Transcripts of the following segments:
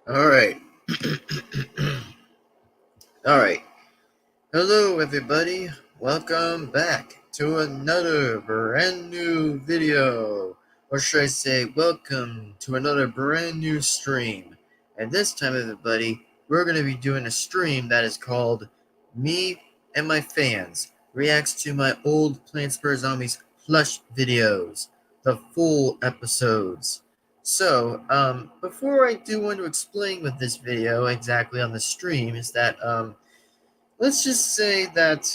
All right. All right. Hello, everybody. Welcome back to another brand new video. Or should I say, welcome to another brand new stream. And this time, everybody, we're going to be doing a stream that is called Me and My Fans Reacts to My Old Plants vs. Zombies Plush videos. The full episodes. So, before I do want to explain what this video exactly on the stream is that, let's just say that,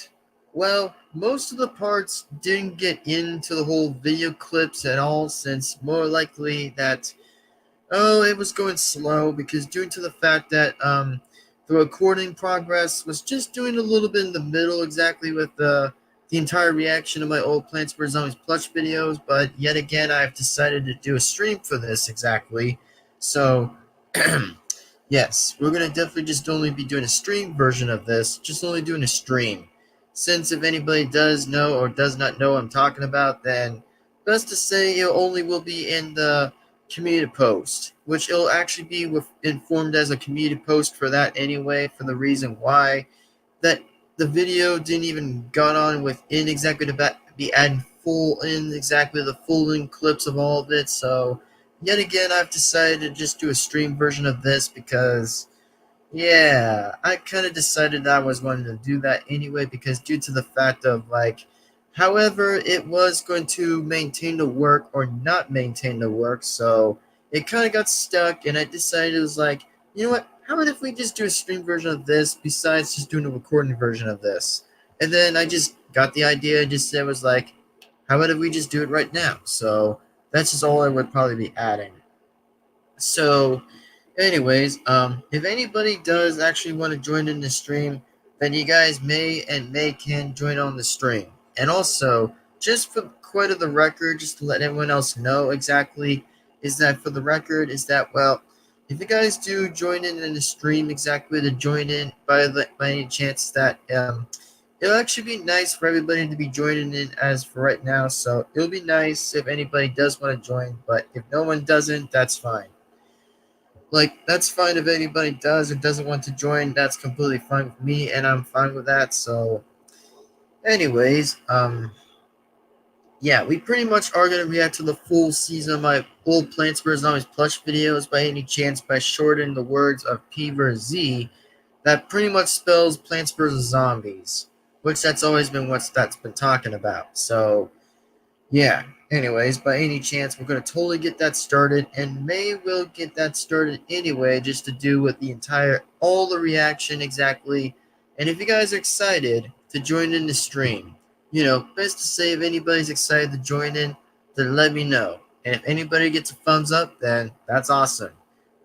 well, most of the parts didn't get into the whole video clips at all, since more likely that, it was going slow, because due to the fact that, the recording progress was just doing a little bit in the middle exactly with the entire reaction of my old Plants vs. Zombies plush videos, but yet again, I've decided to do a stream for this exactly, so yes, we're going to definitely just only be doing a stream version of this, just only doing a stream. Since if anybody does know or does not know what I'm talking about, then best to say it only will be in the community post, which it'll actually be informed as a community post for that anyway, for the reason why that the video didn't even got on within exactly to be adding full in exactly the full in clips of all of it, so yet again, I've decided to just do a stream version of this because, yeah, I kind of decided I was wanting to do that anyway because due to the fact of, like, however it was going to maintain the work or not maintain the work, so it kind of got stuck, and I decided it was like, you know what, how about if we just do a stream version of this besides just doing a recording version of this? And then I just got the idea and just said, was like, how about if we just do it right now? So that's just all I would probably be adding. So, anyways, if anybody does actually want to join in the stream, then you guys may can join on the stream. And also, just for quite of the record, just to let everyone else know exactly, is that for the record, is that, well, if you guys do join in the stream exactly to join in by any chance that it'll actually be nice for everybody to be joining in as for right now. So it'll be nice if anybody does want to join, but if no one doesn't, that's fine. Like, that's fine if anybody does or doesn't want to join. That's completely fine with me, and I'm fine with that. So, anyways, yeah, we pretty much are gonna react to the full season of my old Plants vs. Zombies plush videos by any chance by shortening the words of PVZ. That pretty much spells Plants vs. Zombies, which that's always been what's that's been talking about. So, yeah. Anyways, by any chance, we're going to totally get that started, and May will get that started anyway, just to do with the all the reaction exactly. And if you guys are excited to join in the stream, best to say if anybody's excited to join in, then let me know. And if anybody gets a thumbs up, then that's awesome.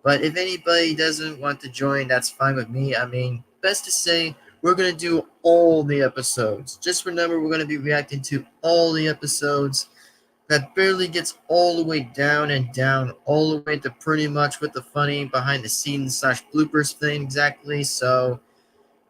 But if anybody doesn't want to join, that's fine with me. I mean, best to say, we're going to do all the episodes. Just remember, we're going to be reacting to all the episodes. That barely gets all the way down and down, all the way to pretty much with the funny behind the scenes / bloopers thing exactly. So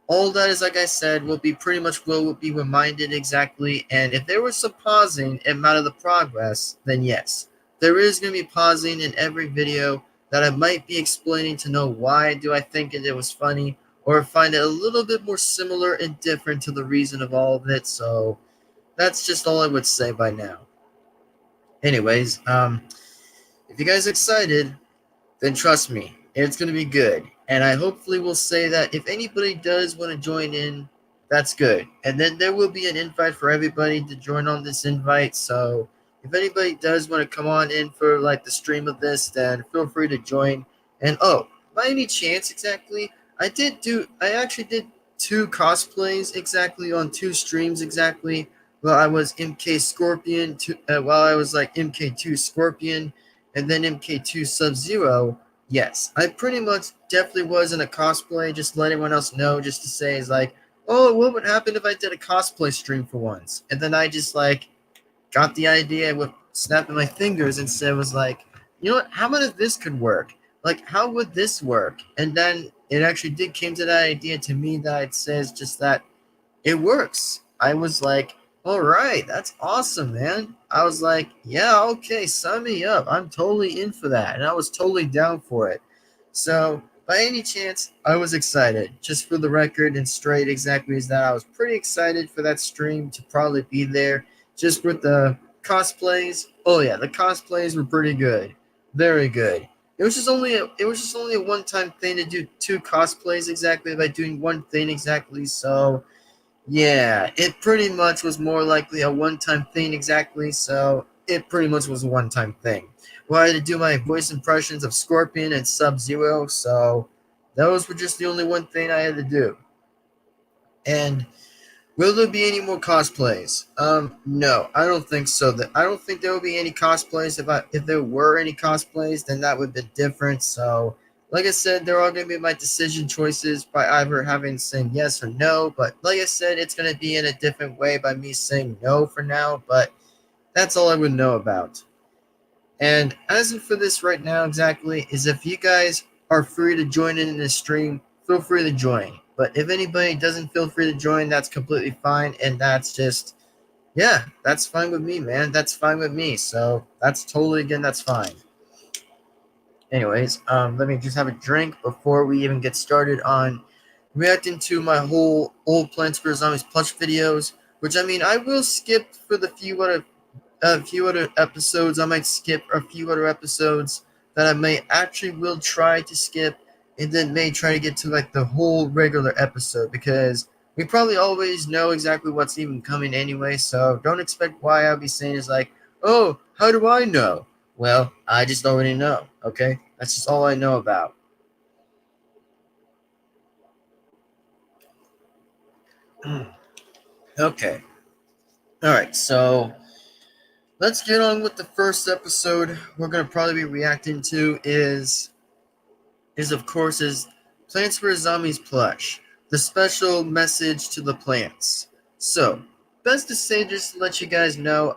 all that is, like I said, will be pretty much will be reminded exactly. And if there was some pausing in amount of the progress, then yes, there is going to be pausing in every video that I might be explaining to know why do I think it was funny, or find it a little bit more similar and different to the reason of all of it. So that's just all I would say by now. Anyways, if you guys are excited, then trust me, it's going to be good. And I hopefully will say that if anybody does want to join in, that's good. And then there will be an invite for everybody to join on this invite. So if anybody does want to come on in for like the stream of this, then feel free to join. And by any chance exactly, I actually did 2 cosplays exactly on 2 streams exactly. Well, I was MK Scorpion, while I was like MK2 Scorpion, and then MK2 Sub-Zero. Yes, I pretty much definitely was in a cosplay, just to let everyone else know, just to say is like, oh, what would happen if I did a cosplay stream for once? And then I just like got the idea with snapping my fingers and said was like, you know what, how about if this could work? Like, how would this work? And then it actually did came to that idea to me that it says just that it works. I was like, all right, that's awesome, man. I was like, yeah, okay, sign me up. I'm totally in for that. And I was totally down for it. So by any chance, I was excited. Just for the record and straight exactly as that, I was pretty excited for that stream to probably be there. Just with the cosplays. Oh yeah, the cosplays were pretty good. Very good. It was just only a one-time thing to do two cosplays exactly by doing one thing exactly, so yeah, it pretty much was more likely a one-time thing exactly, so it pretty much was a one-time thing. Well, I had to do my voice impressions of Scorpion and Sub-Zero, so those were just the only one thing I had to do. And will there be any more cosplays? No, I don't think so. I don't think there will be any cosplays. If there were any cosplays, then that would be different. So, like I said, they're all gonna be my decision choices by either having saying yes or no. But like I said, it's gonna be in a different way by me saying no for now. But that's all I would know about. And as of for this right now, exactly, is if you guys are free to join in this stream, feel free to join. But if anybody doesn't feel free to join, that's completely fine. And that's just, yeah, that's fine with me, man. That's fine with me. So that's totally, again, that's fine. Anyways, let me just have a drink before we even get started on reacting to my whole old Plants vs. Zombies plush videos. Which, I mean, I will skip for the few other episodes. I might skip a few other episodes that I may actually will try to skip, and then may try to get to like the whole regular episode, because we probably always know exactly what's even coming anyway. So don't expect why I'll be saying is like, oh, how do I know? Well, I just already know. Okay, that's just all I know about. Okay. All right. So let's get on with the first episode. We're gonna probably be reacting to is of course is Plants vs. Zombies Plush, the special message to the plants. So, best to say just to let you guys know,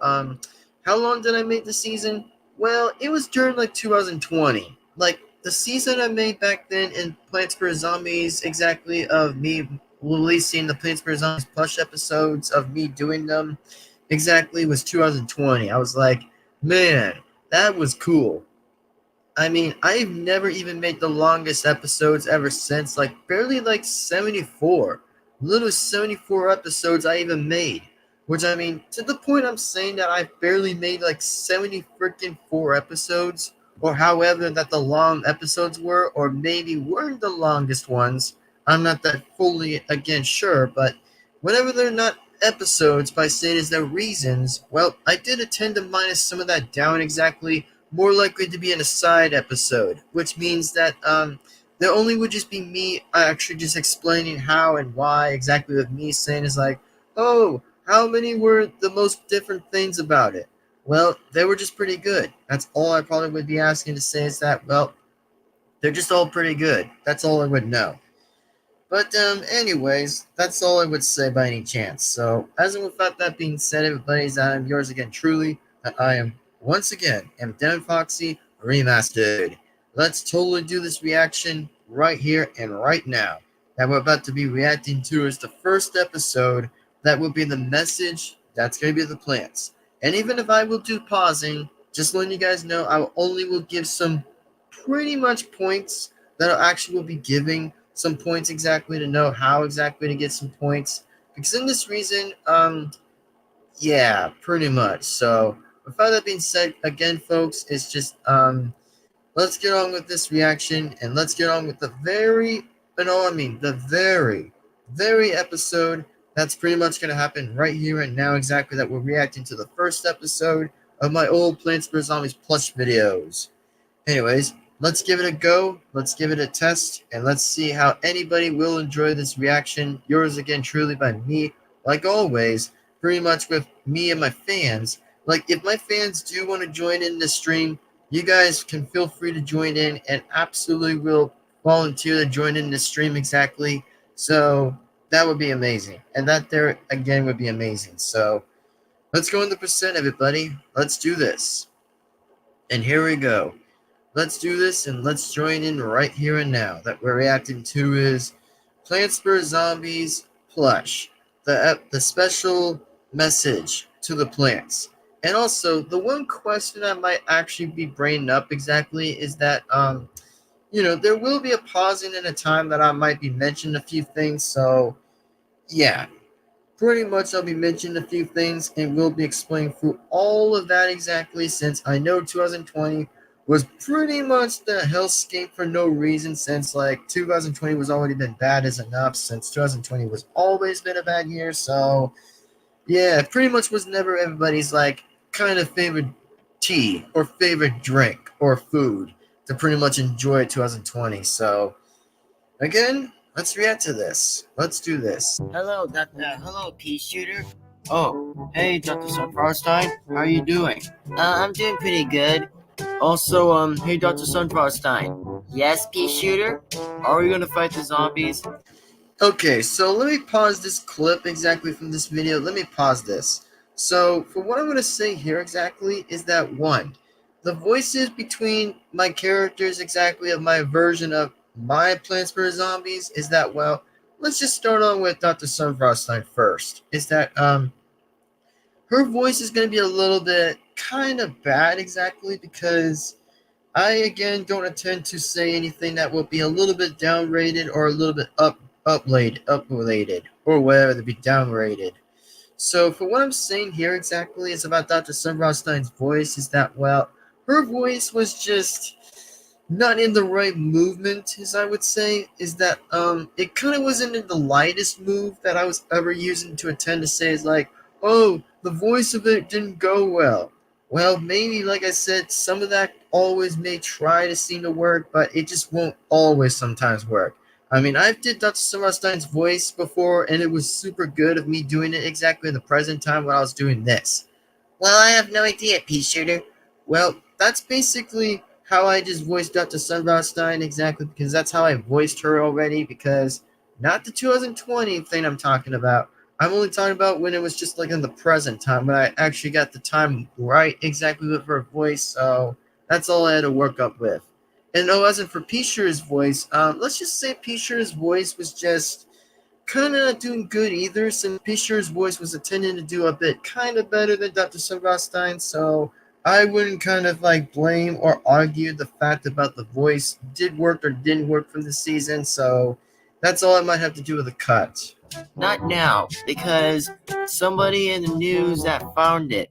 how long did I make the season? Well, it was during like 2020. Like the season I made back then in Plants vs. Zombies, exactly of me releasing the Plants vs. Zombies Plush episodes of me doing them, exactly was 2020. I was like, man, that was cool. I mean, I've never even made the longest episodes ever since, like barely like 74. Little 74 episodes I even made. Which, I mean, to the point I'm saying that I barely made like 70 freaking 4 episodes, or however that the long episodes were, or maybe weren't the longest ones. I'm not that fully, again, sure, but whenever they're not episodes by saying is their reasons, well, I did intend to minus some of that down exactly, more likely to be in a side episode, which means that there only would just be me actually just explaining how and why exactly, with me saying is like, oh, how many were the most different things about it? Well, they were just pretty good. That's all I probably would be asking to say is that, well, they're just all pretty good. That's all I would know. But anyways, that's all I would say by any chance. So, as and without that being said, everybody's I'm yours again truly. I am once again am Devin-Foxy Remastered. Let's totally do this reaction right here and right now. That we're about to be reacting to is the first episode. That will be the message. That's going to be the plants. And even if I will do pausing, just letting you guys know, I only will give some pretty much points that I actually will be giving some points exactly to know how exactly to get some points. Because in this reason, yeah, pretty much. So, without that being said, again, folks, it's just, let's get on with this reaction and let's get on with the very episode that's pretty much going to happen right here and now, exactly that we're reacting to the first episode of my old Plants vs. Zombies plush videos. Anyways, let's give it a go, let's give it a test, and let's see how anybody will enjoy this reaction. Yours again truly by me, like always, pretty much with me and my fans. Like, if my fans do want to join in this stream, you guys can feel free to join in and absolutely will volunteer to join in this stream exactly. So that would be amazing. And that there again would be amazing. So let's go in the percent, everybody. Let's do this. And here we go. Let's do this and let's join in right here and now. That we're reacting to is Plants vs. Zombies Plush, the special message to the plants. And also, the one question I might actually be bringing up exactly is that there will be a pausing in a time that I might be mentioning a few things. So, yeah, pretty much I'll be mentioning a few things and we'll be explaining through all of that exactly, since I know 2020 was pretty much the hellscape for no reason, since like 2020 was already been bad as enough, since 2020 was always been a bad year. So yeah, pretty much was never everybody's like kind of favorite tea or favorite drink or food to pretty much enjoy 2020. So again, let's react to this. Let's do this. Hello, pea shooter. Oh, hey, Dr. Sunfrowerstein. How are you doing? I'm doing pretty good. Also, hey, Dr. Sunfrowerstein. Yes, pea shooter. Are we gonna fight the zombies? Okay, so let me pause this clip exactly from this video. Let me pause this. So, for what I'm going to say here exactly is that one, the voices between my characters exactly of my version of my Plants vs. Zombies is that, well, let's just start on with Dr. Sunfrostine first. Is that, her voice is going to be a little bit kind of bad exactly because I again don't intend to say anything that will be a little bit downrated or a little bit uplated, or whatever to be downrated. So for what I'm saying here exactly is about Dr. Sunrostein's voice is that, well, her voice was just not in the right movement, as I would say, is that it kind of wasn't in the lightest move that I was ever using to intend to say is like, oh, the voice of it didn't go well. Well, maybe like I said, some of that always may try to seem to work, but it just won't always sometimes work. I mean, I've did Dr. Sunrostein's voice before, and it was super good of me doing it exactly in the present time when I was doing this. Well, I have no idea, pea shooter. Well, that's basically how I just voiced Dr. Sunrostine exactly, because that's how I voiced her already, because not the 2020 thing I'm talking about. I'm only talking about when it was just like in the present time, when I actually got the time right exactly with her voice, so that's all I had to work up with. And it wasn't for P-Sure's voice. Let's just say P-Sure's voice was just kind of not doing good either, since P-Sure's voice was intended to do a bit kind of better than Dr. Silverstein, so I wouldn't kind of like blame or argue the fact about the voice did work or didn't work from the season, so that's all I might have to do with the cut. Not now, because somebody in the news that found it.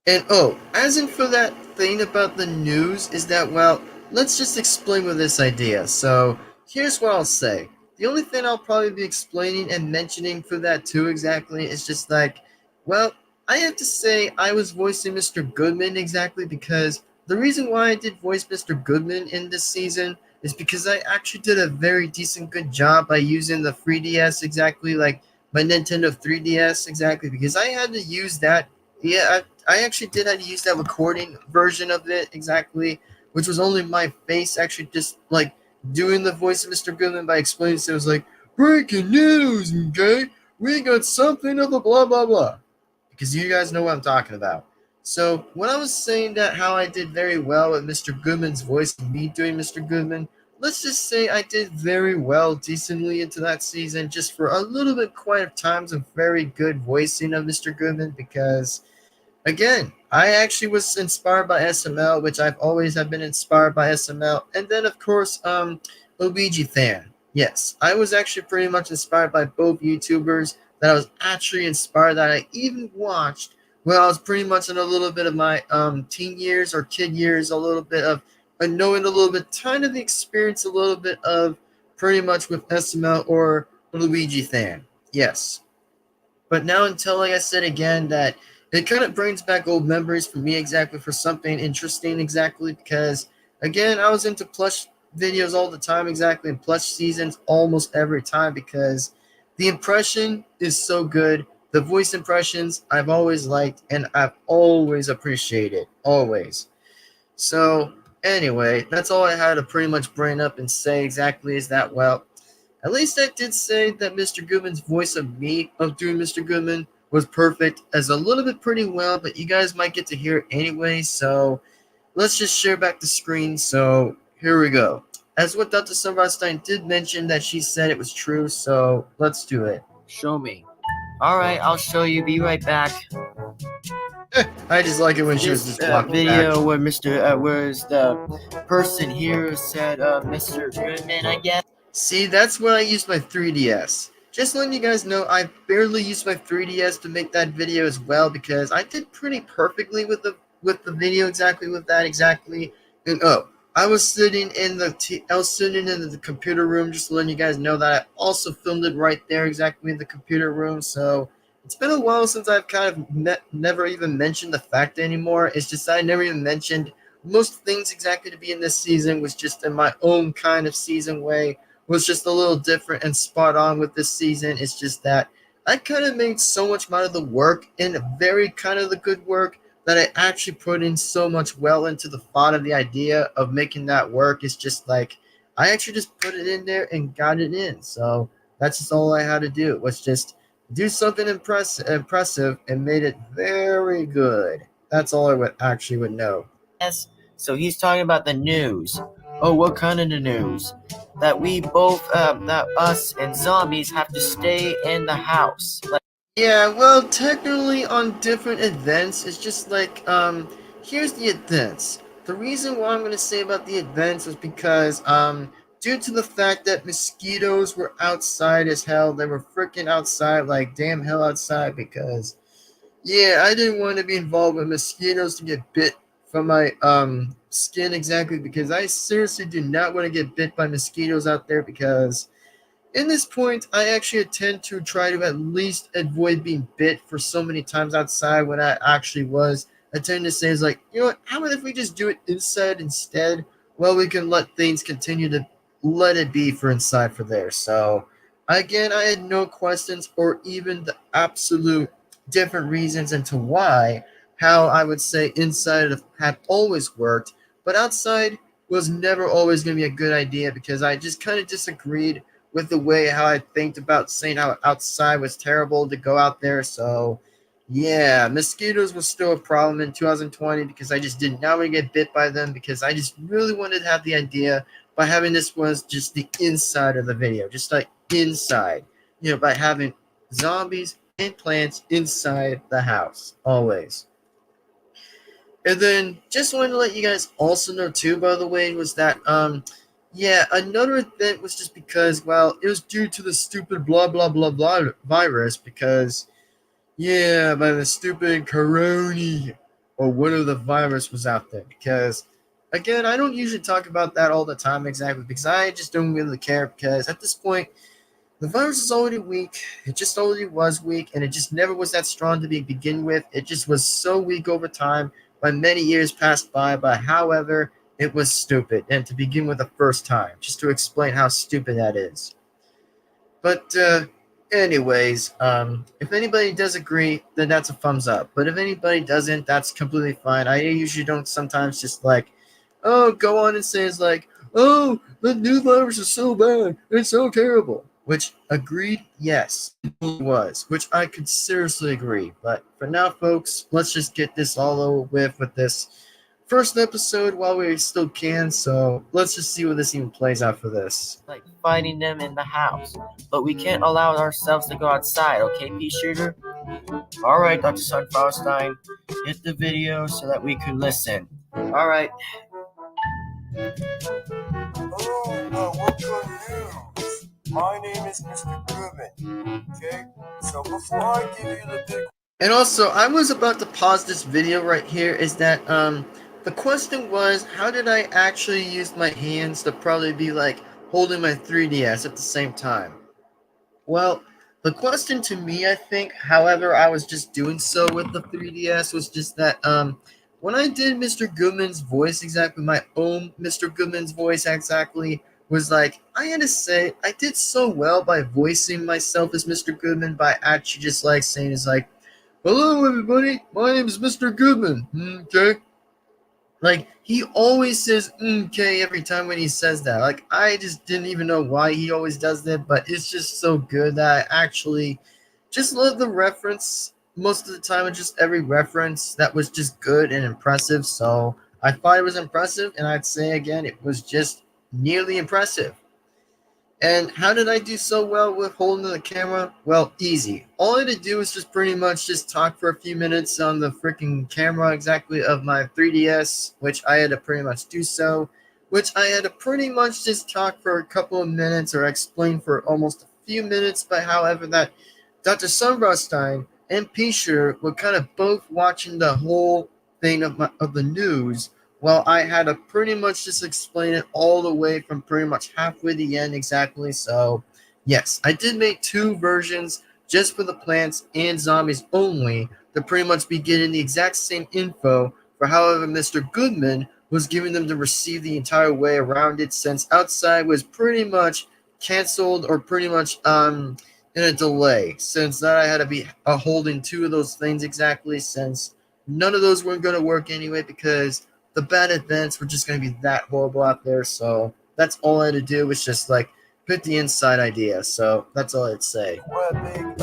And oh, as in for that thing about the news, is that, well, let's just explain with this idea. So here's what I'll say. The only thing I'll probably be explaining and mentioning for that too exactly is just like, well, I have to say I was voicing Mr. Goodman exactly because the reason why I did voice Mr. Goodman in this season is because I actually did a very decent good job by using the 3DS exactly, like my Nintendo 3DS exactly, because I had to use that. Yeah, I actually did have to use that recording version of it exactly, which was only my face actually just like doing the voice of Mr. Goodman by explaining. So it was like, breaking news, okay? We got something of a blah blah blah, because you guys know what I'm talking about. So when I was saying that how I did very well with Mr. Goodman's voice and me doing Mr. Goodman, let's just say I did very well decently into that season, just for a little bit quiet of times of very good voicing of Mr. Goodman, because again, I actually was inspired by SML, which I've always have been inspired by SML, and then of course, Luigi Fan. Yes, I was actually pretty much inspired by both YouTubers that I was actually inspired that I even watched when I was pretty much in a little bit of my teen years or kid years, a little bit of knowing a little bit, kind of the experience, a little bit of pretty much with SML or Luigi Fan. Yes. But now until, like I said again, that it kind of brings back old memories for me exactly for something interesting exactly, because again, I was into plush videos all the time exactly, and plush seasons almost every time, because the impression is so good. The voice impressions I've always liked and I've always appreciated. Always. So anyway, that's all I had to pretty much bring up and say exactly is that, well, at least I did say that Mr. Goodman's voice of me, of doing Mr. Goodman, was perfect, as a little bit pretty well, but you guys might get to hear it anyway, so let's just share back the screen. So here we go. As what Dr. Silverstein did mention that she said it was true, so let's do it. Show me. Alright, I'll show you. Be right back. I just like it when she was This just walking video back. where where's the person here said Mr. Goodman, I guess. See, that's when I used my 3DS. Just letting you guys know, I barely used my 3DS to make that video as well because I did pretty perfectly with the video exactly with that exactly. And oh, I was sitting in the computer room, just letting you guys know that I also filmed it right there exactly in the computer room. So it's been a while since I've kind of never even mentioned the fact anymore. It's just I never even mentioned most things exactly to be in this season was just in my own kind of season way was just a little different and spot on with this season. It's just that I kind of made so much out of the work and very kind of the good work that I actually put in so much well into the thought of the idea of making that work. It's just like I actually just put it in there and got it in. So that's just all I had to do was just do something impressive and made it very good. That's all I would know. Yes. So he's talking about the news. Oh, what kind of the news? That we both, that us and zombies have to stay in the house. Like, Yeah, well, technically on different events, it's just like, here's the events. The reason why I'm going to say about the events is because, due to the fact that mosquitoes were outside as hell, they were freaking outside, like damn hell outside, because, yeah, I didn't want to be involved with mosquitoes to get bit from my, skin exactly, because I seriously do not want to get bit by mosquitoes out there, because in this point, I actually tend to try to at least avoid being bit for so many times outside when I actually was. I tend to say is like, you know what, how about if we just do it inside instead? Well, we can let things continue to let it be for inside for there. So again, I had no questions or even the absolute different reasons into why how I would say inside had always worked, but outside was never always going to be a good idea because I just kind of disagreed with the way how I think about saying how outside was terrible to go out there. So, yeah, mosquitoes was still a problem in 2020 because I just did not want to get bit by them because I just really wanted to have the idea by having this was just the inside of the video, just like inside, by having zombies and plants inside the house always. And then just wanted to let you guys also know too, by the way, was that yeah, another event was just because, well, it was due to the stupid blah blah blah blah virus because yeah, by the stupid corona or whatever the virus was out there. Because again, I don't usually talk about that all the time exactly because I just don't really care because at this point the virus is already weak. It just already was weak, and it just never was that strong to begin with. It just was so weak over time. By many years passed by, but however, it was stupid. And to begin with the first time, just to explain how stupid that is. But anyways, if anybody does agree, then that's a thumbs up. But if anybody doesn't, that's completely fine. I usually don't sometimes just like, oh, go on and say it's like, oh, the new virus is so bad, it's so terrible. Which agreed, yes, it was. Which I could seriously agree. But for now, folks, let's just get this all over with this first episode while we still can. So let's just see what this even plays out for this. like fighting them in the house. But we can't allow ourselves to go outside, okay, pea shooter? Alright, Dr. Sunflowerstein, hit the video so that we can listen. Alright. Hello, what good news? My name is Mr. Goodman, okay? So before I give you the big... And also, I was about to pause this video right here is that, the question was, how did I actually use my hands to probably be like holding my 3DS at the same time? Well, the question to me, I think, however, I was just doing so with the 3DS was just that, when I did Mr. Goodman's voice exactly, my own Mr. Goodman's voice exactly, was like, I had to say, I did so well by voicing myself as Mr. Goodman by actually just like saying, it's like, hello, everybody. My name is Mr. Goodman. Okay. Like, he always says okay every time when he says that. Like, I just didn't even know why he always does that, but it's just so good that I actually just love the reference most of the time. And just every reference that was just good and impressive. So I thought it was impressive, and I'd say again, it was just nearly impressive. And how did I do so well with holding the camera? Well, easy. All I had to do was just pretty much just talk for a few minutes on the freaking camera exactly of my 3DS, which I had to pretty much do so, which I had to pretty much just talk for a couple of minutes or explain for almost a few minutes, but however that Dr. Sunbrostine and Pisher were kind of both watching the whole thing of the news. Well, I had to pretty much just explain it all the way from pretty much halfway to the end exactly. So, yes, I did make two versions just for the plants and zombies only to pretty much be getting the exact same info for however Mr. Goodman was giving them to receive the entire way around it, since outside was pretty much canceled or pretty much in a delay, since that I had to be holding two of those things exactly, since none of those weren't going to work anyway because the bad events were just going to be that horrible out there. So that's all I had to do was just like put the inside idea. So that's all I'd say. Want a big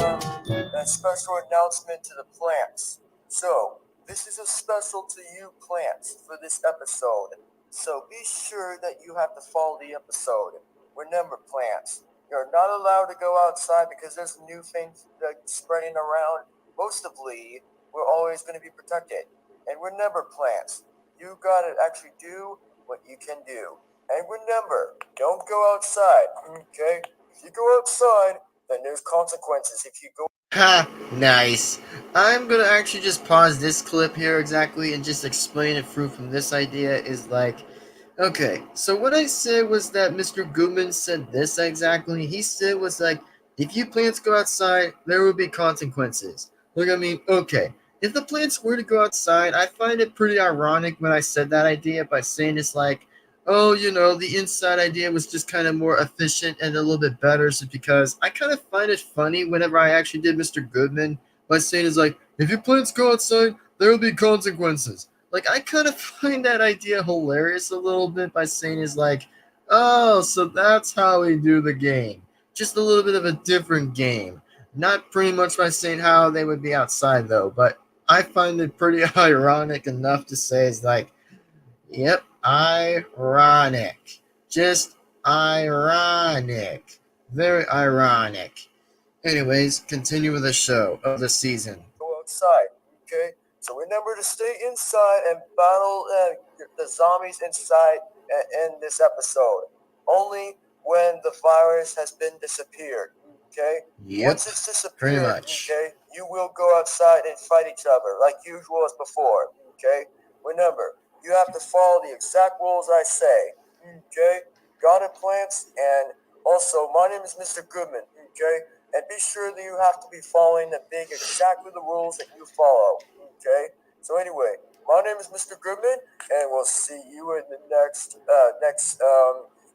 a special announcement to the plants. So this is a special to you plants for this episode. So be sure that you have to follow the episode. Remember, plants, you're not allowed to go outside because there's new things spreading around. Mostly, we're always going to be protected. And remember, plants, you gotta actually do what you can do. And remember, don't go outside. Okay? If you go outside, then there's consequences if you go. Ha, nice. I'm gonna actually just pause this clip here exactly and just explain it through from this idea is like, okay, so what I said was that Mr. Goodman said this exactly. He said was like, if you plants go outside, there will be consequences. Look, I mean, okay, if the plants were to go outside, I find it pretty ironic when I said that idea by saying it's like, oh, the inside idea was just kind of more efficient and a little bit better, just because I kind of find it funny whenever I actually did Mr. Goodman by saying it's like, if your plants go outside, there will be consequences. Like, I kind of find that idea hilarious a little bit by saying is like, oh, so that's how we do the game. Just a little bit of a different game. Not pretty much by saying how they would be outside though, but I find it pretty ironic enough to say it's like, yep, ironic. Just ironic. Very ironic. Anyways, continue with the show of the season. Go outside. Okay? So remember to stay inside and battle the zombies inside in this episode. Only when the virus has been disappeared. Okay? Yep, Once it's disappeared, pretty much. okay, you will go outside and fight each other like usual as before. Okay? Remember, you have to follow the exact rules I say. Okay? Got it, plants? And also, my name is Mr. Goodman. Okay? And be sure that you have to be following exactly the rules that you follow. Okay? So anyway, my name is Mr. Goodman, and we'll see you in the next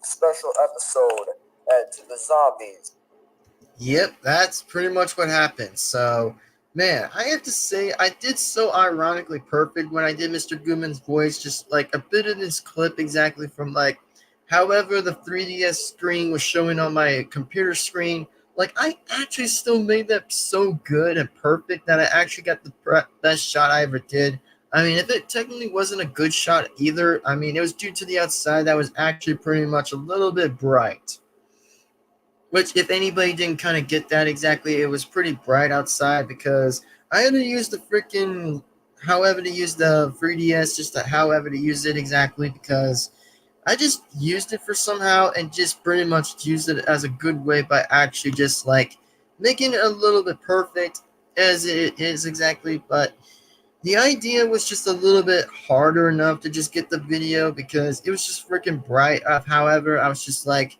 special episode to the zombies. Yep, that's pretty much what happened. So, man, I have to say, I did so ironically perfect when I did Mr. Goodman's voice, just like a bit of this clip exactly from like, however, the 3DS screen was showing on my computer screen. Like, I actually still made that so good and perfect that I actually got the best shot I ever did. I mean, if it technically wasn't a good shot either, I mean, it was due to the outside that was actually pretty much a little bit bright. Which, if anybody didn't kind of get that exactly, it was pretty bright outside because I had to use the freaking however to use the 3DS, just to however to use it exactly because I just used it for somehow and just pretty much used it as a good way by actually just like making it a little bit perfect as it is exactly. But the idea was just a little bit harder enough to just get the video because it was just freaking bright. However, I was just like,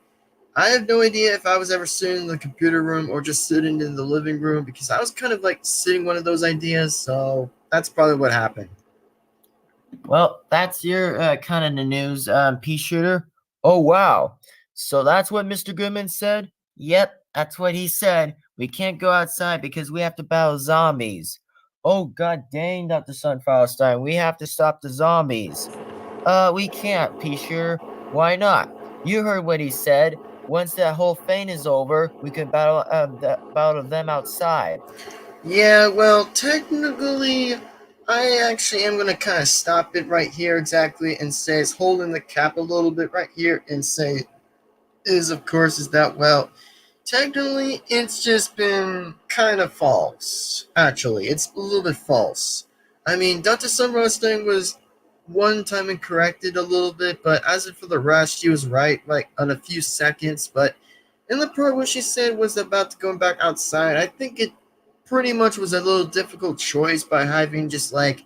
I have no idea if I was ever sitting in the computer room or just sitting in the living room because I was kind of like sitting one of those ideas. So that's probably what happened. Well, that's your kind of the news, pea shooter. Oh, wow. So that's what Mr. Goodman said? Yep, that's what he said. We can't go outside because we have to battle zombies. Oh, god dang, Dr. Sunflowerstein, we have to stop the zombies. We can't, pea shooter. Why not? You heard what he said. Once that whole thing is over, we can battle them outside. Yeah, well, technically, I actually am going to kind of stop it right here exactly and say it's holding the cap a little bit right here and say is, of course, is that, well, technically, it's just been kind of false. Actually, it's a little bit false. I mean, Dr. Sunrise thing was one time and corrected a little bit, but as for the rest, she was right, like, on a few seconds. But in the part where she said was about to go back outside, I think it pretty much was a little difficult choice by having just like,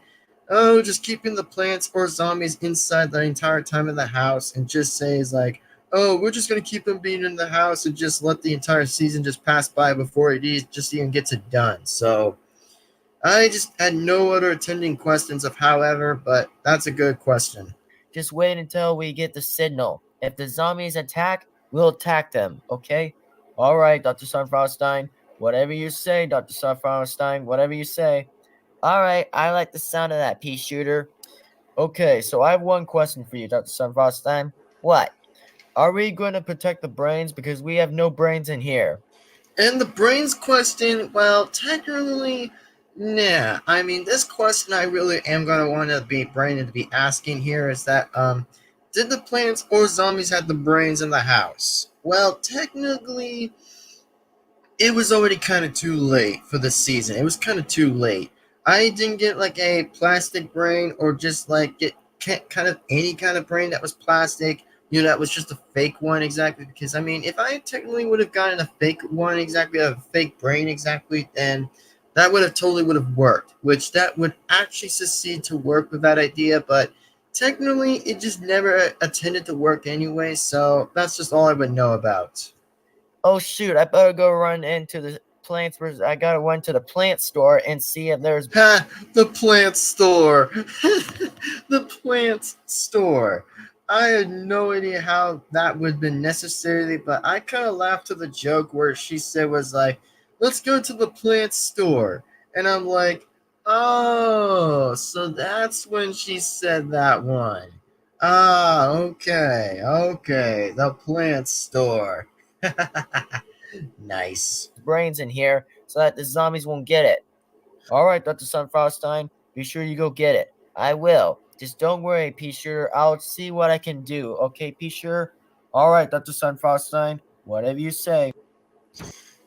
oh, just keeping the plants or zombies inside the entire time in the house and just says like, oh, we're just gonna keep them being in the house and just let the entire season just pass by before just even gets it done. So I just had no other attending questions of however, but that's a good question. Just wait until we get the signal. If the zombies attack, we'll attack them, okay? Alright, Dr. Sunfroststein. Whatever you say, Dr. Sunfroststein. Whatever you say. Alright, I like the sound of that, pea shooter. Okay, so I have one question for you, Dr. Sunfroststein. What? Are we going to protect the brains? Because we have no brains in here. And the brains question, well, technically, nah. I mean, this question I really am gonna want to be Brandon to be asking here is that did the plants or zombies have the brains in the house? Well, technically, it was already kind of too late for the season. It was kind of too late. I didn't get like a plastic brain or just like get kind of any kind of brain that was plastic. That was just a fake one exactly. Because I mean, if I technically would have gotten a fake one exactly, a fake brain exactly, then that would have totally would have worked. Which that would actually succeed to work with that idea, but technically it just never attended to work anyway. So that's just all I would know about. Oh shoot, I better go run into the plants. I gotta run to the plant store and see if there's. Ha! The plant store! The plant store! I had no idea how that would have been necessary, but I kind of laughed at the joke where she said was like, let's go to the plant store. And I'm like, oh, so that's when she said that one. Ah, okay, the plant store. Nice. Brains in here so that the zombies won't get it. Alright, Dr. Sunfroststein, be sure you go get it. I will. Just don't worry, Pea Shooter. I'll see what I can do. Okay, Pea Shooter? Alright, Dr. Sunfroststein, whatever you say.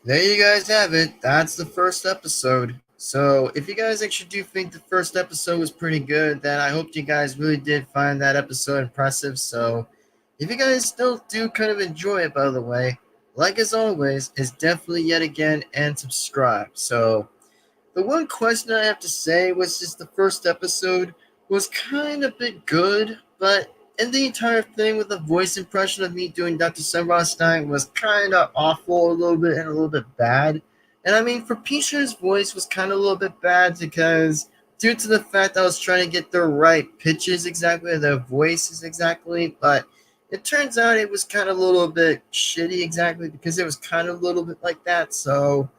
There you guys have it. That's the first episode. So if you guys actually do think the first episode was pretty good, then I hope you guys really did find that episode impressive. So if you guys still do kind of enjoy it, by the way, like as always, is definitely yet again and subscribe. So the one question I have to say was just the first episode was kind of a bit good, but and the entire thing with the voice impression of me doing Dr. Sunfroststein was kind of awful a little bit and a little bit bad. And I mean, for Pisha's voice was kind of a little bit bad because due to the fact I was trying to get the right pitches exactly, the voices exactly, but it turns out it was kind of a little bit shitty exactly because it was kind of a little bit like that. So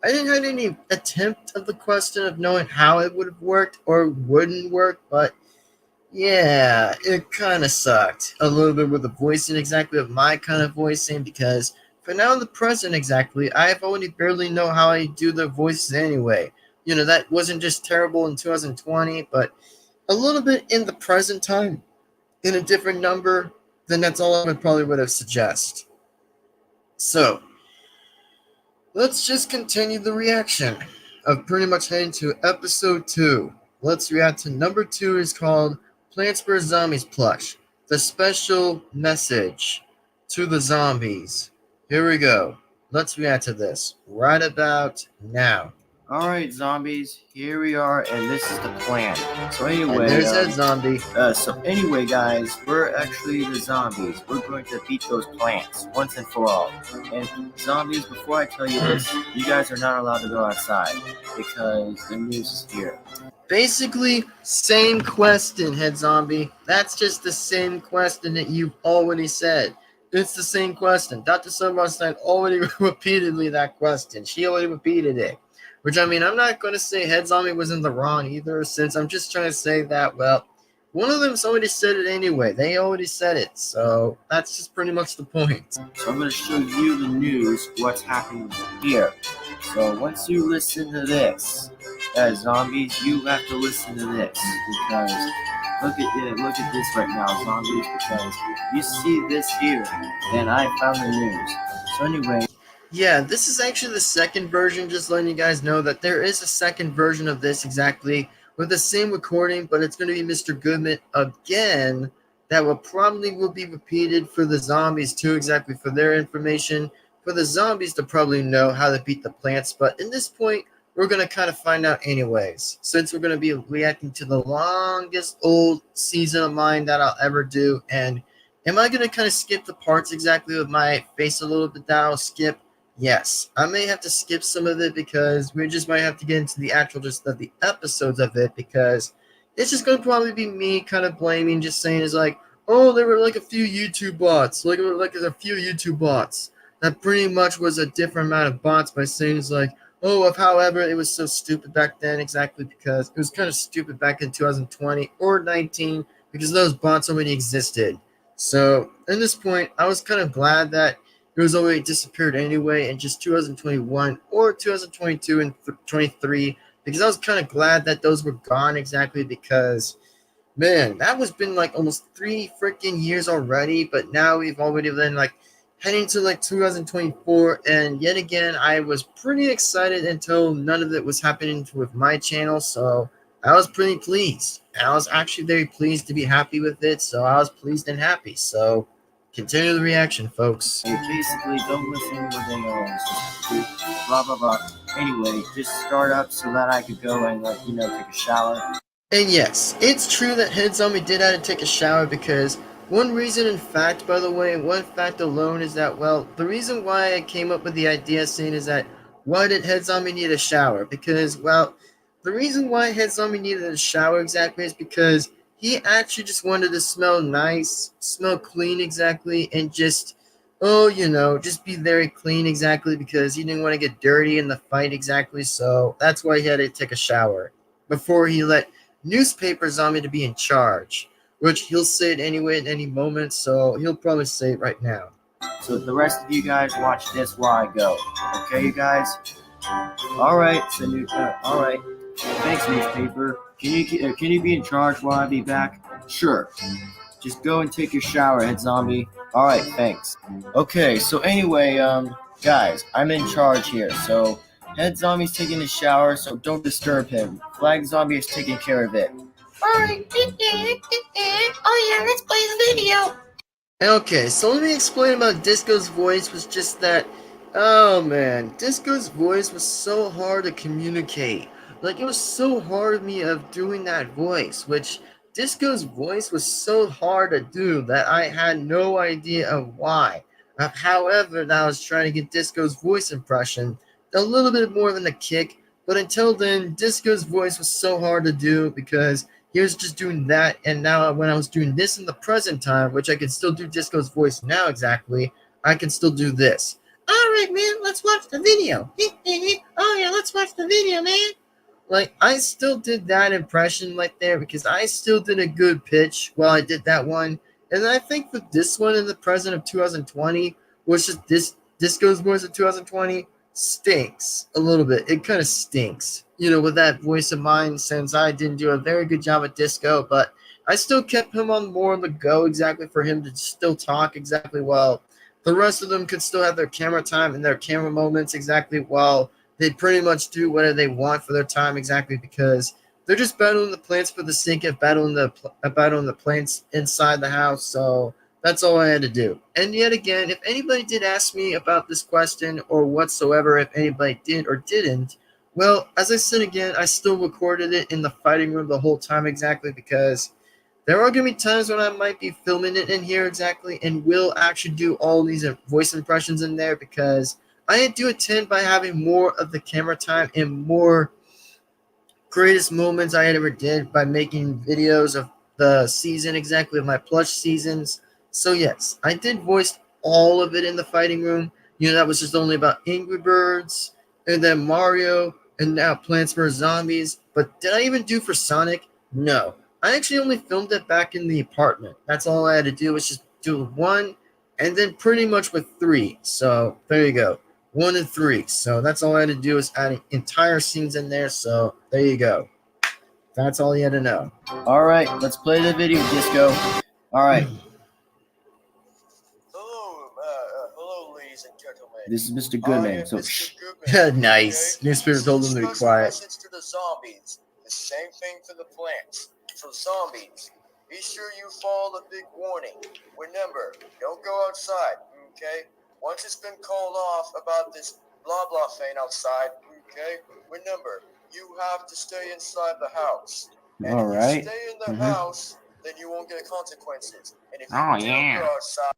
I didn't have any attempt of the question of knowing how it would have worked or wouldn't work, but yeah, it kind of sucked a little bit with the voicing exactly of my kind of voicing because for now in the present exactly, I've only barely know how I do the voices anyway. That wasn't just terrible in 2020, but a little bit in the present time in a different number, then that's all I would probably would have suggest. So, let's just continue the reaction of pretty much heading to episode 2. Let's react to number 2 is called Plants vs. Zombies Plush. The special message to the zombies. Here we go. Let's react to this right about now. Alright, zombies, here we are, and this is the plan. So anyway, And there's that zombie. So anyway, guys, we're actually the zombies. We're going to beat those plants once and for all. And zombies, before I tell you this, you guys are not allowed to go outside because the news is here. Basically, same question, Head Zombie. That's just the same question that you've already said. It's the same question. Dr. Sunfroststein already repeatedly that question. She already repeated it. Which, I mean, I'm not going to say Head Zombie was in the wrong either, since I'm just trying to say that, well, one of them's already said it anyway. They already said it, so that's just pretty much the point. So I'm going to show you the news, what's happening here. So once you listen to this, zombies, you have to listen to this, because look at this right now, zombies, because you see this here, and I found the news. So anyway. Yeah, this is actually the second version, just letting you guys know that there is a second version of this exactly with the same recording, but it's going to be Mr. Goodman again. That will be repeated for the zombies too, exactly for their information. For the zombies to probably know how to beat the plants, but in this point, we're going to kind of find out anyways, since we're going to be reacting to the longest old season of mine that I'll ever do. And am I going to kind of skip the parts exactly with my face a little bit that I'll skip? Yes, I may have to skip some of it because we just might have to get into the actual just of the episodes of it, because it's just going to probably be me kind of blaming, just saying is like, oh, there were like a few YouTube bots, like a few YouTube bots. That pretty much was a different amount of bots by saying it's like, oh, of however it was so stupid back then, exactly because it was kind of stupid back in 2020 or 19 because those bots already existed. So at this point, I was kind of glad that it was already disappeared anyway in just 2021 or 2022 and 23, because I was kind of glad that those were gone exactly because, man, that was been like almost 3 freaking years already, but now we've already been like heading to like 2024, and yet again, I was pretty excited until none of it was happening with my channel, so I was pretty pleased. I was actually very pleased to be happy with it, so I was pleased and happy, so continue the reaction, folks. Basically, don't listen to what they are. Blah blah blah. Anyway, just start up so that I could go and take a shower. And yes, it's true that Head Zombie did have to take a shower because one reason, in fact, by the way, one fact alone is that, well, the reason why I came up with the idea saying is that why did Head Zombie need a shower? Because, well, the reason why Head Zombie needed a shower exactly is because he actually just wanted to smell nice, smell clean exactly, and just, oh, just be very clean exactly because he didn't want to get dirty in the fight exactly, so that's why he had to take a shower before he let newspaper zombie to be in charge, which he'll say it anyway at any moment, so he'll probably say it right now. So the rest of you guys watch this while I go. Okay, you guys? Alright, so alright. Thanks, newspaper. Can you be in charge while I be back? Sure. Just go and take your shower, Head Zombie. Alright, thanks. Okay, so anyway, guys, I'm in charge here, so Head Zombie's taking a shower, so don't disturb him. Flag Zombie is taking care of it. Alright. Oh yeah, let's play the video. Okay, so let me explain about Disco's voice was just that, oh man, Disco's voice was so hard to communicate. Like, it was so hard of me of doing that voice, which Disco's voice was so hard to do that I had no idea of why. However, that I was trying to get Disco's voice impression a little bit more than a kick, but until then, Disco's voice was so hard to do because he was just doing that, and now when I was doing this in the present time, which I can still do Disco's voice now exactly, I can still do this. Alright, man, let's watch the video. Oh yeah, let's watch the video, man. Like, I still did that impression right there because I still did a good pitch while I did that one. And I think for this one in the present of 2020, which is this Disco's voice of 2020, stinks a little bit. It kind of stinks, with that voice of mine, since I didn't do a very good job at Disco, but I still kept him on more on the go exactly for him to still talk exactly while the rest of them could still have their camera time and their camera moments exactly while they pretty much do whatever they want for their time exactly because they're just battling the plants for the sake of battling the plants inside the house. So that's all I had to do. And yet again, if anybody did ask me about this question or whatsoever, if anybody did or didn't, well, as I said again, I still recorded it in the fighting room the whole time exactly because there are going to be times when I might be filming it in here exactly and will actually do all these voice impressions in there because I do attend by having more of the camera time and more greatest moments I ever did by making videos of the season exactly of my plush seasons. So yes, I did voice all of it in the fighting room. That was just only about Angry Birds and then Mario and now Plants vs. Zombies. But did I even do for Sonic? No. I actually only filmed it back in the apartment. That's all I had to do was just do one and then pretty much with 3. So there you go. 1 and 3. So that's all I had to do is add entire scenes in there. So there you go. That's all you had to know. Alright, let's play the video, Disco. Alright, Hello, ladies and gentlemen. this is Mr. I Goodman, am so Mr. shh. Goodman. Nice. Okay? Newspaper told them to be Special quiet. message to the zombies. The same thing for the plants. So zombies, be sure you follow the big warning. Remember, don't go outside, okay? Once it's been called off about this blah blah thing outside, okay? Remember, you have to stay inside the house. And if Alright. you stay in the house, then you won't get consequences. And if you Oh, do yeah. go outside,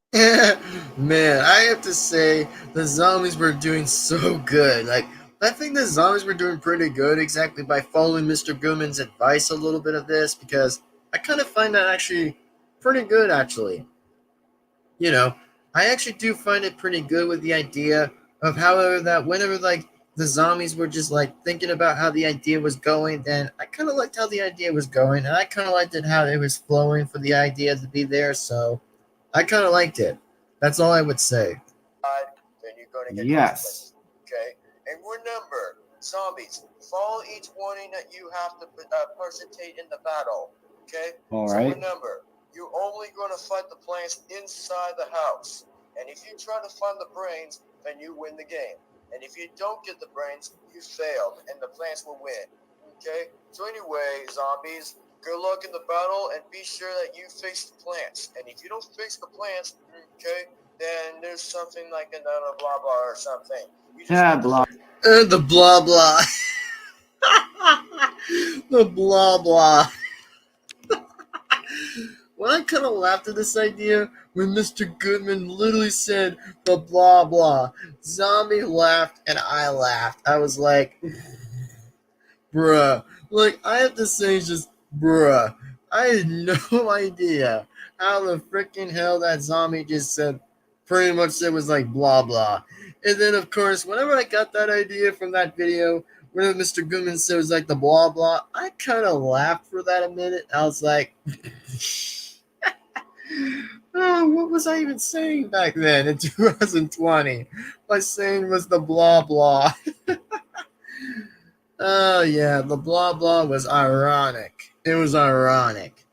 Man, I have to say the zombies were doing so good. Like, I think the zombies were doing pretty good exactly by following Mr. Goodman's advice a little bit of this, because I kind of find that actually pretty good, actually. You know, I actually do find it pretty good with the idea of however that whenever like the zombies were just like thinking about how the idea was going, then I kind of liked how the idea was going, and I kind of liked it how it was flowing for the idea to be there, so I kind of liked it. That's all I would say. then you're going to get Yes. consequences. Okay? And remember, zombies, follow each warning that you have to participate in the battle. Okay? So Alright. remember, you're only going to fight the plants inside the house. And if you try to find the brains, then you win the game. And if you don't get the brains, you failed, and the plants will win. Okay? So anyway, zombies, good luck in the battle, and be sure that you face the plants. And if you don't face the plants, okay, then there's something like another blah blah or something. You just Yeah, need to blah. The blah blah. The blah blah. When I kind of laughed at this idea when Mr. Goodman literally said the blah blah, Zombie laughed and I laughed. I was like, bruh. Like, I have to say, just bruh. I had no idea how the freaking hell that zombie just said, pretty much said was like blah blah. And then, of course, whenever I got that idea from that video, whenever Mr. Goodman said it was like the blah blah, I kind of laughed for that a minute. I was like, oh, what was I even saying back then in 2020? My saying was the blah blah. Oh yeah, the blah blah was ironic. It was ironic.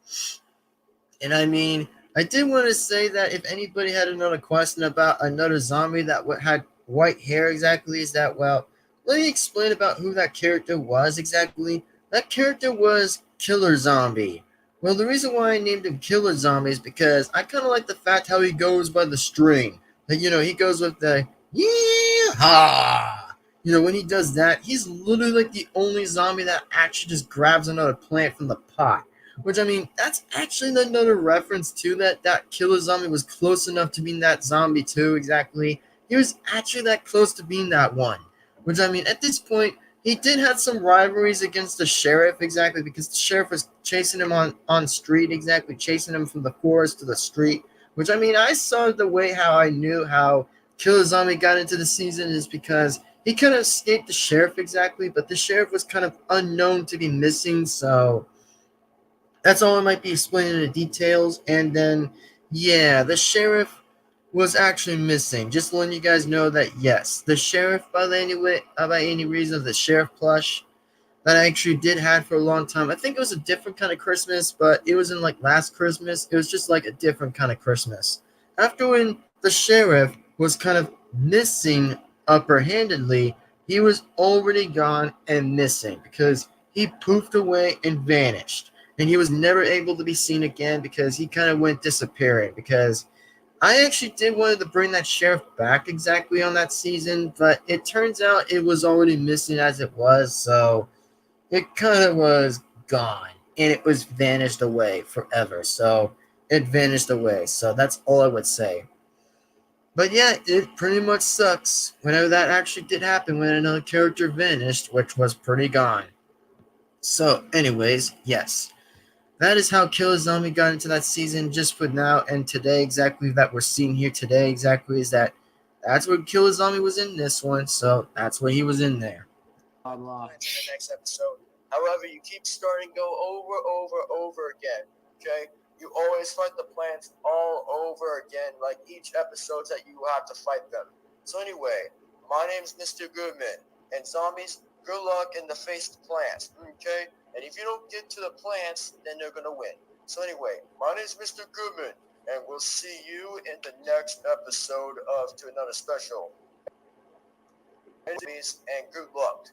And I mean, I did want to say that if anybody had another question about another zombie that had white hair exactly, is that, well, let me explain about who that character was exactly. That character was Killer Zombie. Well, the reason why I named him Killer Zombie is because I kind of like the fact how he goes by the string. Like, he goes with the yee-haw. When he does that, he's literally like the only zombie that actually just grabs another plant from the pot. Which, I mean, that's actually another reference to that Killer Zombie was close enough to being that zombie too, exactly. He was actually that close to being that one. Which, I mean, at this point, he did have some rivalries against the sheriff, exactly, because the sheriff was chasing him on street, exactly, chasing him from the forest to the street. Which, I mean, I saw the way how I knew how Killer Zombie got into the season is because he kind of escaped the sheriff, exactly, but the sheriff was kind of unknown to be missing, so that's all I might be explaining the details. And then, yeah, the sheriff was actually missing. Just letting you guys know that, yes, the sheriff, by any reason, the sheriff plush that I actually did had for a long time. I think it was a different kind of Christmas, but it wasn't like last Christmas. It was just like a different kind of Christmas. After when the sheriff was kind of missing upper-handedly, he was already gone and missing because he poofed away and vanished. And he was never able to be seen again because he kind of went disappearing. Because I actually did wanted to bring that sheriff back exactly on that season, but it turns out it was already missing as it was, so it kind of was gone and it was vanished away forever. So it vanished away. So that's all I would say. But yeah, it pretty much sucks whenever that actually did happen when another character vanished, which was pretty gone. So, anyways, yes. That is how Killer Zombie got into that season just for now and today exactly that we're seeing here today exactly is that's where Killer Zombie was in this one, so that's where he was in there. Blah, blah. into the next episode. However, you keep starting go over again. Okay? You always fight the plants all over again, like each episode that you have to fight them. So anyway, my name's Mr. Goodman, and zombies, good luck in the face of plants. Okay? And if you don't get to the plants, then they're gonna win. So anyway, my name is Mr. Goodman, and we'll see you in the next episode of To Another Special. And good luck.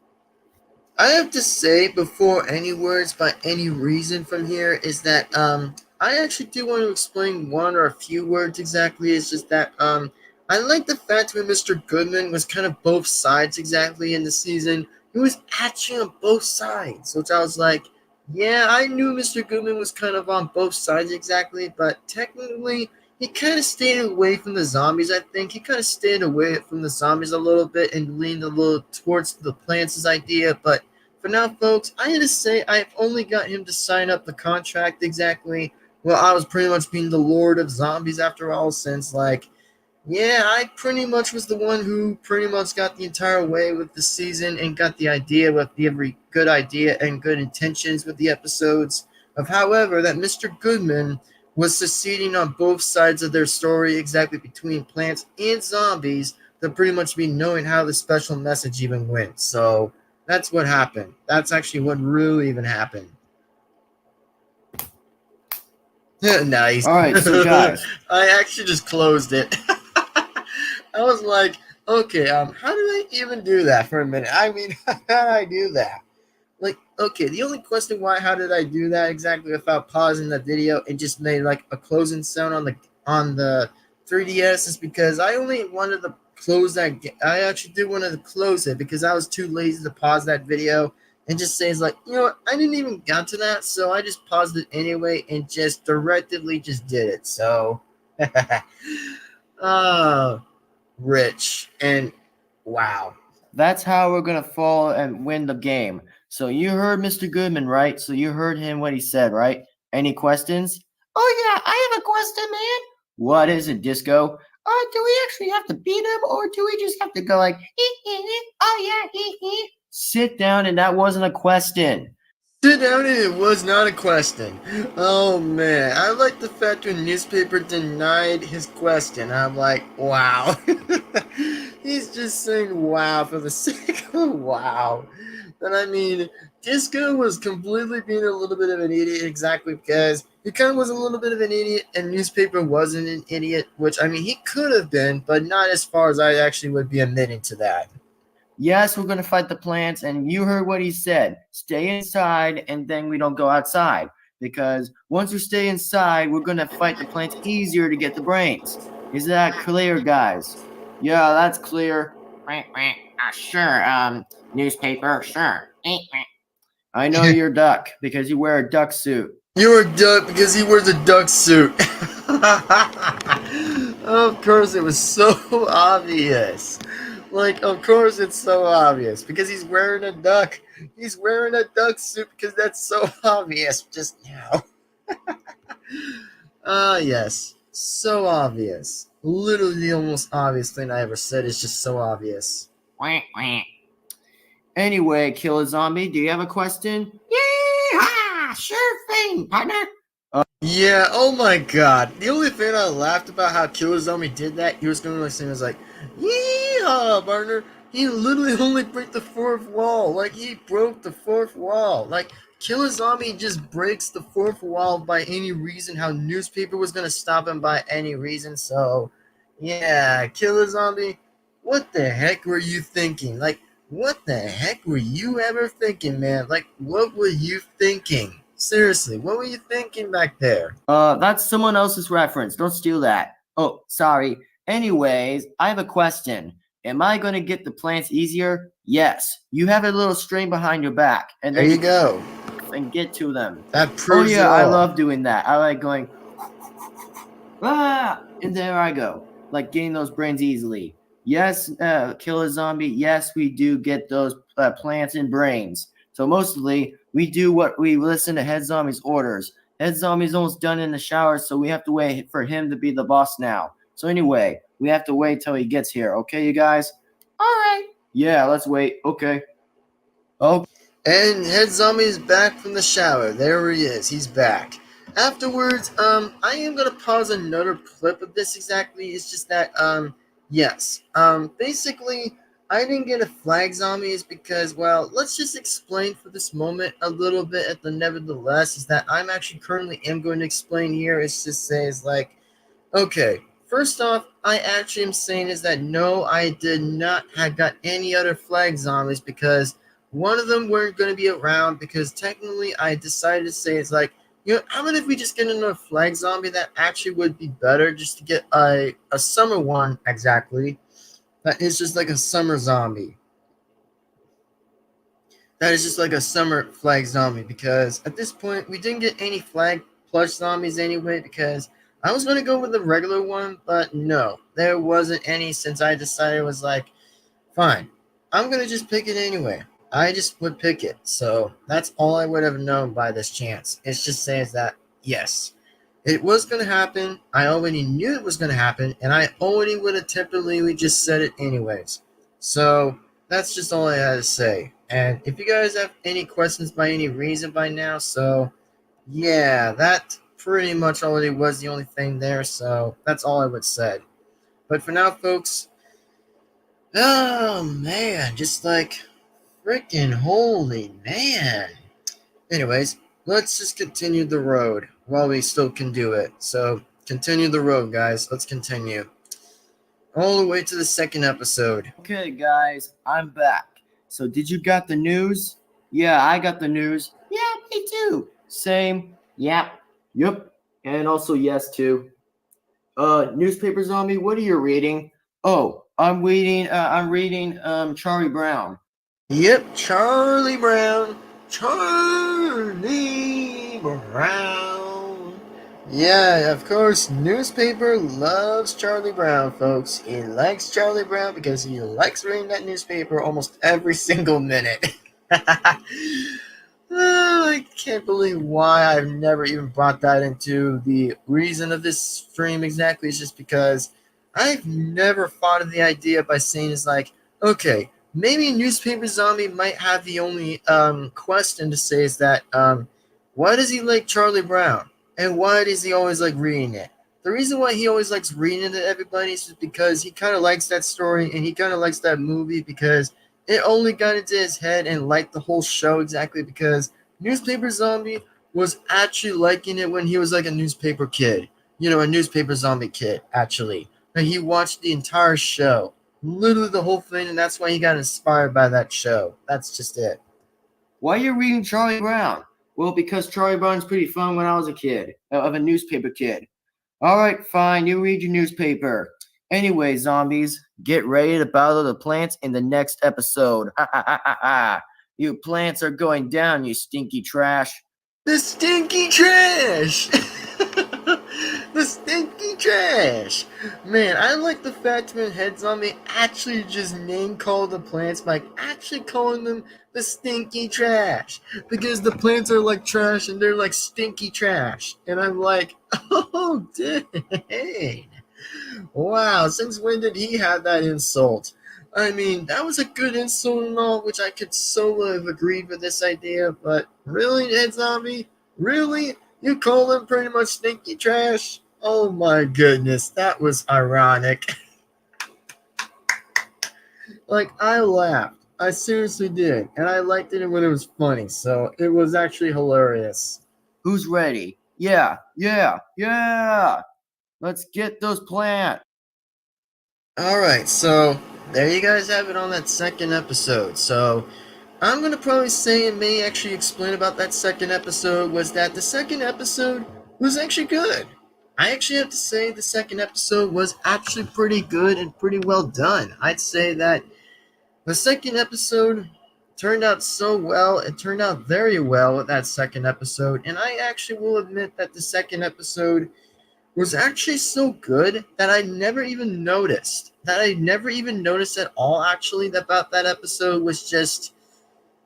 I have to say, before any words by any reason from here, is that I actually do want to explain one or a few words exactly. It's just that I like the fact that Mr. Goodman was kind of both sides exactly in the season. He was actually on both sides, which I was like, yeah, I knew Mr. Goodman was kind of on both sides exactly, but technically he kind of stayed away from the zombies. I think he kind of stayed away from the zombies a little bit and leaned a little towards the plants' idea. But for now, folks, I had to say I've only got him to sign up the contract exactly. Well, I was pretty much being the Lord of Zombies after all, since like, yeah, I pretty much was the one who pretty much got the entire way with the season and got the idea with every good idea and good intentions with the episodes. Of however, that Mr. Goodman was succeeding on both sides of their story exactly between plants and zombies to pretty much be knowing how the special message even went. So that's what happened. That's actually what really even happened. Nice. Alright, so guys, I actually just closed it. I was like, okay, how did I even do that for a minute? I mean, how did I do that? Like, okay, the only question how did I do that exactly without pausing the video and just made like a closing sound on the 3DS is because I only wanted to close that. I actually did want to close it because I was too lazy to pause that video and just say, it's like, you know what, I didn't even get to that, so I just paused it anyway and just directly just did it. So, rich and wow. that's how we're gonna fall and win the game. So you heard Mr. Goodman, right? So you heard him what he said, right? Any questions? Oh yeah, I have a question, man. What is it, Disco? Do we actually have to beat him, or do we just have to go like, oh yeah, Sit down, and that wasn't a question. Sit down, and it was not a question. Oh man, I like the fact when newspaper denied his question. I'm like, wow. He's just saying wow for the sake of wow. But I mean, Disco was completely being a little bit of an idiot exactly because he kind of was a little bit of an idiot, and newspaper wasn't an idiot, which I mean, he could have been, but not as far as I actually would be admitting to that. Yes, we're gonna fight the plants, and you heard what he said. Stay inside, and then we don't go outside. Because once we stay inside, we're gonna fight the plants easier to get the brains. Is that clear, guys? Yeah, that's clear. Sure, newspaper, sure. I know you're duck because you wear a duck suit. You're a duck because he wears a duck suit. Of course, it was so obvious. Like, of course, it's so obvious because he's wearing a duck. He's wearing a duck suit because that's so obvious just now. Yes. So obvious. Literally the most obvious thing I ever said is just so obvious. Anyway, Killer Zombie, do you have a question? Yeah, sure thing, partner. Yeah, oh my god. The only thing I laughed about how Killer Zombie did that, he was going to like saying was like, yeehaw, partner. He literally only broke the fourth wall. Like, he broke the fourth wall. Like, Killer Zombie just breaks the fourth wall by any reason. How newspaper was going to stop him by any reason. So, yeah, Killer Zombie, what the heck were you thinking? Like, what the heck were you ever thinking, man? Like, what were you thinking? Seriously, what were you thinking back there? That's someone else's reference. Don't steal that. Oh, sorry. Anyways, I have a question. Am I going to get the plants easier? Yes. You have a little string behind your back, and There then you go. and get to them. That Oh proves it yeah, I all. love doing that. I like going, and there I go, like getting those brains easily. Yes, Killer Zombie. Yes, we do get those plants and brains. So mostly we do what we listen to Head Zombie's orders. Head Zombie's almost done in the shower, so we have to wait for him to be the boss now. So anyway, we have to wait till he gets here. Okay, you guys? All right. Yeah, let's wait. Okay. Oh, And Head Zombie is back from the shower. There he is. He's back. Afterwards, I am gonna pause another clip of this exactly. It's just that, yes. Basically, I didn't get a flag zombie is because, well, let's just explain for this moment a little bit at the nevertheless, is that I'm actually currently am going to explain here. It's just say is like, okay, first off, I actually am saying is that no, I did not have got any other flag zombies because one of them weren't going to be around because technically I decided to say it's like, how about if we just get another flag zombie that actually would be better just to get a summer one exactly. That is just like a summer zombie. That is just like a summer flag zombie because at this point we didn't get any flag plush zombies anyway because I was going to go with the regular one, but no, there wasn't any since I decided it was like, fine, I'm going to just pick it anyway. I just would pick it. So that's all I would have known by this chance. It just says that, yes, it was going to happen. I already knew it was going to happen, and I already would have typically just said it anyways. So that's just all I had to say. And if you guys have any questions by any reason by now, so yeah, that pretty much already was the only thing there. So that's all I would say. But for now, folks, oh man, just like freaking holy man. Anyways, let's just continue the road while we still can do it. So continue the road, guys. Let's continue. All the way to the second episode. Okay, guys, I'm back. So, did you got the news? Yeah, I got the news. Yeah, me too. Same. Yep. Yep. And also yes too. Newspaper zombie, what are you reading? Oh, I'm reading Charlie Brown. Yep, Charlie Brown. Charlie Brown. Yeah, of course, newspaper loves Charlie Brown, folks. He likes Charlie Brown because he likes reading that newspaper almost every single minute. I can't believe why I've never even brought that into the reason of this stream exactly. It's just because I've never thought of the idea by saying it's like, okay, maybe newspaper zombie might have the only question to say is that why does he like Charlie Brown and why does he always like reading it? The reason why he always likes reading it to everybody is because he kind of likes that story and he kind of likes that movie because it only got into his head and liked the whole show exactly because Newspaper Zombie was actually liking it when he was like a newspaper kid. A newspaper zombie kid, actually. And he watched the entire show. Literally the whole thing, and that's why he got inspired by that show. That's just it. Why are you reading Charlie Brown? Well, because Charlie Brown's pretty fun when I was a kid, of a newspaper kid. All right, fine, you read your newspaper. Anyway, zombies, get ready to battle the plants in the next episode. Ha ha ha ha ha. You plants are going down, you stinky trash. The stinky trash! The stinky trash! Man, I like the fact when Head Zombie actually just name called the plants by actually calling them the stinky trash. Because the plants are like trash and they're like stinky trash. And I'm like, oh, dang. Wow, since when did he have that insult? I mean, that was a good insult and all, which I could so have agreed with this idea, but really, Head Zombie? Really? You call them pretty much stinky trash? Oh my goodness, that was ironic. Like, I laughed. I seriously did, and I liked it when it was funny, so it was actually hilarious. Who's ready? Yeah. Let's get those plants. Alright, so there you guys have it on that second episode. So I'm going to probably say and may actually explain about that second episode was that the second episode was actually good. I actually have to say the second episode was actually pretty good and pretty well done. I'd say that the second episode turned out so well. It turned out very well with that second episode. And I actually will admit that the second episode was actually so good that I never even noticed. That I never even noticed at all, actually, about that episode was just,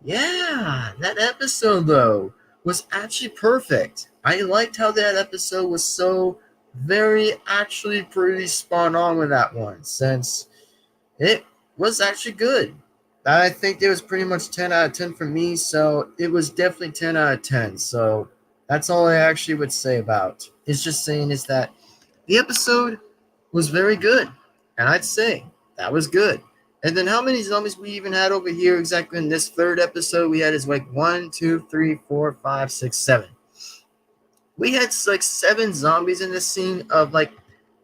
yeah, that episode, though, was actually perfect. I liked how that episode was so very, actually pretty spot on with that one, since it was actually good. I think it was pretty much 10 out of 10 for me, so it was definitely 10 out of 10. So that's all I actually would say about. It's just saying is that the episode was very good, and I'd say that was good. And then how many zombies we even had over here exactly in this third episode? We had is like 1, 2, 3, 4, 5, 6, 7. We had like 7 zombies in this scene of like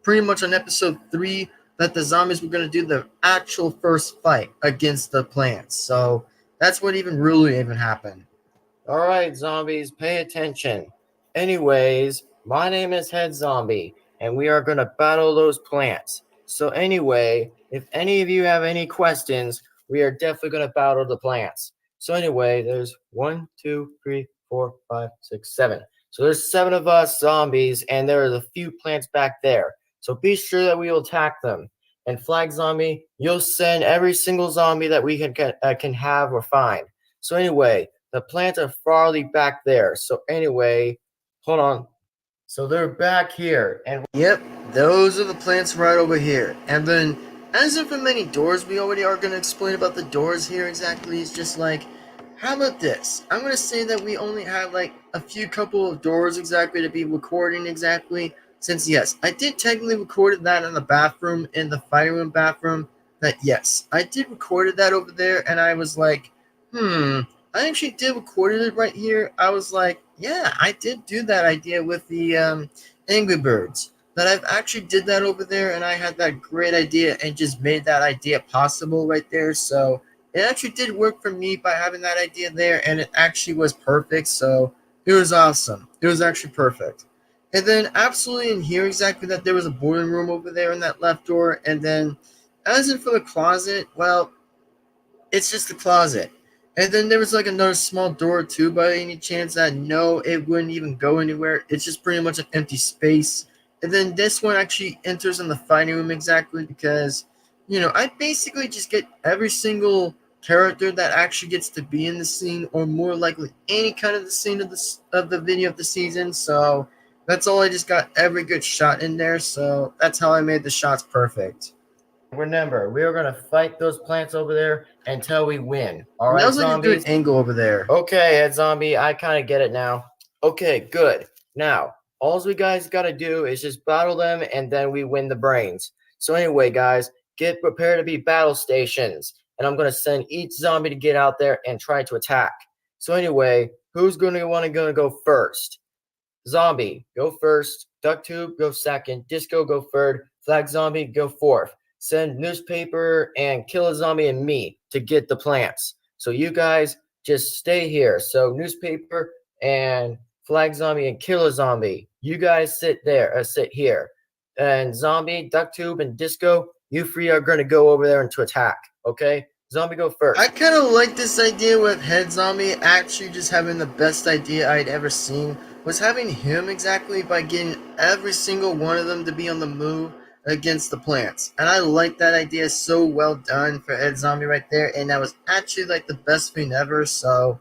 pretty much on episode 3 that the zombies were going to do the actual first fight against the plants. So that's what really happened. All right, zombies, pay attention. Anyways, my name is Head Zombie, and we are going to battle those plants. So anyway, if any of you have any questions, we are definitely going to battle the plants. So anyway, there's 1, 2, 3, 4, 5, 6, 7. So there's 7 of us zombies, and there are a few plants back there. So be sure that we will attack them. And Flag Zombie, you'll send every single zombie that we can have or find. So anyway, the plants are farly back there. So anyway, hold on. So they're back here, and Yep, those are the plants right over here. And then, as if for many doors, we already are going to explain about the doors here exactly. It's just like, how about this? I'm going to say that we only have like a few couple of doors exactly to be recording exactly. Since, yes, I did technically recorded that in the bathroom, in the fighting room bathroom. That, yes, I did recorded that over there, and I was like, I actually did recorded it right here. I was like, yeah, I did do that idea with the Angry Birds. That I've actually did that over there, and I had that great idea and just made that idea possible right there. So it actually did work for me by having that idea there, and it actually was perfect. So it was awesome. It was actually perfect. And then absolutely in here exactly that there was a boiling room over there in that left door. And then as in for the closet, well, it's just a closet. And then there was like another small door too by any chance that no, it wouldn't even go anywhere. It's just pretty much an empty space. And then this one actually enters in the fighting room exactly because, I basically just get every single character that actually gets to be in the scene or more likely any kind of the scene of the video of the season. So that's all I just got every good shot in there. So that's how I made the shots perfect. remember, we are going to fight those plants over there until we win. All And that right, was like a good zombies? angle over there. Okay, Head Zombie, I kind of get it now. Okay, good. Now, all we guys got to do is just battle them, and then we win the brains. So anyway, guys, get prepared to be battle stations, and I'm going to send each zombie to get out there and try to attack. So anyway, who's going to go first? Zombie, go first. Ducktube, go second. Disco, go third. Flag Zombie, go fourth. Send Newspaper and Kill a Zombie and me to get the plants. So you guys just stay here. So Newspaper and Flag Zombie and Kill a Zombie, you guys sit here. And Zombie, Ducktube, and Disco, you three are going to go over there and to attack. Okay? Zombie, go first. I kind of like this idea with Head Zombie actually just having the best idea I'd ever seen was having him exactly by getting every single one of them to be on the move against the plants. And I like that idea, so well done for Head Zombie right there, and that was actually like the best thing ever. So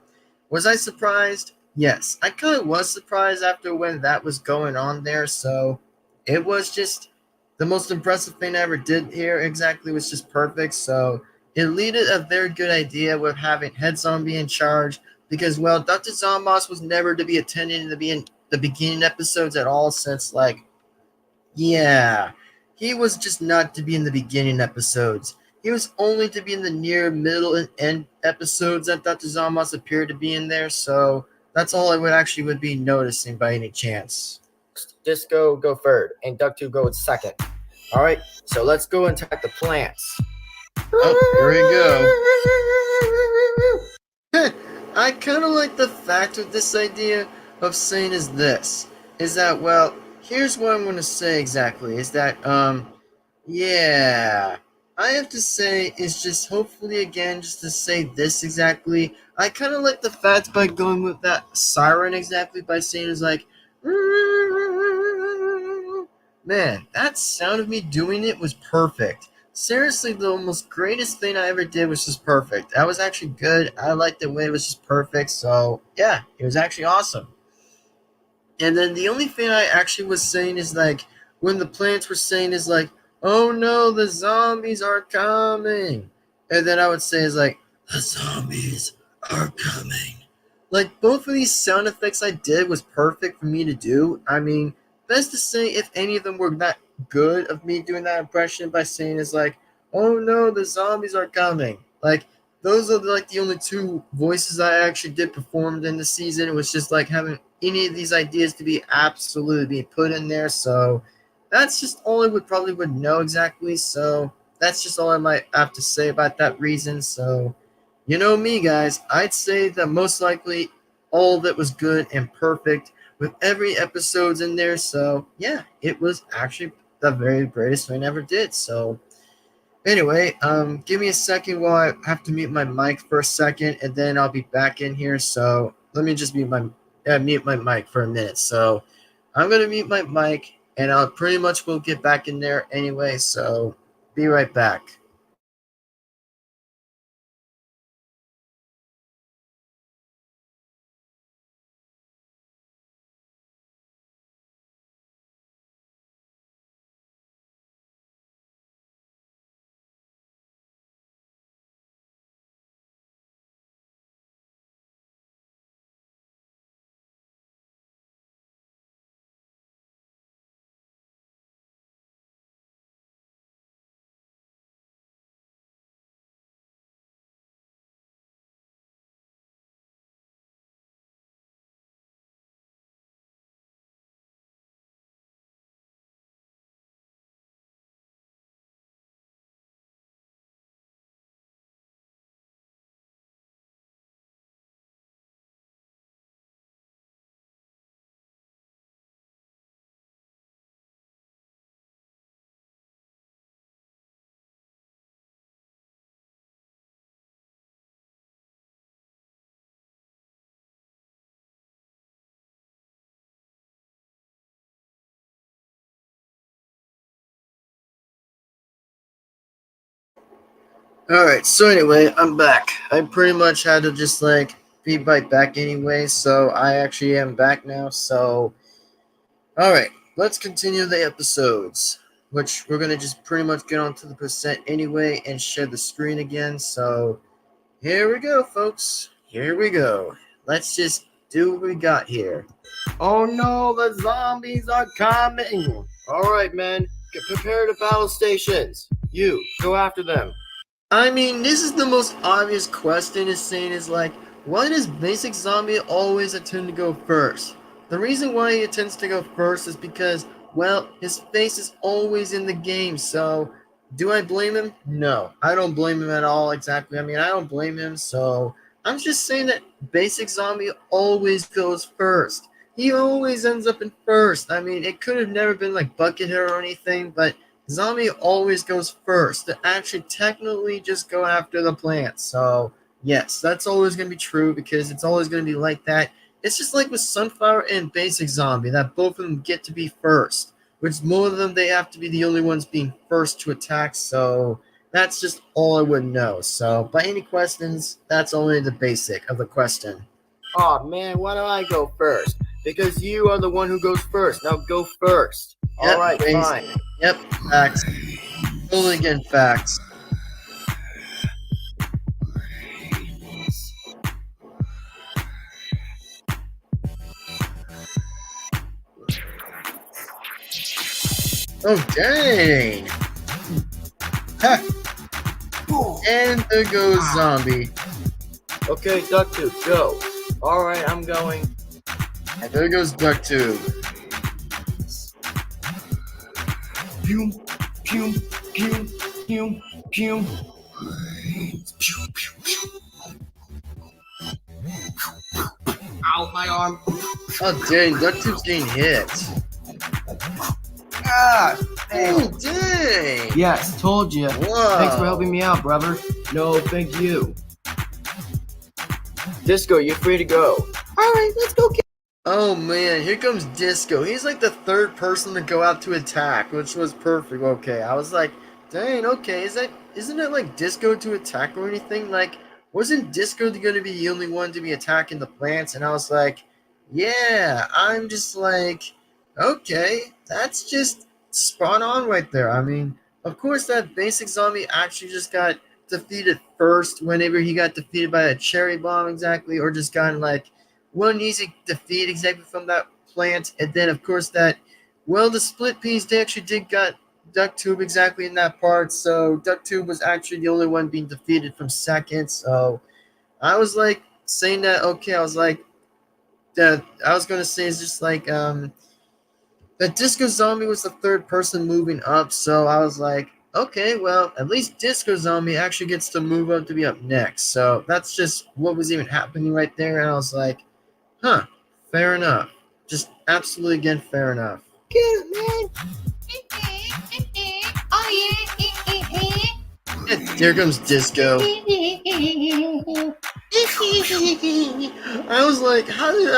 was I surprised? Yes, I kind of was surprised after when that was going on there. So it was just the most impressive thing I ever did here exactly was just perfect. So it leaded a very good idea with having Head Zombie in charge because, well, Dr. Zombos was never to be attending in the beginning episodes at all since, like, yeah, he was just not to be in the beginning episodes. He was only to be in the near, middle, and end episodes that Dr. Zombos appeared to be in there, so that's all I would be noticing by any chance. Disco, go third, and Ducktube, go second. All right, so let's go and attack the plants. Oh, here we go. I kind of like the fact of this idea of saying is that, well, here's what I'm going to say exactly, is that, yeah, I have to say is just hopefully again, just to say this exactly, I kind of like the fact by going with that siren exactly by saying is like, man, that sound of me doing it was perfect. Seriously, the most greatest thing I ever did was just perfect. That was actually good. I liked the way it was just perfect. So, yeah, it was actually awesome. And then the only thing I actually was saying is like, when the plants were saying is like, oh no, the zombies are coming. And then I would say is like, the zombies are coming. Like, both of these sound effects I did was perfect for me to do. I mean, best to say if any of them were that good of me doing that impression by saying is like, oh no, the zombies are coming. Like, those are like the only two voices I actually did perform in the season. It was just like having any of these ideas to be absolutely being put in there. So that's just all I would know exactly. So that's just all I might have to say about that reason. So you know me, guys. I'd say that most likely all of it was good and perfect with every episode's in there. So yeah, it was actually the very greatest thing I ever did. So anyway, give me a second while I have to mute my mic for a second, and then I'll be back in here. So let me just mute my mic for a minute. So I'm gonna mute my mic, and I'll pretty much will get back in there anyway. So be right back. Alright, so anyway, I'm back. I pretty much had to just like be right back anyway, so I actually am back now. So, alright, let's continue the episodes, which we're gonna just pretty much get onto the percent anyway and share the screen again. So, here we go, folks. Here we go. Let's just do what we got here. Oh no, the zombies are coming! Alright, man, prepare to battle stations. You, go after them. I mean, this is the most obvious question is saying is like, why does basic zombie always tend to go first? The reason why he tends to go first is because, well, his face is always in the game, so do I blame him? No, I don't blame him at all exactly. I mean, I don't blame him, so I'm just saying that basic zombie always goes first. He always ends up in first. I mean, it could have never been like Buckethead or anything, but zombie always goes first. To actually technically just go after the plants. So yes, that's always going to be true because it's always going to be like that. It's just like with Sunflower and Basic Zombie that both of them get to be first, which more of them they have to be the only ones being first to attack. So that's just all I would know. So by any questions, that's only the basic of the question. Oh man, why do I go first? Because you are the one who goes first. Now go first. Yep, Alright, fine. Yep, facts. Totally again, facts. Oh, dang! Ha! And there goes Zombie. Okay, Ducktooth, go. Alright, I'm going. And there goes Ducktooth. Pew, pew, pew, pew, pew. Ow, my arm. Oh, dang, Ducktooth's getting hit. Ah! Oh, dang! Yes, told you. Whoa. Thanks for helping me out, brother. No, thank you. Disco, you're free to go. Alright, let's go get. Oh man, here comes Disco. He's like the third person to go out to attack, which was perfect. Okay, I was like, dang, okay, isn't it like Disco to attack or anything? Like, wasn't Disco going to be the only one to be attacking the plants? And I was like, yeah, I'm just like, okay, that's just spot on right there. I mean, of course, that basic zombie actually just got defeated first whenever he got defeated by a cherry bomb exactly, or just gotten like one easy defeat exactly from that plant. And then of course that, well, the split peas they actually did got DuckTube exactly in that part. So DuckTube was actually the only one being defeated from second. So I was like saying that, okay, I was like that I was gonna say is just like that Disco Zombie was the third person moving up, so I was like, okay, well, at least Disco Zombie actually gets to move up to be up next. So that's just what was even happening right there, and I was like, huh, fair enough. Just absolutely again fair enough. Good, man. Oh, yeah. And here comes Disco. I was like, how did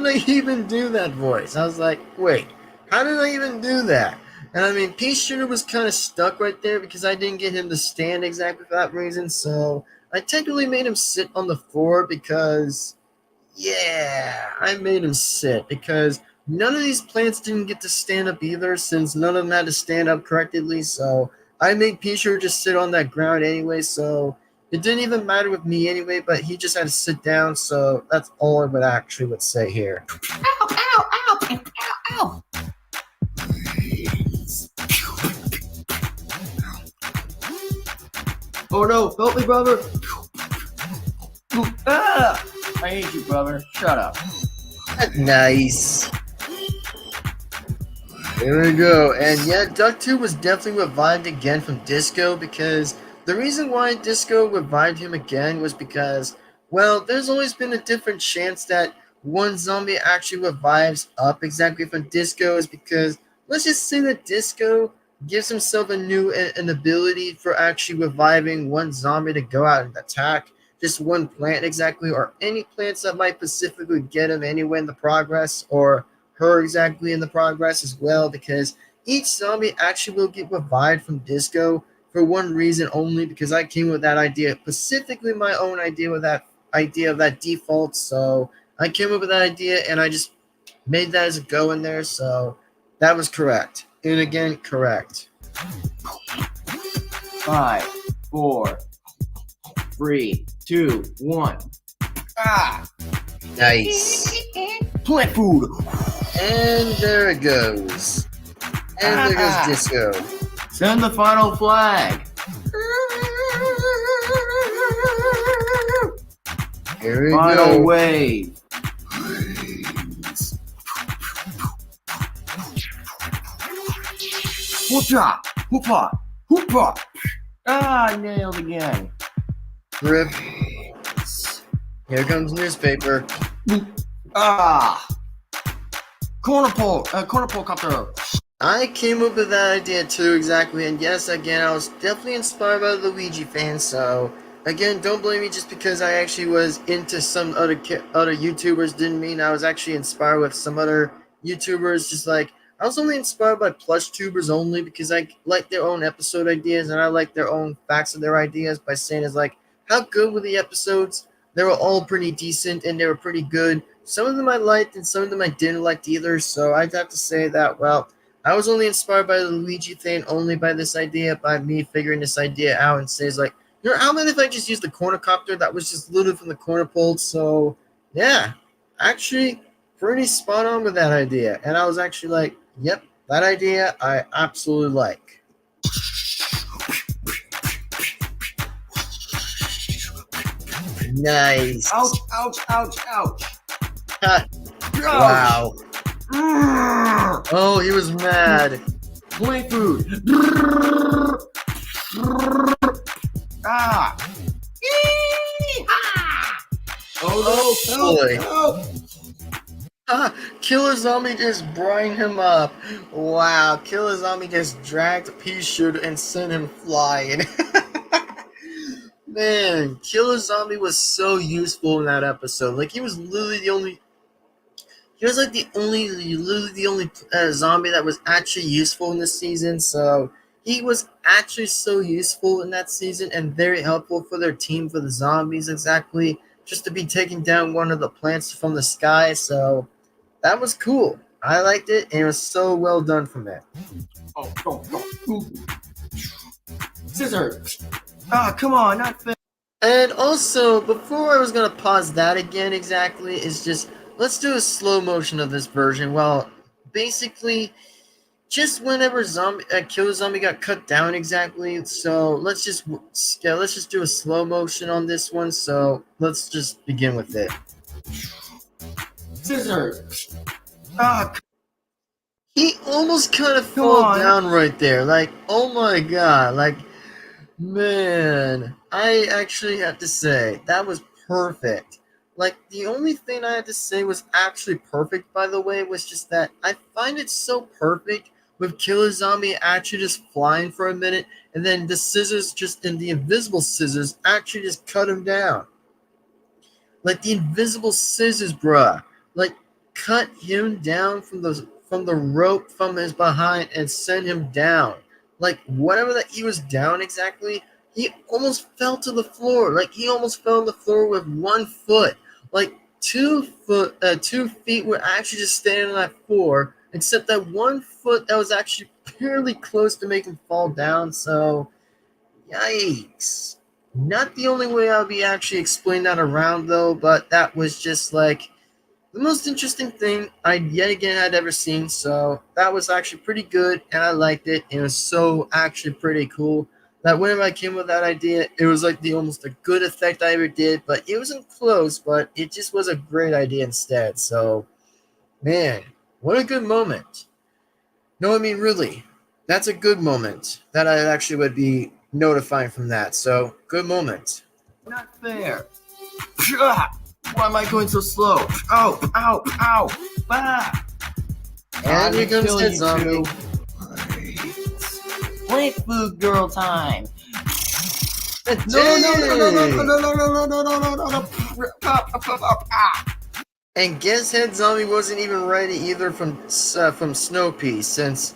I even do that voice? I was like, wait, how did I even do that? And I mean, Pea Shooter was kind of stuck right there because I didn't get him to stand exactly for that reason. So I technically made him sit on the floor because, yeah, I made him sit because none of these plants didn't get to stand up either since none of them had to stand up correctly. So I made Pea Shooter just sit on that ground anyway. So it didn't even matter with me anyway, but he just had to sit down. So that's all I would say here. Ow, ow, ow, ow, ow. Oh no, help me, brother! Ah! I hate you, brother. Shut up. Nice. There we go. And yeah, DuckTube was definitely revived again from Disco because the reason why Disco revived him again was because, well, there's always been a different chance that one zombie actually revives up exactly from Disco is because let's just say that Disco gives himself an ability for actually reviving one zombie to go out and attack just one plant exactly, or any plants that might specifically get him anyway in the progress, or her exactly in the progress as well, because each zombie actually will get revived from Disco for one reason only, because I came with that idea, specifically my own idea with that idea of that default. So I came up with that idea and I just made that as a go in there. So that was correct. And again, correct. 5, 4, 3, 2, 1. Ah! Nice. Plant food! And there it goes. And there goes Disco. Send the final flag! Here we Final go. wave! Whoop-cha! Whoop-ha! Whoop-ha! Ah, I nailed again. Rip. Here comes newspaper. Ah! Corner pole copter. I came up with that idea too, exactly, and yes, again, I was definitely inspired by the Luigi fans, so, again, don't blame me just because I actually was into some other YouTubers, didn't mean I was actually inspired with some other YouTubers, just like, I was only inspired by Plush tubers only because I like their own episode ideas, and I like their own facts of their ideas by saying is like, how good were the episodes? They were all pretty decent, and they were pretty good. Some of them I liked, and some of them I didn't like either, so I'd have to say that, well, I was only inspired by the Luigi thing, only by this idea, by me figuring this idea out and says like, you know, how about if I just used the cornucopter that was just looted from the corner pole? So, yeah, actually, pretty spot on with that idea. And I was actually like, yep, that idea I absolutely like. Nice. Ouch, ouch, ouch, ouch. Wow. Oh, he was mad. Plant food. Ah. Oh no, boy. help. Killer Zombie just brined him up. Wow, Killer Zombie just dragged Pea Shooter and sent him flying. Man, Killer Zombie was so useful in that episode. Like, he was literally the only... He was like literally the only zombie that was actually useful in this season. So he was actually so useful in that season and very helpful for their team, for the zombies exactly, just to be taking down one of the plants from the sky. So that was cool. I liked it, and it was so well done from it. Oh, go. Scissors. Ah, come on, not fair. And also, before I was going to pause that again exactly, is just... Let's do a slow motion of this version. Well, basically, just whenever Killer Zombie got cut down exactly. So let's just do a slow motion on this one. So let's just begin with it. Scissors. Ah, He almost kind of come fall on. down right there. Like, oh my god, like, man, I actually have to say that was perfect. Like, the only thing I had to say was actually perfect, by the way, was just that I find it so perfect with Killer Zombie actually just flying for a minute, and then the scissors, just in the invisible scissors, actually just cut him down. Like the invisible scissors, bruh. Like cut him down from the rope from his behind and send him down. Like whatever that he was down exactly, he almost fell to the floor. Like he almost fell on the floor with 1 foot. Like 2 feet were actually just standing on that floor, except that 1 foot that was actually fairly close to make him fall down. So yikes. Not the only way I'll be actually explaining that around though, but that was just like the most interesting thing I yet again had ever seen. So that was actually pretty good and I liked it. It was so actually pretty cool that whenever I came with that idea, it was like the almost a good effect I ever did, but it wasn't close, but it just was a great idea instead. So man, what a good moment. No, I mean, really, that's a good moment that I actually would be notifying from that. So, good moment. Not fair. Ah, why am I going so slow? Ow, ow, ow. Ah. And here comes Head you Zombie. Play food girl time. No. Ah. And guess Head Zombie wasn't even ready either from Snow Pea, since,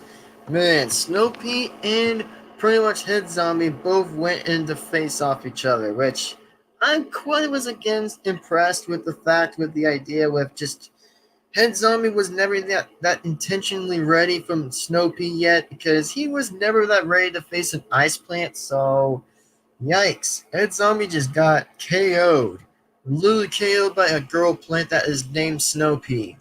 man, Snow Pea and pretty much Head Zombie both went in to face off each other, which I'm quite was again impressed with the fact with the idea with just Head Zombie was never that intentionally ready from Snow Pea yet because he was never that ready to face an ice plant, so yikes. Head Zombie just got KO'd. Literally KO'd by a girl plant that is named Snow Pea.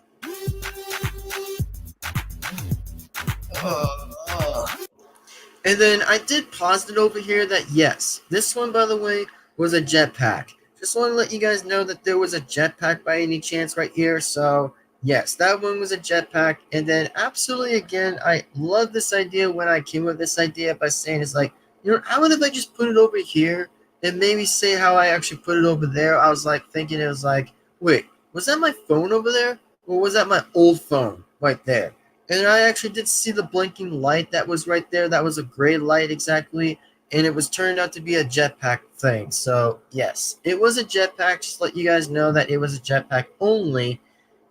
And then I did posit over here that yes, this one, by the way, was a jetpack. Just want to let you guys know that there was a jetpack by any chance right here. So yes, that one was a jetpack. And then absolutely again, I love this idea when I came with this idea by saying it's like, you know, how about if I just put it over here and maybe say how I actually put it over there? I was like thinking it was like, wait, was that my phone over there? Or was that my old phone right there? And I actually did see the blinking light that was right there. That was a gray light exactly. And it was turned out to be a jetpack thing. So, yes, it was a jetpack. Just let you guys know that it was a jetpack only.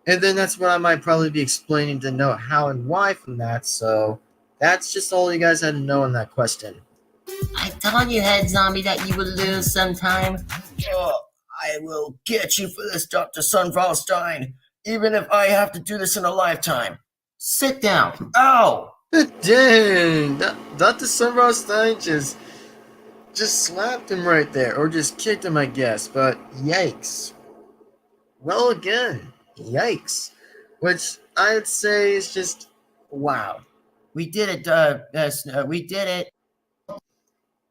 And then that's what I might probably be explaining to know how and why from that. So, that's just all you guys had to know on that question. I told you, Head Zombie, that you would lose sometime. Oh, I will get you for this, Dr. Sunfallstein, even if I have to do this in a lifetime. Sit down. Ow! Dang! Dr. Sunrise Stein just slapped him right there. Or just kicked him, I guess. But yikes. Well, again, yikes. Which I'd say is just wow. We did it, we did it.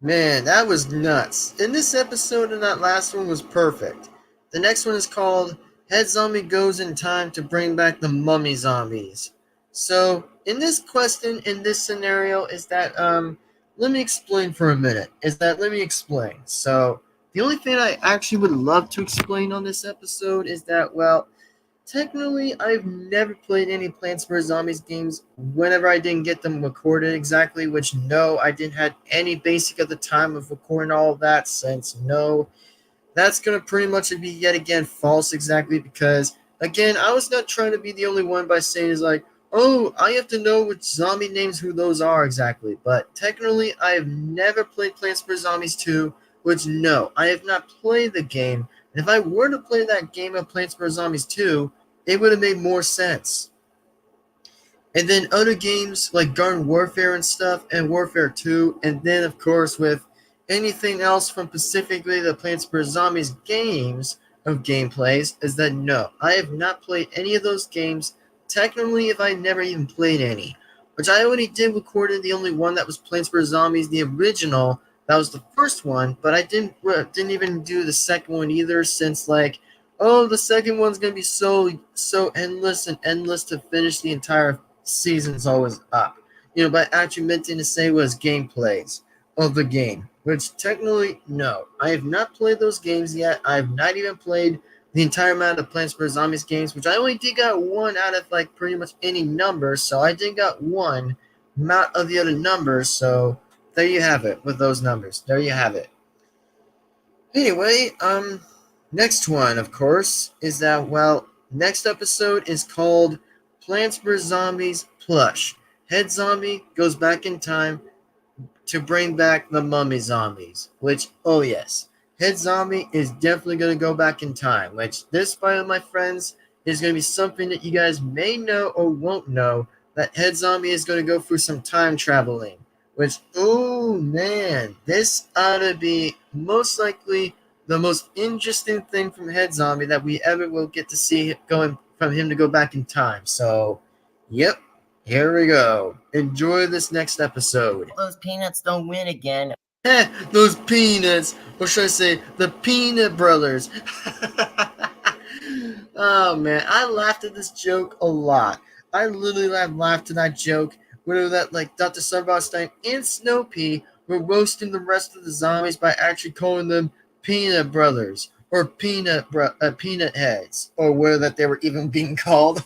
Man, that was nuts. In this episode and that last one was perfect. The next one is called Head Zombie Goes in Time to Bring Back the Mummy Zombies. So, in this question, in this scenario, is that, let me explain for a minute. Let me explain. So, the only thing I actually would love to explain on this episode is that, well, technically, I've never played any Plants vs. Zombies games whenever I didn't get them recorded exactly, which no, I didn't have any basic at the time of recording all of that, since no, that's going to pretty much be yet again false exactly because, again, I was not trying to be the only one by saying is like, oh, I have to know which zombie names who those are exactly, but technically, I have never played Plants vs. Zombies 2, which no, I have not played the game. And if I were to play that game of Plants vs. Zombies 2, it would have made more sense. And then other games like Garden Warfare and stuff, and Warfare 2, and then of course with anything else from specifically the Plants vs. Zombies games of gameplays, is that no, I have not played any of those games, technically if I never even played any. which I already did recorded the only one that was Plants vs. Zombies, the original. That was the first one, but I didn't even do the second one either, since like, oh, the second one's gonna be so endless and endless to finish the entire season's always up. But actually meant to say was gameplays of the game, which technically, no. I have not played those games yet. I have not even played the entire amount of Plants vs. Zombies games, which I only did got one out of like pretty much any number, so I did got one amount of the other numbers, so there you have it with those numbers. There you have it. Anyway, next one, of course, is that, well, next episode is called Plants vs. Zombies Plush. Head Zombie goes back in time to bring back the mummy zombies, which, oh yes, Head Zombie is definitely going to go back in time, which this, by my friends, is going to be something that you guys may know or won't know, that Head Zombie is going to go through some time traveling, which, oh man, this ought to be most likely the most interesting thing from Head Zombie that we ever will get to see going from him to go back in time. So, yep, here we go. Enjoy this next episode. Those peanuts don't win again. Those peanuts, or should I say, the Peanut Brothers. Oh man, I laughed at this joke a lot. I literally laughed at that joke, where that like Dr. Sunbrownstein and Snow Pea were roasting the rest of the zombies by actually calling them Peanut Brothers or Peanut Heads, or where that they were even being called.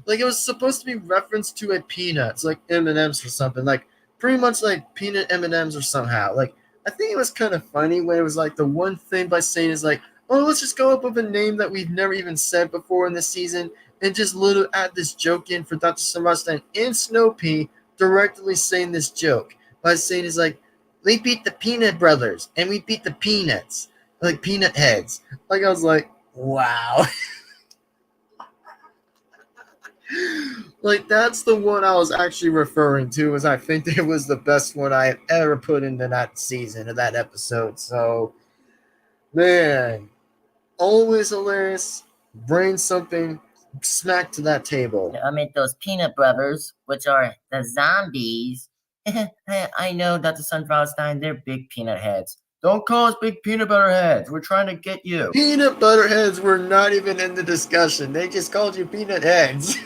Like it was supposed to be reference to a peanuts, like M&Ms or something, like pretty much like peanut M&Ms or somehow. Like I think it was kind of funny when it was like the one thing by saying is like, oh, let's just go up with a name that we've never even said before in this season and just little add this joke in for Dr. Sunbrownstein and Snow Pea directly saying this joke by saying is like, we beat the Peanut Brothers and we beat the Peanuts, like Peanut Heads. Like I was like, wow. Like that's the one I was actually referring to, as I think it was the best one I have ever put into that season or that episode. So man, always hilarious. Bring something smack to that table. I mean, those peanut brothers, which are the zombies. I know, Dr. Sunflowerstein, they're big peanut heads. Don't call us big peanut butter heads. We're trying to get you. Peanut butter heads were not even in the discussion. They just called you peanut heads.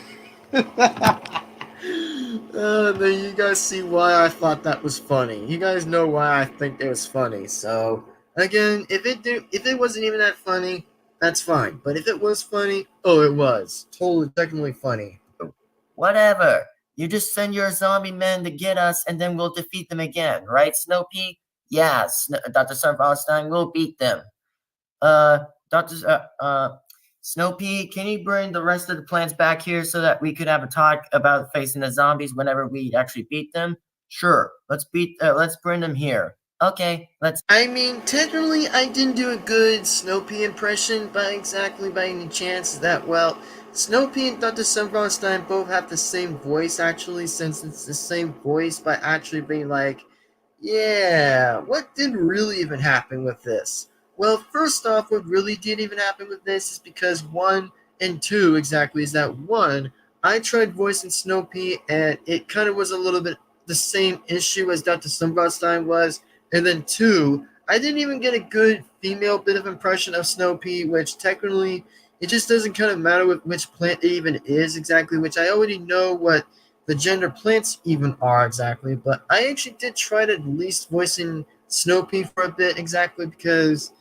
Then you guys see why I thought that was funny. You guys know why I think it was funny. So again, if it wasn't even that funny, that's fine. But if it was funny, oh, it was totally, technically funny. Whatever. You just send your zombie men to get us, and then we'll defeat them again, right, Snow Pea? Yeah, Dr. Sunflowerstein, we'll beat them. Snow Pea, can you bring the rest of the plants back here so that we could have a talk about facing the zombies whenever we actually beat them? Sure. Let's bring them here. Okay, let's. I mean, technically, I didn't do a good Snow Pea impression by any chance. That, well, Snow Pea and Dr. Sunflowerstein both have the same voice, actually, since it's the same voice by actually being like, yeah, what did really even happen with this? Well, first off, what really did even happen with this is because 1 and 2 exactly is that 1, I tried voicing Snow Pea and it kind of was a little bit the same issue as Dr. Sunflowerstein was. And then 2, I didn't even get a good female bit of impression of Snow Pea, which technically it just doesn't kind of matter with which plant it even is exactly, which I already know what the gender plants even are exactly. But I actually did try to at least voicing Snow Pea for a bit exactly because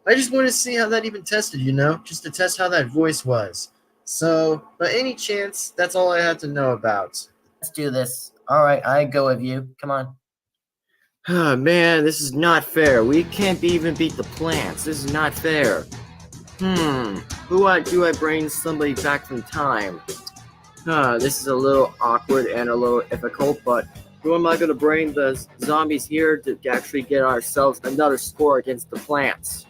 I just wanted to see how that even tested, just to test how that voice was. So, by any chance, that's all I had to know about. Let's do this. All right, I go with you. Come on. Oh man, this is not fair. We can't even beat the plants. This is not fair. Who do I bring somebody back from time? This is a little awkward and a little difficult, but who am I going to bring the zombies here to actually get ourselves another score against the plants?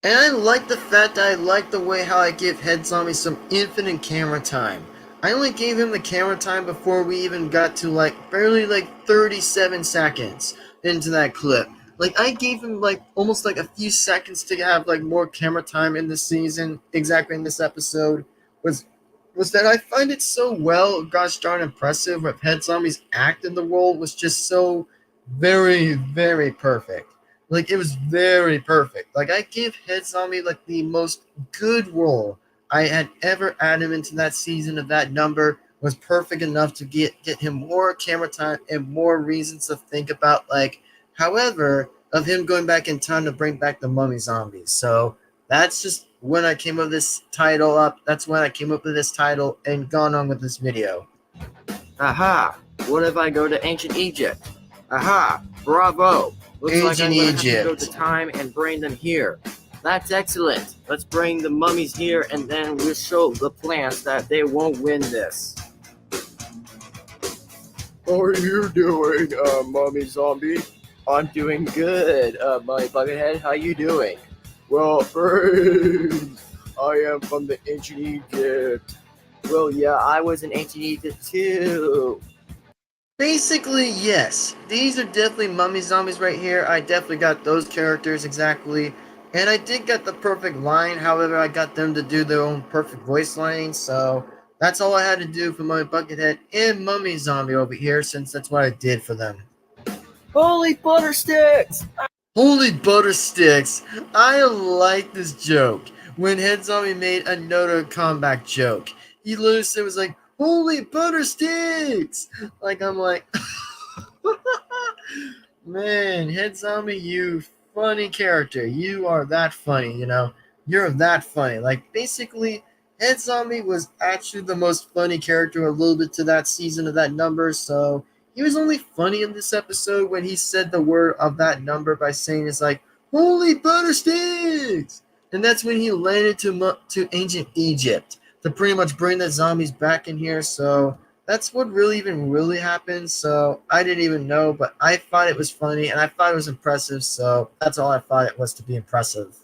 And I like the fact that I like the way how I give Head Zombie some infinite camera time. I only gave him the camera time before we even got to barely 37 seconds into that clip. I gave him almost a few seconds to have more camera time in this season, exactly in this episode, was was that I find it so well, gosh darn impressive, with Head Zombie's act in the role was just so very, very perfect. Like, it was very perfect. Like, I give Head Zombie, like, the most good role I had ever added into that season of that number. Was perfect enough to get him more camera time and more reasons to think about, like, however, of him going back in time to bring back the mummy zombies. So that's just when I came up with this title up. That's when I came up with this title and gone on with this video. Aha! What if I go to ancient Egypt? Aha! Bravo! Looks like Ancient I'm gonna have to go Egypt. to time and bring them here. That's excellent. Let's bring the mummies here and then we'll show the plants that they won't win this. How are you doing, Mummy Zombie? I'm doing good, Mummy Buckethead. How you doing? Well, praise! I am from the ancient Egypt. Well, yeah, I was in ancient Egypt too. Basically, yes. These are definitely mummy zombies right here. I definitely got those characters exactly. And I did get the perfect line. However, I got them to do their own perfect voice lining. So that's all I had to do for Mummy Buckethead and Mummy Zombie over here, since that's what I did for them. Holy butter sticks! Holy butter sticks! I like this joke. When Head Zombie made another comeback joke, he literally said, was like, "Holy butter sticks!" Like, I'm like, man, Head Zombie, you funny character. You are that funny, you know? You're that funny. Like, basically, Head Zombie was actually the most funny character a little bit to that season of that number, so he was only funny in this episode when he said the word of that number by saying it's like, "Holy butter sticks!" And that's when he landed to ancient Egypt to pretty much bring the zombies back in here, so that's what really even really happened. So I didn't even know, but I thought it was funny and I thought it was impressive, so that's all I thought it was, to be impressive.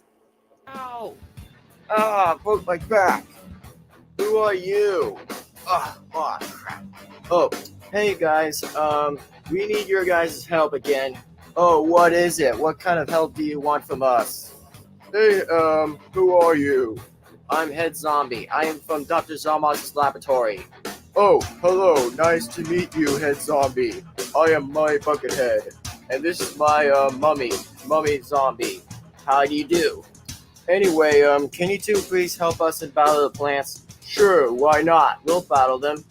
Ow! Ah, broke my back. Who are you? Oh, crap. Oh, hey guys, we need your guys' help again. Oh, what is it? What kind of help do you want from us? Hey, who are you? I'm Head Zombie. I am from Dr. Zomos' laboratory. Oh, hello. Nice to meet you, Head Zombie. I am my Buckethead. And this is my, Mummy Zombie. How do you do? Anyway, can you two please help us in battle the plants? Sure, why not? We'll battle them.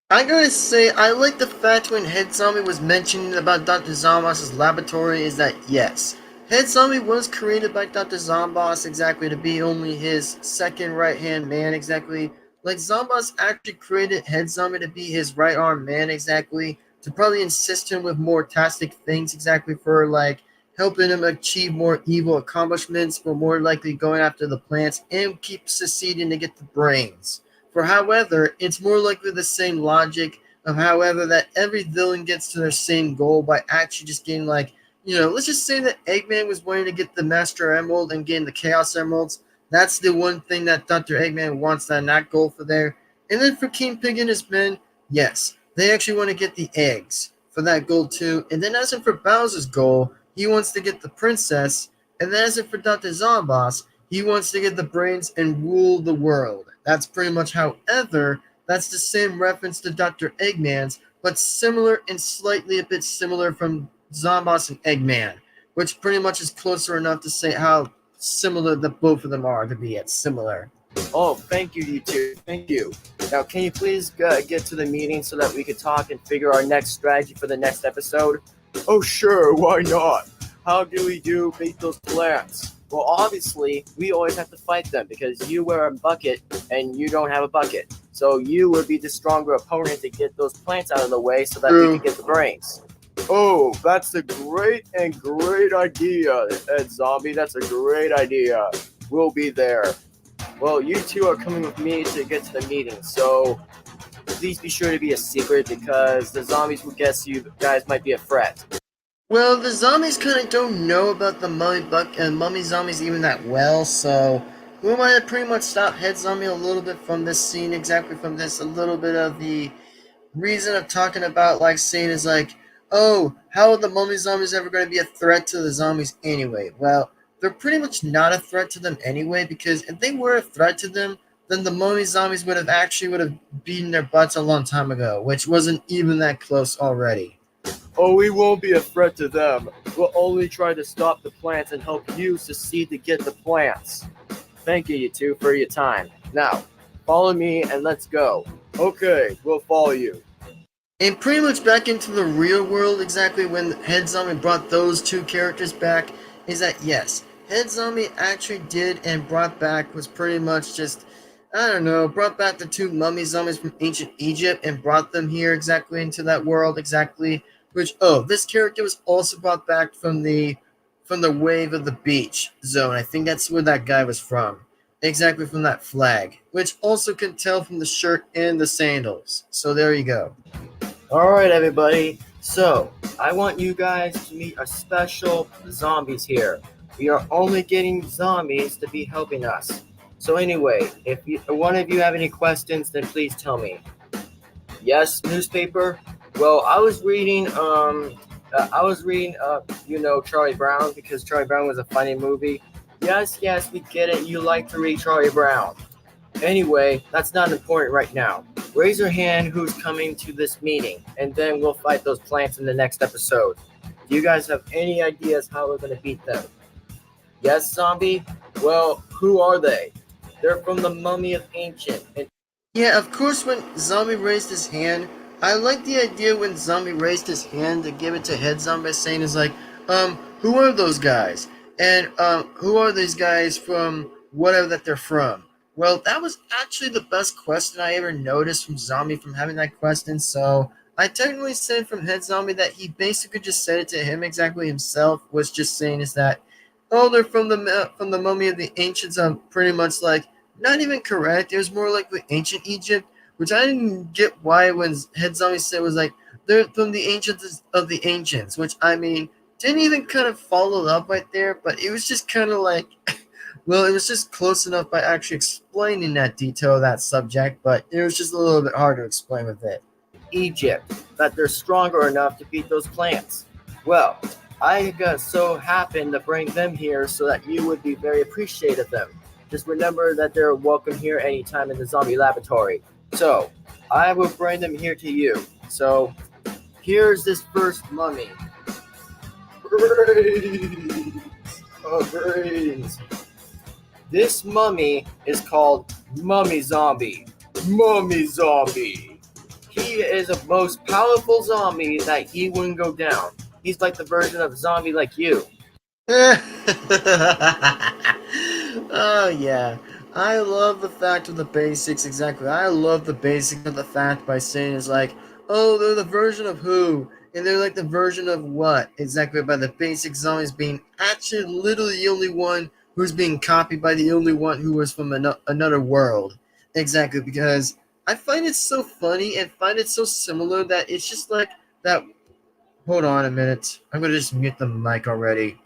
I gotta say, I like the fact when Head Zombie was mentioning about Dr. Zombos' laboratory is that yes, Head Zombie was created by Dr. Zombos exactly to be only his second right-hand man exactly. Like, Zombos actually created Head Zombie to be his right-arm man exactly, to probably assist him with more tastic things exactly for, like, helping him achieve more evil accomplishments, but more likely going after the plants and keep succeeding to get the brains. For however, it's more likely the same logic of however that every villain gets to their same goal by actually just getting, like, let's just say that Eggman was wanting to get the Master Emerald and getting the Chaos Emeralds. That's the one thing that Dr. Eggman wants, that goal for there. And then for King Pig and his men, yes, they actually want to get the eggs for that goal too. And then as for Bowser's goal, he wants to get the princess. And then as for Dr. Zombos, he wants to get the brains and rule the world. That's pretty much, however, that's the same reference to Dr. Eggman's, but similar and slightly a bit similar from Zombos and Eggman, which pretty much is closer enough to say how similar the both of them are to be yet similar. Oh, thank you, you two. Thank you. Now, can you please get to the meeting so that we can talk and figure our next strategy for the next episode? Oh, sure. Why not? How do we beat those plants? Well, obviously, we always have to fight them because you wear a bucket and you don't have a bucket. So you would be the stronger opponent to get those plants out of the way so that we can get the brains. Oh, that's a great idea, Ed Zombie. That's a great idea. We'll be there. Well, you two are coming with me to get to the meeting, so please be sure to be a secret because the zombies will guess you guys might be a threat. Well, the zombies kind of don't know about the mummy zombies even that well, so we might have pretty much stopped Head Zombie a little bit from this scene, exactly from this, a little bit of the reason of talking about, like, saying is like, oh, how are the mummy zombies ever going to be a threat to the zombies anyway? Well, they're pretty much not a threat to them anyway, because if they were a threat to them, then the mummy zombies would have beaten their butts a long time ago, which wasn't even that close already. Oh, we won't be a threat to them. We'll only try to stop the plants and help you succeed to get the plants. Thank you, you two, for your time. Now, follow me and let's go. Okay, we'll follow you. And pretty much back into the real world, exactly when Head Zombie brought those two characters back, is that yes, Head Zombie actually did and brought back was pretty much just, I don't know, brought back the two mummy zombies from ancient Egypt and brought them here exactly into that world exactly. Which this character was also brought back from the wave of the beach zone. I think that's where that guy was from. Exactly from that flag, which also can tell from the shirt and the sandals. So there you go. Alright, everybody. So, I want you guys to meet our special zombies here. We are only getting zombies to be helping us. So anyway, if one of you have any questions, then please tell me. Yes, newspaper? Well, I was reading, Charlie Brown, because Charlie Brown was a funny movie. Yes, we get it. You like to read Charlie Brown. Anyway, that's not important right now. Raise your hand who's coming to this meeting, and then we'll fight those plants in the next episode. Do you guys have any ideas how we're going to beat them? Yes, zombie? Well, who are they? They're from the Mummy of Ancient. And Yeah, of course, when Zombie raised his hand, I like the idea when Zombie raised his hand to give it to Head Zombie, saying is like, who are those guys? And, who are these guys from whatever that they're from? Well, that was actually the best question I ever noticed from Zombie from having that question, so I technically said from Head Zombie that he basically just said it to him exactly himself, was just saying is that, oh, they're from the Mummy of the Ancients, pretty much like, not even correct. It was more like the ancient Egypt, which I didn't get why when Head Zombie said was like they're from the ancients of the ancients, which I mean didn't even kind of follow up right there, but it was just kind of like, well, it was just close enough by actually explaining that detail of that subject, but it was just a little bit hard to explain with it. Egypt, that they're stronger enough to beat those plants. Well, I so happened to bring them here so that you would be very appreciative of them. Just remember that they're welcome here anytime in the zombie laboratory. So, I will bring them here to you. So, here's this first mummy. Great. This mummy is called Mummy Zombie. Mummy Zombie. He is a most powerful zombie that he wouldn't go down. He's like the version of a zombie like you. Oh yeah, I love the fact of the basics exactly. I love the basics of the fact by saying it's like, oh, they're the version of who, and they're like the version of what exactly by the basic zombies being actually literally the only one who's being copied by the only one who was from another world. Exactly, because I find it so funny and find it so similar that it's just like that. Hold on a minute. I'm gonna just mute the mic already.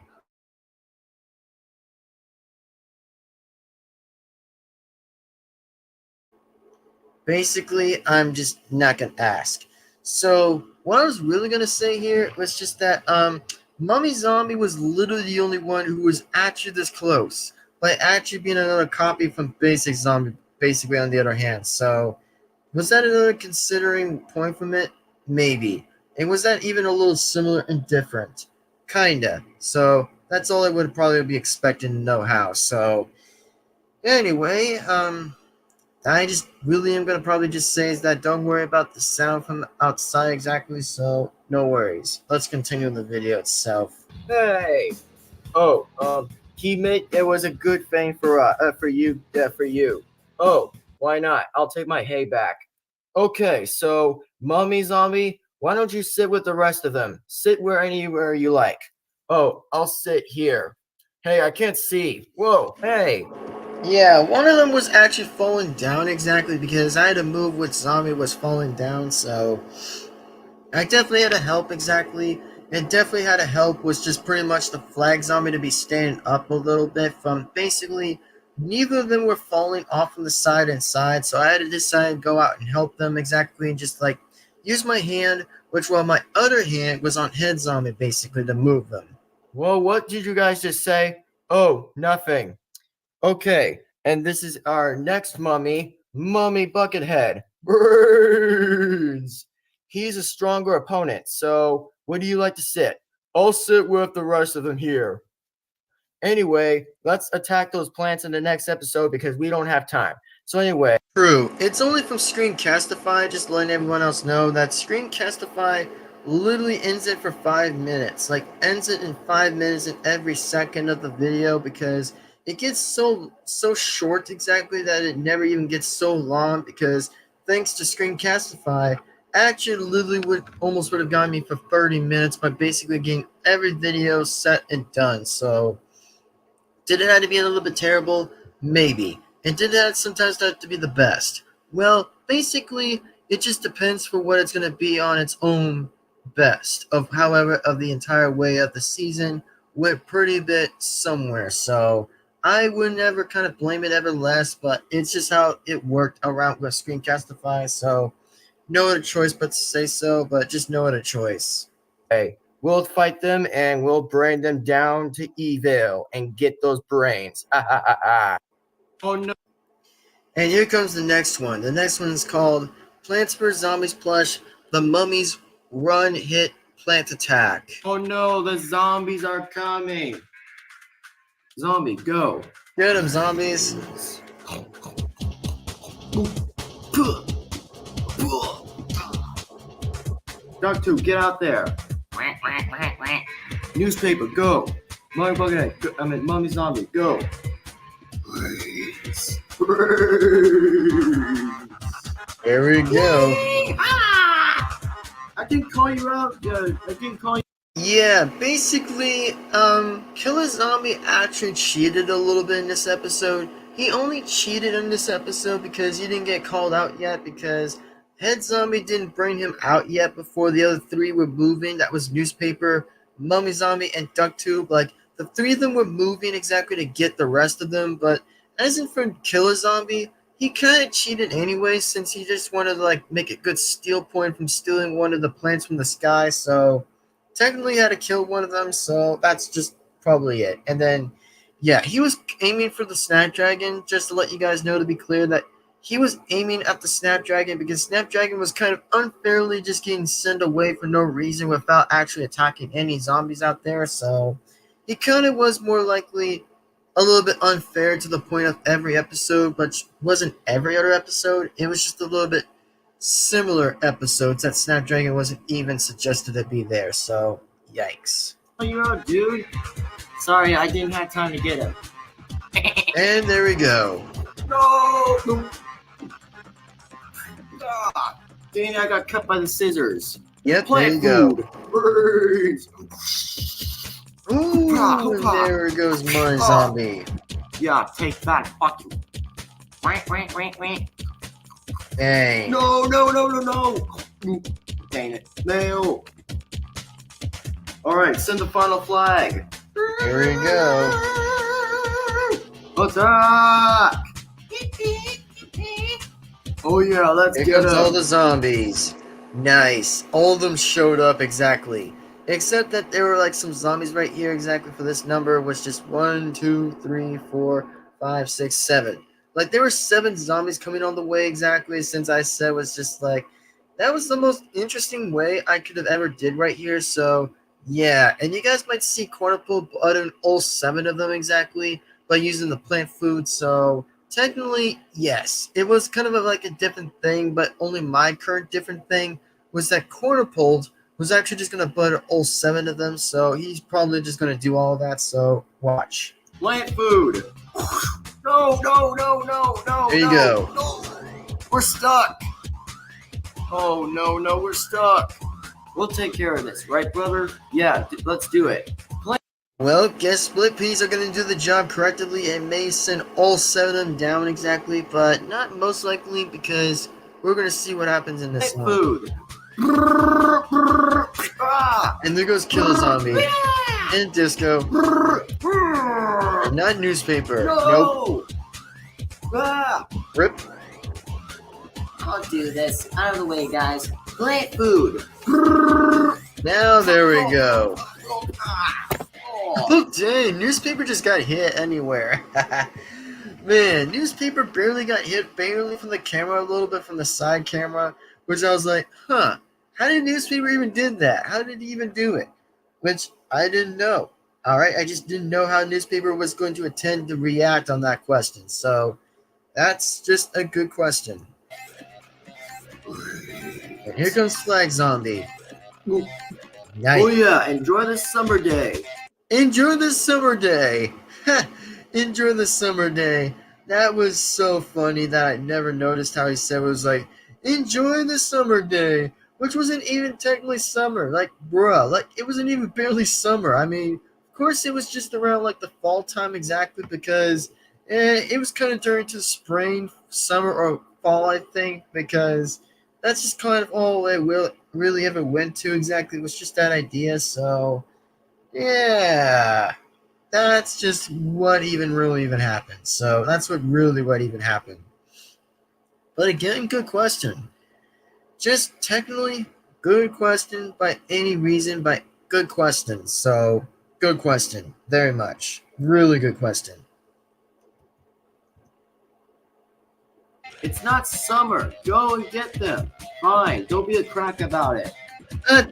Basically, I'm just not gonna ask. So what I was really gonna say here was just that Mummy Zombie was literally the only one who was actually this close, by actually being another copy from Basic Zombie. Basically, on the other hand, so was that another considering point from it? Maybe. And was that even a little similar and different? Kinda. So that's all I would probably be expecting to know how. So anyway, I just really am gonna probably just say is that don't worry about the sound from outside exactly, so no worries. Let's continue the video itself. Hey. Oh, teammate, it was a good thing for you. Oh, why not? I'll take my hay back. Okay, so Mummy Zombie, why don't you sit with the rest of them? Sit anywhere you like. Oh, I'll sit here. Hey, I can't see. Whoa, hey. Yeah, one of them was actually falling down exactly because I had to move which zombie was falling down, so I definitely had to help exactly. And definitely had to help was just pretty much the flag zombie to be standing up a little bit from basically neither of them were falling off from the side and side, so I had to decide to go out and help them exactly and just like use my hand, which while my other hand was on head zombie basically to move them. Well, what did you guys just say? Oh, nothing. Okay, And this is our next mummy, Mummy Buckethead. Brains! He's a stronger opponent, so where do you like to sit? I'll sit with the rest of them here. Anyway, let's attack those plants in the next episode because we don't have time. So anyway. True. It's only from Screencastify, just letting everyone else know that Screencastify literally ends it for 5 minutes. Like, ends it in 5 minutes in every second of the video because it gets so short exactly that it never even gets so long because thanks to Screencastify, actually literally would have gotten me for 30 minutes by basically getting every video set and done. So did it have to be a little bit terrible? Maybe. And did it sometimes have to be the best? Well, basically, it just depends for what it's going to be on its own best. However, of the entire way of the season, went pretty bit somewhere. So I would never kind of blame it ever less, but it's just how it worked around with Screencastify. So no other choice but to say so, but just no other choice. Hey, we'll fight them and we'll bring them down to evil and get those brains. Ha ha ha ha. Oh no. And here comes the next one. The next one is called Plants vs. Zombies Plush, The Mummies Run Hit Plant Attack. Oh no, the zombies are coming. Zombie, go. Get them, zombies. Dog 2, get out there. Newspaper, go. Mummy Buckethead, Mummy Zombie, go. There we go. I didn't call you out. I didn't call you. Yeah, basically, Killer Zombie actually cheated a little bit in this episode. He only cheated in this episode because he didn't get called out yet because Head Zombie didn't bring him out yet before the other three were moving. That was Newspaper, Mummy Zombie, and Ducktube. Like, the three of them were moving exactly to get the rest of them, but as in for Killer Zombie, he kind of cheated anyway since he just wanted to, like, make a good steal point from stealing one of the plants from the sky, so technically had to kill one of them, so that's just probably it. And then, yeah, he was aiming for the Snapdragon, just to let you guys know, to be clear, that he was aiming at the Snapdragon because Snapdragon was kind of unfairly just getting sent away for no reason without actually attacking any zombies out there, so he kind of was more likely a little bit unfair to the point of every episode, but wasn't every other episode. It was just a little bit similar episodes that Snapdragon wasn't even suggested to be there, so yikes. Oh, you're out, dude. Sorry, I didn't have time to get him. And there we go. No! Ah, dang, I got cut by the scissors. Yep, Plant there you food. Birds. go. Ooh, and there goes my zombie. Yeah, take that. Fuck you. Dang. No. Dang it. No. Alright, send the final flag. Here we go. Attack! Oh yeah, let's Here get comes him. all the zombies. Nice. All of them showed up exactly. Except that there were like some zombies right here exactly for this number, which just 1, 2, 3, 4, 5, 6, 7. Like there were 7 zombies coming on the way exactly, since I said was just like, that was the most interesting way I could have ever did right here. So yeah, and you guys might see Cornapole buttering all 7 of them exactly by using the plant food. So technically, yes, it was kind of like a different thing, but only my current different thing was that Cornapole was actually just going to butter all 7 of them, so he's probably just going to do all of that, so watch. Plant food. No. There you go. No. We're stuck. Oh, no, we're stuck. We'll take care of this, right, brother? Yeah, let's do it. Well, guess Split Peas are going to do the job correctly and may send all 7 of them down exactly, but not most likely because we're going to see what happens in this Plant one. food. And there goes Killer Zombie. And Disco. And not Newspaper. No. Nope. Rip. I'll do this. Out of the way, guys. Plant food. Now there we go. Oh, dang. Newspaper just got hit anywhere. Man, newspaper barely got hit, barely from the camera, a little bit from the side camera, which I was like, huh, how did newspaper even did that? How did he even do it? Which I didn't know. All right, I just didn't know how newspaper was going to attend to react on that question. So that's just a good question. And here comes Flag Zombie. Oh Nice. yeah, enjoy this summer day. Enjoy the summer day. Enjoy the summer day. That was so funny that I never noticed how he said it was like, enjoy the summer day, which wasn't even technically summer. Like, bruh, like it wasn't even barely summer. I mean, of course it was just around like the fall time exactly because it was kind of during to spring, summer, or fall, I think, because that's just kind of all it really ever went to exactly. It was just that idea, so yeah, that's just what even really even happened. So that's what even happened. But again, good question. Just technically, good question by any reason, by good question. So good question, very much, really good question. It's not summer. Go and get them. Fine, don't be a crack about it.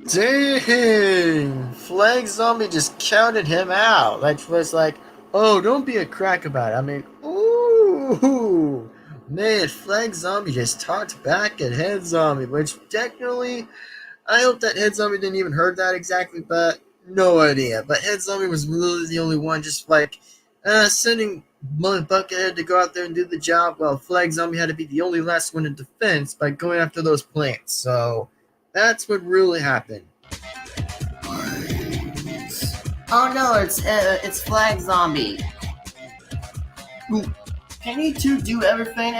Dang! Flag Zombie just counted him out. Like was like, oh, don't be a crack about it. I mean, ooh, man, Flag Zombie just talked back at Head Zombie, which technically, I hope that Head Zombie didn't even heard that exactly, but no idea. But Head Zombie was really the only one, just like sending Mother Buckethead to go out there and do the job, while Flag Zombie had to be the only last one in defense by going after those plants. So. That's what really happened. Oh no, it's Flag Zombie. Can you two do everything?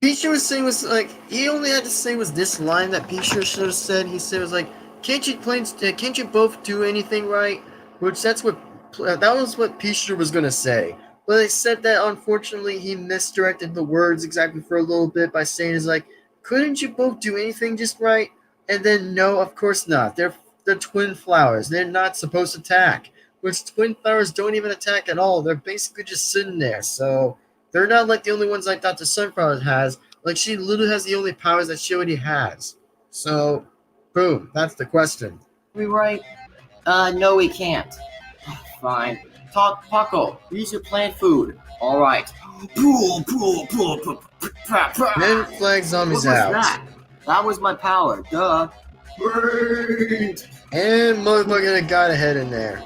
Pisha was saying was like he only had to say was this line that Pisha should have said. He said was like, can't you both do anything right? Which that was what Pisha was gonna say. But they said that unfortunately he misdirected the words exactly for a little bit by saying is like, couldn't you both do anything just right? And then no, of course not. They're twin flowers. They're not supposed to attack. Which twin flowers don't even attack at all. They're basically just sitting there. So they're not like the only ones like Dr. Sunflower has. Like she literally has the only powers that she already has. So, boom, that's the question. We right? No, we can't. Fine. Taco, use your plant food. All right. Then Flag Zombie's What was out. that? That was my power. Duh. Wait. And Motherfucker got ahead in there.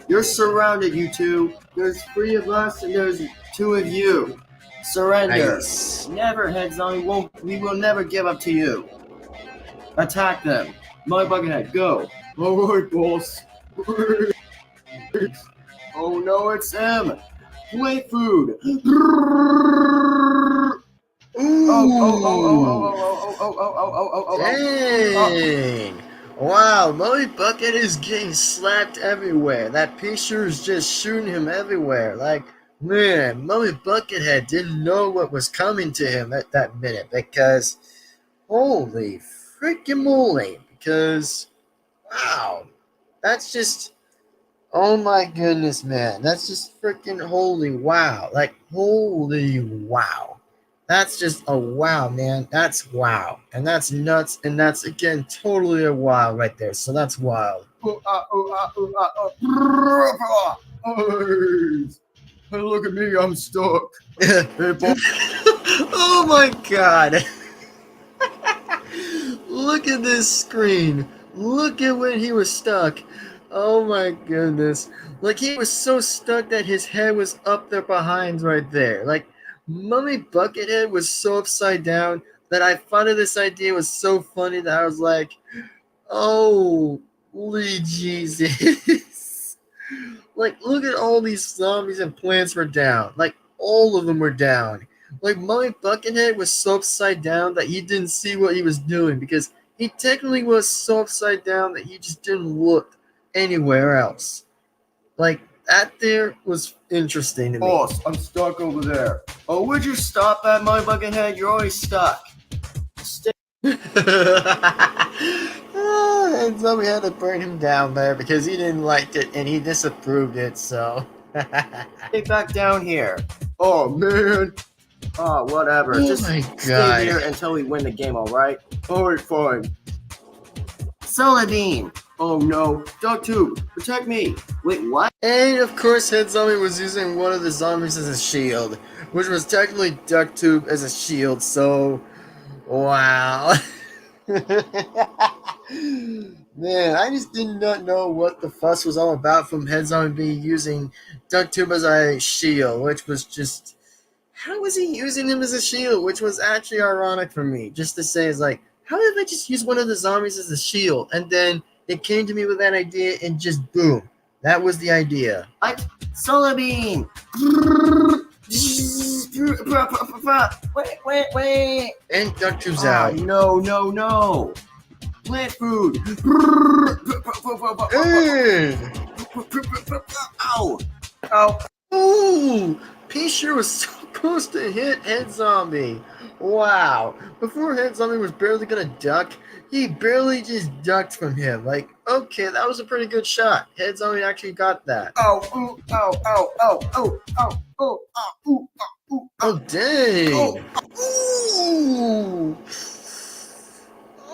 You're surrounded, you two. There's 3 of us and there's 2 of you. Surrender. Nice. Never, Head Zombie. We will never give up to you. Attack them. My Buckethead, go. Alright, boss. Oh no, it's him. Plate food. Dang. Wow, Mummy Bucket is getting slapped everywhere. That picture is just shooting him everywhere. Like, man, Mummy Buckethead didn't know what was coming to him at that minute because, holy freaking moly, because, wow, that's just, oh my goodness, man, that's just freaking holy wow. Like, holy wow. That's just a wow, man. That's wow. And that's nuts. And that's, again, totally a wow right there. So that's wild. Hey, look at me, I'm stuck. Hey, boss. Oh my god. Look at this screen. Look at when he was stuck. Oh my goodness. Like, he was so stuck that his head was up there behind right there. Like, Mummy Buckethead was so upside down that I thought of this idea was so funny that I was like, holy Jesus. Like, look at all these zombies and plants were down. Like, all of them were down. Like, Mummy Buckethead was so upside down that he didn't see what he was doing because he technically was so upside down that he just didn't look anywhere else. Like, that there was interesting to me. Boss, I'm stuck over there. Oh, would you stop at my Buckethead? You're always stuck. And so we had to burn him down there because he didn't like it and he disapproved it, so Get back down here. Oh, man. Oh, whatever. Oh Just my stay God. here until we win the game, alright? Alright, fine. Solar beam. Oh no. Duck tube, protect me. Wait, what? And of course, Head Zombie was using one of the zombies as a shield, which was technically Duck Tube as a shield, so wow. Man, I just did not know what the fuss was all about from Head Zombie using Duck Tube as a shield, which was just. How was he using him as a shield? Which was actually ironic for me, just to say, is like, how did they just use one of the zombies as a shield? And then it came to me with that idea, and just boom, that was the idea. What? Solar beam. Wait. And Duck Tube's Ah, out. no. Plant food. And Ow. ooh, P-Sure was so close to hit Head Zombie. Wow. Before Head Zombie was barely gonna duck, he barely just ducked from him. Like, okay, that was a pretty good shot. Head Zombie actually got that. Ow. Oh, dang. Oh. Ooh.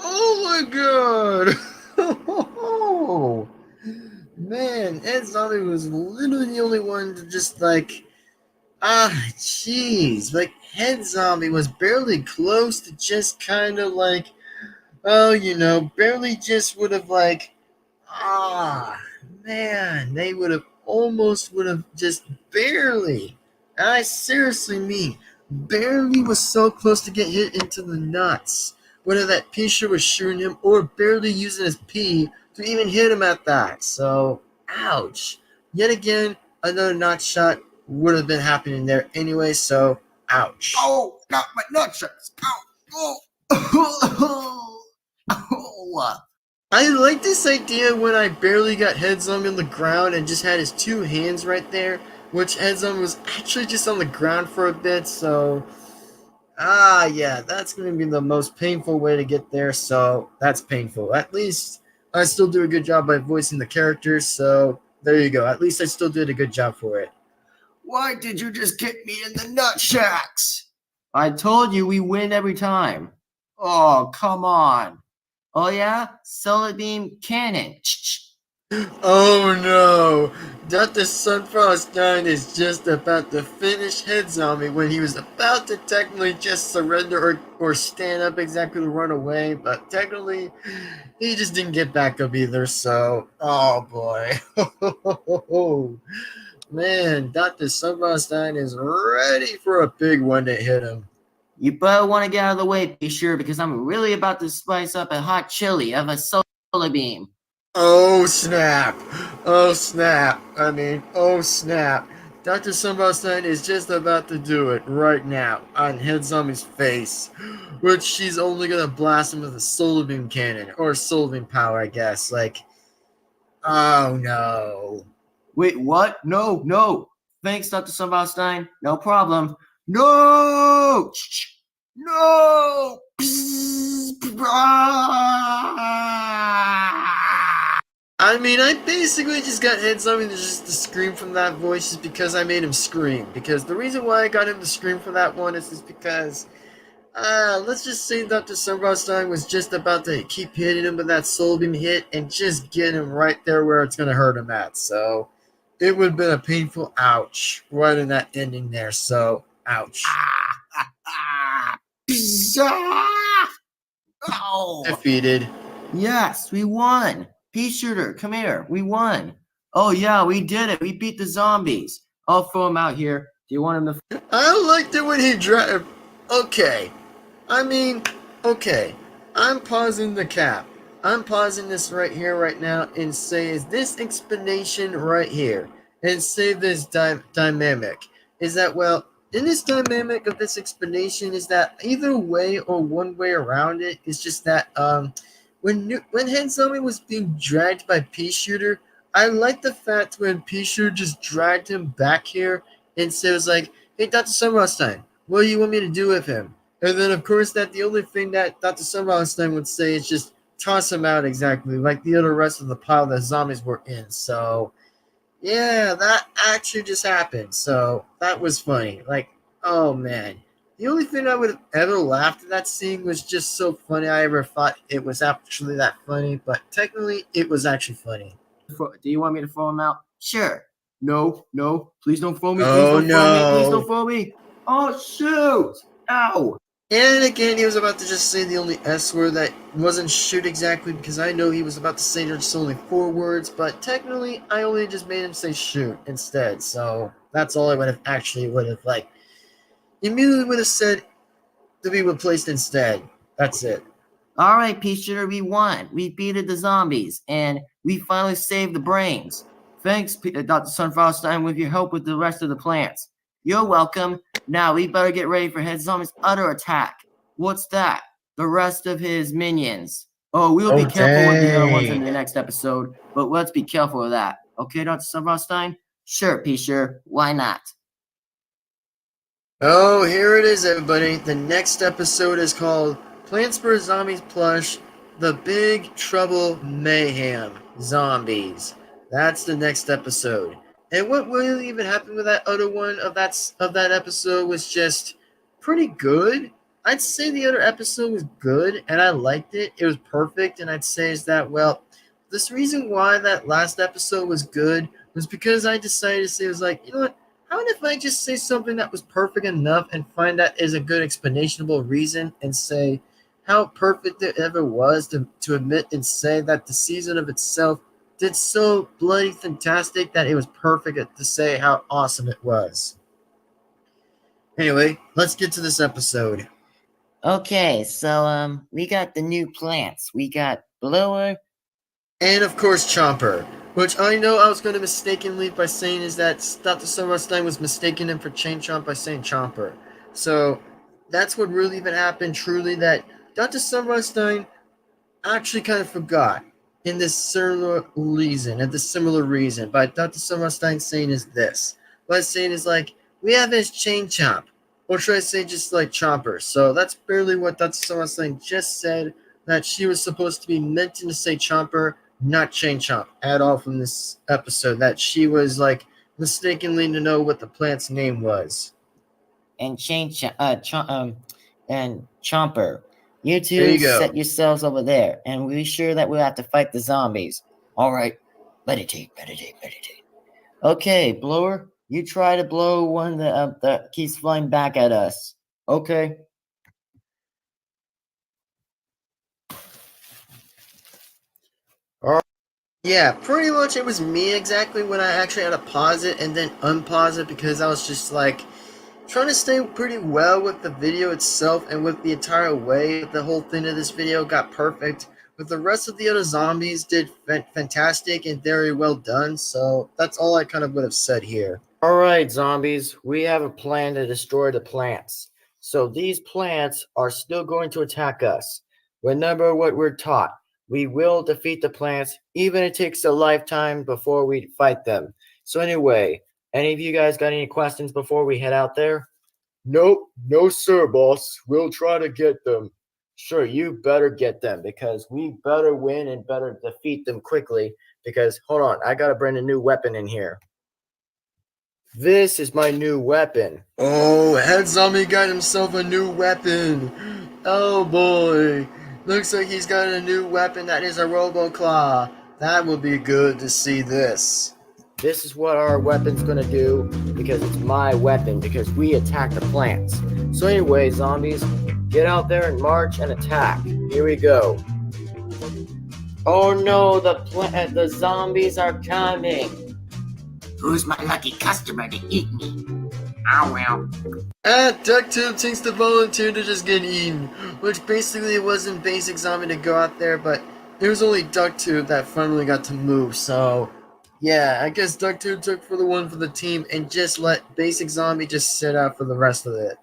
Oh my god. Oh, man, Head Zombie was literally the only one to just like, jeez. Like, Head Zombie was barely close to just kind of like, barely just would have like, man, they would have just barely, and I seriously mean, barely was so close to get hit into the nuts. Whether that P-Sure was shooting him or barely using his P to even hit him at that. So, ouch. Yet again, another nut shot would have been happening there anyway, so ouch. Oh, got my nutshots. Ow. Oh. I like this idea when I barely got Head Zombie on the ground and just had his two hands right there, which Head Zombie was actually just on the ground for a bit, so yeah, that's going to be the most painful way to get there, so that's painful. At least I still do a good job by voicing the characters, so there you go. At least I still did a good job for it. Why did you just kick me in the nut shacks? I told you we win every time. Oh, come on. Oh yeah? Solar beam cannon. Oh no! Dr. Sunfrost 9 is just about to finish Head Zombie when he was about to technically just surrender or stand up exactly to run away, but technically he just didn't get back up either, so oh boy. Man, Dr. Sunfrost 9 is ready for a big one to hit him. You better want to get out of the way, be sure, because I'm really about to spice up a hot chili of a solar beam. Oh snap! Oh snap! Oh snap! Dr. Sunfrost 9 is just about to do it right now on Head Zombie's face, which she's only gonna blast him with a solar beam cannon or solar beam power, I guess. Like, oh no! Wait, what? No. Thanks, Dr. Sunfrost. No problem. No! No! I basically just got Head Zombie to scream from that voice just because I made him scream. Because the reason why I got him to scream for that one is just because, let's just say Dr. Sunfrost was just about to keep hitting him with that soul beam hit and just get him right there where it's going to hurt him at. So, it would have been a painful ouch right in that ending there. So, ouch. Defeated. Yes, we won. Pea shooter, come here. We won. Oh yeah, we did it. We beat the zombies. I'll throw him out here. Do you want him to? I liked it when he drive. Okay. Okay. I'm pausing the cap. I'm pausing this right here, right now, and say, is this explanation right here, and say this dynamic, is that, well, in this dynamic of this explanation, is that either way or one way around it, is just that, when Head Zombie was being dragged by Pea-Shooter, I like the fact when Pea-Shooter just dragged him back here and says like, hey, Dr. Sunfrost, what do you want me to do with him? And then, of course, that the only thing that Dr. Sunfrost would say is just toss him out exactly like the other rest of the pile that zombies were in. So, Yeah, that actually just happened. So that was funny. Like, oh man. The only thing I would have ever laughed at that scene was just so funny. I ever thought it was actually that funny, but technically it was actually funny. Do you want me to throw him out? Sure. No, no, please don't throw me. Please Oh don't throw me. Please don't no. throw me. Oh shoot! Ow! And again, he was about to just say the only S word that wasn't shoot exactly because I know he was about to say just only 4 words, but technically I only just made him say shoot instead. So that's all I would have actually would have like immediately would have said to be replaced instead. That's it. All right, Pea Shooter, we won. We beated the zombies, and we finally saved the brains. Thanks, Dr. Sunfrost, with your help with the rest of the plants. You're welcome. Now we better get ready for Head Zombie's utter attack. What's that? The rest of his minions. Oh, we'll be Oh careful with the other ones in dang. the next episode, but let's be careful of that. Okay, Dr. Sunfrost? Sure, Pea Shooter. Why not? Oh, here it is, everybody. The next episode is called Plants vs. Zombies Plush, The Big Trouble Mayhem Zombies. That's the next episode. And what really even happened with that other one of that episode was just pretty good. I'd say the other episode was good, and I liked it. It was perfect, and I'd say is that, well, this reason why that last episode was good was because I decided to say, it was like, you know what? How if I just say something that was perfect enough and find that is a good explainable reason and say how perfect it ever was to admit and say that the season of itself did so bloody fantastic that it was perfect to say how awesome it was. Anyway, let's get to this episode. Okay, so we got the new plants. We got Blower. And of course Chomper, which I know I was going to mistakenly by saying is that Dr. Sunrise was mistaking him for Chain Chomp by saying Chomper. So that's what really even happened truly, that Dr. Sunrise actually kind of forgot in this similar reason. But Dr. Sunrise saying is this. What I'm saying is like, we have his Chain Chomp. Or should I say just like Chomper? So that's barely what Dr. Sunrise just said, that she was supposed to be meant to say Chomper, not Chain Chomp at all from this episode, that she was like mistakenly to know what the plant's name was. And and Chomper. You There two you go. set yourselves over there, and be sure that we'll have to fight the zombies. All right, meditate. Okay, Blower, you try to blow one that keeps flying back at us. Okay. Yeah, pretty much it was me exactly when I actually had to pause it and then unpause it because I was just like trying to stay pretty well with the video itself and with the entire way the whole thing of this video got perfect. But the rest of the other zombies did fantastic and very well done, so that's all I kind of would have said here. Alright, zombies, we have a plan to destroy the plants. So these plants are still going to attack us. Remember what we're taught. We will defeat the plants, even if it takes a lifetime before we fight them. So anyway, any of you guys got any questions before we head out there? Nope, no sir, boss. We'll try to get them. Sure, you better get them because we better win and better defeat them quickly because, hold on, I gotta bring a new weapon in here. This is my new weapon. Oh, Head Zombie got himself a new weapon. Oh boy. Looks like he's got a new weapon that is a Robo-Claw. That will be good to see this. This is what our weapon's gonna do because it's my weapon because we attack the plants. So anyway, zombies, get out there and march and attack. Here we go. Oh no, the zombies are coming. Who's my lucky customer to eat me? Oh well. DuckTube thinks to volunteer to just get eaten, which basically it wasn't Basic Zombie to go out there, but it was only DuckTube that finally got to move, so yeah, I guess DuckTube took for the one for the team and just let Basic Zombie just sit out for the rest of it.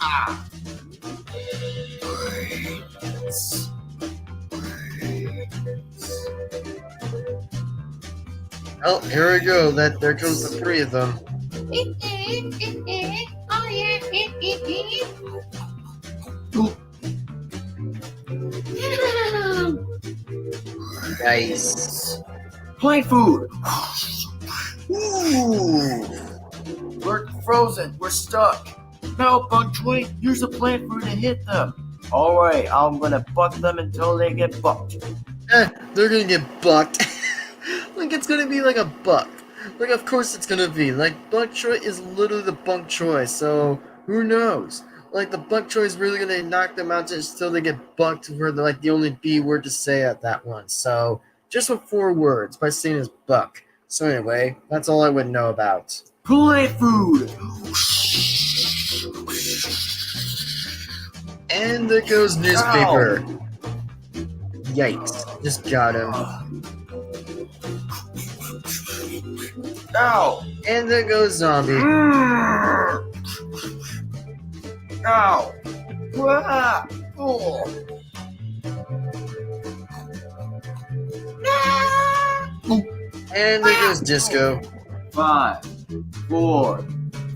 Ah. Oh, here we go. There goes the 3 of them. Oh yeah. Nice. Plant food. Ooh. We're frozen. We're stuck. No, Bug Toy, use the plant food to hit them. Alright, I'm gonna buck them until they get bucked. They're gonna get bucked. Like, it's gonna be like a buck. Like, of course it's gonna be. Like, bok choy is literally the bok choy, so who knows? Like, the bok choy is really gonna knock them out just till they get bucked, where they're like the only B word to say at that one. So, just with 4 words by saying is buck. So anyway, that's all I would know about. Plant food. And there goes newspaper. Yikes. Just got him. Ow. And there goes zombie. Ow. Ah. Oh. And there goes disco. 5, 4,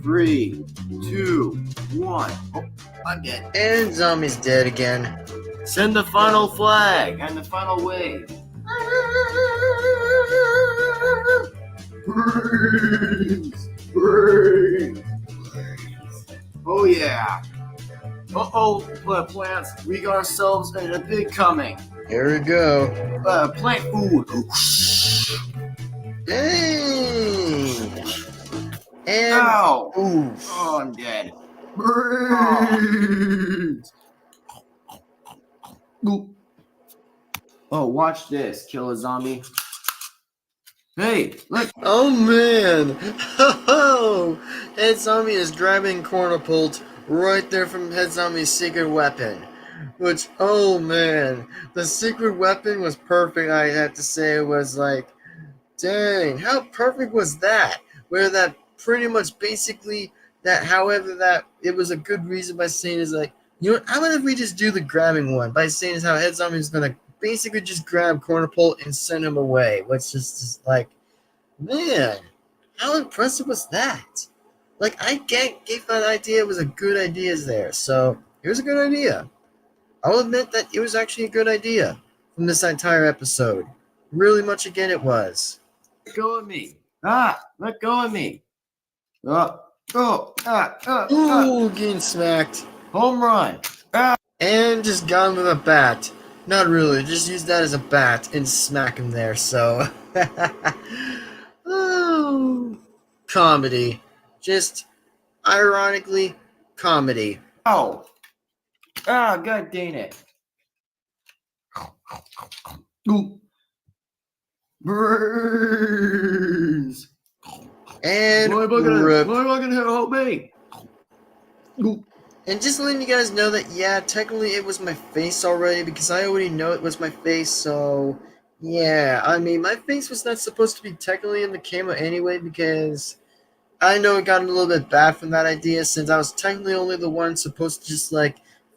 3, 2, 1. Oh, I'm dead. And zombie's dead again. Send the final flag and the final wave. Freeze! Freeze! Oh yeah. Uh-oh, plants. We got ourselves a big coming. Here we go. Plant food. Dang! And Ow! oof. Oh, I'm dead. Freeze! Oh, watch this. Kill a zombie. Hey, look. Oh man! Oh, Head Zombie is grabbing Cornapult right there from Head Zombie's secret weapon. Which, oh man, the secret weapon was perfect. I have to say, it was like, dang, how perfect was that? Where that pretty much basically that, however, that it was a good reason by saying is like, you know what? How about if we just do the grabbing one by saying is how Head Zombie is gonna basically just grab Cornapult and send him away, which is just like, man, how impressive was that? Like, I gave that idea, it was a good idea there, so it was a good idea. I'll admit that it was actually a good idea from this entire episode. Really much again it was. Let go of me. Let go of me. Ooh, getting smacked. Home run. And just got him with a bat. Not really, just use that as a bat and smack him there, so. Oh, comedy. Just, ironically, comedy. Ow. Ah, god dang it. Burns. And Why am rip. I gonna help me? And just letting you guys know that, yeah, technically it was my face already, because I already know it was my face, so, yeah, I mean, my face was not supposed to be technically in the camera anyway, because I know it got a little bit bad from that idea, since I was technically only the one supposed to just, like,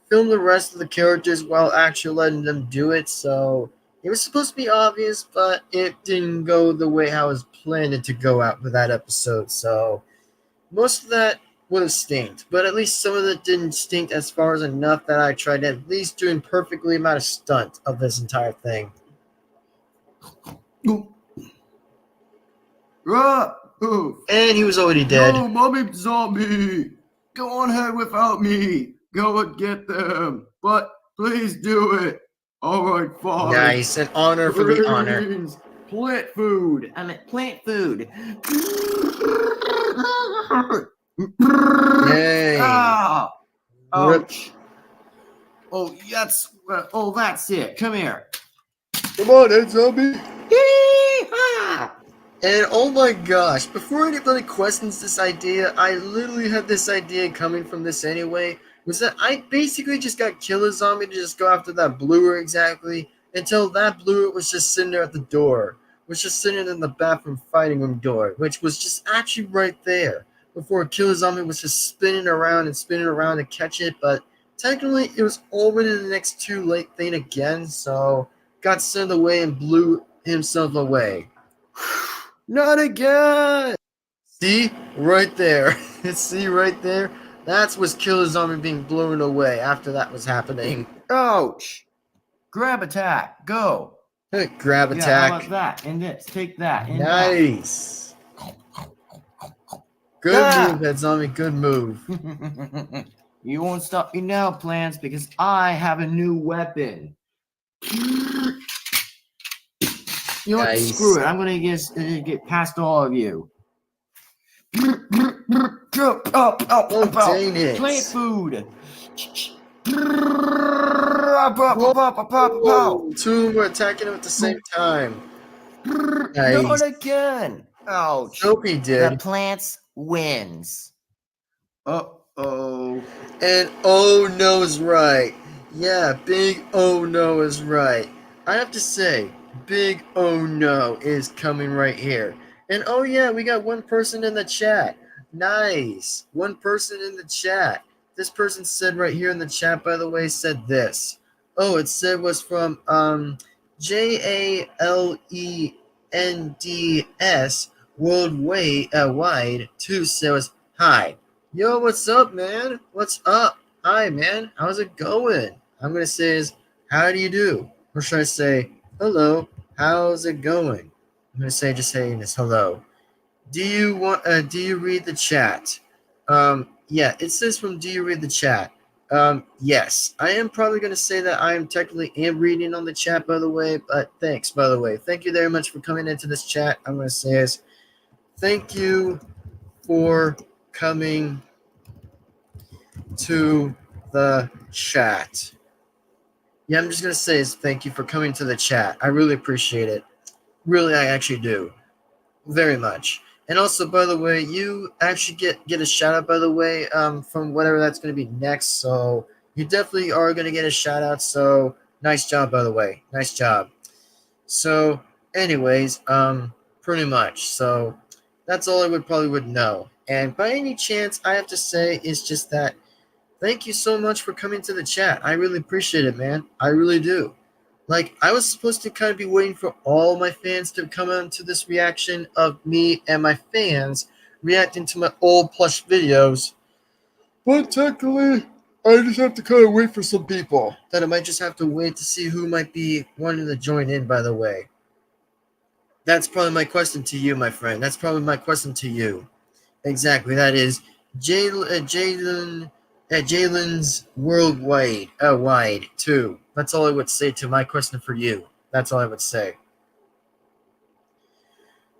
film the rest of the characters while actually letting them do it, so it was supposed to be obvious, but it didn't go the way I was planning to go out with that episode, so most of that would have stinked, but at least some of it didn't stink as far as enough that I tried at least doing perfectly amount of stunt of this entire thing. And he was already dead. No, mommy zombie. Go on ahead without me. Go and get them. But please do it. Alright, fine. Nice, an honor for the honor. Please. Plant food. I meant plant food. Yay. Ah! Rip. Ouch. Oh, that's it. Come here. Come on, Ed Zombie. Yee-haw! And oh my gosh, before anybody questions this idea, I literally had this idea coming from this anyway, was that I basically just got Killer Zombie to just go after that bluer exactly, until that bluer was just sitting there at the door, was just sitting in the bathroom fighting room door, which was just actually right there, before Killer Zombie was just spinning around to catch it, but technically it was already the next too late thing again, so got sent away and blew himself away. Not again! See? Right there. See right there? That was Killer Zombie being blown away after that was happening. Ouch! Grab attack. Go. Grab Yeah, how attack. about that? And this. Take that. And Nice. Good Ah! move, Head Zombie. Good move. that. You won't stop me now, Plants, because I have a new weapon. You know what? Nice. Screw it. I'm gonna get past all of you. Oh, dang it. Plant food. Whoa, two of them were attacking him at the same time. Not Nice. again. Ouch. Soapy The did. plants wins. Uh-oh. And oh no is right. Yeah, big oh no is right. I have to say, big oh no is coming right here. And oh yeah, we got one person in the chat. Nice. One person in the chat. This person said right here in the chat, by the way, said this. Oh, it said was from JALENDS worldwide 2 says hi. Yo, what's up, man? What's up? Hi, man. How's it going? I'm gonna say is how do you do? Or should I say hello? How's it going? I'm gonna say just saying this hello. Do you read the chat? Yeah, it says from do you read the chat? Yes. I am probably gonna say that I am technically reading on the chat, by the way, but thanks, by the way. Thank you very much for coming into this chat. I'm gonna say is thank you for coming to the chat. Yeah, I'm just gonna say is thank you for coming to the chat. I really appreciate it. Really, I actually do. Very much. And also, by the way, you actually get a shout out, by the way, from whatever that's gonna be next. So you definitely are gonna get a shout out. So nice job, by the way. Nice job. So, anyways, pretty much. So that's all I would know. And by any chance, I have to say is just that thank you so much for coming to the chat. I really appreciate it, man. I really do. Like, I was supposed to kind of be waiting for all my fans to come on to this reaction of me and my fans reacting to my old Plush videos. But technically, I just have to kind of wait for some people. That I might just have to wait to see who might be wanting to join in, by the way. That's probably my question to you, my friend. That's probably my question to you. Exactly. That is Jalen's worldwide wide too. That's all I would say to my question for you. That's all I would say.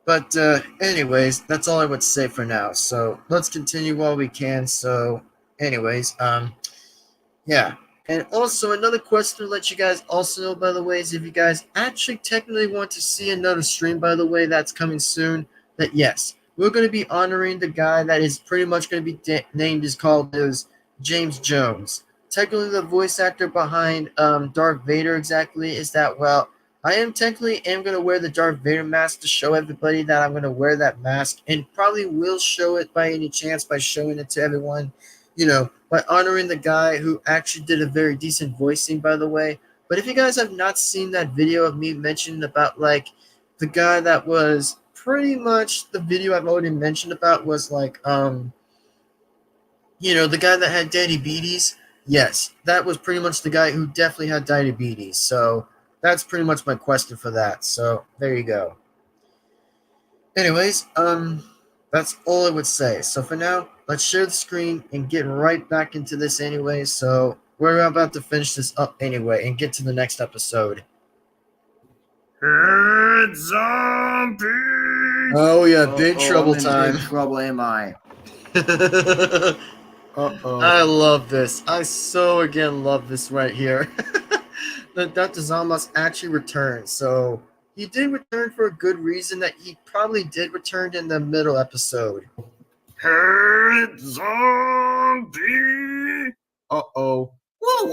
But anyways, that's all I would say for now. So let's continue while we can. So anyways, yeah. And also another question to let you guys also know, by the way, is if you guys actually technically want to see another stream, by the way, that's coming soon, that yes, we're going to be honoring the guy that is pretty much going to be named is called as James Jones. Technically, the voice actor behind Darth Vader exactly is that, well, I am technically going to wear the Darth Vader mask to show everybody that I'm going to wear that mask, and probably will show it by any chance by showing it to everyone, you know, by honoring the guy who actually did a very decent voicing, by the way. But if you guys have not seen that video of me mentioning about, like, the guy that was pretty much the video I've already mentioned about was, like, you know, the guy that had diabetes, yes, that was pretty much the guy who definitely had diabetes. So that's pretty much my question for that. So there you go. Anyways, that's all I would say. So for now, let's share the screen and get right back into this anyway. So we're about to finish this up anyway and get to the next episode. Head zombie! Oh yeah, big trouble I'm in time. big trouble, am I? Uh-oh. I love this. I so again love this right here. That Dr. Zomos actually returned. So he did return for a good reason that he probably did return in the middle episode. Head zombie! Uh-oh. Oh,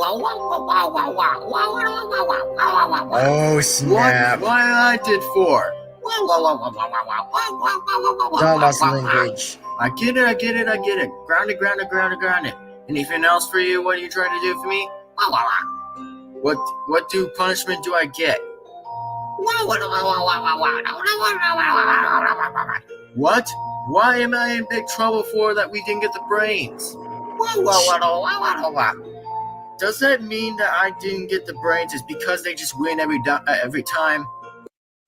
snap. What I did for? Zomos language. I get it. Ground it. Anything else for you? What are you trying to do for me? What punishment do I get? What? Why am I in big trouble for that we didn't get the brains? Does that mean that I didn't get the brains is because they just win every time?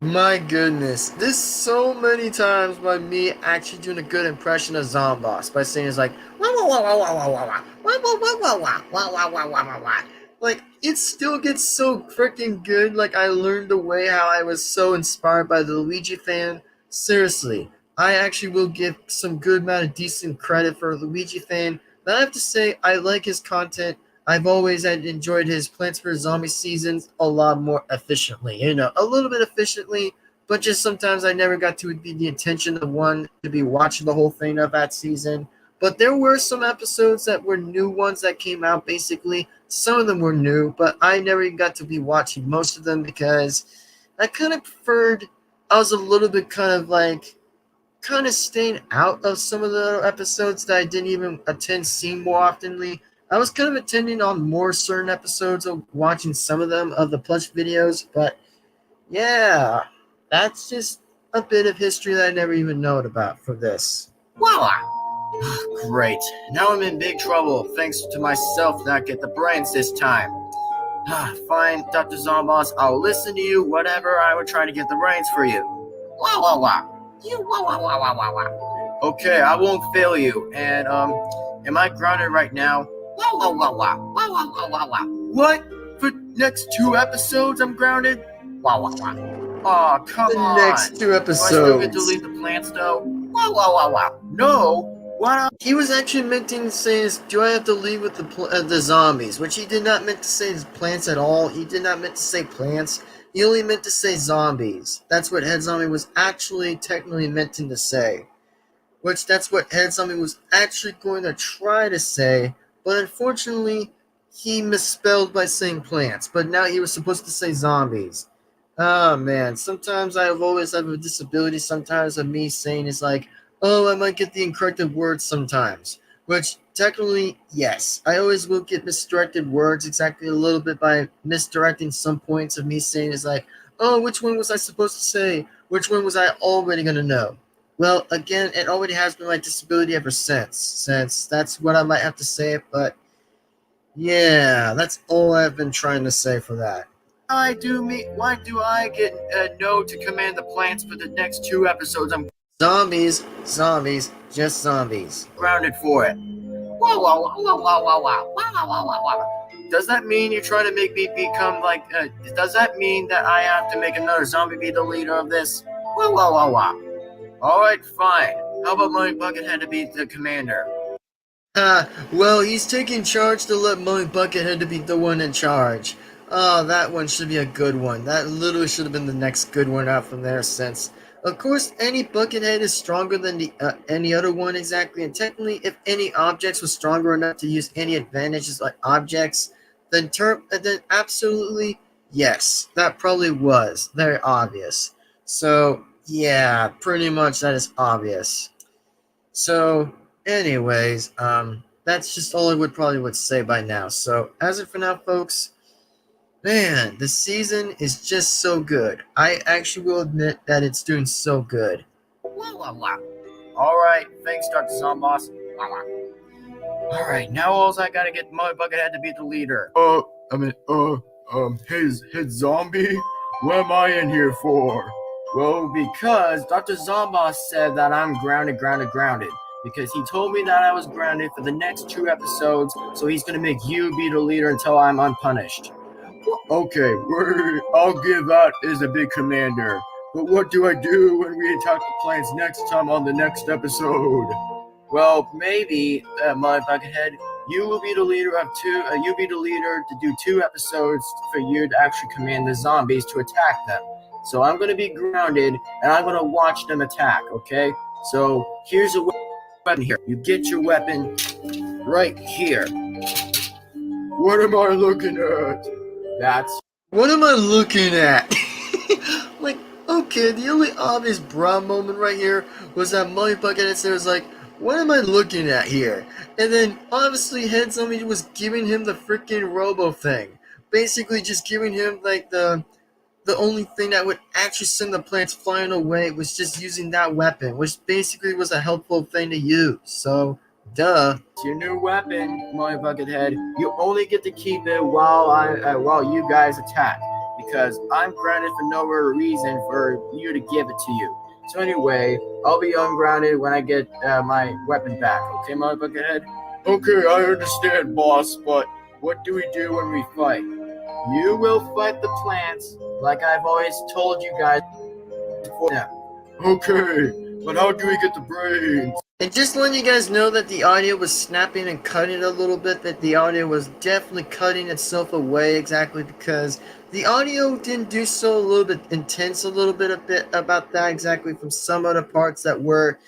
My goodness, this so many times by me actually doing a good impression of Zomboss by saying it's like wah wah wah wah wah wah wah wah wah wah wah wah wah wah wah wah wah wah. Like it still gets so freaking good. Like I learned the way how I was so inspired by the Luigi fan. Seriously, I actually will give some good amount of decent credit for Luigi fan. But I have to say I like his content. I've always had enjoyed his Plants vs. Zombies seasons a lot more efficiently. A little bit efficiently, but just sometimes I never got to be the intention of one to be watching the whole thing of that season. But there were some episodes that were new ones that came out basically. Some of them were new, but I never even got to be watching most of them because I kind of preferred, I was a little bit kind of staying out of some of the episodes that I didn't even attend seeing more oftenly. I was kind of attending on more certain episodes of watching some of them of the Plush videos, but yeah, that's just a bit of history that I never even known about for this. Wow. Great. Now I'm in big trouble thanks to myself not get the brains this time. Fine, Dr. Zomboss, I'll listen to you, whatever, I will try to get the brains for you. Wah wah wah. You wah wah wah wah wah wah. Okay, I won't fail you. And am I grounded right now? Wah wah wah wah. Wah wah wah wah wah. What? For next 2 episodes I'm grounded? Wah wah wah. Aw, come on. The next 2 Do I still get to episodes. leave the plants though? Wah wah wah wah. No. What? He was actually meant to say, do I have to leave with the zombies? Which he did not meant to say plants at all. He did not meant to say plants. He only meant to say zombies. That's what Head Zombie was actually technically meant to say. Which that's what Head Zombie was actually going to try to say. But unfortunately, he misspelled by saying plants. But now he was supposed to say zombies. Oh man, sometimes I've always had a disability. Sometimes of me saying is like, oh, I might get the incorrect words sometimes. Which technically, yes, I always will get misdirected words exactly a little bit by misdirecting some points of me saying is like, oh, which one was I supposed to say? Which one was I already gonna know? Well, again, it already has been my disability ever since that's what I might have to say. But yeah, that's all I've been trying to say for that. Why do I get a no to command the plants for the next 2 episodes? I'm Zombies, just zombies. grounded for it. Wah wah wah wah wah wah wah wah wah wah wah. Does that mean you're trying to make me become like? Does that mean that I have to make another zombie be the leader of this? Wah wah wah wah. All right, fine. How about Mummy Buckethead to be the commander? Well, he's taking charge to let Mummy Buckethead to be the one in charge. Oh, that one should be a good one. That literally should have been the next good one out from there since, of course, any Buckethead is stronger than any other one exactly. And technically, if any objects was stronger enough to use any advantages like objects, then absolutely, yes, that probably was very obvious. So, yeah, pretty much that is obvious. So, anyways, that's just all I would say by now. So, as of for now, folks, man, the season is just so good. I actually will admit that it's doing so good. Wah wah wah. All right, thanks, Dr. Zomboss. Wah wah. All right, now all I gotta get Mummy Buckethead to be the leader. Hey, zombie, what am I in here for? Well, because Dr. Zomboss said that I'm grounded. Because he told me that I was grounded for the next 2 episodes, so he's gonna make you be the leader until I'm unpunished. Okay, I'll give that as a big commander. But what do I do when we attack the plants next time on the next episode? Well, maybe, Mummy Buckethead, you will be the leader of 2. You be the leader to do 2 episodes for you to actually command the zombies to attack them. So I'm going to be grounded, and I'm going to watch them attack, okay? So here's a weapon here. You get your weapon right here. What am I looking at? What am I looking at? Like, okay, the only obvious brown moment right here was that Mummy Buckethead said was like, what am I looking at here? And then, obviously, Head Zombie was giving him the freaking robo thing. Basically, just giving him, like, the only thing that would actually send the plants flying away was just using that weapon, which basically was a helpful thing to use. So, Duh. It's your new weapon, my Buckethead. You only get to keep it while you guys attack, because I'm grounded for no reason for you to give it to you. So anyway, I'll be ungrounded when I get my weapon back. Okay, my Buckethead? Okay, I understand, boss, but what do we do when we fight? You will fight the plants, like I've always told you guys before. Okay, but how do we get the brains? And just letting you guys know that the audio was snapping and cutting a little bit, that the audio was definitely cutting itself away exactly because the audio didn't do so a little bit intense, a bit about that exactly from some other parts that were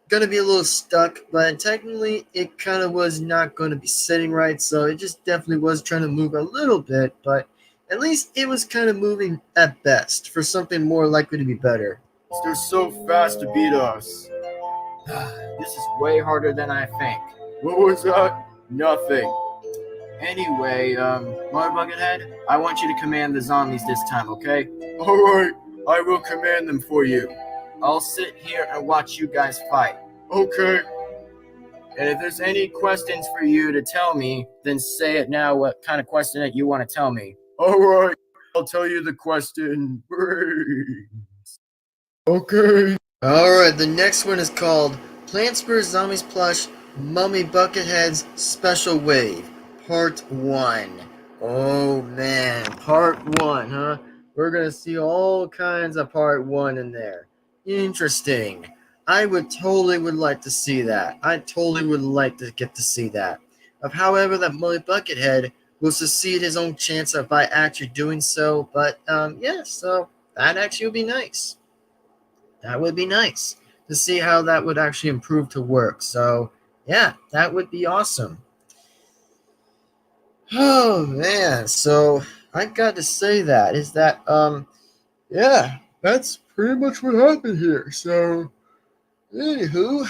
going to be a little stuck, but technically it kind of was not going to be sitting right, so it just definitely was trying to move a little bit, but at least it was kind of moving at best for something more likely to be better. They're so fast to beat us. This is way harder than I think. What was that? Nothing. Anyway, Mother Buckethead, I want you to command the zombies this time, okay? Alright, I will command them for you. I'll sit here and watch you guys fight. Okay. And if there's any questions for you to tell me, then say it now, what kind of question that you want to tell me. Alright, I'll tell you the question. Okay. Alright, the next one is called Plants vs. Zombies Plush Mummy Buckethead's Special Wave, Part 1. Oh man, Part 1, huh? We're gonna see all kinds of Part 1 in there. Interesting. I would like to see that. I totally would like to get to see that. Of however that Mummy Buckethead will succeed his own chance of by actually doing so, but yeah, so that actually would be nice. That would be nice to see how that would actually improve to work. So, yeah, that would be awesome. Oh man, so I got to say that is that yeah, that's pretty much what happened here. So, anywho,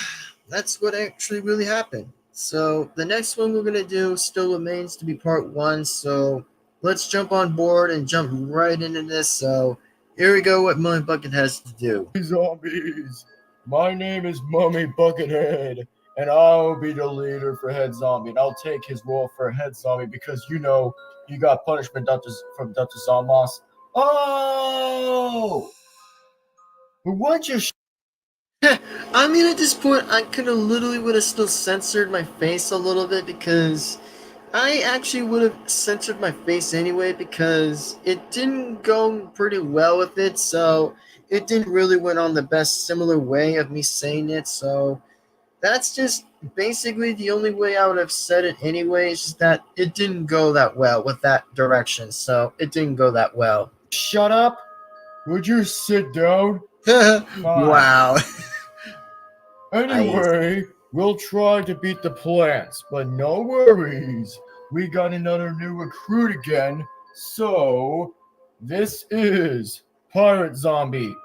that's what actually really happened. So, the next one we're gonna do still remains to be part 1. So, let's jump on board and jump right into this. So, here we go. What Mummy Bucket has to do. Zombies. My name is Mummy Buckethead, and I'll be the leader for Head Zombie, and I'll take his role for Head Zombie because you know you got punishment from Dr. Zombos. Oh! But what you I mean, at this point, I could have literally would have still censored my face a little bit because I actually would have censored my face anyway because it didn't go pretty well with it. So it didn't really went on the best similar way of me saying it. So that's just basically the only way I would have said it anyway. It's just that it didn't go that well with that direction. So it didn't go that well. shut up? Would you sit down? Wow. Anyway, we'll try to beat the plants, but no worries. We got another new recruit again. So, this is Pirate Zombie.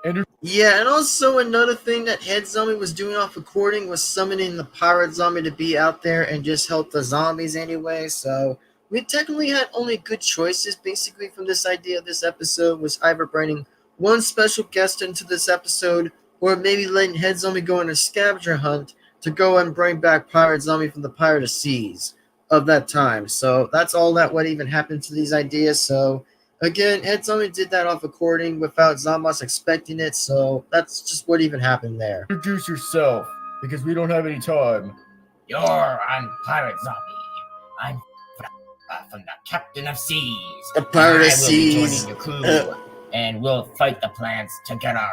Yeah, and also another thing that Head Zombie was doing off recording was summoning the Pirate Zombie to be out there and just help the zombies anyway. So we technically had only good choices basically from this idea of this episode was either bringing one special guest into this episode or maybe letting Head Zombie go on a scavenger hunt to go and bring back Pirate Zombie from the Pirate of Seas of that time. So that's all that what even happened to these ideas. So again, Head Zombie did that off recording without Zombos expecting it, so that's just what even happened there. Introduce yourself, because we don't have any time. I'm Pirate Zombie. I'm from the Captain of Seas. The Pirate of Seas. I will be joining your crew, and we'll fight the plants together.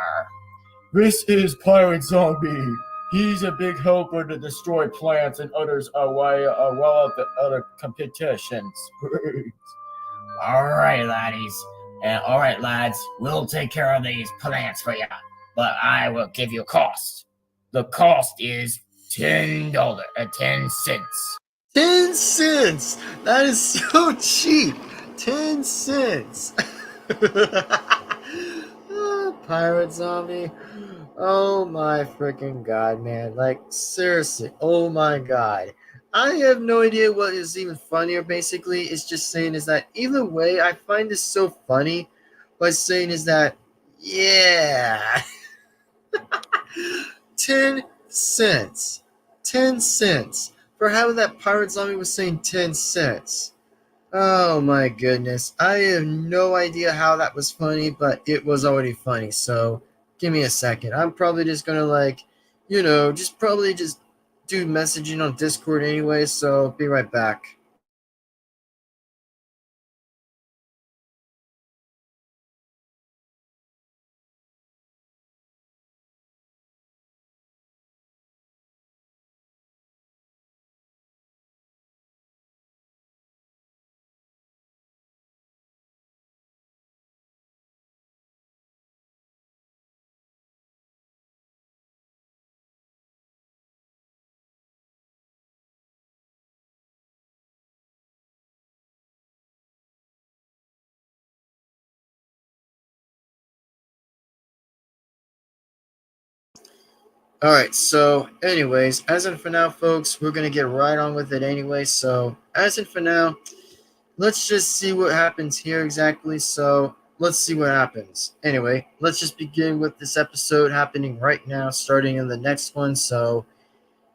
This is Pirate Zombie. He's a big helper to destroy plants and others while at the other competitions. Alright, laddies. Alright, lads. We'll take care of these plants for you. But I will give you a cost. The cost is $10, 10 cents. 10 cents! That is so cheap! 10 cents! Pirate Zombie. Oh my freaking god, man. Like, seriously. Oh my god. I have no idea what is even funnier, basically. It's just saying is that either way, I find this so funny by saying is that, yeah. 10 cents. 10 cents. for having that pirate zombie was saying 10 cents. Oh my goodness. I have no idea how that was funny, but it was already funny. So give me a second. I'm probably just gonna just do messaging on Discord anyway, so be right back. Alright, so anyways, as in for now, folks, we're gonna get right on with it anyway. So as in for now, let's just see what happens here exactly. So let's see what happens. Anyway, let's just begin with this episode happening right now, starting in the next one. So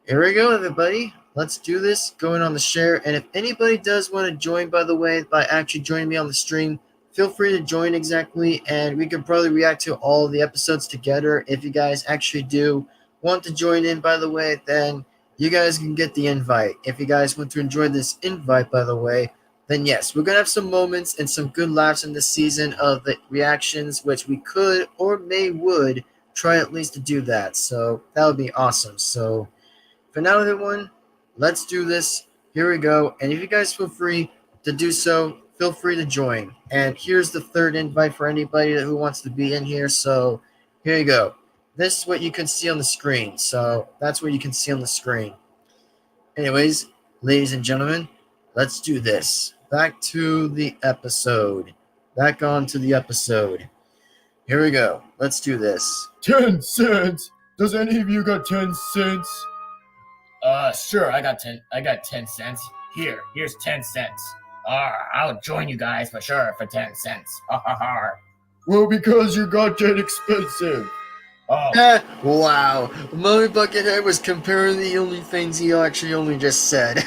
here we go, everybody. Let's do this. Going on the share. And if anybody does want to join, by the way, by actually joining me on the stream, feel free to join exactly. And we could probably react to all of the episodes together. If you guys actually do want to join in, by the way, then you guys can get the invite. If you guys want to enjoy this invite, by the way, then yes, we're going to have some moments and some good laughs in this season of the reactions, which we could or would try at least to do that. So that would be awesome. So for now, everyone, let's do this. Here we go. And if you guys feel free to do so, feel free to join. And here's the third invite for anybody who wants to be in here. So here you go. This is what you can see on the screen. So that's what you can see on the screen. Anyways, ladies and gentlemen, let's do this. Back to the episode. Back on to the episode. Here we go. Let's do this. 10 cents? Does any of you got 10 cents? Sure, I got 10 cents. Here's 10 cents. I'll join you guys for sure for 10 cents. Well, because you got that expensive. Oh, Wow. Mummy Buckethead was comparing the only things he actually only just said.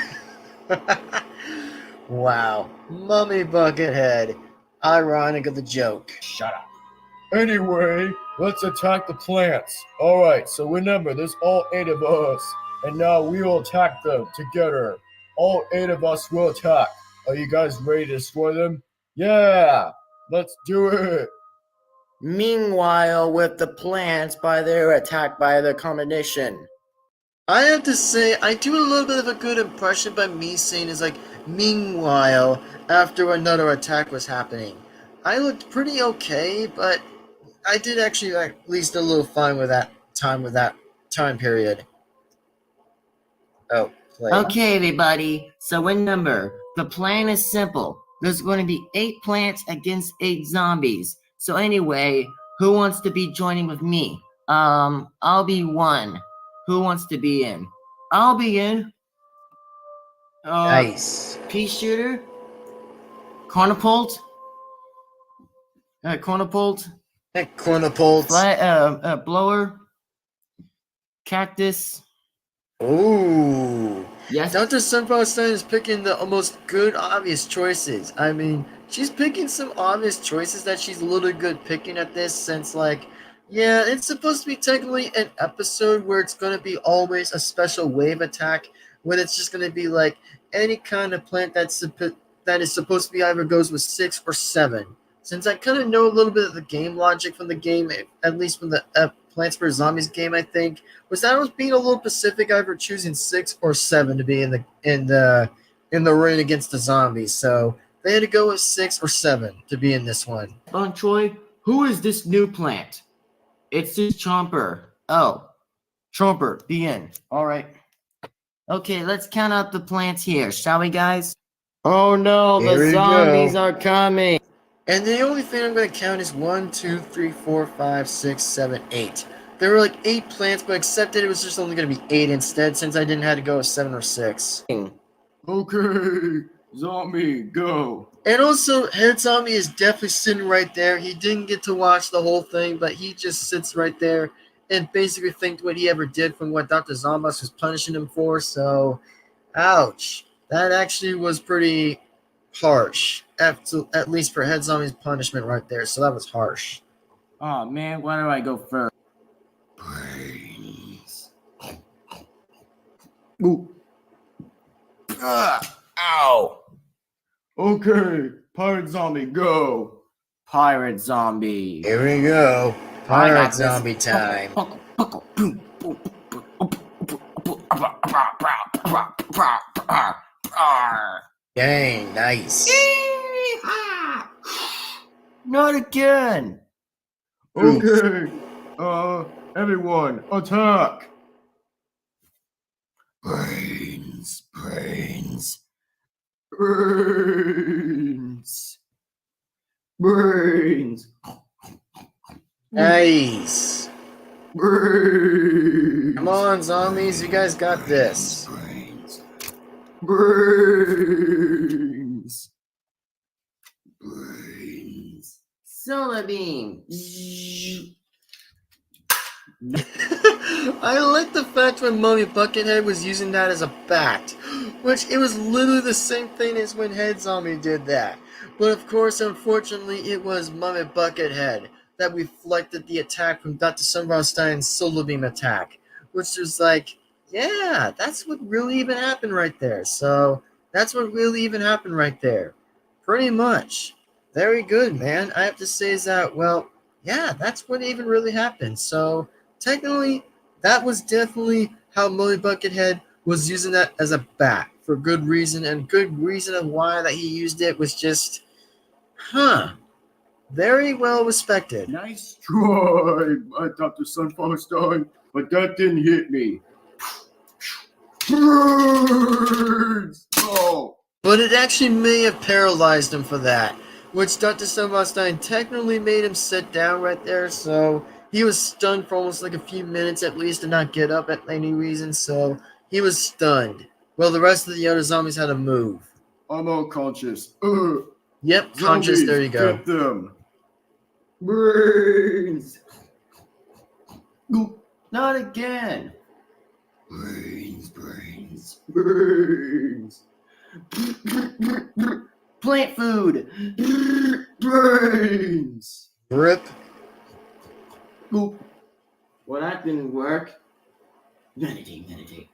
Wow. Mummy Buckethead. Ironic of the joke. shut up. Anyway, let's attack the plants. Alright, so remember, there's all 8 of us. And now we will attack them together. All 8 of us will attack. Are you guys ready to destroy them? Yeah! Let's do it! Meanwhile, with the plants, they're attacked by the combination. I have to say, I do a little bit of a good impression by me saying is like, meanwhile, after another attack was happening. I looked pretty okay, but I did actually at least a little fine with that time period. Oh, play. Okay, everybody. So remember, the plan is simple. There's going to be 8 plants against 8 zombies. So anyway, who wants to be joining with me? I'll be one. Who wants to be in? I'll be in. Nice. Pea shooter. Cornapult. Cornapult. Hey, Cornapult. Blower. Cactus. Ooh. Yes. Dr. Sunflowerstein is picking the almost good, obvious choices. I mean, she's picking some obvious choices that she's a little good picking at this, since, like, yeah, it's supposed to be technically an episode where it's going to be always a special wave attack, when it's just going to be, like, any kind of plant that is supposed to be either goes with 6 or 7. Since I kind of know a little bit of the game logic from the game, at least from the Plants vs. Zombies game, I think, was that I was being a little specific, either choosing 6 or 7 to be in the ring against the zombies. So they had to go with 6 or 7 to be in this one. Troy, who is this new plant? It's this Chomper. Oh, Chomper, be in. All right. Okay, let's count out the plants here, shall we, guys? Oh no, Here we the zombies go. are coming. And the only thing I'm going to count is 1, 2, 3, 4, 5, 6, 7, 8. There were like 8 plants, but except that it was just only going to be 8 instead, since I didn't have to go with 7 or 6. Okay, zombie, go. And also, Head Zombie is definitely sitting right there. He didn't get to watch the whole thing, but he just sits right there and basically thinks what he ever did from what Dr. Zombos was punishing him for. So, Ouch. That actually was pretty harsh. At least for Head Zombie's punishment right there. So that was harsh. Oh man, why do I go first? Brains. Ooh. Ow. Okay, pirate zombie, go. Pirate zombie. Here we go. I Pirate got this. zombie time. Dang, nice. Not again. Okay, everyone, attack. Brains, brains, Brains. Brains. Nice. Brains. Come on, zombies. You guys got this. brains, Brains. brains. Solar beam. I like the fact when Mummy Buckethead was using that as a bat, which it was literally the same thing as when Head Zombie did that. But of course, unfortunately, it was Mummy Buckethead that reflected the attack from Dr. Sunvarstein's solar beam attack, which was like, yeah, that's what really even happened right there. So that's what really even happened right there. Pretty much. Very good, man. I have to say is that, well, yeah, that's what even really happened. So technically, that was definitely how Mummy Buckethead was using that as a bat for good reason, and good reason of why that he used it was just, very well respected. Nice try, Dr. Sunfarstein, but that didn't hit me. Brains. Oh. But it actually may have paralyzed him for that, which Dr. Sunvarstein technically made him sit down right there, so he was stunned for almost like a few minutes at least and not get up at any reason, so he was stunned. Well, the rest of the other zombies had to move. I'm unconscious. Yep, conscious, Zombies, there you go. Get them. Brains. Not again. Brains, brains, brains. Plant food. Brains. Rip. Well, that didn't work. Meditate.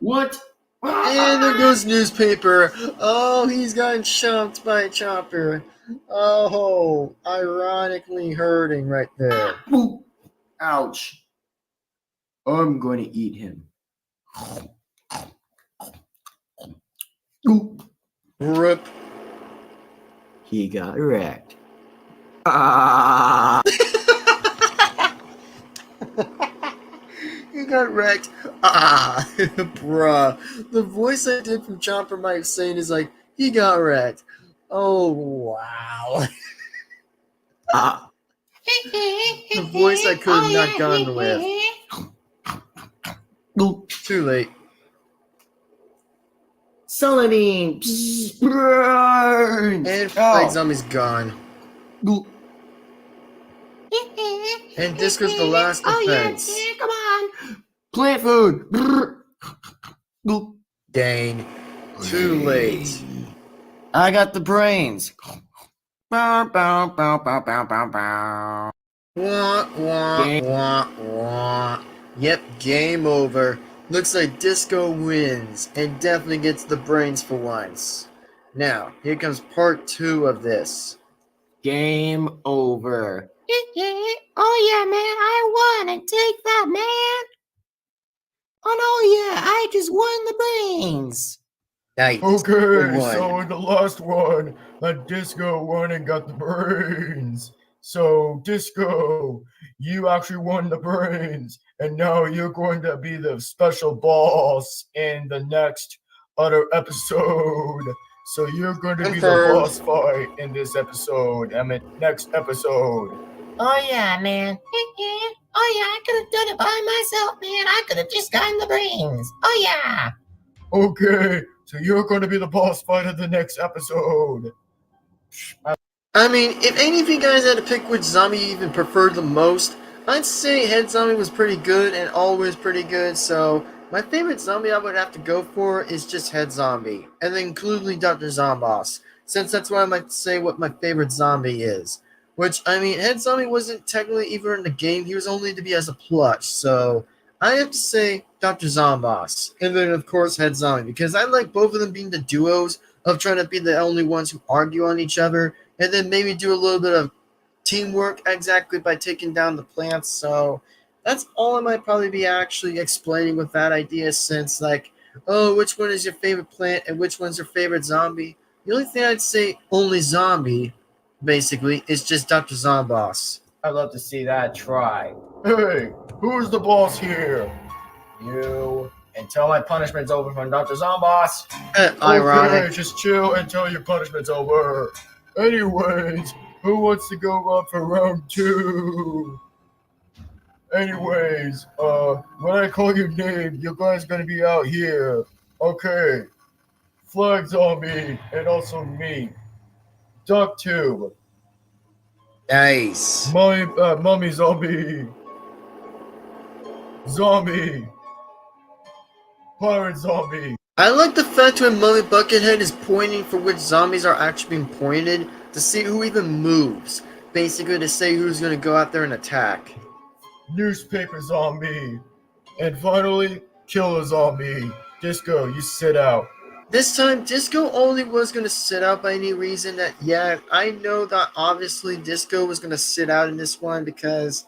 What? And there goes newspaper. Oh, he's gotten chomped by a chopper. Oh, ironically hurting right there. Ouch. I'm going to eat him. Rip. He got wrecked. Ah. He got wrecked. Ah, bruh. The voice I did from Chopper Mike saying is like, he got wrecked. Oh, wow. Ah. The voice I could have not gone with. Too late. Solar beam. Brains. And Fight Zombie's gone. And Disco's the last defense. Oh yeah, come on. Plant food. Dang. Too late. I got the brains. Bow, bow, bow, bow, bow, bow, bow. Wah, wah, Game. wah, wah. Yep, game over. Looks like Disco wins and definitely gets the brains for once. Now, here comes part 2 of this. Game over. Oh yeah, man, I won and take that, man. Oh no, yeah, I just won the brains. Nice. Okay, Good one. so in the last one, Disco won and got the brains. So, Disco, you actually won the brains, and now you're going to be the special boss in the next other episode. So you're going to be the Confirmed. boss fight in this episode. Next episode. Oh yeah, man. Oh yeah, I could have done it by myself, man. I could have just gotten the brains. Oh yeah. Okay, so you're going to be the boss fight of the next episode. I mean, if any of you guys had to pick which zombie you even preferred the most, I'd say Head Zombie was pretty good and always pretty good, so My favorite zombie I would have to go for is just Head Zombie, and then including Dr. Zomboss, since that's why I might say what my favorite zombie is. Which, I mean, Head Zombie wasn't technically even in the game, he was only to be as a plush, so I have to say Dr. Zomboss, and then of course Head Zombie, because I like both of them being the duos of trying to be the only ones who argue on each other, and then maybe do a little bit of teamwork exactly by taking down the plants. So that's all I might probably be actually explaining with that idea, since like, oh, which one is your favorite plant and which one's your favorite zombie? The only thing I'd say only zombie, basically, is just Dr. Zomboss. I'd love to see that try. Hey, who's the boss here? You. Until my punishment's over from Dr. Zomboss. Ironic. Okay, just chill until your punishment's over. Anyways, who wants to go up for round 2? Anyways, when I call your name, you guys gonna be out here. Okay. Flag Zombie, and also me. Duck Tube. Nice. Mummy Zombie. Zombie. Pirate Zombie. I like the fact when Mummy Buckethead is pointing for which zombies are actually being pointed to see who even moves. Basically to say who's going to go out there and attack. Newspaper Zombie. And finally, Killer Zombie. Disco, you sit out. This time, Disco only was going to sit out by any reason that, yeah, I know that obviously Disco was going to sit out in this one because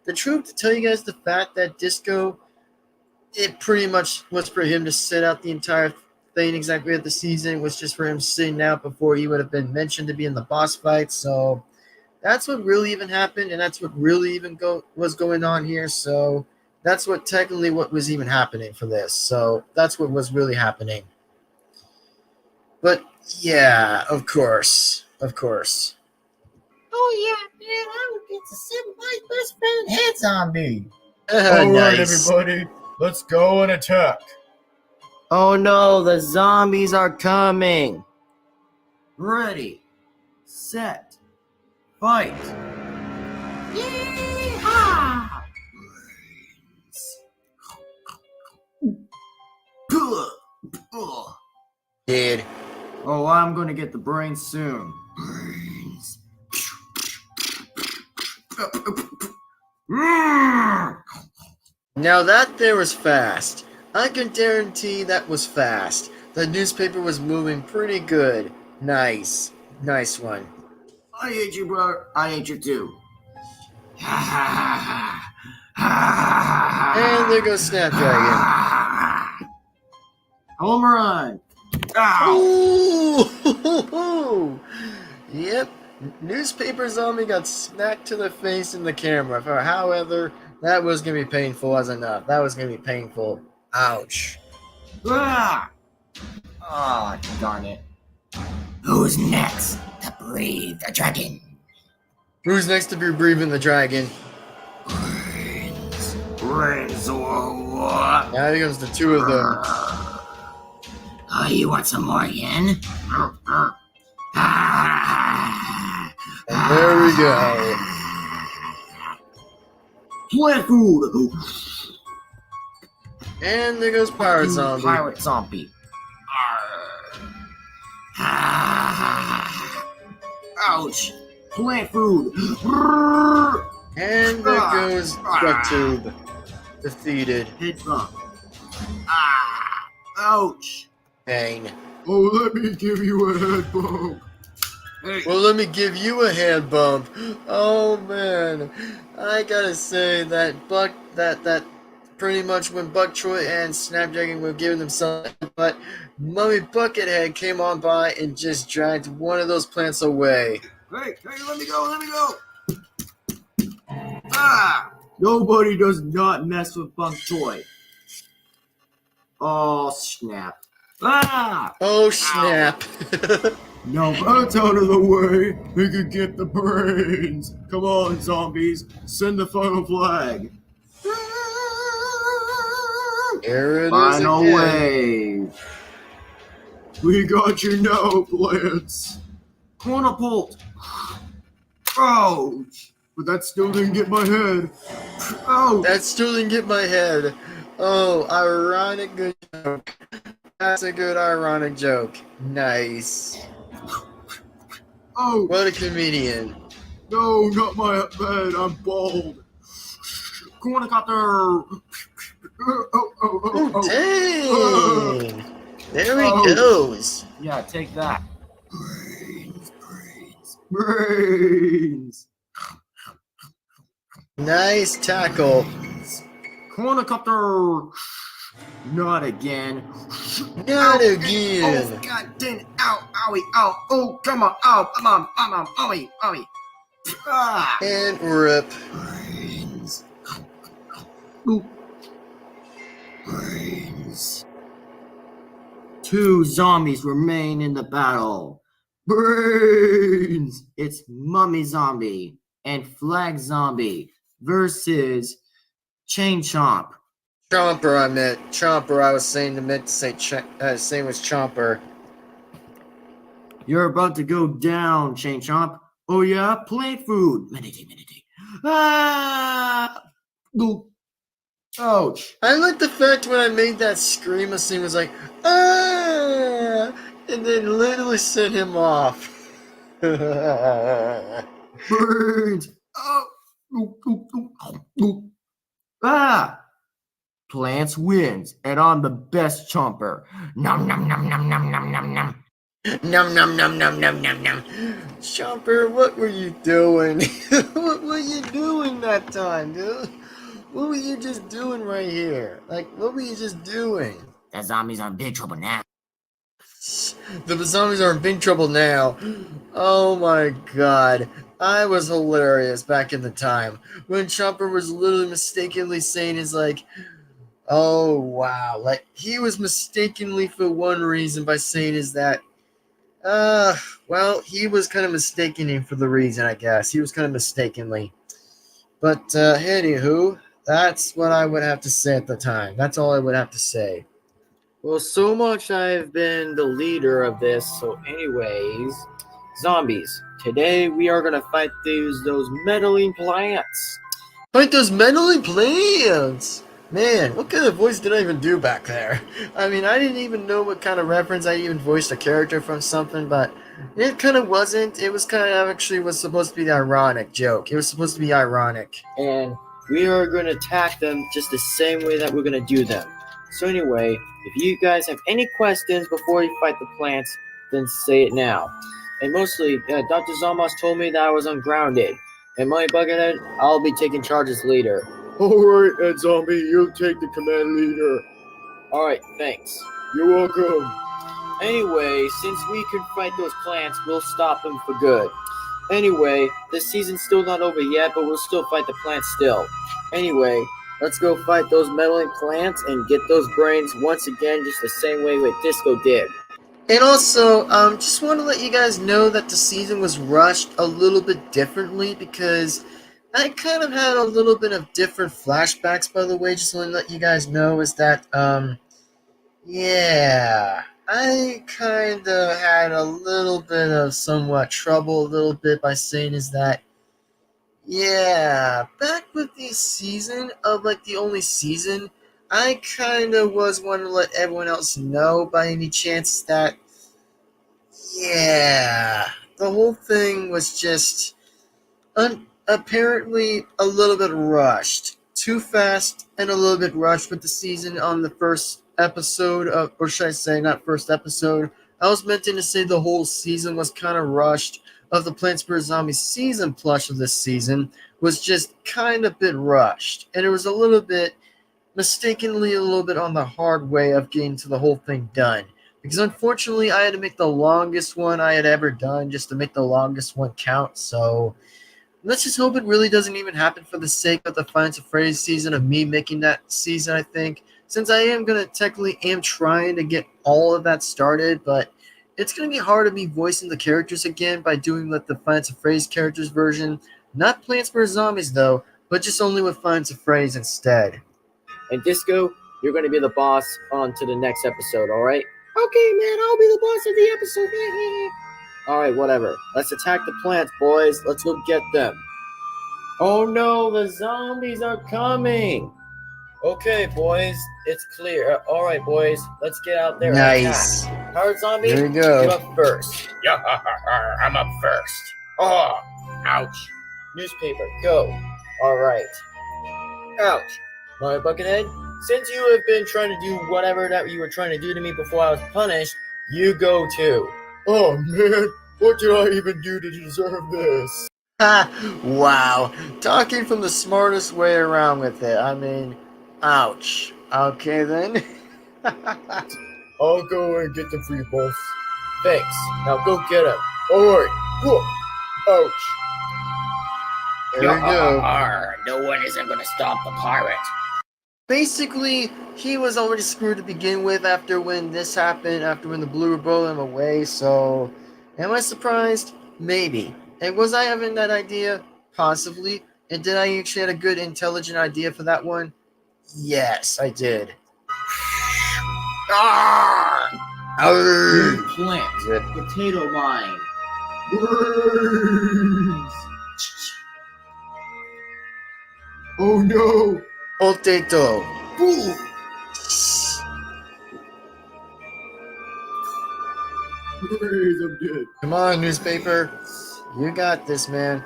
the truth to tell you guys the fact that Disco, it pretty much was for him to sit out the entire thing exactly at the season, was just for him sitting out before he would have been mentioned to be in the boss fight. So that's what really even happened, and that's what really even was going on here. So that's what technically what was even happening for this. So that's what was really happening. But yeah, of course. Oh yeah, man, I would get to sit with my best friend Head Zombie. Alright, Nice. everybody, let's go and attack. Oh no, the zombies are coming! Ready, set, fight! Yeehaw! Dude. Oh, I'm gonna get the brains soon. Now that there was fast. I can guarantee that was fast. The newspaper was moving pretty good. Nice. Nice one. I hate you, brother. I hate you too. And there goes Snapdragon. Home run! Ow! Ooh! Yep. Newspaper zombie got smacked to the face in the camera. However, that was going to be painful as enough. That was going to be painful. Ouch. Ah! Ah, darn it. Who's next to breathe the dragon? Who's next to be breathing the dragon? Brains, what? Now here comes the two of them. Oh, you want some more again? And there we go. Plant food! And there goes Pirate Zombie. Pirate zombie. Ouch! Plant food! And there goes Ducktube. Defeated. Head bump. Ah! Ouch! Pain. Oh, let me give you a head bump. Hey, Well, let me give you a hand bump. Oh man, I gotta say that that pretty much when Buck Troy and Snapdragon were giving themselves, but Mummy Buckethead came on by and just dragged one of those plants away. hey, let me go! Ah! Nobody does not mess with Buck Troy. Oh, snap. Ah! Oh snap! No, That's out of the way. We can get the brains. Come on, zombies. Send the final flag. Here it is final again. wave. We got you now, plants. Cornapult. Ouch! But that still didn't get my head. Ouch! That still didn't get my head. Oh, ironic good joke. That's a good ironic joke. Nice. Oh, What a comedian. no, not my head. I'm bald. Cornucopter. Oh, dang. There he Oh. goes. Yeah, take that. Brains. Nice tackle. Cornucopter. Not again. Not Oh, again. god dang it. Ow, owie, ow. Oh, come on. Ow, owie, owie. Ah. And rip. Brains. Ooh. Brains. 2 zombies remain in the battle. Brains. It's Mummy Zombie and Flag Zombie versus Chain Chomp. Chomper, I meant. Chomper, I was saying to meant to say same as Chomper. You're about to go down, Chain Chomp. Oh yeah, plant food. Meditate. Ah! Ooh. Ouch. I like the fact when I made that scream, a scene was like, ah, and then literally sent him off. Birds. Oh. Ooh. Ah! Plants wins, and I'm the best chomper. Nom nom nom nom nom nom nom nom. Num num num num num num num. Chomper, what were you doing? What were you doing that time, dude? What were you just doing right here? Like, what were you just doing? The zombies are in big trouble now. The zombies are in big trouble now. Oh my god. I was hilarious back in the time when Chomper was literally mistakenly saying is like, oh wow. Like, he was mistakenly for one reason by saying is that, well, he was kind of mistaken for the reason, I guess. He was kind of mistakenly. But, anywho, that's what I would have to say at the time. That's all I would have to say. Well, so much I've been the leader of this. So, anyways, zombies. Today we are gonna fight those meddling plants. Fight those meddling plants! Man, what kind of voice did I even do back there? I mean, I didn't even know what kind of reference I even voiced a character from something, but it kind of wasn't. It was kind of actually was supposed to be the ironic joke. It was supposed to be ironic. And we are going to attack them just the same way that we're going to do them. So anyway, if you guys have any questions before you fight the plants, then say it now. And mostly, Dr. Zombos told me that I was ungrounded. And Money Buckethead, I'll be taking charge as leader. Alright, Ed Zombie, you take the command leader. Alright, thanks. You're welcome. Anyway, since we can fight those plants, we'll stop them for good. Anyway, this season's still not over yet, but we'll still fight the plants still. Anyway, let's go fight those meddling plants and get those brains once again just the same way what Disco did. And also, just want to let you guys know that the season was rushed a little bit differently because I kind of had a little bit of different flashbacks, by the way. Just want to let you guys know is that, yeah, I kind of had a little bit of somewhat trouble a little bit by saying is that, yeah, back with the season of, like, the only season, I kind of was wanting to let everyone else know by any chance that, yeah, the whole thing was just apparently a little bit rushed. Too fast and a little bit rushed with the season on the first episode of, or should I say not first episode, I was meant to say the whole season was kind of rushed of the Plants vs. Zombies season plush of this season was just kind of a bit rushed. And it was a little bit, mistakenly a little bit on the hard way of getting to the whole thing done. Because unfortunately I had to make the longest one I had ever done just to make the longest one count, so let's just hope it really doesn't even happen for the sake of the Finds a Phrase season of me making that season, I think. Since I am going to technically am trying to get all of that started, but it's going to be hard to be voicing the characters again by doing like the Finds a Phrase characters version. Not Plants vs. Zombies though, but just only with Finds a Phrase instead. And Disco, you're going to be the boss on to the next episode, alright? Okay, man, I'll be the boss of the episode. Alright, whatever. Let's attack the plants, boys. Let's go get them. Oh no, the zombies are coming! Okay, boys, it's clear. All right, boys, let's get out there. Nice. Attack. Hard zombie, Here we go. you're up first. Yeah, I'm up first. Oh, ouch. Newspaper, go. All right. Ouch. My Buckethead, since you have been trying to do whatever that you were trying to do to me before I was punished, you go too. Oh man, what did I even do to deserve this? Ha! Wow. Talking from the smartest way around with it. I mean, ouch. Okay then. I'll go and get them for you both. Thanks. Now go get him. Alright, cool. Ouch. There we go. No one isn't gonna stop the pirate. Basically, he was already screwed to begin with after when this happened, after when the Blue were blowing him away, so am I surprised? Maybe. And was I having that idea? Possibly. And did I actually have a good, intelligent idea for that one? Yes, I did. New plant. Zip. Potato mine. Oh no! Potato. Boom. Please, I'm dead. Come on, newspaper. You got this, man.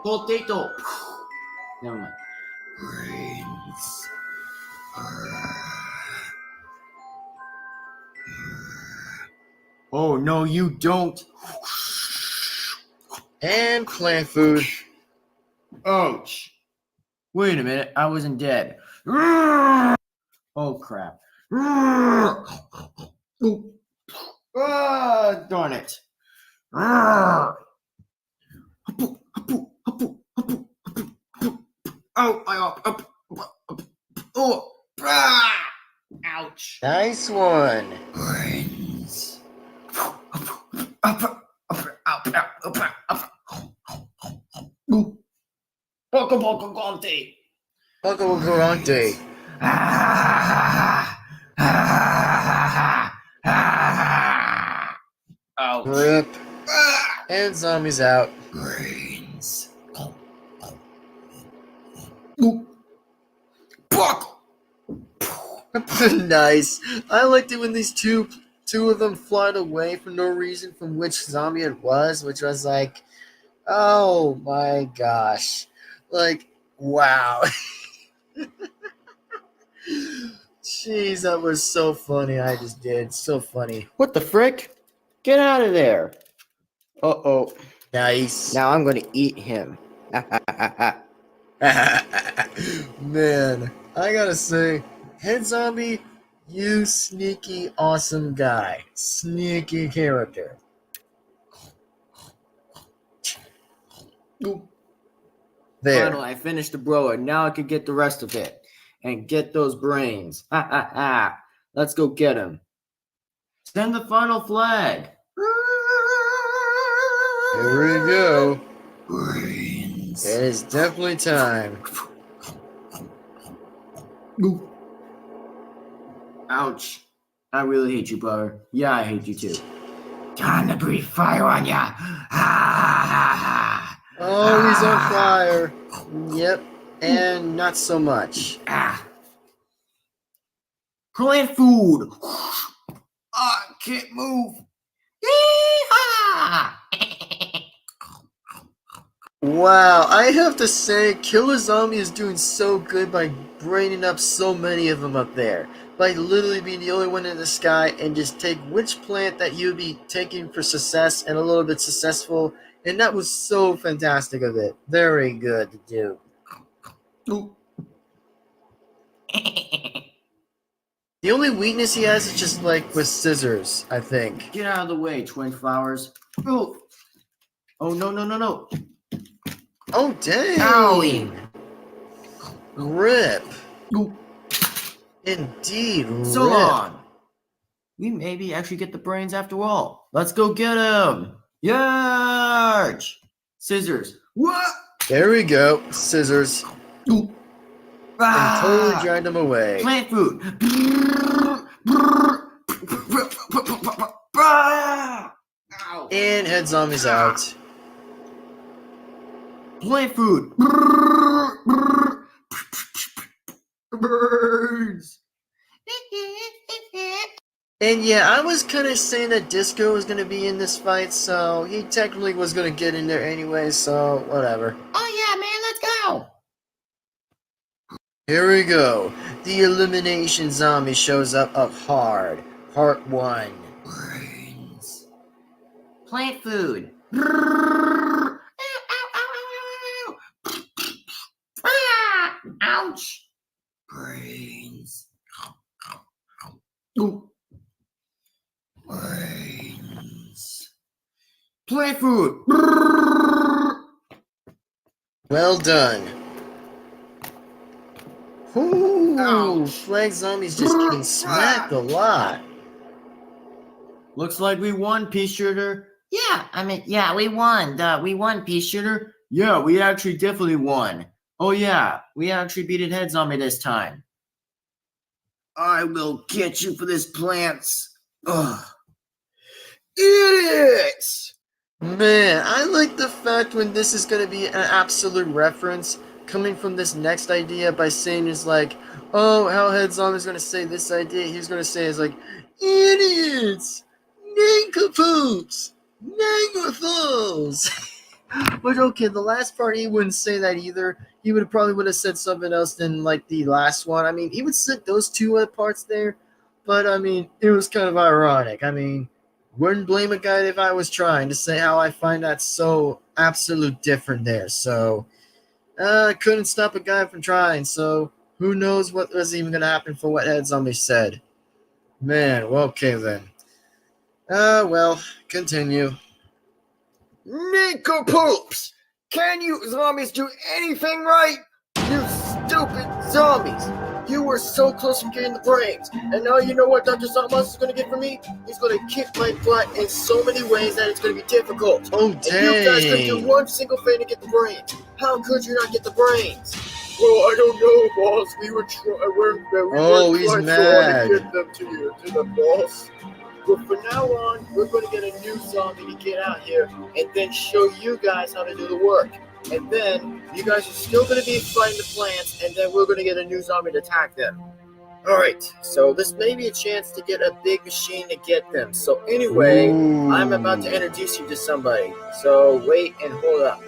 Potato. Never mind. Oh no, you don't. And plant food. Ouch. Wait a minute, I wasn't dead. Oh crap. Darn it. Oh, ouch. Nice one. Brains. Poco poco conte. Poco Corante. Ouch. Rip. And zombies out. Brains. Nice. I liked it when these two of them flied away for no reason from which zombie it was, which was like, oh my gosh. Like, wow. Jeez, that was so funny. I just did. So funny. What the frick? Get out of there. Uh-oh. Nice. Now I'm going to eat him. Man, I gotta say, Head Zombie, you sneaky awesome guy. Sneaky character. There. Finally, I finished the blower. Now I can get the rest of it. And get those brains. Ha ha ha. Let's go get him. Send the final flag. Here we go. Brains. It is definitely time. Ouch. I really hate you, brother. Yeah, I hate you too. Time to breathe fire on ya. Oh, he's on fire. Yep. And not so much. Plant food. I can't move. Yeehaw! Wow, I have to say, Killer Zombie is doing so good by braining up so many of them up there. By literally being the only one in the sky and just take which plant that you'd be taking for success and a little bit successful. And that was so fantastic of it. Very good to do. The only weakness he has is just like with scissors, I think. Get out of the way, twin flowers. Oh, no. Oh, dang. Owie. Rip. Indeed, So rip. long. We maybe actually get the brains after all. Let's go get him. Yarge. Scissors. What? There we go. Scissors. And totally dragged him away. Plant food. Ow. And Head Zombie's out. Plant food. Birds. And yeah, I was kind of saying that Disco was going to be in this fight, so he technically was going to get in there anyway, so whatever. Oh yeah, man, let's go. Here we go. The Elimination Zombie shows up hard. Part 1. Brains. Plant food. Ow, ow, ow, ow, ow. Ah, ouch. Brains. Ooh. Brains. Plant food. Well done. Ooh, Ouch. Flag Zombies just getting smacked a lot. Looks like we won, pea shooter. Yeah, we won. We won, pea shooter. Yeah, we actually definitely won. Oh yeah, we actually beat head zombie this time. I will get you for this, plants. Ugh. Idiots! Man, I like the fact when this is going to be an absolute reference coming from this next idea by saying is like, oh, how Head Zombie's going to say this idea. He's going to say is like, idiots, nincompoops, negafuls. But okay, the last part he wouldn't say that either. He would have said something else than like the last one. I mean, he would say those two parts there, but I mean, it was kind of ironic. I mean, wouldn't blame a guy if I was trying to say how I find that so absolute different there. So I couldn't stop a guy from trying. So who knows what was even gonna happen for what Head Zombie said. Man, well, okay then. Well, continue. Nincompoops! Can you zombies do anything right? You stupid zombies! You were so close from getting the brains, and now you know what Dr. Sawmouse is going to get from me? He's going to kick my butt in so many ways that it's going to be difficult. Oh, And you guys could do dang. one single thing to get the brains. How could you not get the brains? Well, I don't know, boss. We were Oh, he's trying mad. to get them to the boss. But from now on, we're going to get a new zombie to get out here and then show you guys how to do the work. And then you guys are still going to be fighting the plants, and then we're going to get a new zombie to attack them. Alright, so this may be a chance to get a big machine to get them. So anyway, I'm about to introduce you to somebody. So wait and hold up.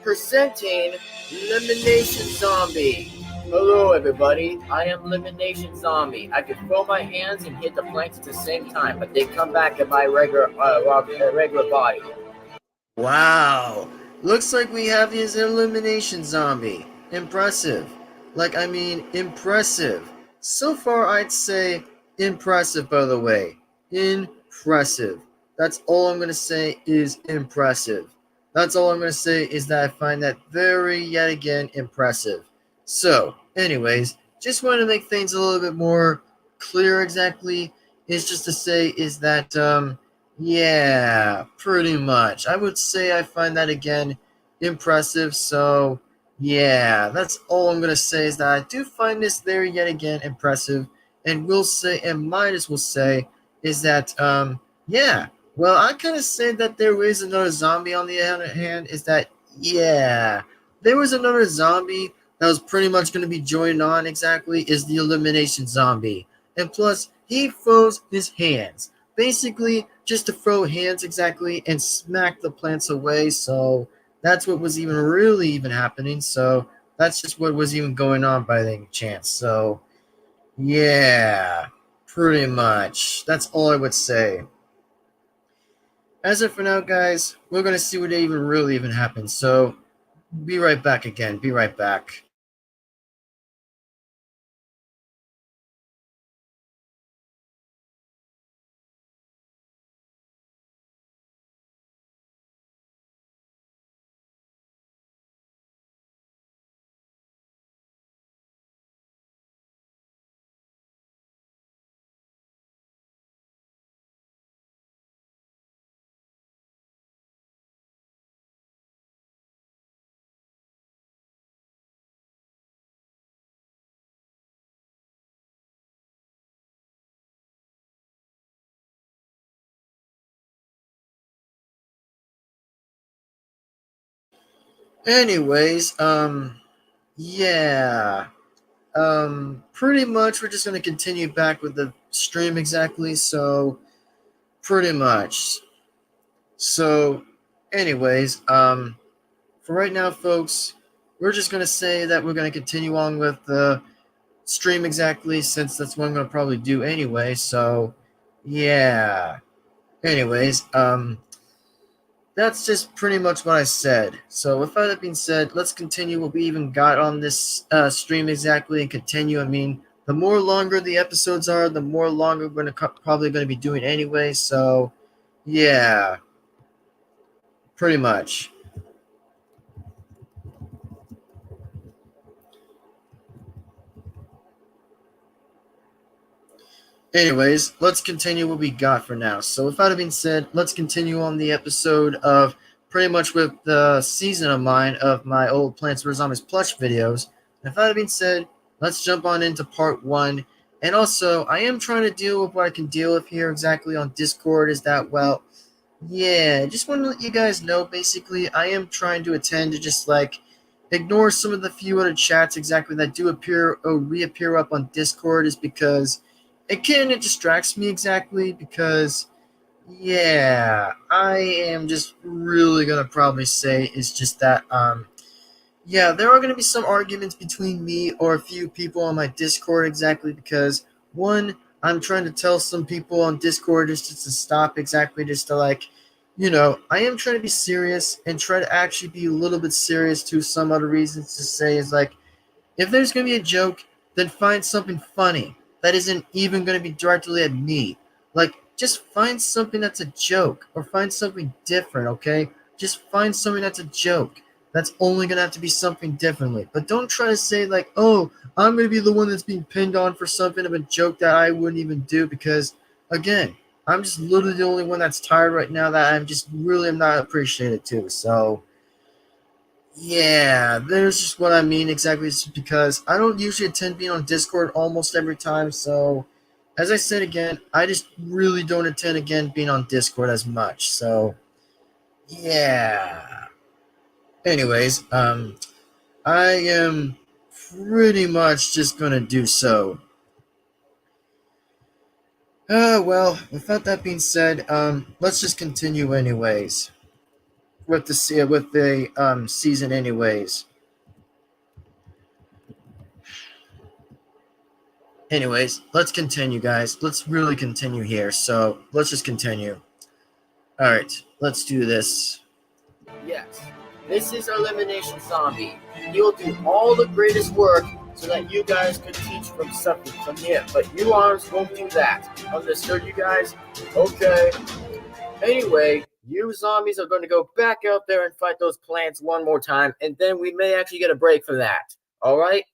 Presenting Elimination Zombie. Hello everybody, I am Elimination Zombie. I can throw my hands and hit the planks at the same time, but they come back in my regular body. Wow. Looks like we have his Elimination Zombie. Impressive. Like, I mean, impressive. So far, I'd say impressive, by the way. Impressive. That's all I'm going to say is impressive. That's all I'm going to say is that I find that very, yet again, impressive. So, anyways, just wanted to make things a little bit more clear exactly. Is just to say is that, yeah, pretty much. I would say I find that again impressive. So, yeah, that's all I'm gonna say is that I do find this there yet again impressive, and will say, and might as well say, is that yeah. Well, I kind of said that there is another zombie. On the other hand, is that yeah, there was another zombie that was pretty much going to be joined on. Exactly, is the Elimination Zombie, and plus he throws his hands. Basically, just to throw hands exactly and smack the plants away. So that's what was even really even happening. So that's just what was even going on by any chance. So yeah, pretty much. That's all I would say. As of for now, guys, we're gonna see what even really even happened. So be right back again. Be right back. Anyways, yeah. pretty much we're just going to continue back with the stream exactly, so pretty much. So, anyways, for right now, folks, we're just going to say that we're going to continue on with the stream exactly, since that's what I'm going to probably do anyway, so, yeah. Anyways, that's just pretty much what I said. So with that being said, let's continue what we even got on this stream exactly and continue. I mean, the more longer the episodes are, the more longer we're probably going to be doing anyway, so, yeah. Pretty much. Anyways, let's continue what we got for now. So with that being said, let's continue on the episode of pretty much with the season of mine of my old Plants vs. Zombies Plush videos. And with that being said, let's jump on into part 1. And also, I am trying to deal with what I can deal with here exactly on Discord is that, well, yeah, just want to let you guys know, basically, I am trying to attend to just, like, ignore some of the few other chats exactly that do appear or reappear up on Discord is because it kind of distracts me exactly because, yeah, I am just really going to probably say is just that, yeah, there are going to be some arguments between me or a few people on my Discord exactly because, one, I'm trying to tell some people on Discord just to stop exactly just to, like, you know, I am trying to be serious and try to actually be a little bit serious to some other reasons to say is like, if there's going to be a joke, then find something funny that isn't even going to be directly at me. Like, just find something that's a joke or find something different, okay? Just find something that's a joke. That's only going to have to be something differently. But don't try to say, like, oh, I'm going to be the one that's being pinned on for something of a joke that I wouldn't even do because, again, I'm just literally the only one that's tired right now that I'm just really am not appreciated too. So, yeah, there's just what I mean exactly. It's because I don't usually attend being on Discord almost every time. So, as I said again, I just really don't attend again being on Discord as much. So, yeah. Anyways, I am pretty much just gonna do so. Well, without that being said, let's just continue anyways with the season anyways. Anyways, let's continue, guys. Let's really continue here. So let's just continue. All right, let's do this. Yes, this is our elimination zombie. He will do all the greatest work so that you guys could teach from something from him. But you arms won't do that. Understood, you guys? Okay. Anyway, you zombies are going to go back out there and fight those plants one more time, and then we may actually get a break for that. All right?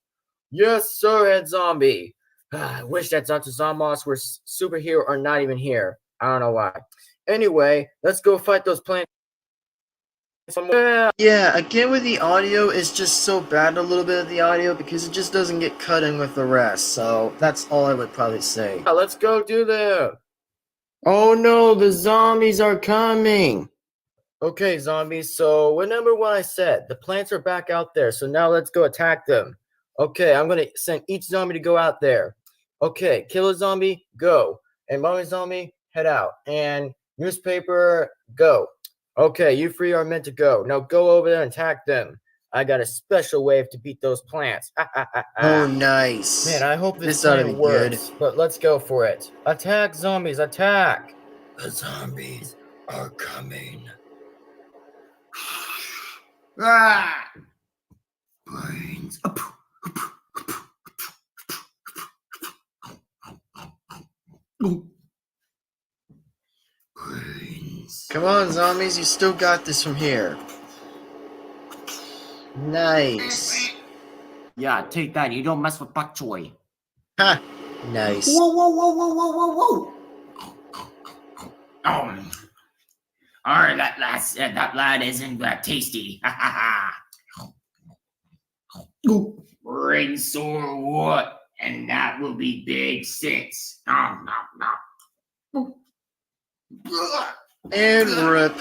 Yes, sir, Head Zombie. I wish that Dr. Zombos were superhero or not even here. I don't know why. Anyway, let's go fight those plants. Yeah, again with the audio, it's just so bad a little bit of the audio because it just doesn't get cut in with the rest. So that's all I would probably say. Let's go do that. Oh no, the zombies are coming. Okay, zombies, so remember what I said. The plants are back out there, so now let's go attack them. Okay, I'm going to send each zombie to go out there. Okay, killer zombie, go. And mummy zombie, head out. And newspaper, go. Okay, you three are meant to go. Now go over there and attack them. I got a special wave to beat those plants. Oh, nice. Man, I hope this ought to plan be works. good. But let's go for it. Attack, zombies, attack. The zombies are coming. Ah! Brains. Brains. Come on, zombies, you still got this from here. Nice. Yeah, take that. You don't mess with bok choy. Ha! Nice. Whoa, whoa, whoa, whoa, whoa, whoa, whoa. Alright, that lad isn't that tasty. Ha ha ha. Brain sore what? And that will be big 6. Nom, nom, nom. And rip.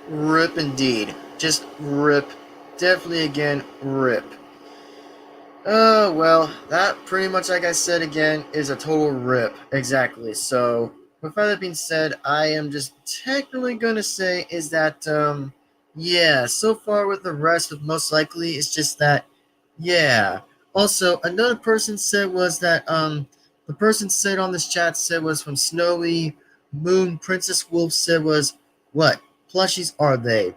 Rip indeed. Just rip. Definitely again, rip. Well, that pretty much, like I said again, is a total rip. Exactly. So, with that being said, I am just technically gonna say is that, yeah, so far with the rest of most likely, it's just that, yeah. Also, another person said was that, the person said on this chat said was from Snowy Moon Princess Wolf said was, what plushies are they?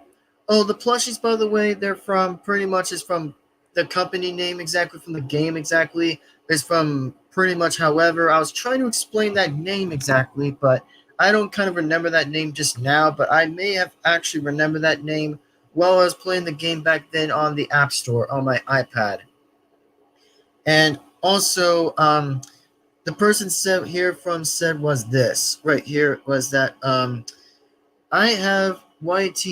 Oh, the plushies, by the way, they're from pretty much is from the company name exactly from the game exactly is from pretty much however I was trying to explain that name exactly, but I don't kind of remember that name just now, but I may have actually remembered that name while I was playing the game back then on the App Store on my iPad. And also the person said here from said was this right here was that I have YT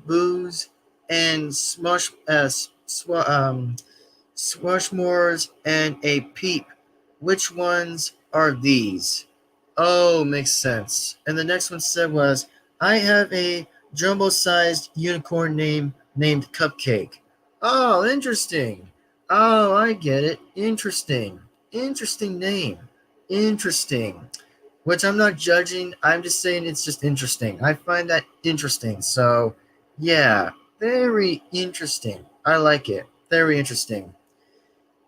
booze and smush Swashmores and a Peep. Which ones are these? Oh, makes sense. And the next one said was, I have a jumbo-sized unicorn named Cupcake. Oh, interesting. Oh, I get it. Interesting. Interesting name. Interesting. Which I'm not judging. I'm just saying it's just interesting. I find that interesting. So, yeah, very interesting. I like it. Very interesting.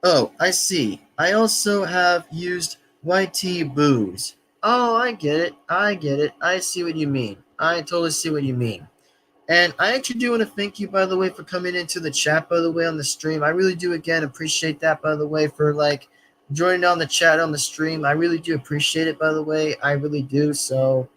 Oh, I see. I also have used YT booze. Oh, I get it. I get it. I see what you mean. I totally see what you mean. And I actually do want to thank you, by the way, for coming into the chat, by the way, on the stream. I really do, again, appreciate that, by the way, for, like, joining on the chat on the stream. I really do appreciate it, by the way. I really do. So,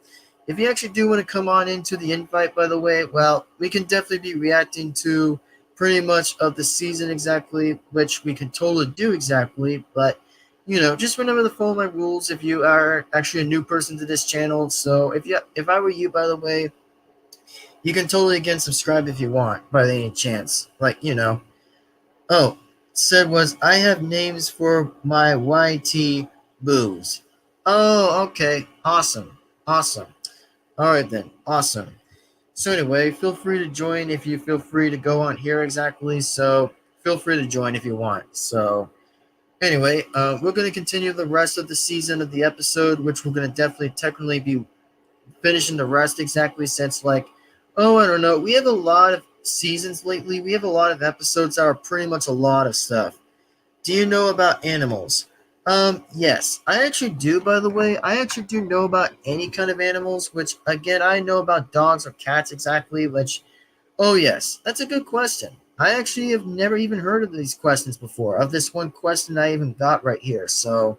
if you actually do want to come on into the invite, by the way, well, we can definitely be reacting to pretty much of the season exactly, which we can totally do exactly. But, just remember to follow my rules if you are actually a new person to this channel. So if I were you, by the way, you can totally again subscribe if you want, by any chance. Like. Oh, said was I have names for my YT booze. Oh, okay. Awesome. Awesome. All right then, awesome. So anyway, feel free to join if you feel free to go on here exactly. So feel free to join if you want. So anyway, we're going to continue the rest of the season of the episode, which we're going to definitely technically be finishing the rest exactly since I don't know. We have a lot of seasons lately. We have a lot of episodes that are pretty much a lot of stuff. Do you know about animals? Yes, I actually do, by the way. I actually do know about any kind of animals, which, again, I know about dogs or cats exactly, which, oh, yes, that's a good question. I actually have never even heard of these questions before, of this one question I even got right here. So,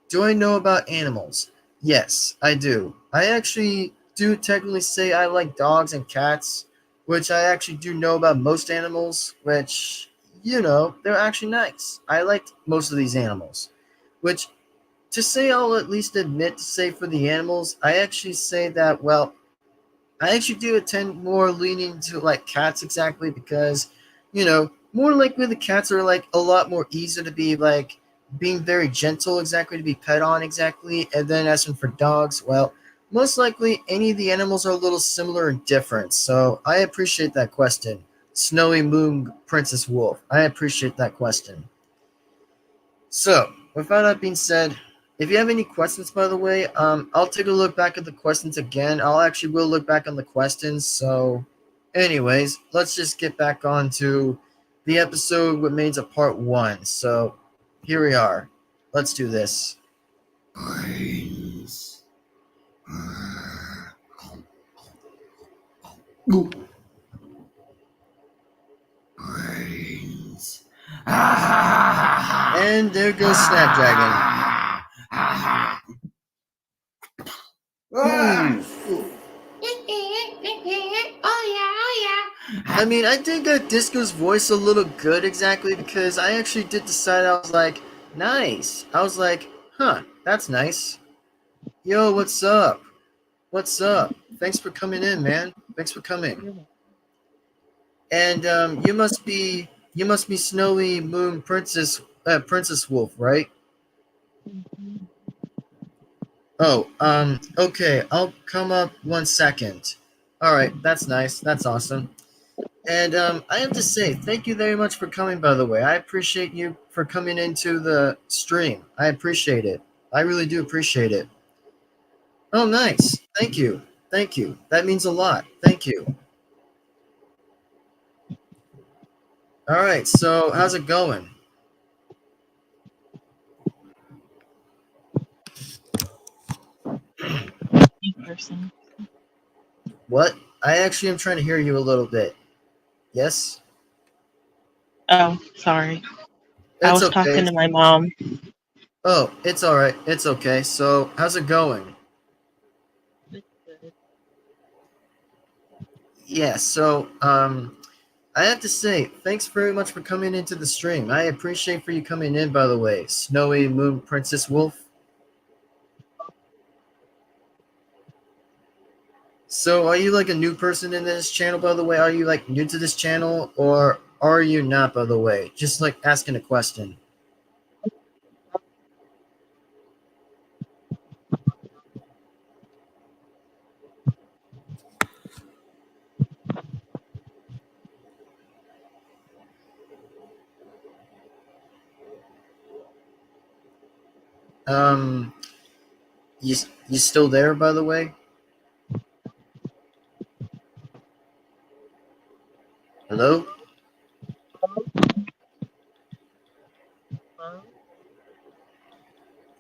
do I know about animals? Yes, I do. I actually do technically say I like dogs and cats, which I actually do know about most animals, which, they're actually nice. I like most of these animals, which to say I'll at least admit to say for the animals, I actually say that, well, I actually do tend more leaning to like cats exactly because, more likely the cats are like a lot more easy to be like being very gentle exactly to be pet on exactly. And then as for dogs, well, most likely any of the animals are a little similar and different. So I appreciate that question. Snowy Moon Princess Wolf. I appreciate that question. So, with that being said, if you have any questions, by the way, I'll take a look back at the questions again. Will look back on the questions. So, anyways, let's just get back on to the episode what remains of part one. So, here we are. Let's do this. Brains. Brains. And there goes Snapdragon. I mean, I did get Disco's voice a little good exactly because I actually did decide I was like, nice. I was like, huh, that's nice. Yo, what's up? What's up? Thanks for coming in, man. Thanks for coming. And you must be Snowy Moon Princess Wolf, right? Oh, okay. I'll come up 1 second. All right, that's nice. That's awesome. And I have to say, thank you very much for coming, by the way. I appreciate you for coming into the stream. I appreciate it. I really do appreciate it. Oh, nice. Thank you. Thank you. That means a lot. Thank you. All right, so how's it going? Person. What? I actually am trying to hear you a little bit. Yes? Oh, sorry. I It's was okay. talking to my mom. Oh, it's all right. It's okay. So, how's it going? Yeah, so I have to say, thanks very much for coming into the stream. I appreciate for you coming in, by the way. Snowy Moon Princess Wolf. So, are you like a new person in this channel, by the way? Are you like new to this channel, or are you not, by the way? Just like asking a question. Um, you still there, by the way? Hello?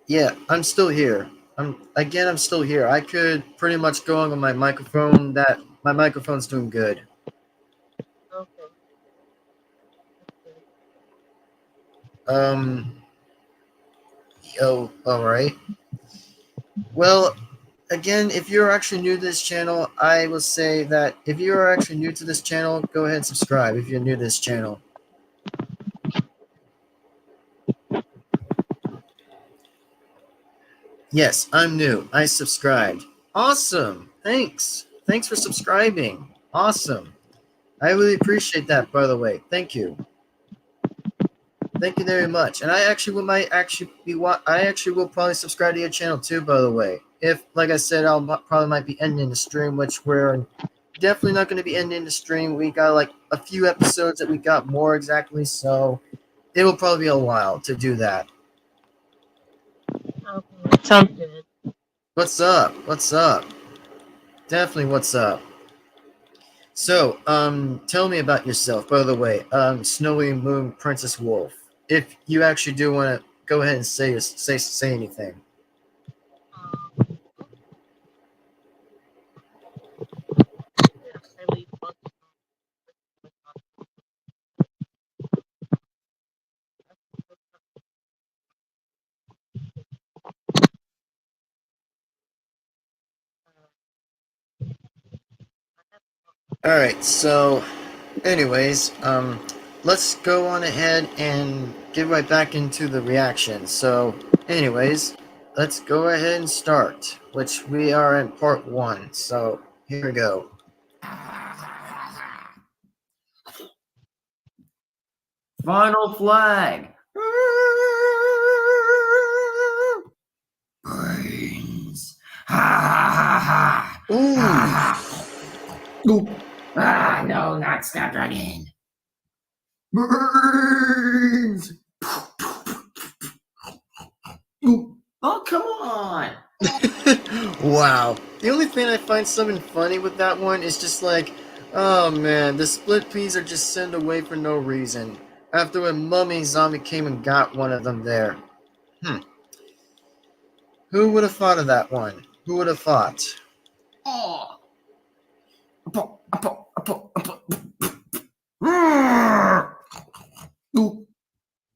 Yeah, I'm still here. I'm still here. I could pretty much go on my microphone. That my microphone's doing good. Um. Oh, all right. Well, again, if you're actually new to this channel, I will say that if you are actually new to this channel, go ahead and subscribe if you're new to this channel. Yes, I'm new. I subscribed. Awesome. Thanks. Thanks for subscribing. Awesome. I really appreciate that, by the way. Thank you. Thank you very much. And I actually will probably subscribe to your channel too, by the way. If, like I said, I'll probably might be ending the stream, which we're definitely not going to be ending the stream. We got like a few episodes that we got more exactly, so it will probably be a while to do that. Sounds good. What's up? What's up? Definitely what's up. So, tell me about yourself, by the way. Snowy Moon Princess Wolf. If you actually do want to go ahead and say anything. All right, so anyways, let's go on ahead and get right back into the reaction. So, anyways, let's go ahead and start, which we are in part 1. So, here we go. Final flag. Brains. Ha ha ha ha. Ooh. Ah, no, not Snapdragon. Brains. Oh, come on. Wow. The only thing I find something funny with that one is just like, oh man, the split peas are just sent away for no reason. After a mummy zombie came and got one of them there. Who would have thought of that one? Who would have thought? Oh.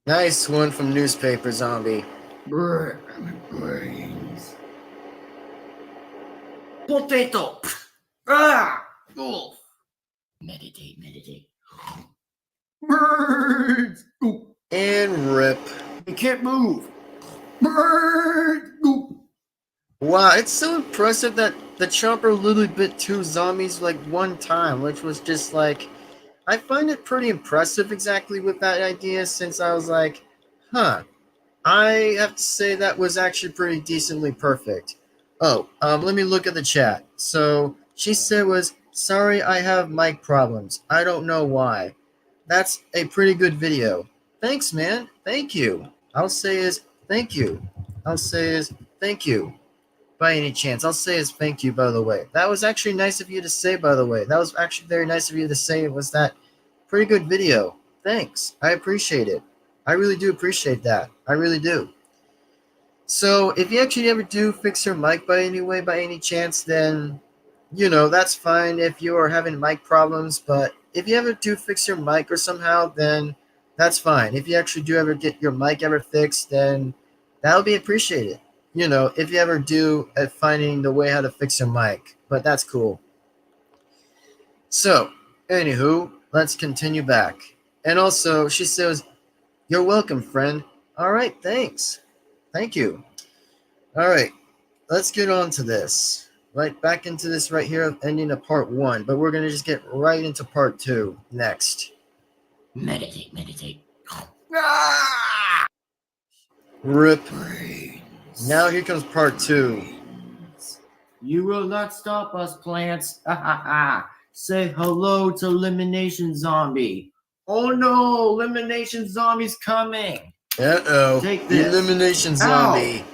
Nice one from Newspaper Zombie. Brains. Potato. Ah. Oh. Meditate. Birds. And rip. You can't move. Birds. Wow, it's so impressive that the Chomper literally bit 2 zombies like one time, which was just like, I find it pretty impressive exactly with that idea, since I was like, huh, I have to say that was actually pretty decently perfect. Oh, let me look at the chat. So she said was Sorry I have mic problems. I don't know why. That's a pretty good video. Thanks, man. Thank you. I'll say is thank you. I'll say is thank you. By any chance, I'll say is thank you, by the way. That was actually nice of you to say, by the way. That was actually very nice of you to say. It was that pretty good video. Thanks. I appreciate it. I really do appreciate that. I really do. So, if you actually ever do fix your mic by any chance, then, that's fine if you are having mic problems. But if you ever do fix your mic or somehow, then that's fine. If you actually do ever get your mic ever fixed, then that'll be appreciated. If you ever do at finding the way how to fix your mic. But that's cool. So, anywho, let's continue back. And also, she says, "You're welcome, friend." All right, thanks. Thank you. All right, let's get on to this. Right back into this right here, ending of part 1. But we're going to just get right into part 2 next. Meditate, meditate. Rip. Now here comes part 2. You will not stop us, plants. Say hello to Elimination Zombie. Oh no, Elimination Zombie's coming. Uh-oh. Take this. Elimination Zombie. Ow.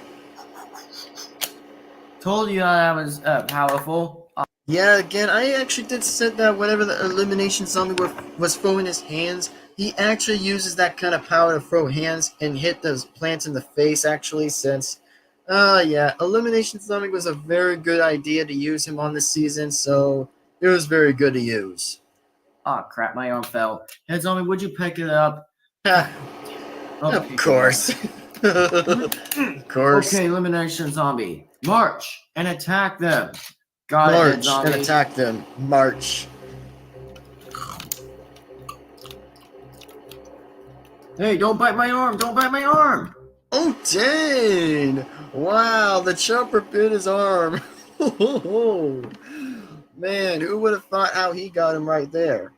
Told you I was powerful. Yeah, again, I actually did said that whenever the Elimination Zombie was throwing his hands, he actually uses that kind of power to throw hands and hit those plants in the face, actually, since, yeah, Elimination Zombie was a very good idea to use him on this season, so it was very good to use. Oh crap, my arm fell. Head Zombie, would you pick it up? Of course. Of course. Okay, Elimination Zombie. March and attack them. Got it, Head March Zombie. and attack them. March. Hey, don't bite my arm! Don't bite my arm! Oh, dang! Wow, the chopper bit his arm. Man, who would have thought how he got him right there?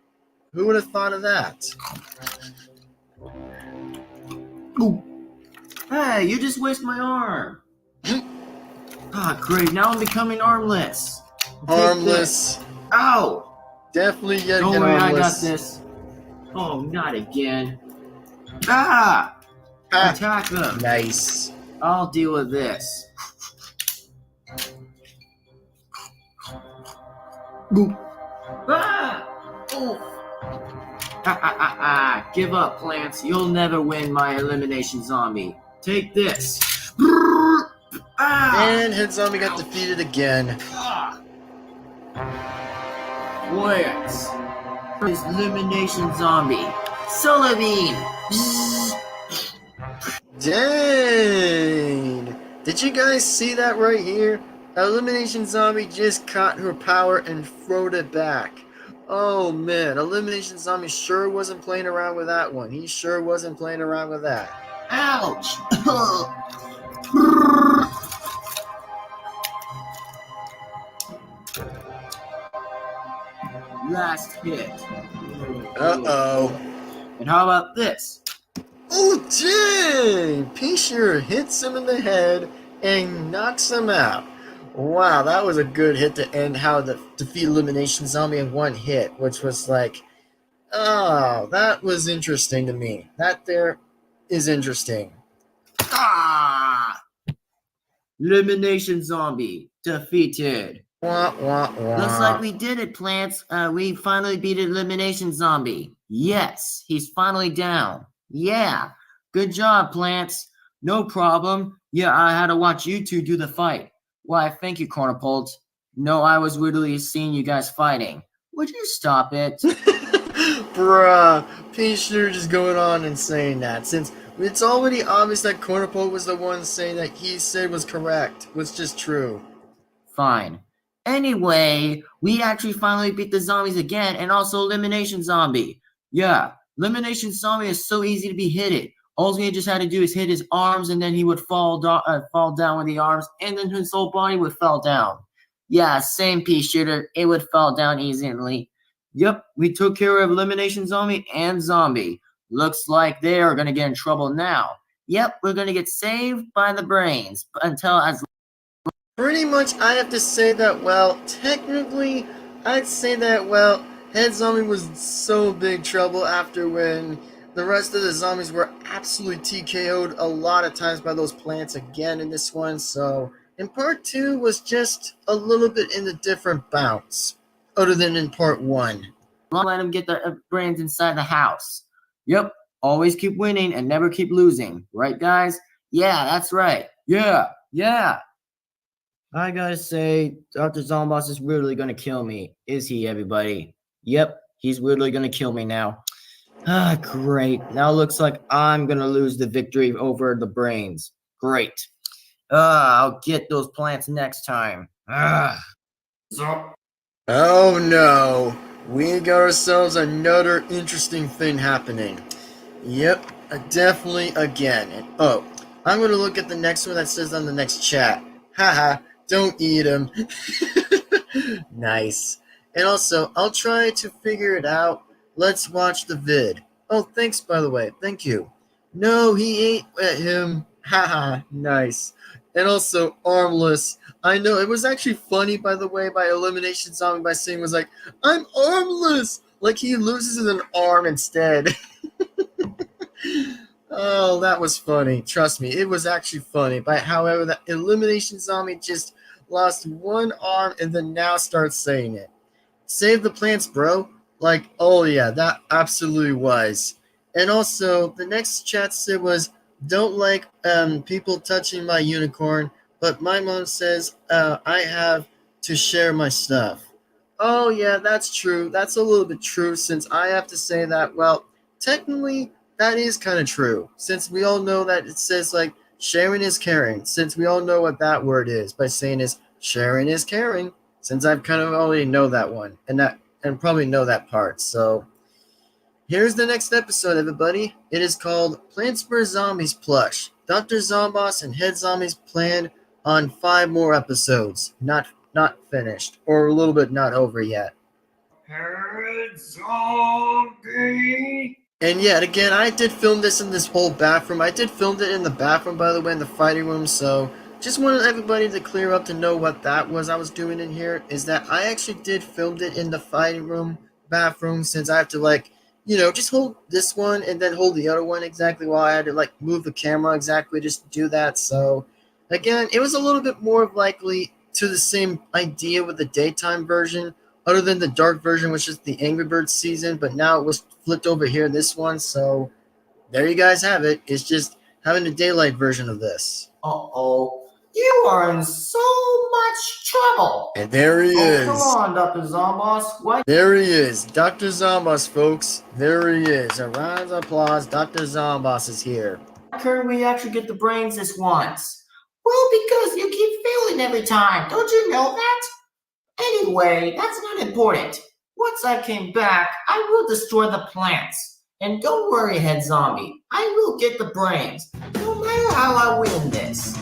Who would have thought of that? Ooh. Hey, you just wasted my arm. Ah, great. Now I'm becoming armless. Armless. Ow! Definitely yet Don't again worry, I got armless. this. Oh, not again. Ah! Ah, Attack them. nice. I'll deal with this. Boop. Ah! Oh. Give up, plants. You'll never win my Elimination Zombie. Take this. Ah! And Head Zombie got defeated again. Plants. This Elimination Zombie. Solar Beam. Dang! Did you guys see that right here? Elimination Zombie just caught her power and throwed it back. Oh man, Elimination Zombie sure wasn't playing around with that one. He sure wasn't playing around with that. Ouch! Last hit. Uh-oh. And how about this? Oh dang! P-Sure hits him in the head and knocks him out. Wow, that was a good hit to end how to defeat Elimination Zombie in one hit, which was like, oh, that was interesting to me. That there is interesting. Ah! Elimination Zombie defeated. Wah, wah, wah. Looks like we did it, plants. We finally beat Elimination Zombie. Yes, he's finally down. Yeah, good job, plants. No problem. Yeah, I had to watch you two do the fight. Why, thank you, Cornapult. No, I was literally seeing you guys fighting. Would you stop it? Bruh, P-Sure just going on and saying that, since it's already obvious that Cornapult was the one saying that he said was correct, was just true. Fine. Anyway, we actually finally beat the zombies again, and also Elimination Zombie. Yeah, Elimination Zombie is so easy to be hit. All he just had to do is hit his arms, and then he would fall down with the arms, and then his whole body would fall down. Yeah, same P-Shooter. It would fall down easily. Yep, we took care of Elimination Zombie and Zombie. Looks like they are going to get in trouble now. Yep, we're going to get saved by the brains until as... Pretty much, I have to say that, well, technically, I'd say that, well, Head Zombie was so big trouble after when the rest of the zombies were absolutely TKO'd a lot of times by those plants again in this one, so in part 2 was just a little bit in a different bounce, other than in part 1. Let him get the brains inside the house. Yep, always keep winning and never keep losing. Right, guys? Yeah, that's right. Yeah. I gotta say, Dr. Zomboss is really gonna kill me. Is he, everybody? Yep, he's really gonna kill me now. Ah, great. Now looks like I'm gonna lose the victory over the brains. Great. I'll get those plants next time. Oh no, we got ourselves another interesting thing happening. Yep, definitely again. And oh, I'm gonna look at the next one that says on the next chat. Haha, don't eat him. Nice. And also, I'll try to figure it out. Let's watch the vid. Oh, thanks by the way. Thank you. No, he ate at him. Haha, nice. And also, armless. I know, it was actually funny, by the way, by Elimination Zombie by saying was like, I'm armless! Like he loses an arm instead. Oh, that was funny. Trust me, it was actually funny. But however, that Elimination Zombie just lost one arm and then now starts saying it. Save the plants, bro. Like, oh yeah, that absolutely was. And also, the next chat said was, don't like people touching my unicorn, but my mom says I have to share my stuff. Oh yeah, that's true. That's a little bit true since I have to say that, well, technically, that is kind of true. Since we all know that it says, like, sharing is caring. Since we all know what that word is by saying is sharing is caring. Since I've kind of already know that one and probably know that part. So here's the next episode, everybody. It is called Plants vs. Zombies Plush. Dr. Zomboss and Head Zombies planned on 5 more episodes. Not finished. Or a little bit not over yet. Head zombie. And yet again, I did film this in this whole bathroom. I did film it in the bathroom, by the way, in the fighting room. So just wanted everybody to clear up to know what that was I was doing in here. Is that I actually did filmed it in the fighting room bathroom, since I have to, like, just hold this one and then hold the other one exactly while I had to, like, move the camera exactly just to do that. So again, it was a little bit more likely to the same idea with the daytime version, other than the dark version, which is the Angry Birds season, but now it was flipped over here, this one. So there you guys have it. It's just having a daylight version of this. Uh-oh. You are in so much trouble. And there he is. Come on, Dr. Zomboss. What? There he is, Dr. Zomboss, folks. There he is. A round of applause. Dr. Zomboss is here. Why couldn't we actually get the brains this once? Well, because you keep failing every time. Don't you know that? Anyway, that's not important. Once I came back, I will destroy the plants. And don't worry, Head Zombie. I will get the brains, no matter how I win this.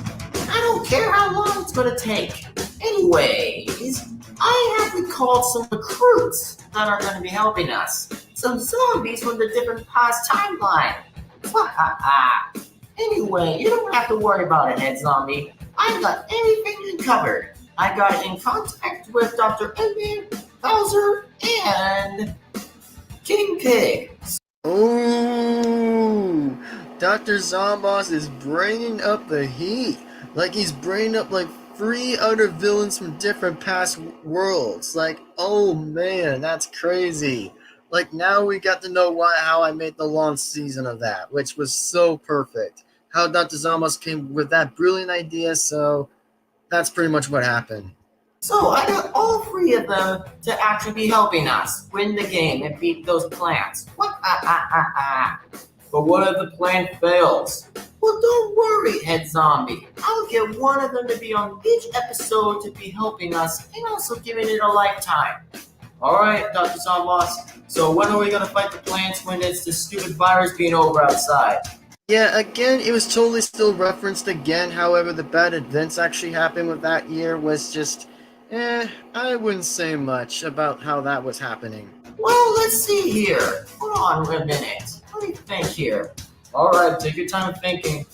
I don't care how long it's gonna take. Anyways, I have recalled some recruits that are gonna be helping us. Some zombies from the different past timeline. Anyway, you don't have to worry about it, Head Zombie. I got everything covered. I got in contact with Dr. Eggman, Bowser, and King Pig. Ooh, Dr. Zomboss is bringing up the heat. Like he's bringing up like 3 other villains from different past worlds. Like, oh man, that's crazy. Like now we got to know how I made the long season of that, which was so perfect. How Dr. Zomboss came with that brilliant idea, so that's pretty much what happened. So I got all 3 of them to actually be helping us win the game and beat those plants. What? But what if the plan fails? Well, don't worry, Head Zombie. I'll get one of them to be on each episode to be helping us and also giving it a lifetime. Alright, Dr. Zomboss. So when are we gonna fight the plants when it's the stupid virus being over outside? Yeah, again, it was totally still referenced again. However, the bad events actually happened with that year was just, I wouldn't say much about how that was happening. Well, let's see here. Hold on a minute. Let me think here. Alright, take your time thinking.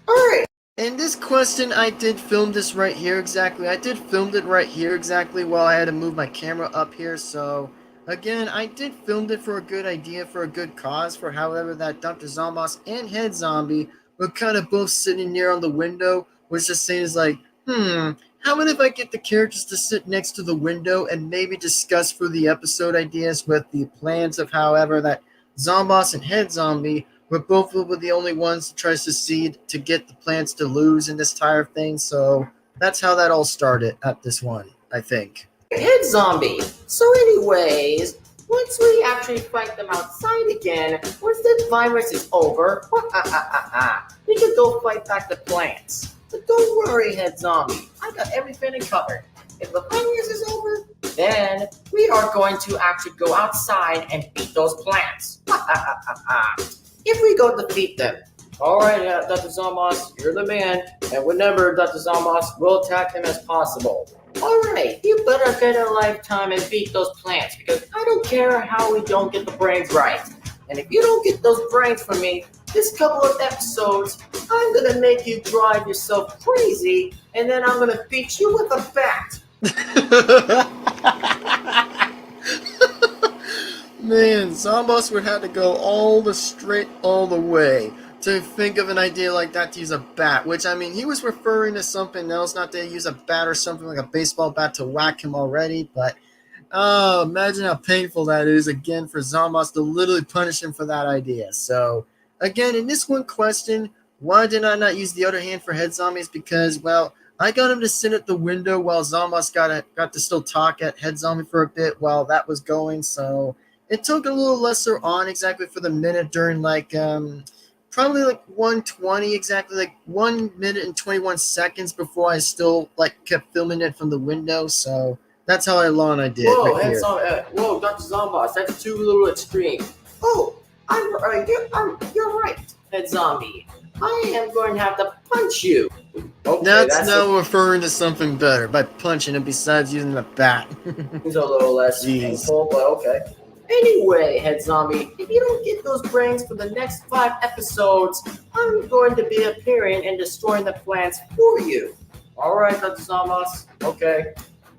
Alright. And this question, I did film this right here exactly. I did film it right here exactly while I had to move my camera up here. So, again, I did film it for a good idea, for a good cause, for however that Dr. Zombos and Head Zombie were kind of both sitting near on the window, was just saying is like, how about if I get the characters to sit next to the window and maybe discuss for the episode ideas with the plans of however that Zombos and Head Zombie we're both were the only ones that tries to seed to get the plants to lose in this entire thing. So that's how that all started at this one, I think. Head zombie. So, anyways, once we actually fight them outside again, once the virus is over, we can go fight back the plants. But don't worry, Head zombie. I got everything covered. If the virus is over, then we are going to actually go outside and beat those plants. If we go defeat them. Alright, Dr. Zombos, you're the man. And remember, Dr. Zombos, we'll attack them as possible. Alright, you better get a lifetime and beat those plants, because I don't care how we don't get the brains right. And if you don't get those brains from me, this couple of episodes, I'm gonna make you drive yourself crazy, and then I'm gonna beat you with a bat. Man, Zombos would have to go all the way to think of an idea like that to use a bat, which, I mean, he was referring to something else, not to use a bat or something like a baseball bat to whack him already, but imagine how painful that is, again, for Zombos to literally punish him for that idea. So, again, in this one question, why did I not use the other hand for Head Zombies? Because, well, I got him to sit at the window while Zombos got to still talk at Head Zombie for a bit while that was going, so it took a little lesser on exactly for the minute during like probably like 1:20 exactly, like 1 minute and 21 seconds before I still like kept filming it from the window. So that's how long I did. Whoa, right here. Whoa, Dr. Zombos, that's too little extreme. Oh, you're right, Head Zombie. I am going to have to punch you. Okay, that's now referring to something better by punching it besides using the bat. It's a little less painful, but okay. Anyway, Head Zombie, if you don't get those brains for the next 5 episodes, I'm going to be appearing and destroying the plants for you. Alright, Dr. Zombos, okay.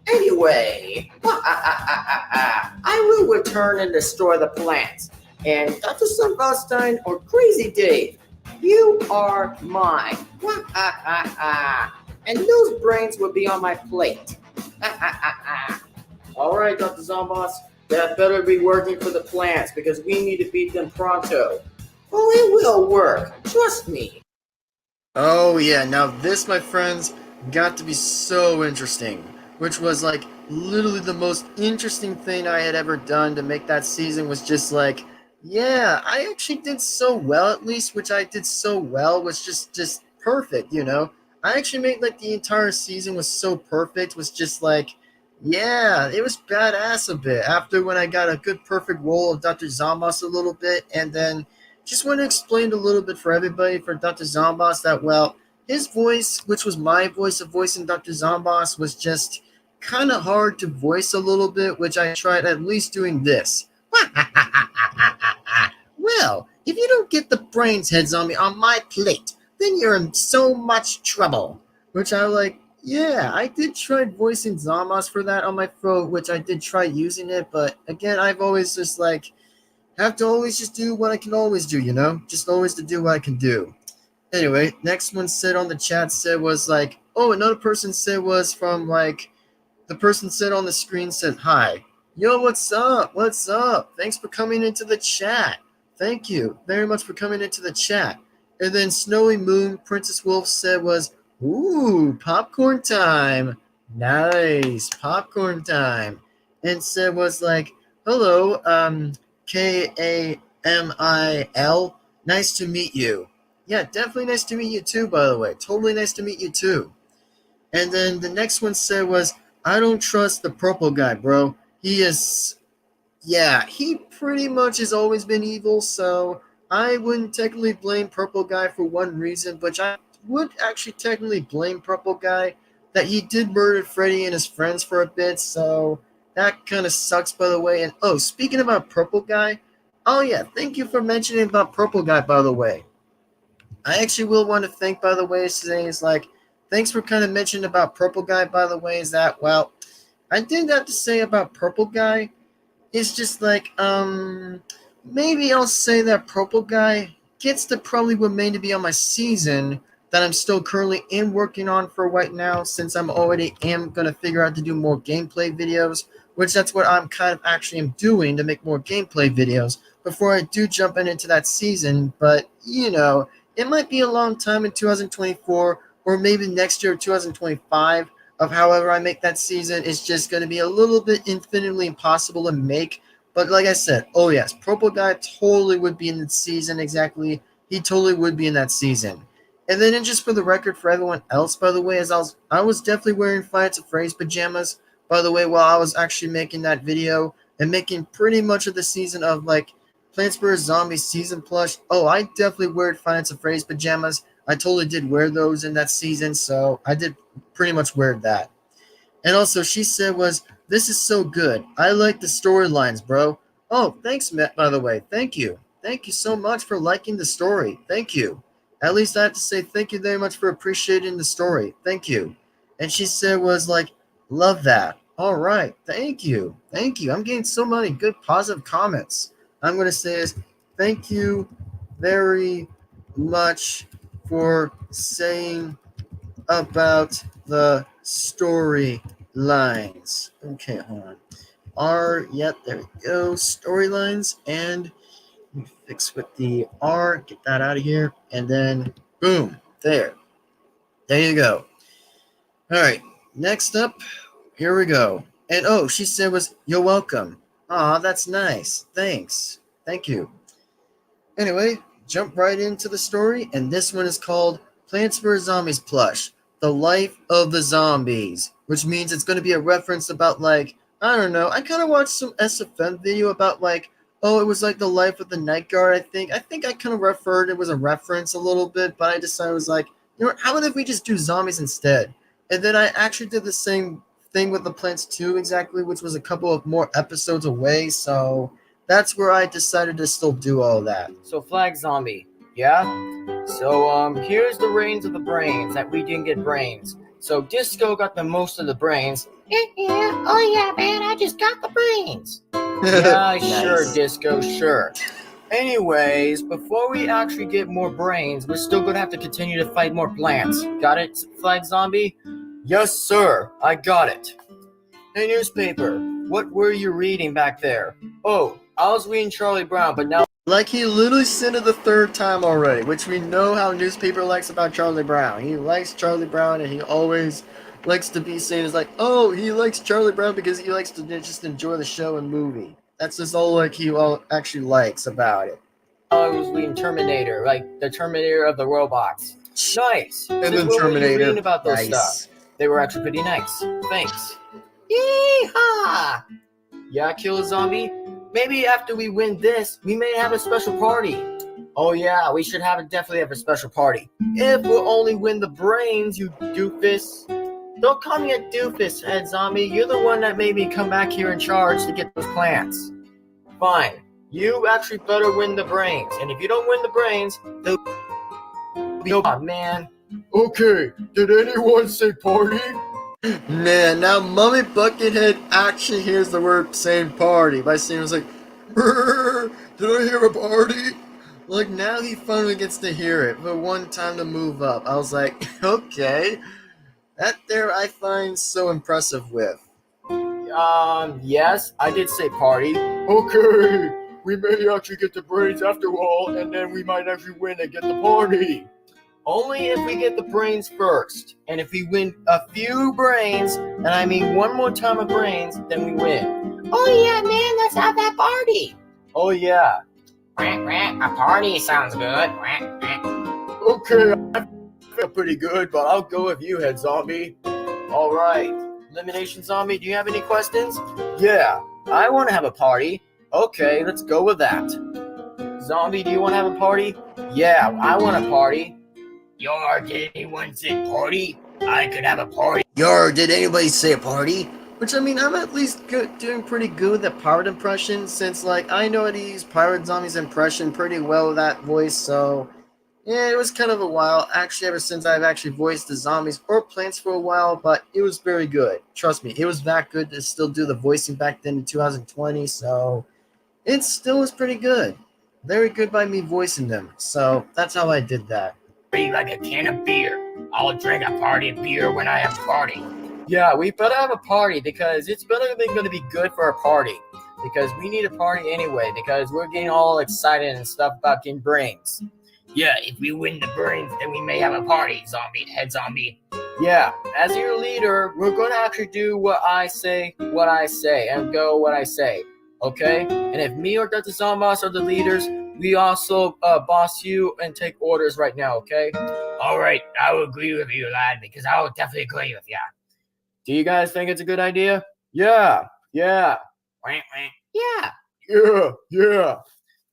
Anyway, I will return and destroy the plants. And Dr. Sunfrostein or Crazy Dave, you are mine. And those brains will be on my plate. Alright, Dr. Zombos. That better be working for the plants, because we need to beat them pronto. Oh, it will work. Trust me. Oh yeah, now this, my friends, got to be so interesting. Which was like literally the most interesting thing I had ever done to make that season was just like, yeah, I actually did so well, at least, which I did so well was just perfect, you know? I actually made like the entire season was so perfect, was just like, yeah, it was badass a bit. After when I got a good perfect roll of Dr. Zombos a little bit, and then just want to explain a little bit for everybody for Dr. Zombos that, well, his voice, which was my voice of voicing Dr. Zombos, was just kind of hard to voice a little bit, which I tried at least doing this. Well, if you don't get the brains, Head Zombie, on my plate, then you're in so much trouble. Which I like, yeah, I did try voicing Zombos for that on my phone, which I did try using it, but again, I've always just like, have to always just do what I can always do, you know? Just always to do what I can do. Anyway, next one said on the chat said was like, oh, another person said was from like, the person said on the screen said, hi. Yo, what's up? What's up? Thanks for coming into the chat. Thank you very much for coming into the chat. And then Snowy Moon, Princess Wolf said was, ooh, popcorn time. Nice, popcorn time. And said was like, hello, Kamil. Nice to meet you. Yeah, definitely nice to meet you too, by the way. Totally nice to meet you too. And then the next one said was, I don't trust the purple guy, bro. He is, yeah, he pretty much has always been evil, so I wouldn't technically blame purple guy for one reason, but I would actually technically blame purple guy that he did murder Freddy and his friends for a bit, so that kind of sucks, by the way. And oh, speaking about purple guy, oh yeah, thank you for mentioning about purple guy, by the way. I actually will want to thank, by the way, today is like, thanks for kind of mentioning about Purple Guy, by the way, is that, well, I did have to say about Purple Guy. It's just like, maybe I'll say that Purple Guy gets to probably what made to be on my season that I'm still currently working on for right now, since I'm already am gonna figure out to do more gameplay videos, which that's what I'm kind of actually am doing to make more gameplay videos before I do jump into that season. But it might be a long time in 2024 or maybe next year 2025 of however I make that season. It's just going to be a little bit infinitely impossible to make. But like I said, oh yes, Purple Guy totally would be in the season exactly. He totally would be in that season. And then just for the record for everyone else, by the way, as I was definitely wearing Fights of Phrase pajamas, by the way, while I was actually making that video and making pretty much of the season of like Plants vs. Zombies season plush. Oh, I definitely wear Fights of Phrase pajamas. I totally did wear those in that season, so I did pretty much wear that. And also, she said was, this is so good. I like the storylines, bro. Oh, thanks, Matt, by the way. Thank you. Thank you so much for liking the story. Thank you. At least I have to say thank you very much for appreciating the story. Thank you. And she said was like, love that. All right. Thank you. Thank you. I'm getting so many good positive comments. I'm going to say is thank you very much for saying about the storylines. Okay, hold on. Yep, there we go. Storylines, and fix with the R, get that out of here, and then boom, there. There you go. All right, next up, here we go. And oh, she said was, you're welcome. Aw, that's nice. Thanks. Thank you. Anyway, jump right into the story, and this one is called Plants vs. Zombies Plush, The Life of the Zombies, which means it's going to be a reference about, like, I don't know, I kind of watched some SFM video about, like, oh, it was like the life of the night guard, I think. I think I kind of referred, it was a reference a little bit, but I decided I was like, how about if we just do zombies instead? And then I actually did the same thing with the Plants 2 exactly, which was a couple of more episodes away, so that's where I decided to still do all that. So Flag Zombie, yeah? So here's the reins of the brains that we didn't get brains. So Disco got the most of the brains. Yeah, oh yeah, man, I just got the brains. Yeah, Nice. Sure, Disco, sure. Anyways, before we actually get more brains, we're still gonna have to continue to fight more plants. Got it, Flag Zombie? Yes, sir, I got it. Hey, newspaper, what were you reading back there? Oh, I was reading Charlie Brown, but now... Like, he literally said it the third time already, which we know how newspaper likes about Charlie Brown. He likes Charlie Brown, and he always likes to be saying, is like, oh, he likes Charlie Brown because he likes to just enjoy the show and movie. That's just all, like, he all actually likes about it. I was reading Terminator, like the Terminator of the robots. Nice. And Since then what were you Terminator. reading about those Nice. stuff? They were actually pretty nice. Thanks. Yeehaw! Yeah, Kill a Zombie? Maybe after we win this, we may have a special party. Oh yeah, we should definitely have a special party. If we'll only win the brains, you doofus. Don't call me a doofus, Head Zombie. You're the one that made me come back here in charge to get those plants. Fine. You actually better win the brains. And if you don't win the brains, they'll be... Oh, man. Okay, did anyone say party? Man, now Mummy Buckethead actually hears the word saying party by saying, it was like, brrr, did I hear a party? Like, now he finally gets to hear it, but one time to move up. I was like, okay. That there I find so impressive with. Yes, I did say party. Okay, we may actually get the brains after all, and then we might actually win and get the party. Only if we get the brains first. And if we win a few brains, and I mean one more time of brains, then we win. Oh yeah, man, let's have that party. Oh yeah. A party sounds good. Okay, I feel pretty good, but I'll go with you, Head Zombie. Alright. Elimination Zombie, do you have any questions? Yeah, I want to have a party. Okay, let's go with that. Zombie, do you want to have a party? Yeah, I want a party. Did anyone say party? I could have a party. Did anybody say a party? Which, I mean, I'm at least doing pretty good with the pirate impression, since, like, I know how to use Pirate Zombie's impression pretty well with that voice, so, Yeah, it was kind of a while, actually, ever since I've actually voiced the zombies or plants for a while, but it was very good. Trust me, it was that good to still do the voicing back then in 2020, so it still was pretty good. Very good by me voicing them, so that's how I did that. Be like a can of beer. I'll drink a party of beer when I have a party. Yeah, we better have a party because it's better going to be good for a party. Because we need a party anyway, because we're getting all excited and stuff about getting brains. Yeah, if we win the brains, then we may have a party, head zombie. Yeah, as your leader, we're going to actually do what I say, and go what I say. Okay? And if me or Dr. Zombos are the leaders, we also boss you and take orders right now, okay? All right, I will agree with you, lad, because I will definitely agree with you. Do you guys think it's a good idea? Yeah. Wah, wah. Yeah.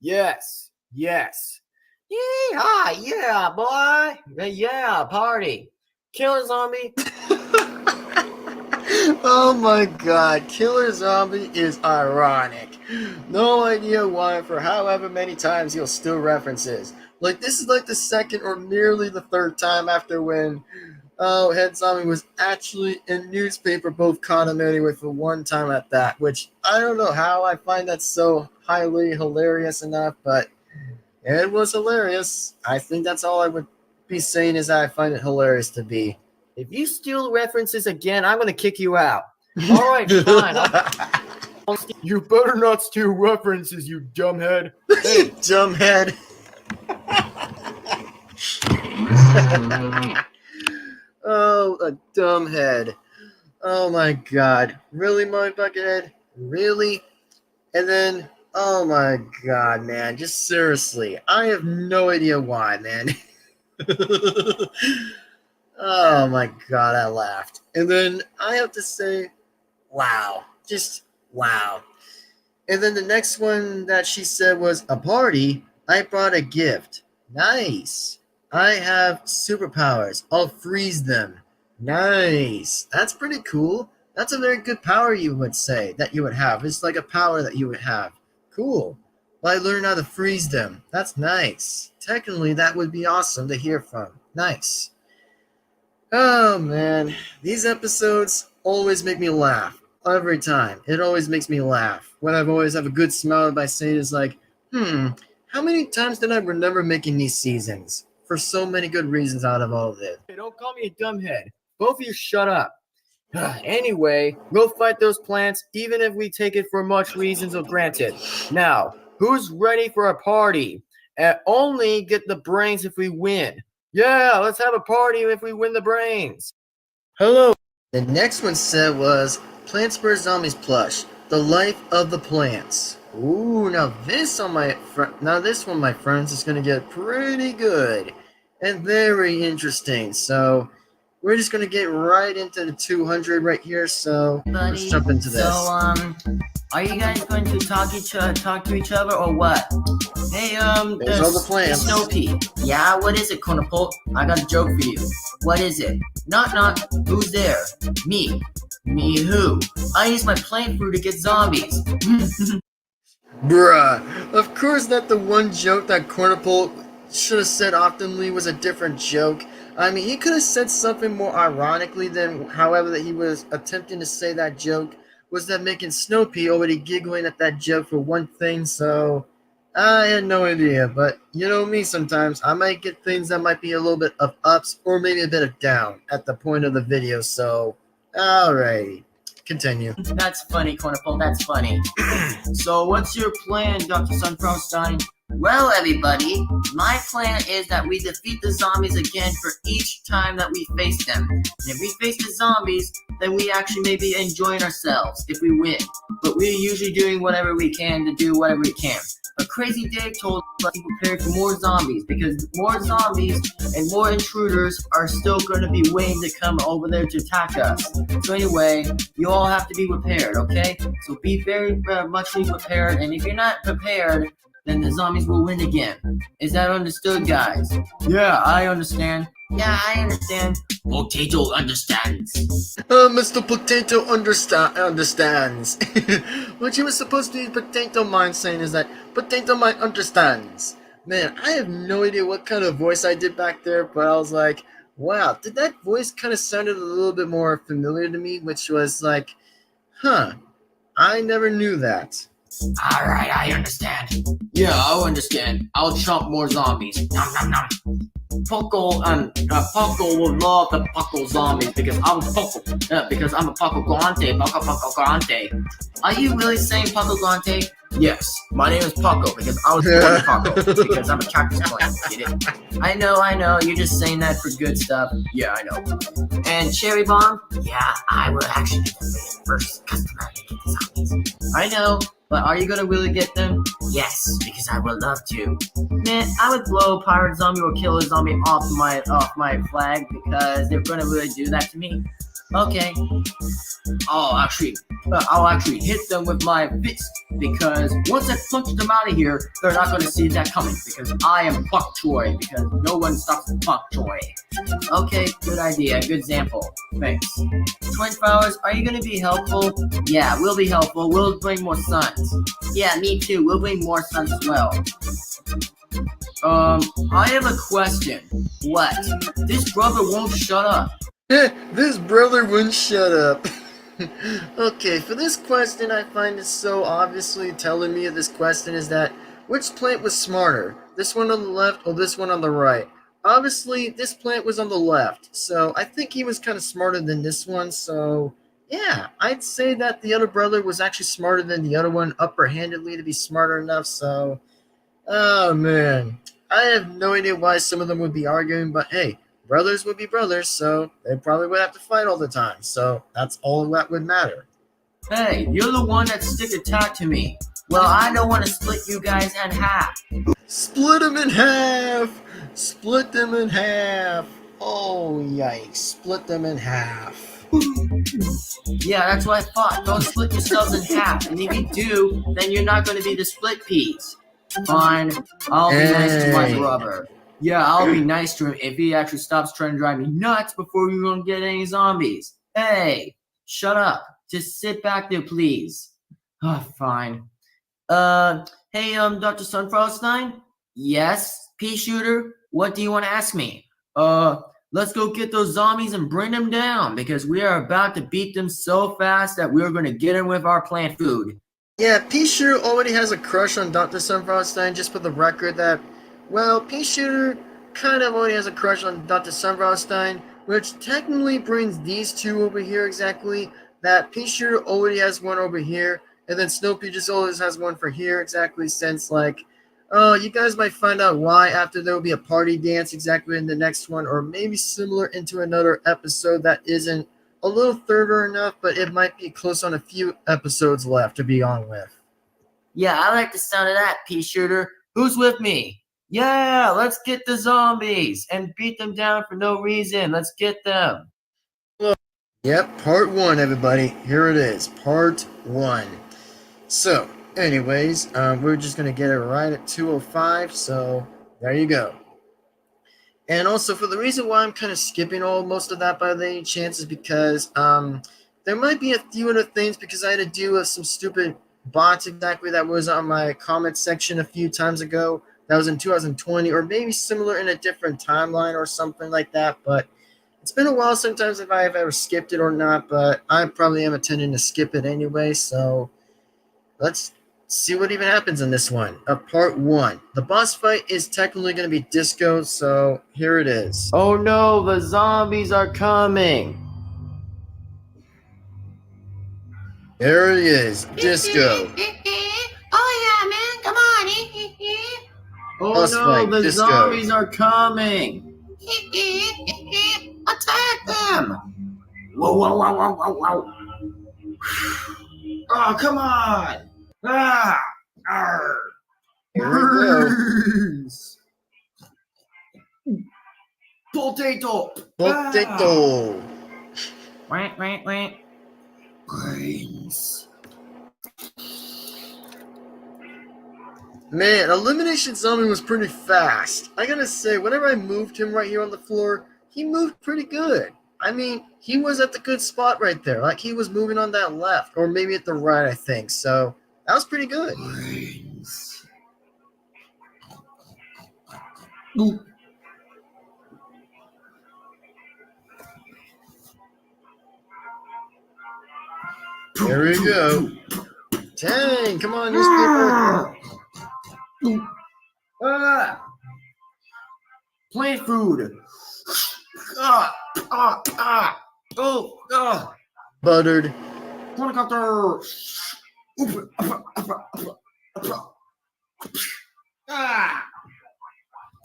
Yes. Yeah, boy. Yeah, party. Kill a zombie. Oh my god, Killer Zombie is ironic. No idea why, for however many times he'll still references. Like, this is like the second or nearly the third time after when Head Zombie was actually in newspaper, both caught him anyway for one time at that, which I don't know how I find that so highly hilarious enough, but it was hilarious. I think that's all I would be saying is that I find it hilarious to be. If you steal references again, I'm going to kick you out. All right, fine. You better not steal references, you dumbhead. Hey, dumbhead. Oh, a dumbhead. Oh my god. Really, my buckethead? Really? And then, oh my god, man. Just seriously. I have no idea why, man. Oh my god, I laughed. And then I have to say, wow. Just wow. And then the next one that she said was a party. I brought a gift. Nice. I have superpowers. I'll freeze them. Nice. That's pretty cool. That's a very good power, you would say, that you would have. It's like a power that you would have. Cool. Well, I learned how to freeze them. That's nice. Technically, that would be awesome to hear from. Nice. Oh, man. These episodes always make me laugh. Every time. It always makes me laugh. What I've always have a good smile by saying is like, how many times did I remember making these seasons? For so many good reasons out of all of this. Hey, don't call me a dumbhead. Both of you shut up. Anyway, we'll fight those plants even if we take it for much reasons or granted. Now, who's ready for a party? And only get the brains if we win. Yeah, let's have a party if we win the brains. Hello. The next one said was Plants vs. Zombies Plush, The Life of the Plants. Ooh, now this one, my friends, is going to get pretty good and very interesting. So we're just going to get right into the 200 right here. So let's jump into this. So, are you guys going to talk to each other or what? Hey, Those are the plants. Snow Pea. Yeah, what is it, Cornapult? I got a joke for you. What is it? Knock. Who's there? Me. Me who? I use my plant food to get zombies. Bruh, of course not. The one joke that Cornapult should have said oftenly was a different joke. I mean, he could have said something more ironically than however that he was attempting to say that joke. Was that making Snow Pea already giggling at that joke for one thing, so I had no idea. But you know me, sometimes I might get things that might be a little bit of ups or maybe a bit of down at the point of the video, so alrighty. Continue. That's funny, Cornapole, that's funny. So what's your plan, Dr. Sunfrostine? Well, everybody, my plan is that we defeat the zombies again for each time that we face them. And if we face the zombies, then we actually may be enjoying ourselves if we win. But we're usually doing whatever we can to do whatever we can. But Crazy Dave told us to be prepared for more zombies because more zombies and more intruders are still going to be waiting to come over there to attack us. So anyway, you all have to be prepared, okay? So be very muchly prepared, and if you're not prepared, then the zombies will win again. Is that understood, guys? Yeah, I understand. Yeah, I understand. Potato understands. Mr. Potato understands. What you were supposed to be Potato Mind saying is that Potato Mind understands. Man, I have no idea what kind of voice I did back there, but I was like, wow, did that voice kind of sounded a little bit more familiar to me, which was like, huh, I never knew that. Alright, I understand. Yeah, I'll understand. I'll chomp more zombies. Nom nom nom. Puckle will love the Puckle zombies because I'm Puckle. Because I'm a Puckle Grante. Puckle Grante. Are you really saying Puckle Grante? Yes, my name is Puckle because I was born Puckle. Because I'm a cactus plant. Get it? I know. You're just saying that for good stuff. Yeah, I know. And Cherry Bomb? Yeah, I will actually be the first customer to get the zombies. I know. But are you gonna really get them? Yes, because I would love to. Man, I would blow a pirate zombie or kill a zombie off my flag because they're gonna really do that to me. Okay. I'll actually hit them with my fist because once I punch them out of here, they're not gonna see that coming because I am Puck Troy because no one stops Puck Troy. Okay, good idea, good example. Thanks. Twin Flowers, are you gonna be helpful? Yeah, we'll be helpful. We'll bring more suns. Yeah, me too. We'll bring more suns as well. I have a question. What? This brother won't shut up. This brother wouldn't shut up. Okay, for this question, I find it so obviously telling me this question is that which plant was smarter, this one on the left or this one on the right? Obviously, this plant was on the left, so I think he was kind of smarter than this one, so yeah, I'd say that the other brother was actually smarter than the other one, upper-handedly to be smarter enough, so oh man, I have no idea why some of them would be arguing, but hey, brothers would be brothers, so they probably would have to fight all the time. So that's all that would matter. Hey, you're the one that stick attack to me. Well, I don't want to split you guys in half. Split them in half! Split them in half! Oh, yikes. Split them in half. Yeah, that's what I thought. Don't split yourselves in half. And if you do, then you're not going to be the split peas. Fine, I'll be nice to my brother. Yeah, I'll be nice to him if he actually stops trying to drive me nuts before we don't get any zombies. Hey, shut up. Just sit back there, please. Oh, fine. Hey, Dr. Sunfrostine? Yes, pea shooter? What do you want to ask me? Let's go get those zombies and bring them down because we are about to beat them so fast that we're going to get them with our plant food. Yeah, Pea Shooter already has a crush on Dr. Sunfrostine, just for the record that, well, Pea Shooter kind of already has a crush on Dr. Sunfrostine, which technically brings these two over here exactly, that Pea Shooter already has one over here, and then Snow Pea just always has one for here exactly, since, like, oh, you guys might find out why after there will be a party dance exactly in the next one, or maybe similar into another episode that isn't a little further enough, but it might be close on a few episodes left to be on with. Yeah, I like the sound of that, pea shooter. Who's with me? Yeah, let's get the zombies and beat them down for no reason. Let's get them. Yep, part one, everybody. Here it is, part one. So, anyways, we're just going to get it right at 2:05, so there you go. And also, for the reason why I'm kind of skipping most of that by any chance is because there might be a few other things because I had to deal with some stupid bots exactly that was on my comment section a few times ago. That was in 2020, or maybe similar in a different timeline or something like that. But it's been a while sometimes if I have ever skipped it or not, but I probably am intending to skip it anyway. So let's see what even happens in this one. Part one. The boss fight is technically going to be Disco, so here it is. Oh no, the zombies are coming. There it is, Disco. Oh yeah, man, come on. Oh Boss no, fight, the Disco. zombies are coming. Attack them. Whoa. Oh, come on. Ah, arr. Here we go. Burns. Potato. Potato. Wait. Brains. Man, Elimination Zombie was pretty fast. I gotta say, whenever I moved him right here on the floor, he moved pretty good. I mean, he was at the good spot right there. Like, he was moving on that left, or maybe at the right, I think. So, that was pretty good. Brains. There we go. Dang, come on, newspaper. Plant food. Buttered. Helicopter.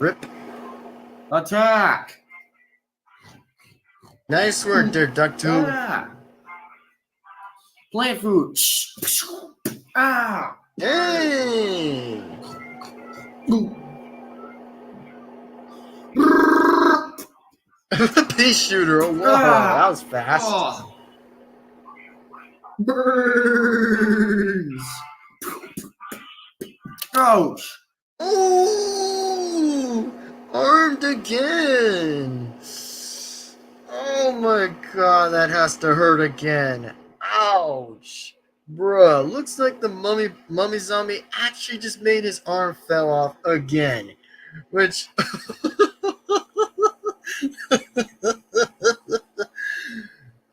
Rip. Attack. Nice work there, Ducktube. Plant food. Hey! Pea shooter. Oh, wow. That was fast. Burns. Ouch. Ooh! Armed again. Oh my god, that has to hurt again. Ouch. Bruh, looks like the mummy zombie actually just made his arm fell off again. Which...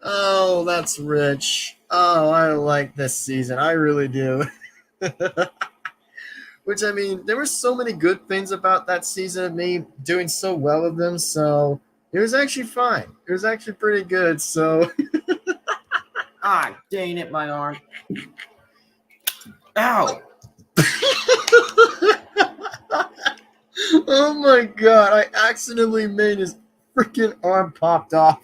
Oh, that's rich. Oh, I like this season. I really do. Which, I mean, there were so many good things about that season of me doing so well with them, so it was actually fine. It was actually pretty good, so... Dang it, my arm. Ow. Oh my god, I accidentally made his freaking arm popped off.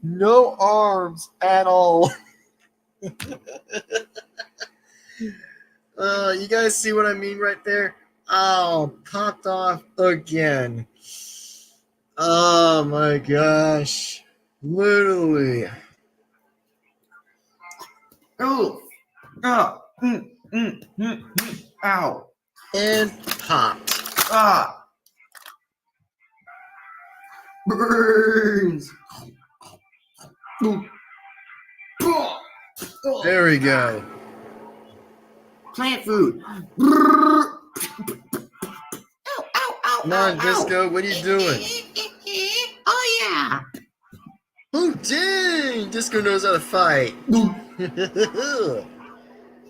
No arms at all. You guys see what I mean right there? Oh, popped off again. Oh my gosh. Literally. Ow. Ow. And popped. Burns. There we go. Plant food. Come on, Disco, what are you doing? Oh yeah. Oh, dang! Disco knows how to fight.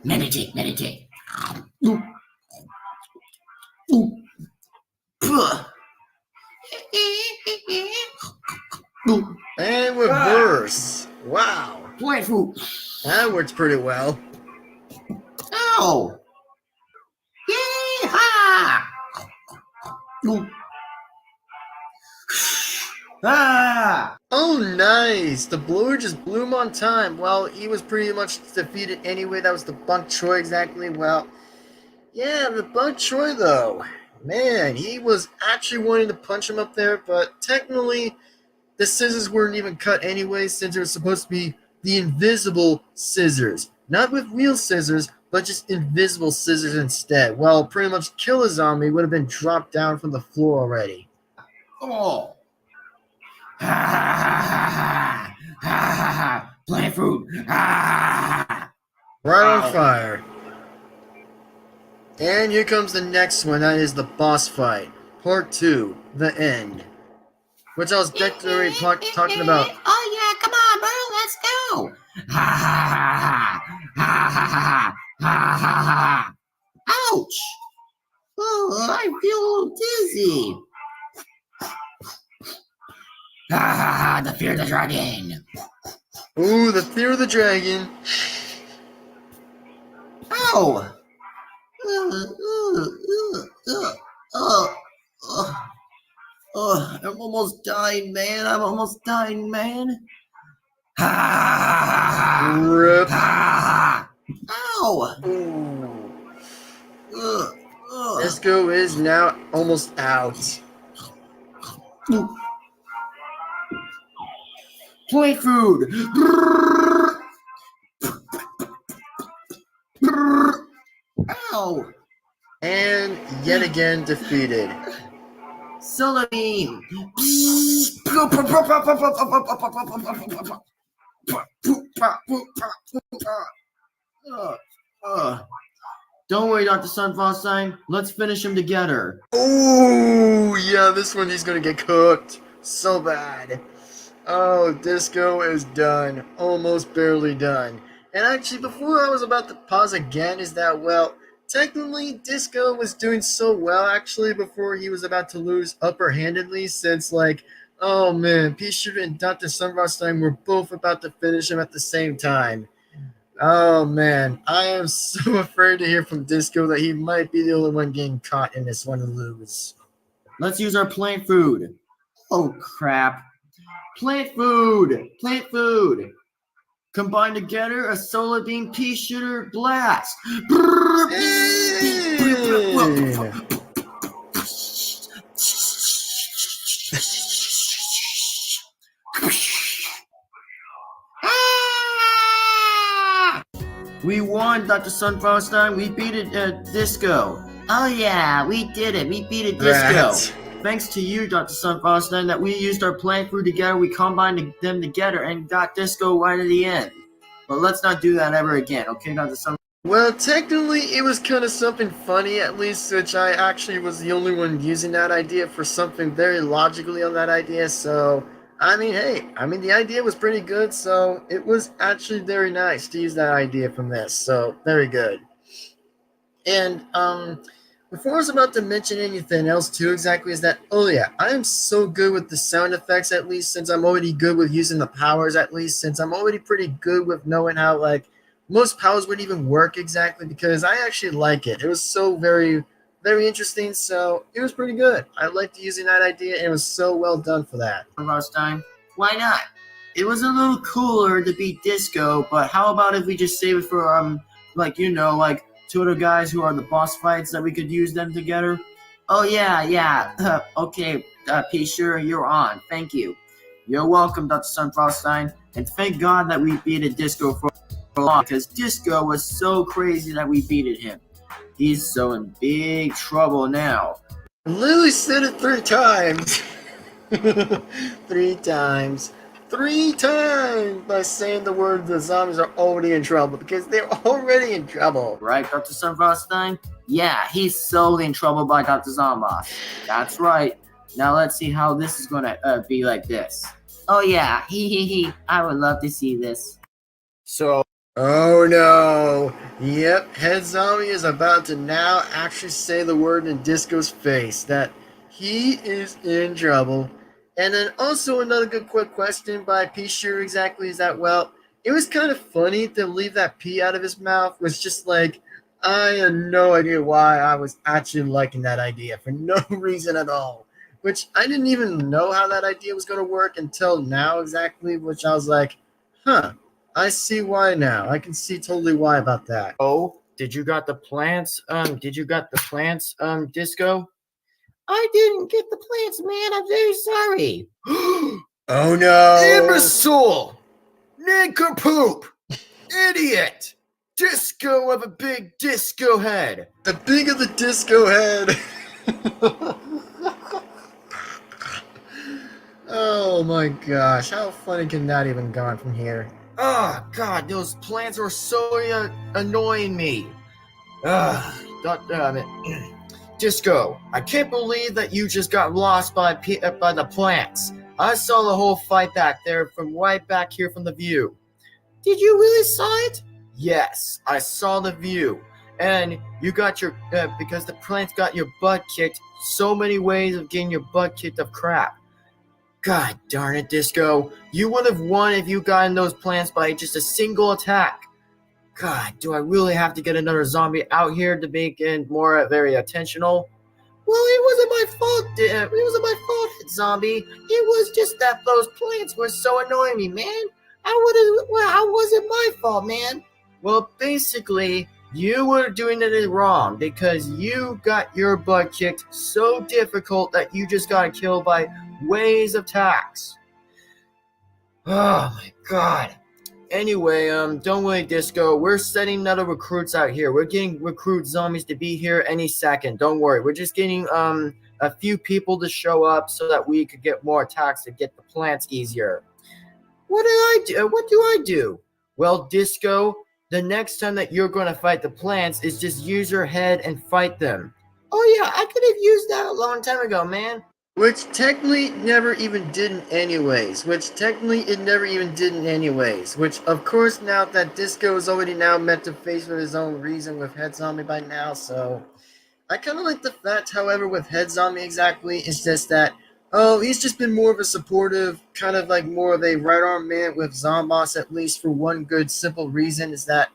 Meditate. And reverse. Wow. Plant food. That works pretty well. Ow. Yeehaw! Oh, nice. The blower just blew him on time. Well, he was pretty much defeated anyway. That was the Bunk Choi exactly. Well, yeah, the Bunk Choi, though. Man, he was actually wanting to punch him up there, but technically, the scissors weren't even cut anyway, since it was supposed to be the invisible scissors. Not with real scissors, but just invisible scissors instead. Well, pretty much Kill a Zombie would have been dropped down from the floor already. Oh. Plant food. Right on fire. And here comes the next one. That is the boss fight. Part 2. The end. Which I was already talking about. Oh yeah, come on, bro, let's go. Ouch. Oh, I feel a little dizzy. The fear of the dragon. Ooh, the Fear of the Dragon. Ow. I'm almost dying, man. Rip. Ow. Ooh. Disco is now almost out. Plant food. Ow. And yet again defeated. Solar beam. Don't worry, Dr. Sunfrostein. Let's finish him together. Oh, yeah, this one he's gonna get cooked. So bad. Oh, Disco is done. Almost barely done. And actually, before I was about to pause again, is that, well, technically, Disco was doing so well, actually, before he was about to lose upper-handedly, since, like, oh man, P-Shooter and Dr. Sunfrostein were both about to finish him at the same time. Oh man, I am so afraid to hear from Disco that he might be the only one getting caught in this one and lose. Let's use our plant food. Oh crap. Plant food! Plant food! Combined together, a solar beam pea shooter blast! We won, Dr. Sunfrostein. We beat it, Disco. Oh yeah, we did it. We beat a disco. Rats. Thanks to you, Dr. Sunfrostein, that we used our plant food together, we combined them together and got Disco right at the end. But let's not do that ever again, okay, Dr. Sunfrostein? Well, technically, it was kind of something funny, at least, which I actually was the only one using that idea for something very logically on that idea, so, I mean, hey, the idea was pretty good, so it was actually very nice to use that idea from this, so, very good. And, before I was about to mention anything else too exactly is that, oh yeah, I am so good with the sound effects, at least, since I'm already good with using the powers, at least, since I'm already pretty good with knowing how, like, most powers wouldn't even work exactly, because I actually like it. It was so very, very interesting, so it was pretty good. I liked using that idea, and it was so well done for that. Sunfrostein? Why not? It was a little cooler to beat Disco, but how about if we just save it for, like, you know, like, two other guys who are the boss fights that we could use them together? Oh, yeah. Okay, P. Sure, you're on. Thank you. You're welcome, Dr. Sunfrostein. And thank God that we beat a Disco for long, because Disco was so crazy that we beated him. He's so in big trouble now. Lily said it 3 times. 3 times. 3 times by saying the word the zombies are already in trouble, because they're already in trouble. Right, Dr. Sunfrostein? Yeah, he's so in trouble by Dr. Zomboss. That's right. Now let's see how this is gonna be like this. Oh yeah, he. I would love to see this. So, Oh no. Yep, Head Zombie is about to now actually say the word in Disco's face that he is in trouble. And then also another good quick question by P. Sure exactly is that, well, it was kind of funny to leave that P out of his mouth. Was just like, I had no idea why I was actually liking that idea for no reason at all. Which I didn't even know how that idea was going to work until now exactly, which I was like, huh. I see why now. I can see totally why about that. oh, did you got the plants? Disco? I didn't get the plants, man. I'm very sorry. Oh no! Imbecile! Nincompoop! Idiot! Disco of a big disco head! The big of the disco head! Oh my gosh, how funny can that even go on from here? Oh, God, those plants are so annoying me. Disco, I can't believe that you just got lost by the plants. I saw the whole fight back there from right back here from the view. Did you really saw it? Yes, I saw the view. And you got your, because the plants got your butt kicked, so many ways of getting your butt kicked of crap. God darn it, Disco. You would have won if you got in those plants by just a single attack. God, do I really have to get another zombie out here to make it more very attentional? Well, it wasn't my fault. It wasn't my fault, zombie. It was just that those plants were so annoying me, man. How was it my fault, man? Well, basically, you were doing it wrong because you got your butt kicked so difficult that you just got killed by waves of attacks. Oh my God. Anyway, don't worry, Disco. We're sending another recruits out here. We're getting recruit zombies to be here any second. Don't worry. We're just getting a few people to show up so that we could get more attacks to get the plants easier. What do I do? Well, Disco, the next time that you're going to fight the plants is just use your head and fight them. Oh yeah, I could have used that a long time ago, man. Which technically never even didn't anyways. Which of course now that Disco is already now meant to face with his own reason with Head Zombie by now, so I kind of like the fact, however, with Head Zombie exactly, it's just that, oh, he's just been more of a supportive, kind of like more of a right-arm man with Zomboss, at least for one good, simple reason, is that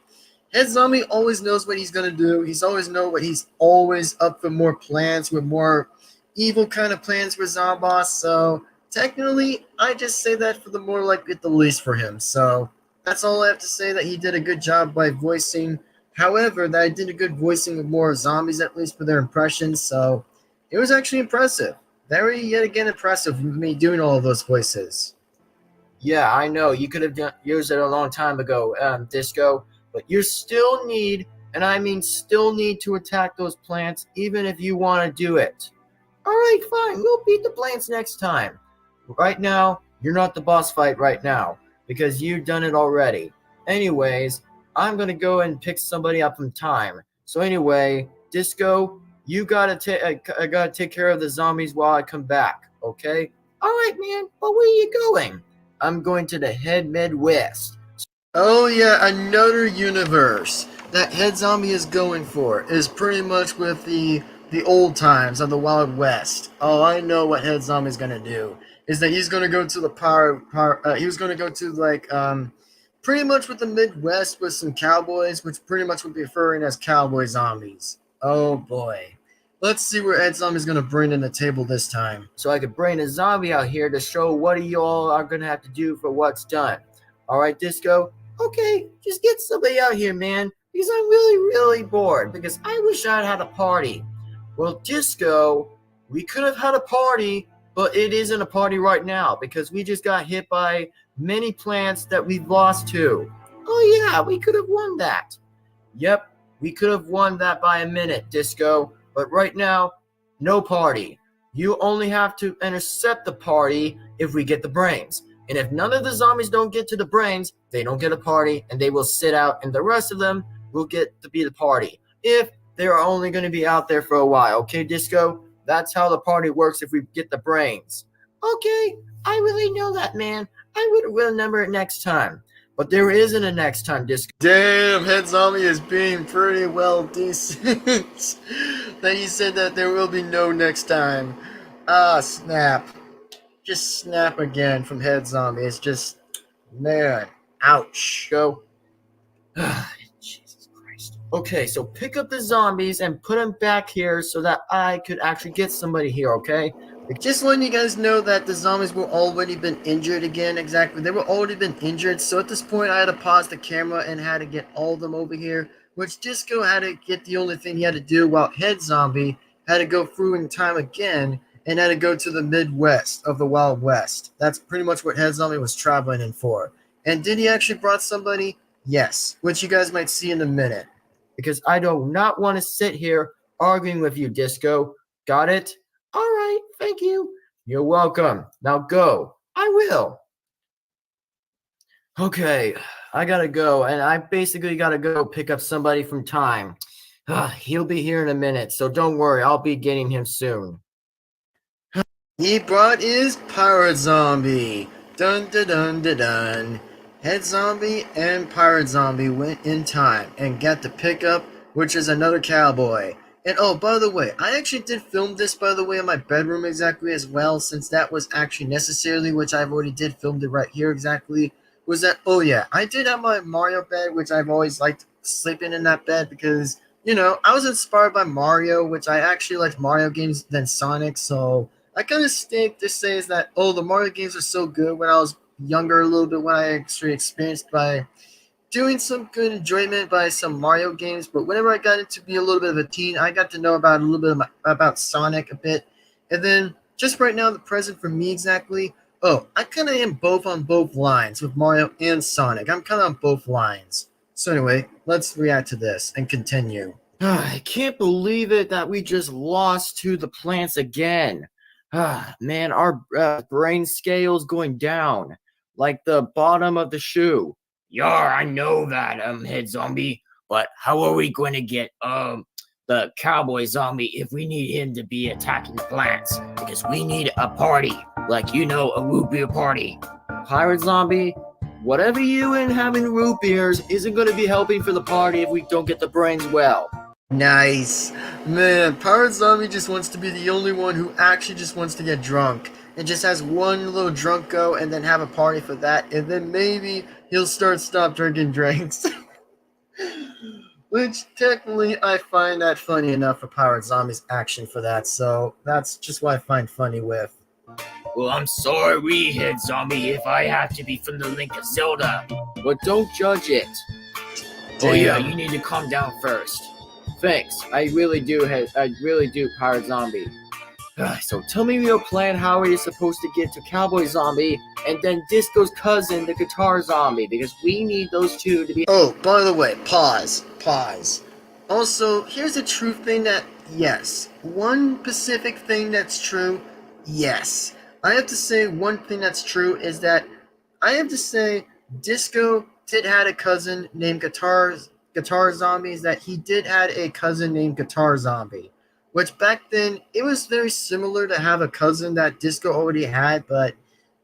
Head Zombie always knows what he's going to do. He's always up for more plans with more evil kind of plans for Zomboss, so technically, I just say that for the more like it the least for him, so that's all I have to say, that he did a good job by voicing. However, that I did a good voicing of more zombies, at least for their impressions, so it was actually impressive. Very, yet again, impressive with me doing all of those voices. Yeah, I know, you could have used it a long time ago, Disco, but you still need, and I mean still need to attack those plants even if you want to do it. Alright, fine, we'll beat the plants next time. Right now, you're not the boss fight right now, because you've done it already. Anyways, I'm gonna go and pick somebody up in time. So anyway, Disco, you gotta take care of the zombies while I come back, okay? Alright, man, but where are you going? I'm going to the head Midwest. Oh yeah, another universe that Head Zombie is going for is pretty much with the old times of the Wild West. Oh, I know what Head Zombie is gonna do. Is that he's gonna go to the he was gonna go to like pretty much with the Midwest with some cowboys, which pretty much would be referring as cowboy zombies. Oh boy. Let's see where Head Zombie is gonna bring in the table this time. So I could bring a zombie out here to show what you all are gonna have to do for what's done. Alright, Disco? Okay, just get somebody out here, man, because I'm really bored, because I wish I'd had a party. Well, Disco, we could have had a party, but it isn't a party right now because we just got hit by many plants that we've lost to. Oh yeah, we could have won that. Yep, we could have won that by a minute, Disco, but right now, no party. You only have to intercept the party if we get the brains. And if none of the zombies don't get to the brains, they don't get a party and they will sit out and the rest of them will get to be the party. If they are only going to be out there for a while, okay, Disco? That's how the party works if we get the brains. Okay, I really know that, man. I would remember it next time. But there isn't a next time, Disco. Damn, Head Zombie is being pretty well decent. Then you said that there will be no next time. Ah, snap. Just snap again from Head Zombie. It's just, man, ouch. Go. Jesus Christ. Okay, so pick up the zombies and put them back here so that I could actually get somebody here, okay? Just letting you guys know that the zombies were already been injured again, exactly. They were already been injured, so at this point I had to pause the camera and had to get all of them over here, which Disco had to get the only thing he had to do, while Head Zombie had to go through in time again and had to go to the Midwest of the Wild West. That's pretty much what Head Zombie was traveling in for. And did he actually brought somebody? Yes, which you guys might see in a minute. Because I do not want to sit here arguing with you, Disco. Got it? All right, thank you. You're welcome. Now go. I will. Okay, I gotta go, and I basically gotta go pick up somebody from time. He'll be here in a minute, so don't worry, I'll be getting him soon. He brought his Pirate Zombie. Dun dun dun dun dun. Head Zombie and Pirate Zombie went in time and got the pickup, which is another cowboy. And oh, by the way, I actually did film this, by the way, in my bedroom exactly as well, since that was actually necessarily, which I've already did filmed it right here exactly, was that, oh yeah, I did have my Mario bed, which I've always liked sleeping in that bed because, you know, I was inspired by Mario, which I actually liked Mario games than Sonic, so I kind of think this says that, oh, the Mario games are so good when I was younger a little bit, when I actually experienced by doing some good enjoyment by some Mario games, but whenever I got into be a little bit of a teen, I got to know about a little bit about Sonic a bit, and then just right now, the present for me exactly, oh, I kind of am both on both lines with Mario and Sonic. I'm kind of on both lines. So anyway, let's react to this and continue. I can't believe it that we just lost to the plants again. Man, our brain scale's going down like the bottom of the shoe. Yar, I know that, head zombie, but how are we going to get, the cowboy zombie if we need him to be attacking plants? Because we need a party, like, a root beer party. Pirate zombie, whatever you and having root beers isn't going to be helping for the party if we don't get the brains well. Nice. Man, Pirate Zombie just wants to be the only one who actually just wants to get drunk. And just has one little drunk go and then have a party for that. And then maybe he'll stop drinking drinks. Which technically I find that funny enough for Pirate Zombie's action for that. So that's just what I find funny with. Well, I'm sorry, head zombie, if I have to be from the Link of Zelda. But don't judge it. Oh yeah, you need to calm down first. Thanks. I really do, Pirate Zombie. So tell me your plan. How are you supposed to get to Cowboy Zombie and then Disco's cousin, the Guitar Zombie? Because we need those two to be. Oh, by the way, pause. Also, here's a true thing that, yes, one specific thing that's true, yes. I have to say one thing that's true is that I have to say Disco did had a cousin named Guitar Zombies, that he did had a cousin named Guitar Zombie, which back then it was very similar to have a cousin that Disco already had, but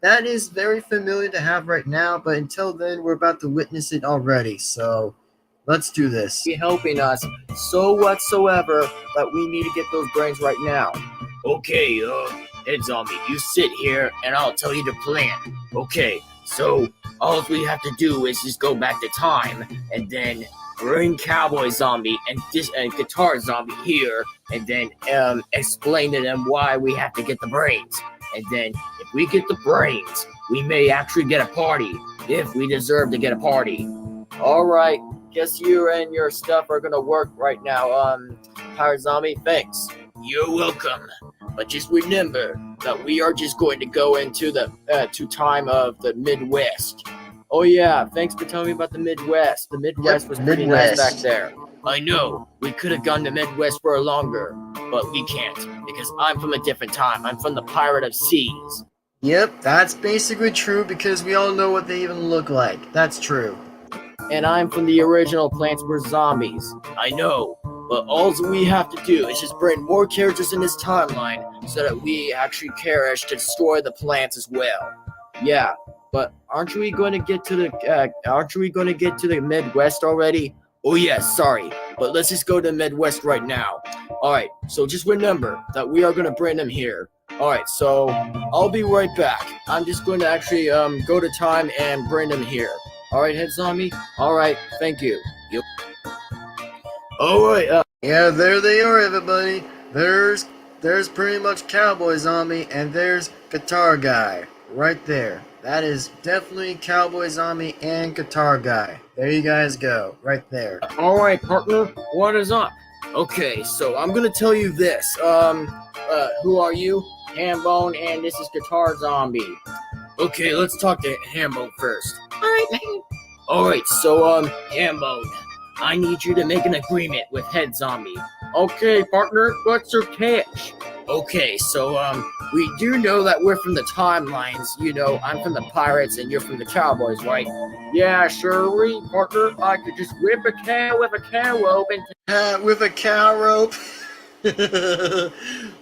that is very familiar to have right now. But until then, we're about to witness it already, so let's do this. Be helping us so whatsoever that we need to get those brains right now. Okay, head zombie, you sit here and I'll tell you the plan. Okay, so all we have to do is just go back to time and then bring Cowboy Zombie and Guitar Zombie here, and then explain to them why we have to get the brains. And then if we get the brains, we may actually get a party, if we deserve to get a party. All right, guess you and your stuff are gonna work right now. Pirate Zombie, thanks. You're welcome. But just remember that we are just going to go into the to time of the Midwest. Oh yeah, thanks for telling me about the Midwest. The Midwest was pretty nice back there. I know, we could have gone to Midwest for longer, but we can't, because I'm from a different time. I'm from the Pirate of Seas. Yep, that's basically true, because we all know what they even look like. That's true. And I'm from the original Plants vs. Zombies. I know, but all we have to do is just bring more characters in this timeline so that we actually care to destroy the plants as well. Yeah, but aren't we going to get to the Midwest already? Oh yes, sorry, but let's just go to the Midwest right now. Alright, so just remember that we are going to bring them here. Alright, so I'll be right back. I'm just going to actually go to time and bring them here. Alright, head zombie? Alright, thank you. Yep. Alright, yeah, there they are, everybody. There's pretty much Cowboy Zombie, and there's Guitar Guy right there. That is definitely Cowboy Zombie and Guitar Guy. There you guys go, right there. Alright, partner, what is up? Okay, so I'm gonna tell you this. Who are you? Hambone, and this is Guitar Zombie. Okay, let's talk to Hambone first. Alright, man. Alright, so, Hambone, I need you to make an agreement with Head Zombie. Okay, partner, what's your catch? Okay, so, we do know that we're from the timelines. You know, I'm from the Pirates and you're from the Cowboys, right? Yeah, sure, partner. I could just whip a cow with a cow rope and... with a cow rope?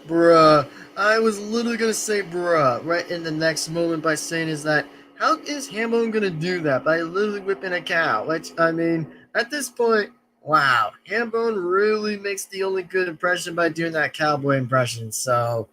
Bruh. I was literally gonna say bruh right in the next moment by saying is that, how is Hambone gonna do that? By literally whipping a cow? Which, I mean, at this point, wow, Hambone really makes the only good impression by doing that cowboy impression. So,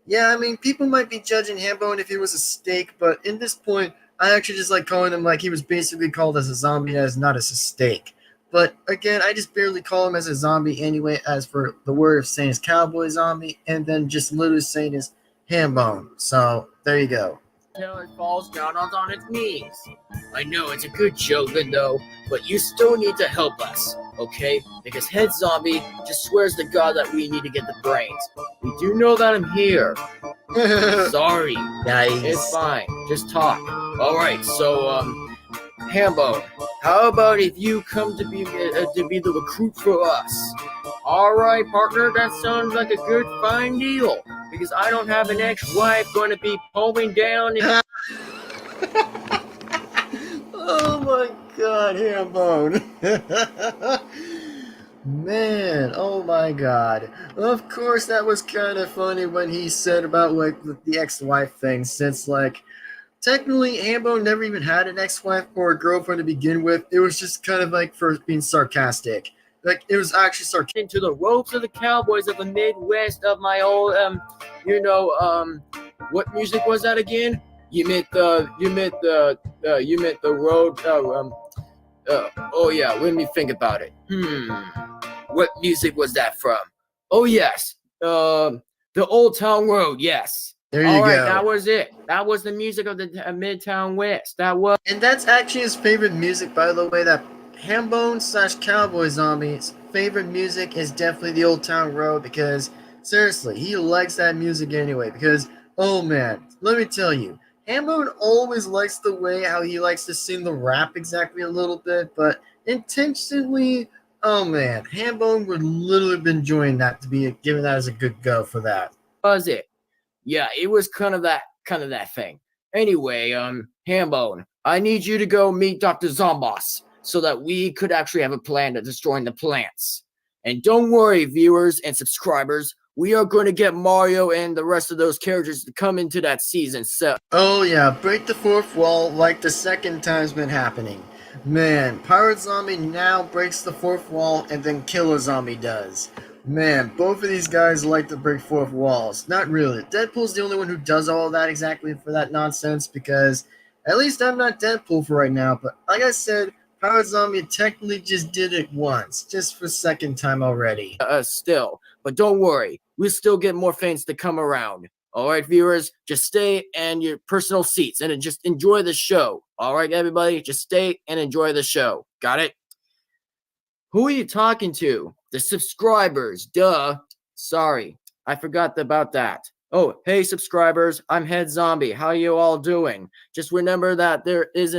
yeah, I mean, people might be judging Hambone if he was a steak, but in this point, I actually just like calling him like he was basically called as a zombie as not as a steak. But again, I just barely call him as a zombie anyway, as for the word of saying is Cowboy Zombie, and then just literally saying is Hambone. So, there you go. Until it falls down on its knees. I know, it's a good joke, though, but you still need to help us, okay? Because Head Zombie just swears to God that we need to get the brains. We do know that I'm here. Sorry. Nice. It's fine. Just talk. Alright, so, Hambone, how about if you come to be the recruit for us? All right, partner, that sounds like a good, fine deal. Because I don't have an ex-wife going to be pulling down. Oh my god, Hambone. Man, oh my god. Of course, that was kind of funny when he said about like the ex-wife thing, since like technically Hambone never even had an ex-wife or a girlfriend to begin with. It was just kind of like for being sarcastic. Like it was actually sarcastic. Into the ropes of the cowboys of the Midwest of my old what music was that again? You meant the road oh yeah, let me think about it. What music was that from? Oh yes. The Old Town Road, yes. There you All right, go. that was it. That was the music of the Midtown West. That was. And that's actually his favorite music, by the way. That Hambone / Cowboy Zombie's favorite music is definitely the Old Town Road, because seriously, he likes that music anyway. Because, oh man, let me tell you, Hambone always likes the way how he likes to sing the rap exactly a little bit, but intentionally, oh man, Hambone would literally have been enjoying that, to be giving that as a good go for that. Was it? Yeah, it was kind of that thing. Anyway, Hambone, I need you to go meet Dr. Zombos so that we could actually have a plan to destroying the plants. And don't worry, viewers and subscribers, we are going to get Mario and the rest of those characters to come into that season. So, oh yeah, break the fourth wall like the second time's been happening. Man, Pirate Zombie now breaks the fourth wall and then Killer Zombie does. Man, both of these guys like to break fourth walls. Not really. Deadpool's the only one who does all of that exactly for that nonsense, because at least I'm not Deadpool for right now. But like I said, Pirate Zombie technically just did it once, just for second time already. still. But don't worry, we'll still get more fans to come around. All right, viewers, just stay in your personal seats and just enjoy the show. All right, everybody, just stay and enjoy the show. Got it? Who are you talking to? The subscribers, duh. Sorry, I forgot about that. Oh, hey subscribers, I'm Head Zombie. How you all doing? Just remember that this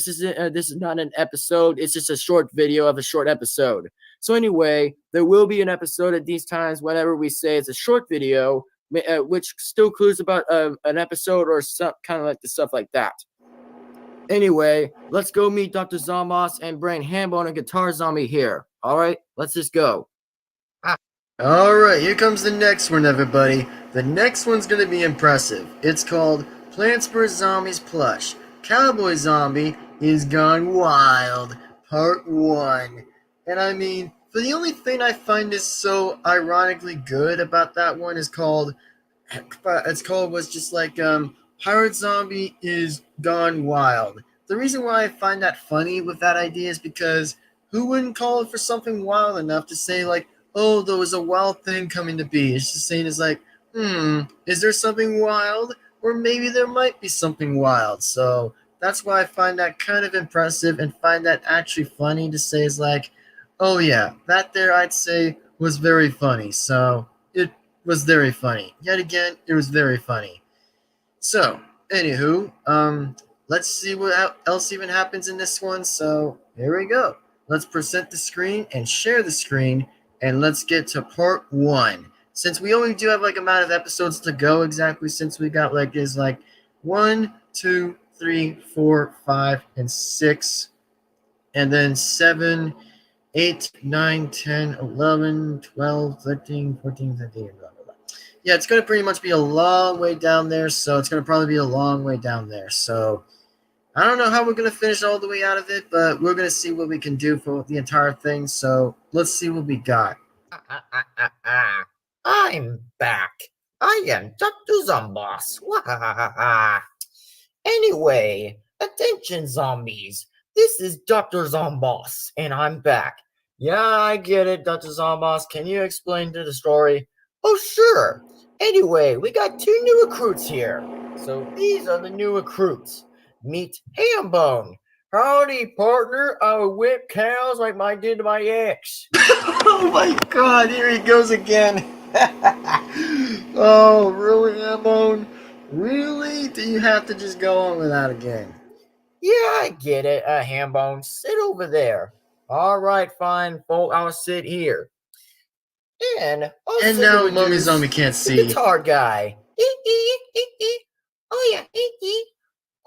is not an episode. It's just a short video of a short episode. So anyway, there will be an episode at these times whenever we say it's a short video, which still clues about an episode or some kind of like the stuff like that. Anyway, let's go meet Dr. Zombos and bring Hambone and Guitar Zombie here. All right, let's just go. Alright, here comes the next one, everybody. The next one's gonna be impressive. It's called Plants vs. Zombies Plush. Cowboy Zombie is Gone Wild, Part 1. And I mean, for the only thing I find is so ironically good about that one is called, was just like, Pirate Zombie is Gone Wild. The reason why I find that funny with that idea is because who wouldn't call it for something wild enough to say, like, oh, there was a wild thing coming to be. It's just saying, it's like, is there something wild? Or maybe there might be something wild. So that's why I find that kind of impressive and find that actually funny to say, is like, oh yeah, that there I'd say was very funny. So it was very funny. Yet again, it was very funny. So, anywho, let's see what else even happens in this one. So here we go. Let's present the screen and share the screen. And let's get to part 1. Since we only do have like amount of episodes to go exactly, since we got like is like 1, 2, 3, 4, 5, and 6, and then 7, 8, 9, 10, 11, 12, 13, 14, 15, blah, blah, blah. Yeah, it's going to pretty much be a long way down there, so it's going to probably be a long way down there. So I don't know how we're going to finish all the way out of it, but we're going to see what we can do for the entire thing. So let's see what we got. I'm back. I am Dr. Zombos. Anyway, attention zombies. This is Dr. Zombos, and I'm back. Yeah, I get it, Dr. Zombos. Can you explain to the story? Oh, sure. Anyway, we got 2 new recruits here. So these are the new recruits. Meet Hambone. Howdy, partner. I will whip cows like I did to my ex. Oh my god, here he goes again. Oh, really, Hambone? Really? Do you have to just go on with that again? Yeah, I get it, Hambone. Sit over there. All right, fine, folk. I'll sit here. And now Mummy Zombie can't the see. guitar guy.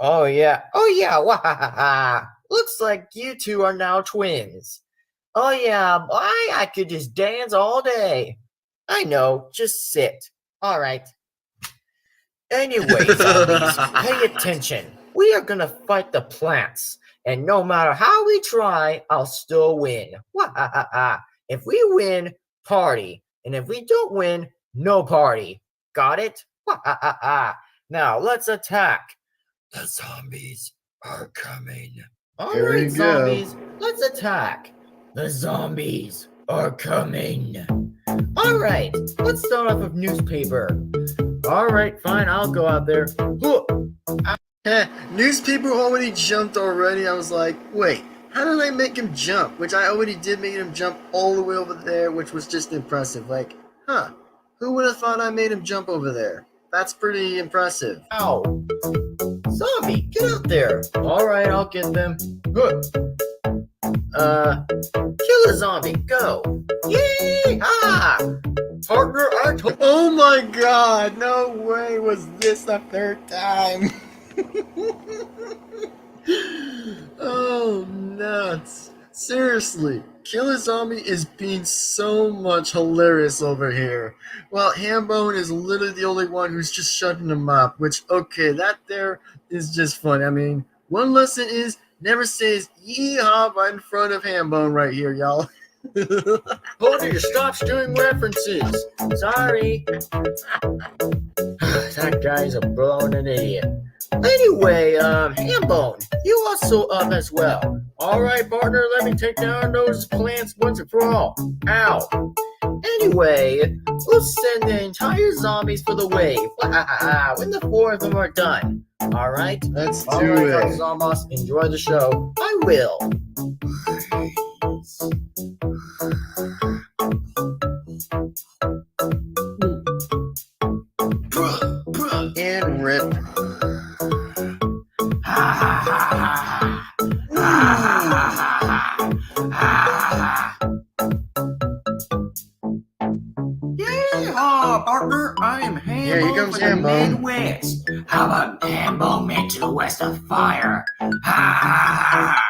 Oh yeah. Oh yeah. Wahaha. Looks like you two are now twins. Oh yeah, boy, I could just dance all day. I know, just sit. All right. Anyway, zombies, pay attention. We are gonna fight the plants. And no matter how we try, I'll still win. If we win, party. And if we don't win, no party. Got it? Now let's attack. The zombies are coming. All Here we right, go. zombies, let's attack. The zombies are coming. All right, let's start off with newspaper. All right, fine, I'll go out there. Newspaper already jumped already. I was like, wait, how did I make him jump? Which I already did make him jump all the way over there, which was just impressive. Like, who would have thought I made him jump over there? That's pretty impressive. Ow. Zombie, get out there. All right, I'll get them. Good. Kill a zombie, go. Yay! Partner, I told. Oh my god, no way was this the third time. Oh, nuts. Seriously, Kill a Zombie is being so much hilarious over here. Well, Hambone is literally the only one who's just shutting him up, which, okay, that there is just fun. I mean, one lesson is never says yeehaw right in front of Hambone right here, y'all. Hold it, stop doing references. Sorry. That guy's a blown idiot. Anyway, Hambone, you also up as well. All right, partner, let me take down those plants once and for all. Ow. Anyway, we'll send the entire zombies for the wave. When the 4 of them are done. All right? Let's All do right, it. Zomos, enjoy the show. I will. And rip. Yeehaw, partner! I am Hambone Yeah, here comes for the Hambone. Midwest. How about Hambone Midwest of fire? Ha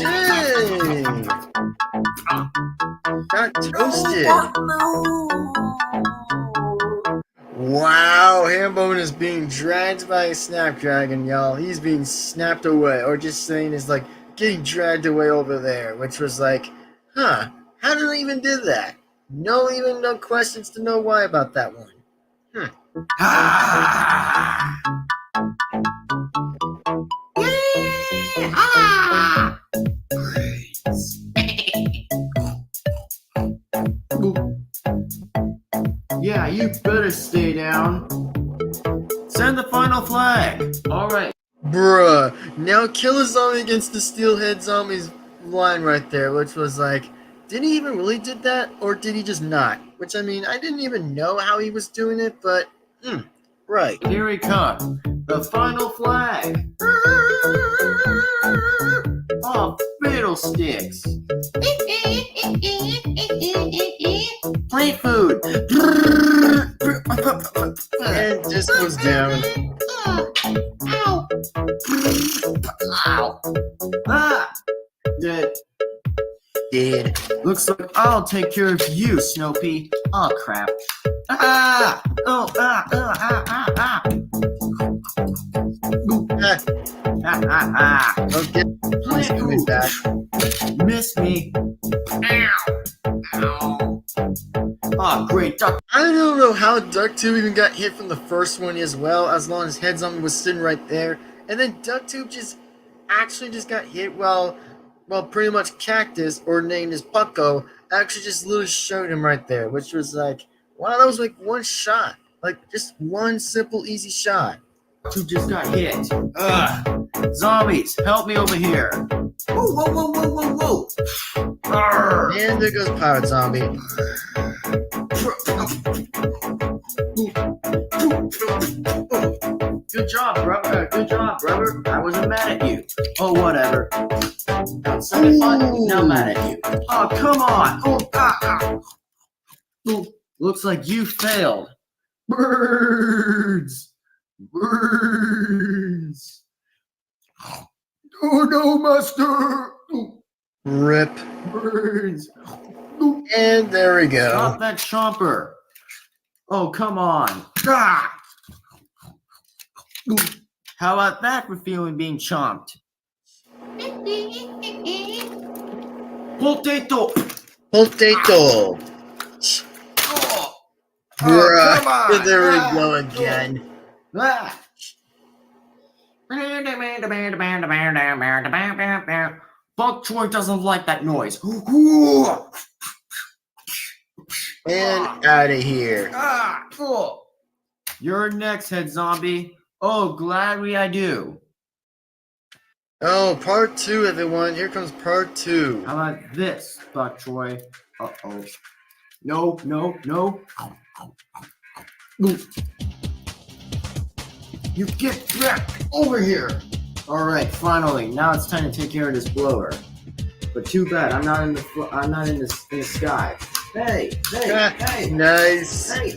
Dang! Got toasted. Wow, Hambone is being dragged by a snapdragon, y'all. He's being snapped away, or just saying is like getting dragged away over there, which was like, how did I even do that? No questions to know why about that one. Yeah, you better stay down. Send the final flag. All right. Bruh, now kill a zombie against the steelhead zombies line right there, which was like, did he even really did that, or did he just not? Which, I mean, I didn't even know how he was doing it, but, right. Here we come. The final flag. Oh, fiddlesticks. Plant food. And just goes down. Ow. Ah. Dead. Dead. Looks like I'll take care of you, Snowpea. Oh, crap. Ah! Oh, Okay, please give me back. Miss me. Ow. Ow. Oh, great. Duck. I don't know how DuckTube even got hit from the first one as well, as long as Head Zombie was sitting right there. And then DuckTube just got hit while pretty much Cactus, or named as Pucko, actually just literally showed him right there, which was like, wow, that was like one shot. Like, just one simple, easy shot. Who just got hit? Ugh. Zombies, help me over here. Whoa. Arr. And there goes Pirate Zombie. Good job, brother. I wasn't mad at you. Oh, whatever. Now, something fun? Now I'm mad at you. Oh, come on. Oh, looks like you failed. Birds. Oh no, master! Rip. Burns! And there we go. Stop that chomper! Oh, come on! Ah! How about that for feeling being chomped? Potato! Potato. Oh, Bruh. come on! There we go again. Ah. Bug Troy doesn't like that noise. And out of here. Ah, cool. You're next, head zombie. Oh, gladly I do. Oh, part 2, everyone. Here comes part 2. How about this, Bug Troy? Uh-oh. No, no, no. You get back over here. All right, finally. Now it's time to take care of this blower. But too bad, I'm not in the sky. Hey, hey. Nice. Hey.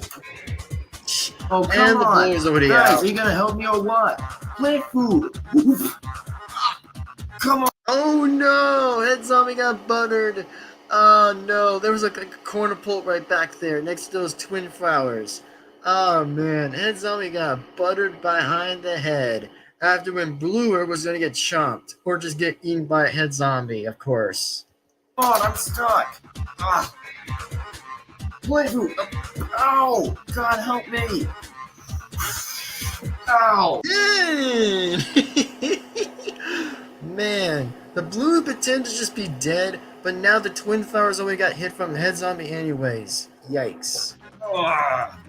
Oh, come And the on. blower's already Guys, out. are you gonna help me or what? Plant food. Come on. Oh no! Head zombie got buttered. Oh no! There was like a corner pult right back there next to those twin flowers. Oh man! Head zombie got buttered behind the head after when Bluer was gonna get chomped or just get eaten by a head zombie, of course. Come on, I'm stuck. Ah. Plant food. Ow! God help me. Ow! Dang! Man, the blue pretend to just be dead, but now the twin flowers only got hit from the head zombie anyways. Yikes. Ah.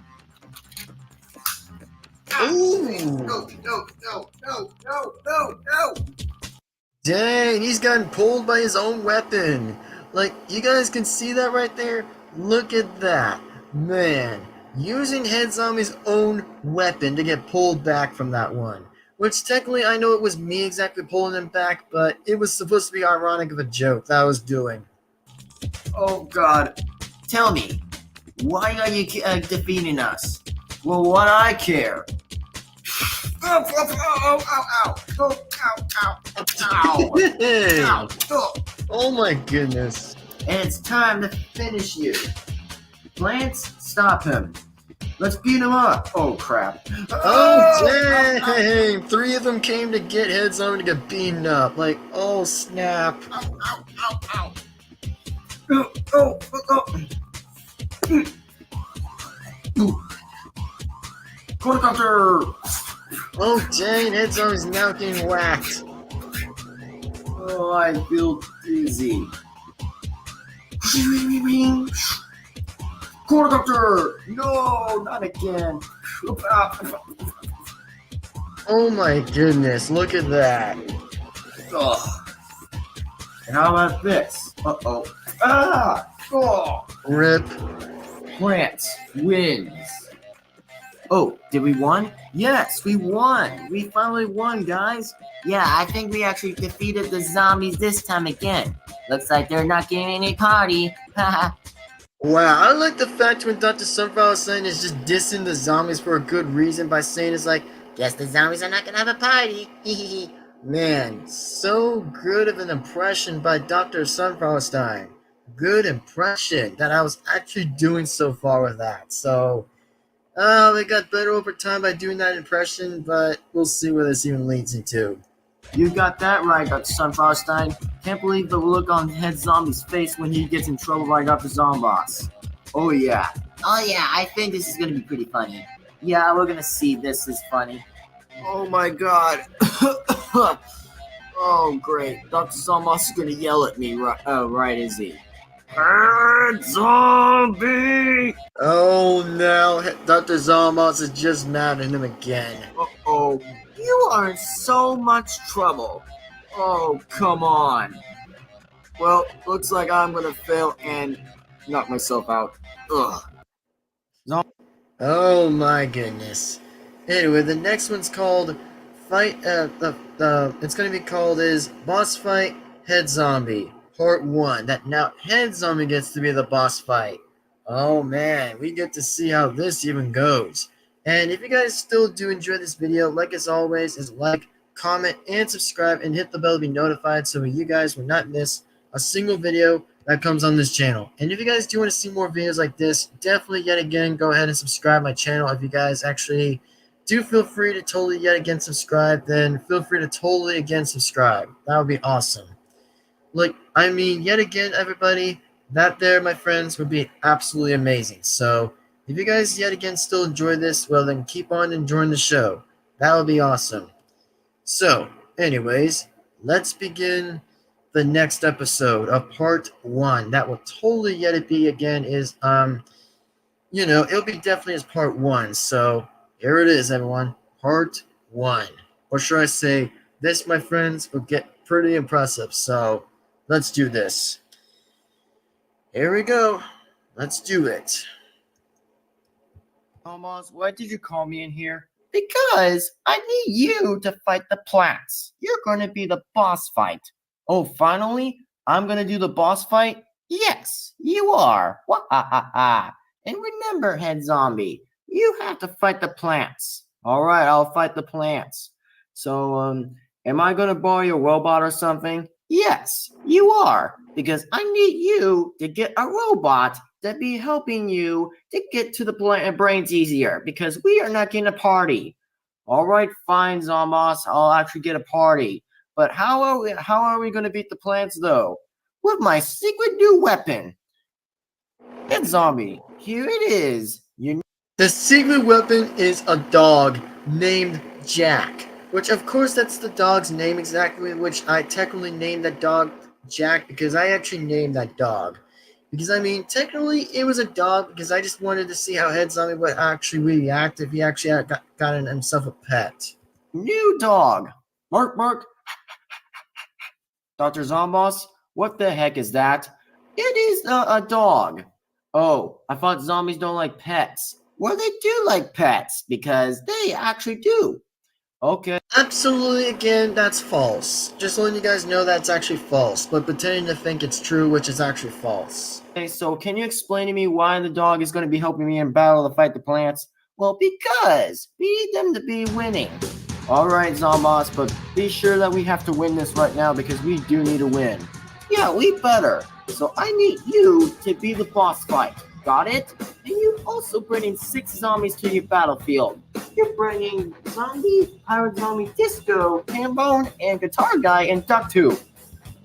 Ooh! No. Dang, he's gotten pulled by his own weapon. Like, you guys can see that right there? Look at that. Man, using Head Zombie's own weapon to get pulled back from that one. Which technically I know it was me exactly pulling him back, but it was supposed to be ironic of a joke that I was doing. Oh God. Tell me, why are you defeating us? Well, what I care. Ow. Dang. Oh. Oh my goodness. And it's time to finish you. Lance, stop him. Let's beat him up. Oh, crap. Oh, dang! 3 of them came to get Head Zombie to get beaten up. Like, oh, snap. Helicopter! Oh, dang, Head Zombie's now getting whacked. Oh, I feel dizzy. Helicopter! No, not again. Oh my goodness, look at that. Ugh. And how about this? Uh-oh. Ah! Oh! Rip. France wins. Oh, did we won? Yes, we won. We finally won, guys. Yeah, I think we actually defeated the zombies this time again. Looks like they're not giving any party. Haha. Wow, I like the fact when Dr. Sunflower was saying is just dissing the zombies for a good reason by saying it's like, Guess the zombies are not gonna have a party. Hehehe. man, so good of an impression by Dr. Sunflowerstein. Good impression that I was actually doing so far with that. So, it got better over time by doing that impression, but we'll see where this even leads into. You got that right, Dr. Sunflowerstein. Can't believe the look on Head Zombie's face when he gets in trouble by Dr. Zomboss. Oh yeah. Oh yeah, I think this is gonna be pretty funny. Yeah, we're gonna see this is funny. Oh my god. Oh great. Dr. Zomboss is gonna yell at me, right? Oh, right, is he? Head Zombie! Oh no, Dr. Zalmos is just mad at him again. Uh-oh. You are in so much trouble. Oh, come on. Well, looks like I'm gonna fail and knock myself out. Ugh. Oh my goodness. Anyway, the next one's called Fight, it's gonna be called is Boss Fight Head Zombie, Part 1. That now Head Zombie gets to be the boss fight. Oh man, we get to see how this even goes. And if you guys still do enjoy this video, like as always, is like, comment, and subscribe, and hit the bell to be notified so you guys will not miss a single video that comes on this channel. And if you guys do want to see more videos like this, definitely yet again go ahead and subscribe my channel. If you guys actually do feel free to totally yet again subscribe, then feel free to totally again subscribe. That would be awesome. Like, I mean, yet again, everybody, that there, my friends, would be absolutely amazing. So if you guys yet again still enjoy this, well then keep on enjoying the show. That would be awesome. So, anyways, let's begin the next episode of part 1. That will totally yet it be again is it'll be definitely as part 1. So here it is, everyone. Part 1. Or should I say, this, my friends, will get pretty impressive. So let's do this. Here we go. Let's do it. Almost, why did you call me in here? Because I need you to fight the plants. You're going to be the boss fight. Oh, finally? I'm going to do the boss fight? Yes, you are. Wahahaha. And remember, Head Zombie, you have to fight the plants. All right, I'll fight the plants. So, am I going to borrow your robot or something? Yes, you are. Because I need you to get a robot that be helping you to get to the brains easier, because we are not getting a party. All right, fine, Zombos, I'll actually get a party. But how are we going to beat the plants, though? With my secret new weapon. Head Zombie, here it is. The secret weapon is a dog named Jack, which of course that's the dog's name exactly, which I technically named that dog Jack because I actually named that dog. Because, I mean, technically it was a dog because I just wanted to see how Head Zombie would actually react if he actually had gotten himself a pet. New dog. Bark, bark. Dr. Zombos, what the heck is that? It is a dog. Oh, I thought zombies don't like pets. Well, they do like pets because they actually do. Okay. Absolutely, again, that's false. Just letting you guys know that's actually false, but pretending to think it's true, which is actually false. Okay, so can you explain to me why the dog is going to be helping me in battle to fight the plants? Well, because we need them to be winning. Alright, Zombos, but be sure that we have to win this right now because we do need to win. Yeah, we better. So I need you to be the boss fight. Got it? And you also bringing 6 zombies to your battlefield. You're bringing Zombie, Pirate Zombie, Disco, Hambone, and Guitar Guy, and Duck Tube.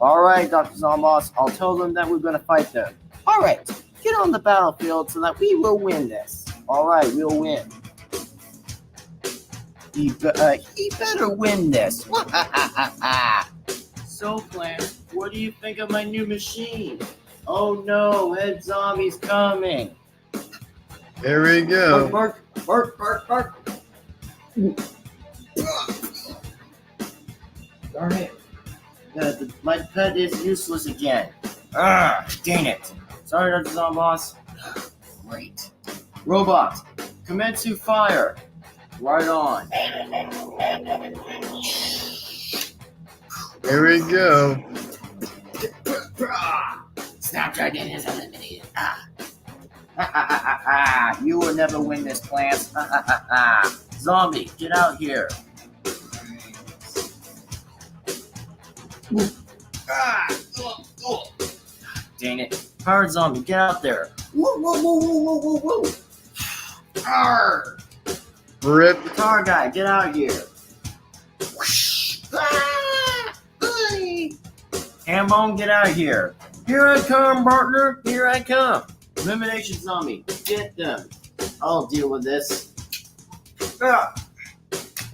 Alright, Dr. Zombos, I'll tell them that we're going to fight them. Alright, get on the battlefield so that we will win this. Alright, we'll win. He better win this. So, Plant, what do you think of my new machine? Oh no, Head Zombie's coming. There we go. Bark, bark, bark, bark, bark. Darn it. My pet is useless again. Dang it. Sorry, Dr. Zombos. Great. Robot, commence to fire. Right on. There we go. Snapdragon is eliminated. You will never win this, Plants. Zombie, get out here. Dang it. Pirate Zombie, get out there. Whoa, whoa, whoa, whoa, whoa, whoa, whoa. Arr. Rip. Guitar Guy, get out here. Hambone, get out here. Here I come, partner. Here I come. Elimination Zombie, get them. I'll deal with this. Ow.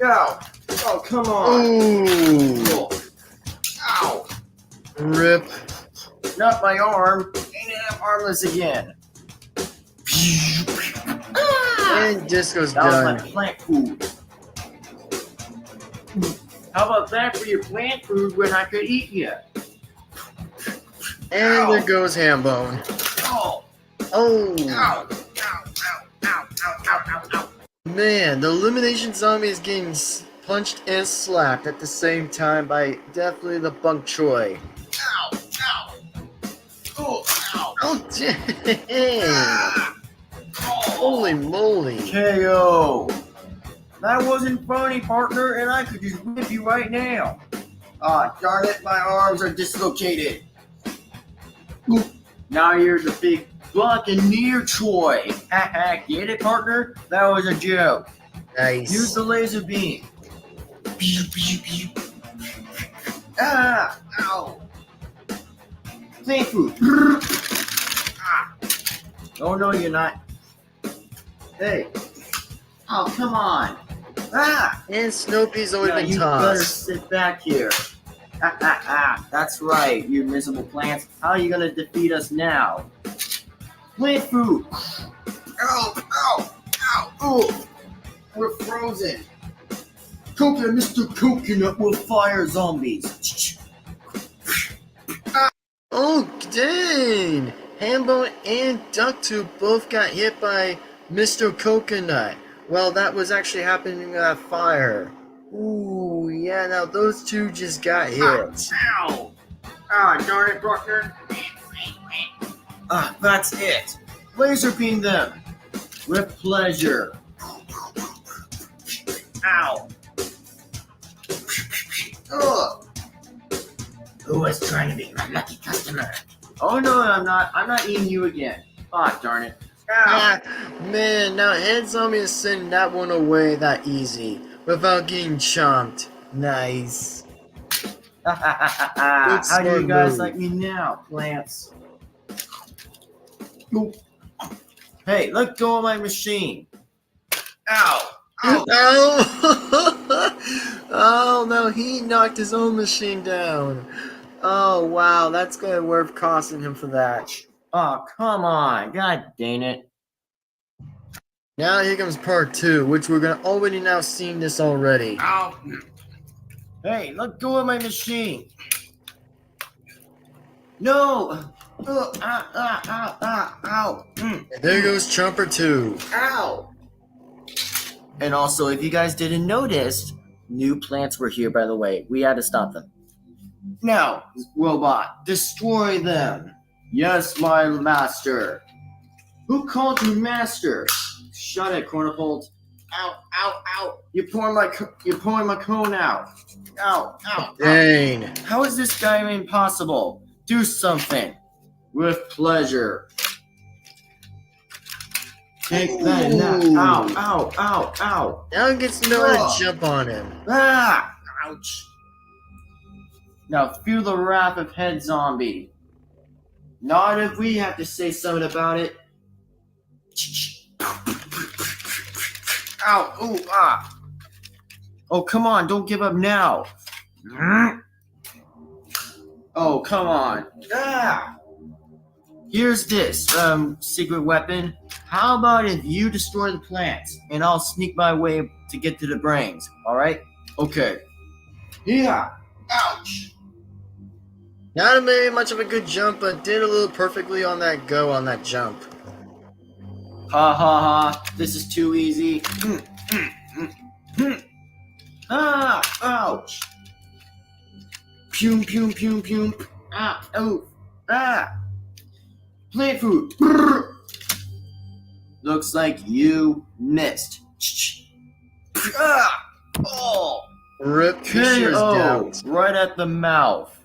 Ow. Oh, come on. Ooh. Ow. Rip. Not my arm. Ain't it, I'm armless again. And Disco's That was done. my plant food. How about that for your plant food when I could eat you? And there goes Hambone. Oh. Oh. Ow. Ow. Ow. Ow. Ow. Ow. Ow. Ow. Man, the Elimination Zombie is getting punched and slapped at the same time by definitely the Bunk Choi. Ow. Ow. Oh. Ow. Oh, dang. Ah. Oh. Holy moly. KO. That wasn't funny, partner, and I could just whip you right now. Ah, darn it, my arms are dislocated. Now you're the big Buccaneer Troy. Haha, get it, partner? That was a joke. Nice. Use the laser beam. Ah, ow. Plant food. Ah. Oh, no, you're not. Hey. Oh, come on. Ah. And Snoopy's already Now been you better tossed. sit back here. That's right, you miserable plants. How are you gonna defeat us now? Plant food. Ow, ow, ow, oh. We're frozen. Coconut, Mr. Coconut will fire zombies. Oh, dang! Hambone and Ducktooth both got hit by Mr. Coconut. Well, that was actually happening in that fire. Ooh, yeah, now those two just got hit. Ow! Ah, darn it, partner. Ah, that's it. Laser beam them. With pleasure. Ow. Ugh. Who was trying to be my lucky customer? Oh, no, I'm not. I'm not eating you again. Ah, darn it. Ow. Ah, man, now Head Zombie is sending that one away that easy without getting chomped. Nice. How do you smart guys move. like me now, plants? Oop. Hey, let go of my machine. Ow. Ow. Oh! Oh, no, he knocked his own machine down. Oh, wow, that's gonna worth costing him for that. Oh, come on. God dang it. Now here comes part 2, which we're gonna already now seen this already. Ow. Hey, let go of my machine. No. Ow, ow, ow, ow. And there goes Chomper 2. Ow. And also, if you guys didn't notice, new plants were here, by the way. We had to stop them. Now, robot, destroy them. Yes, my master. Who called you master? Shut it, Cornapult. Ow, ow, ow. You're pulling my cone out. Ow, ow, ow. Dang. How is this guy impossible? Do something. With pleasure. Take that now. Ow, ow, ow, ow. Now he gets to know how Ugh. to jump on him. Ah! Ouch. Now feel the wrath of Head Zombie. Not if we have to say something about it. Ow, ooh, ah. Oh, come on, don't give up now. Oh, come on. Ah! Here's this, secret weapon. How about if you destroy the plants, and I'll sneak my way to get to the brains, alright? Okay. Yeah! Ouch! Not maybe much of a good jump, but did a little perfectly on that go on that jump. Ha ha ha, this is too easy. Ah! Ouch! Pum pum pum pum. Ah! Oh! Ah! Plant food! Brrr. Looks like you missed. Ah! Oh! Rip Fisher's KO! down. Right at the mouth.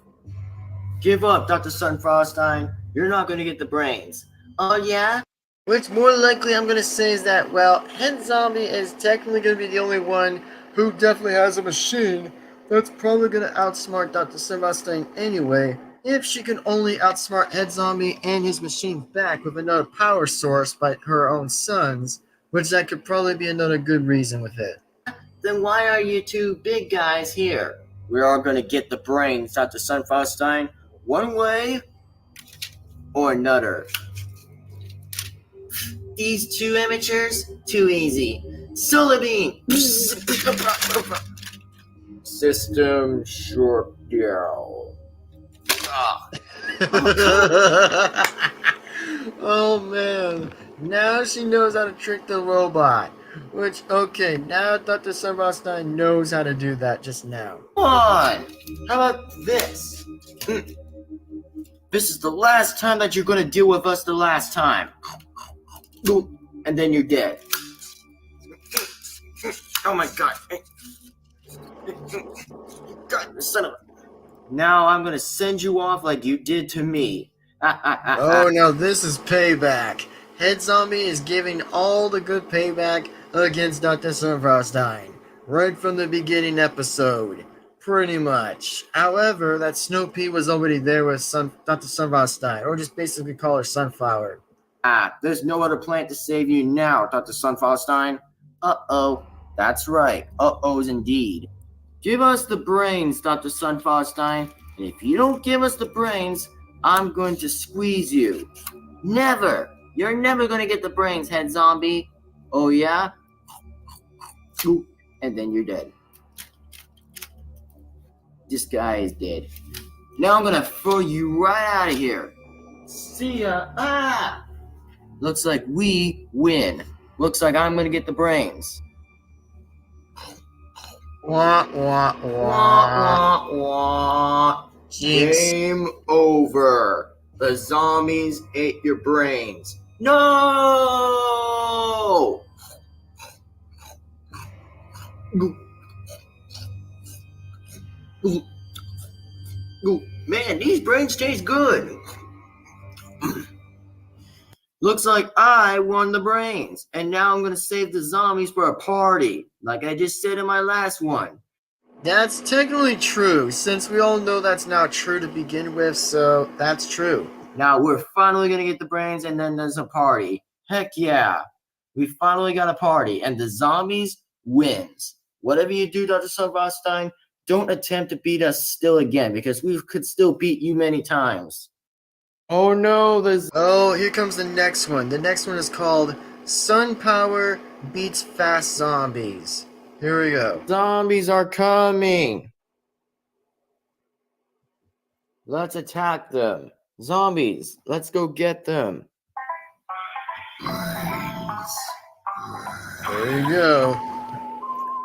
Give up, Dr. Sunfrostine. You're not gonna get the brains. Oh yeah? Which more likely I'm gonna say is that, well, Head Zombie is technically gonna be the only one who definitely has a machine that's probably gonna outsmart Dr. Sunfrostine anyway, if she can only outsmart Head Zombie and his machine back with another power source by her own sons, which that could probably be another good reason with it. Then why are you two big guys here? We're all gonna get the brains, Dr. Sunfrostine, one way or another. These two amateurs? Too easy. Solar beam! System short down. Ah. Oh man, now she knows how to trick the robot. Which, okay, now Dr. Sunfrostine knows how to do that just now. Come on! How about this? This is the last time that you're gonna deal with us the last time. And then you're dead. Oh my god. God, son of a... Now I'm gonna send you off like you did to me. Oh, now this is payback. Head Zombie is giving all the good payback against Dr. Sunfrostine. Right from the beginning episode. Pretty much. However, that Snow Pea was already there with Dr. Sunfrostine, or just basically call her Sunflower. There's no other plant to save you now, Dr. Sunfallstein. Uh-oh. That's right. Uh-ohs indeed. Give us the brains, Dr. Sunfallstein. And if you don't give us the brains, I'm going to squeeze you. Never! You're never going to get the brains, Head Zombie. Oh, yeah? And then you're dead. This guy is dead. Now I'm going to throw you right out of here. See ya. Looks like we win. Looks like I'm going to get the brains. Wah, wah, wah. Wah, wah, wah. Jinx. Game over. The zombies ate your brains. No! Man, these brains taste good. Looks like I won the brains, and now I'm going to save the zombies for a party, like I just said in my last one. That's technically true, since we all know that's not true to begin with, so that's true. Now we're finally going to get the brains, and then there's a party. Heck yeah. We finally got a party, and the zombies wins. Whatever you do, Dr. Sunfallstein, don't attempt to beat us still again, because we could still beat you many times. Oh no, there's... Oh, here comes the next one. The next one is called Sun Power Beats Fast Zombies. Here we go. Zombies are coming. Let's attack them. Zombies, let's go get them. There you go.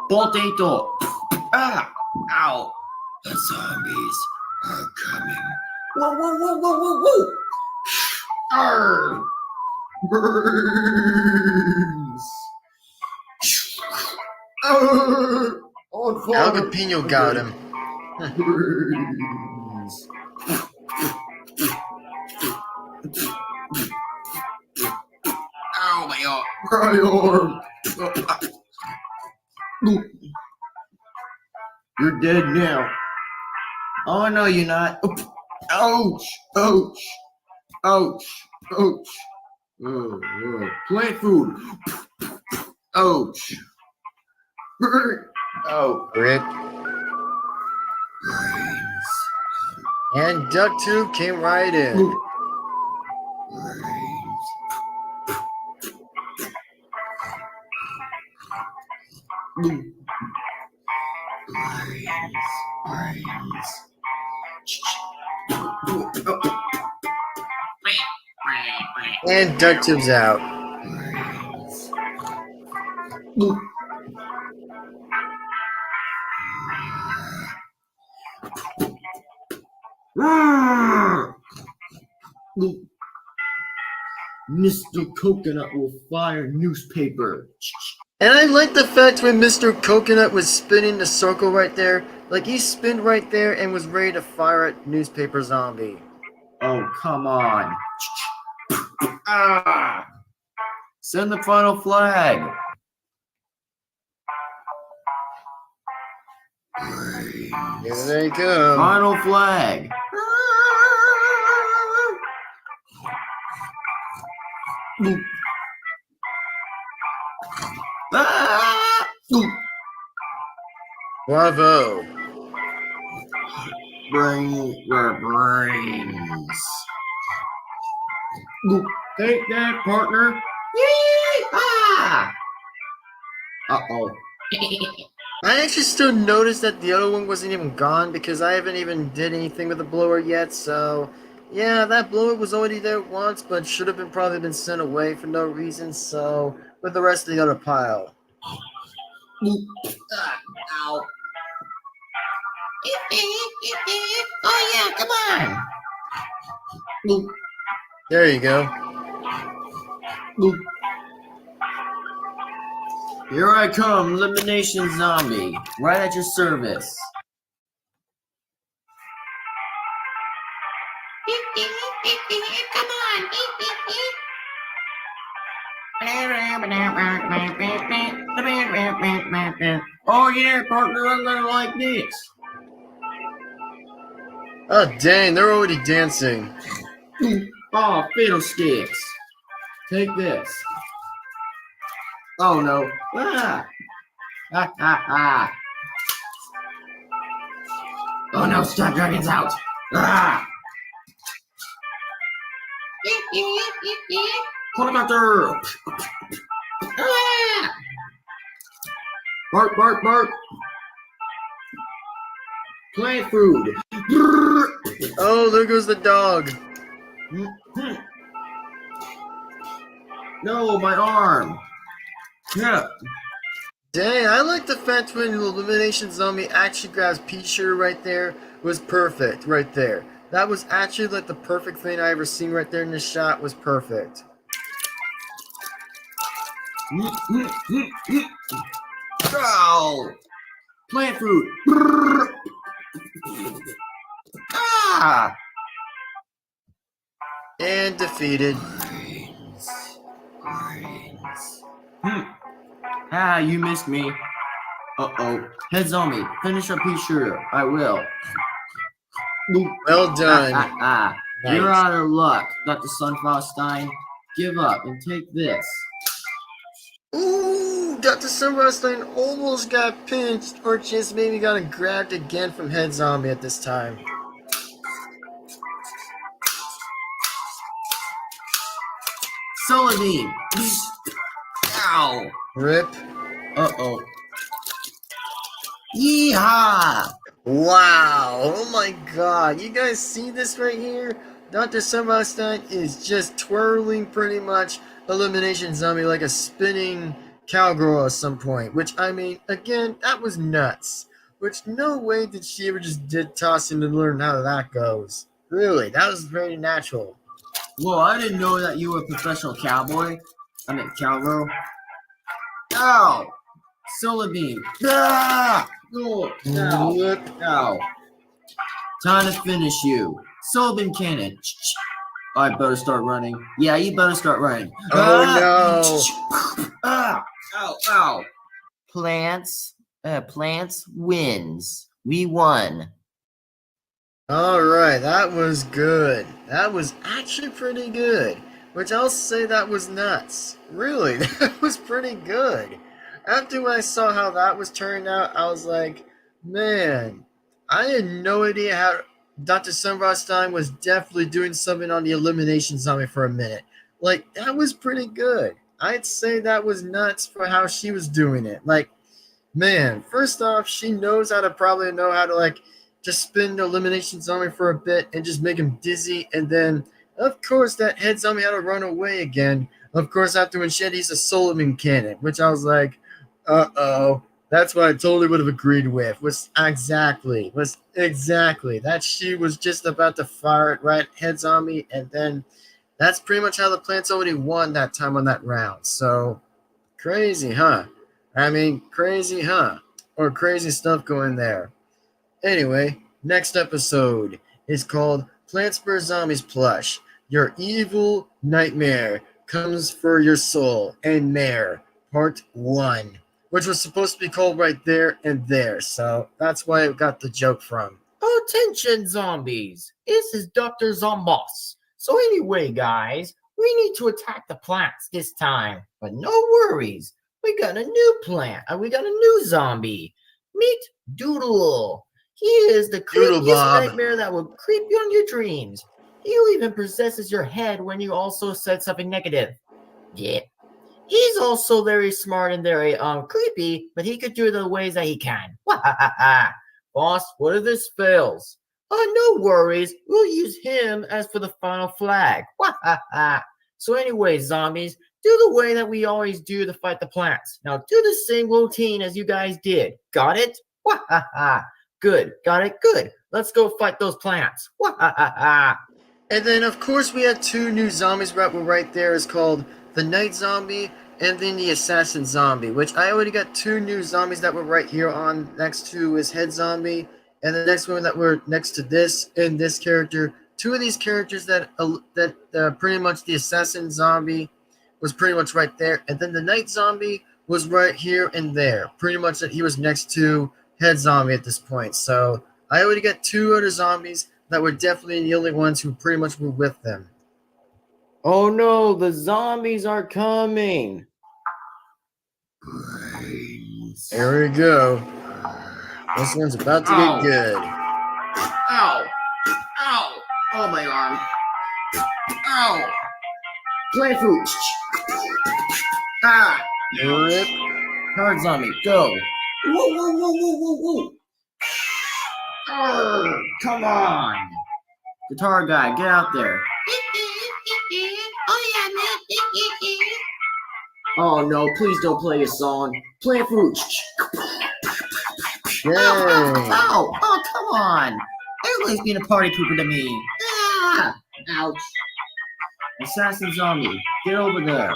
Potato! Ow! The zombies are coming. Whoa, whoa, whoa, whoa, whoa, whoa! Arr! Burns! Arr! On fire! Algapino got him. Burns! Ow, my arm! My arm! You're dead now. Oh, no, you're not. Ouch! Ouch! Ouch! Ouch! Plant food. Ouch! Oh, Rip. And DuckTube came right in. And DuckTube's out. Mr. Coconut will fire newspaper. And I like the fact when Mr. Coconut was spinning the circle right there, like he spinned right there and was ready to fire at Newspaper Zombie. Oh, come on. Send the final flag. Here they go. Final flag. Bravo. Bring your brains. Take that, partner. Yee-haw! Uh-oh. I actually still noticed that the other one wasn't even gone because I haven't even did anything with the blower yet, so yeah, that blower was already there once, but should have been probably been sent away for no reason, so with the rest of the other pile. Ow. Oh yeah, come on. There you go. Here I come, Elimination Zombie, right at your service. Oh yeah, partner, I'm gonna like this. Oh, dang, they're already dancing. Oh, fiddlesticks. Take this. Oh no. Ah! Ha ha ha. Oh no, Star Dragon's out. Ah! Helicopter! Ah! Bark, bark, bark. Plant food. Oh, there goes the dog. No, my arm. Yeah. Dang, I like the fact when the Elimination Zombie actually grabs Pea Shooter right there. Was perfect right there. That was actually like the perfect thing I ever seen right there in this shot. Was perfect. Ow! Plant food. Ah! And defeated. Ah, you missed me. Uh-oh. Heads on me. Finish up Pea Shooter. I will. Well done. Nice. You're out of luck, Dr. Sunfroststein. Give up and take this. Ooh, Dr. Sunfroststein almost got pinched, or just maybe got grabbed again from Head Zombie at this time. Solar beam. Ow. Rip. Uh-oh. Yeehaw! Wow. Oh my god. You guys see this right here? Dr. Sunfroststein is just twirling pretty much Elimination Zombie like a spinning cowgirl at some point. Which, I mean, again, that was nuts. Which, no way did she ever just did tossing to learn how that goes. Really, that was very natural. Whoa, I didn't know that you were a professional cowboy. I mean, cowgirl. Ow! Solar beam. Ah! Oh, ow. Yep. Ow. Time to finish you. Solar beam cannon. I better start running. Yeah, you better start running. Oh no! Ah! Ow, ow. Plants wins. We won. Alright, that was good. That was actually pretty good. Which I'll say that was nuts. Really, that was pretty good. After I saw how that was turning out, I was like, man, I had no idea how Dr. Sunfroststein was definitely doing something on the Elimination Zombie for a minute. Like, that was pretty good. I'd say that was nuts for how she was doing it. Like, man, first off, she knows how to probably know how to, like, just spin the Elimination Zombie for a bit and just make him dizzy. And then, of course, that Head Zombie had to run away again. Of course, after when she had to use a Solomon cannon, which I was like, uh-oh. That's what I totally would have agreed with. Was exactly that she was just about to fire it right at Head Zombie, and then that's pretty much how the plants already won that time on that round. So, crazy, huh? I mean, crazy, huh? Or crazy stuff going there. Anyway, next episode is called Plants vs. Zombies Plush. Your evil nightmare comes for your soul and mare, part 1. Which was supposed to be called right there and there. So that's why I got the joke from. Attention, zombies! This is Dr. Zombos. So anyway, guys, we need to attack the plants this time. But no worries. We got a new plant. And we got a new zombie. Meet Doodle. He is the Doodle creepiest Bob. nightmare that will creep you on your dreams. He even possesses your head when you also said something negative. Yeah. He's also very smart and very creepy, but he could do it the ways that he can. Boss, what if this fails? No worries. We'll use him as for the final flag. So anyway, zombies, do the way that we always do to fight the plants. Now do the same routine as you guys did. Got it? Good. Got it? Good. Let's go fight those plants. And then, of course, we had 2 new zombies that were right there. It's called the Night Zombie and then the assassin zombie, which I already got 2 new zombies that were right here on next to his head zombie, and the next one that were next to this and this character. 2 of these characters that pretty much the assassin zombie was pretty much right there, and then the night zombie was right here and there. Pretty much that he was next to head zombie at this point. So I already got 2 other zombies that were definitely the only ones who pretty much were with them. Oh no, the zombies are coming. There we go. This one's about to get good. Ow! Ow! Oh, my arm. Ow! Plant food. Ah! Rip. Card zombie, go. Woo, woo, woo, woo, woo, woo. Arr, come on. Guitar guy, get out there. Oh no, please don't play a song. Plant food. Yay. Ow! Oh, come on! Everybody's being a party pooper to me. Ah! Ouch. Assassin zombie, get over there.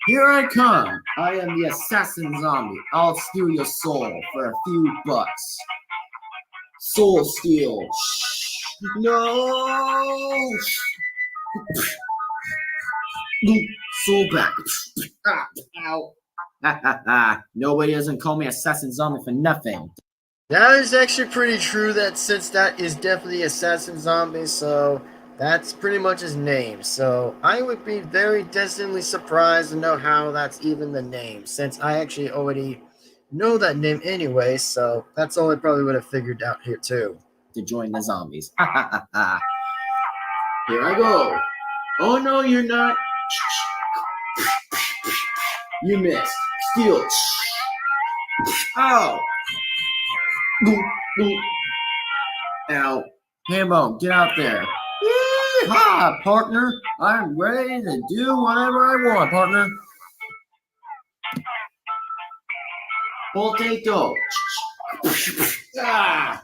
Here I come. I am the assassin zombie. I'll steal your soul for a few bucks. Soul steal. No! Soul back. Ah, ow. Ha ha ha. Nobody doesn't call me assassin zombie for nothing. That is actually pretty true, that since that is definitely assassin zombie, so that's pretty much his name. So I would be very destinedly surprised to know how that's even the name, since I actually already know that name anyway, so that's all I probably would have figured out here too. To join the zombies. Ha ha ha ha. Here I go. Oh no, you're not. You missed. Steal. Ow. Ow. Hambo, get out there. Yeehaw, partner. I'm ready to do whatever I want, partner. Potato. Ah.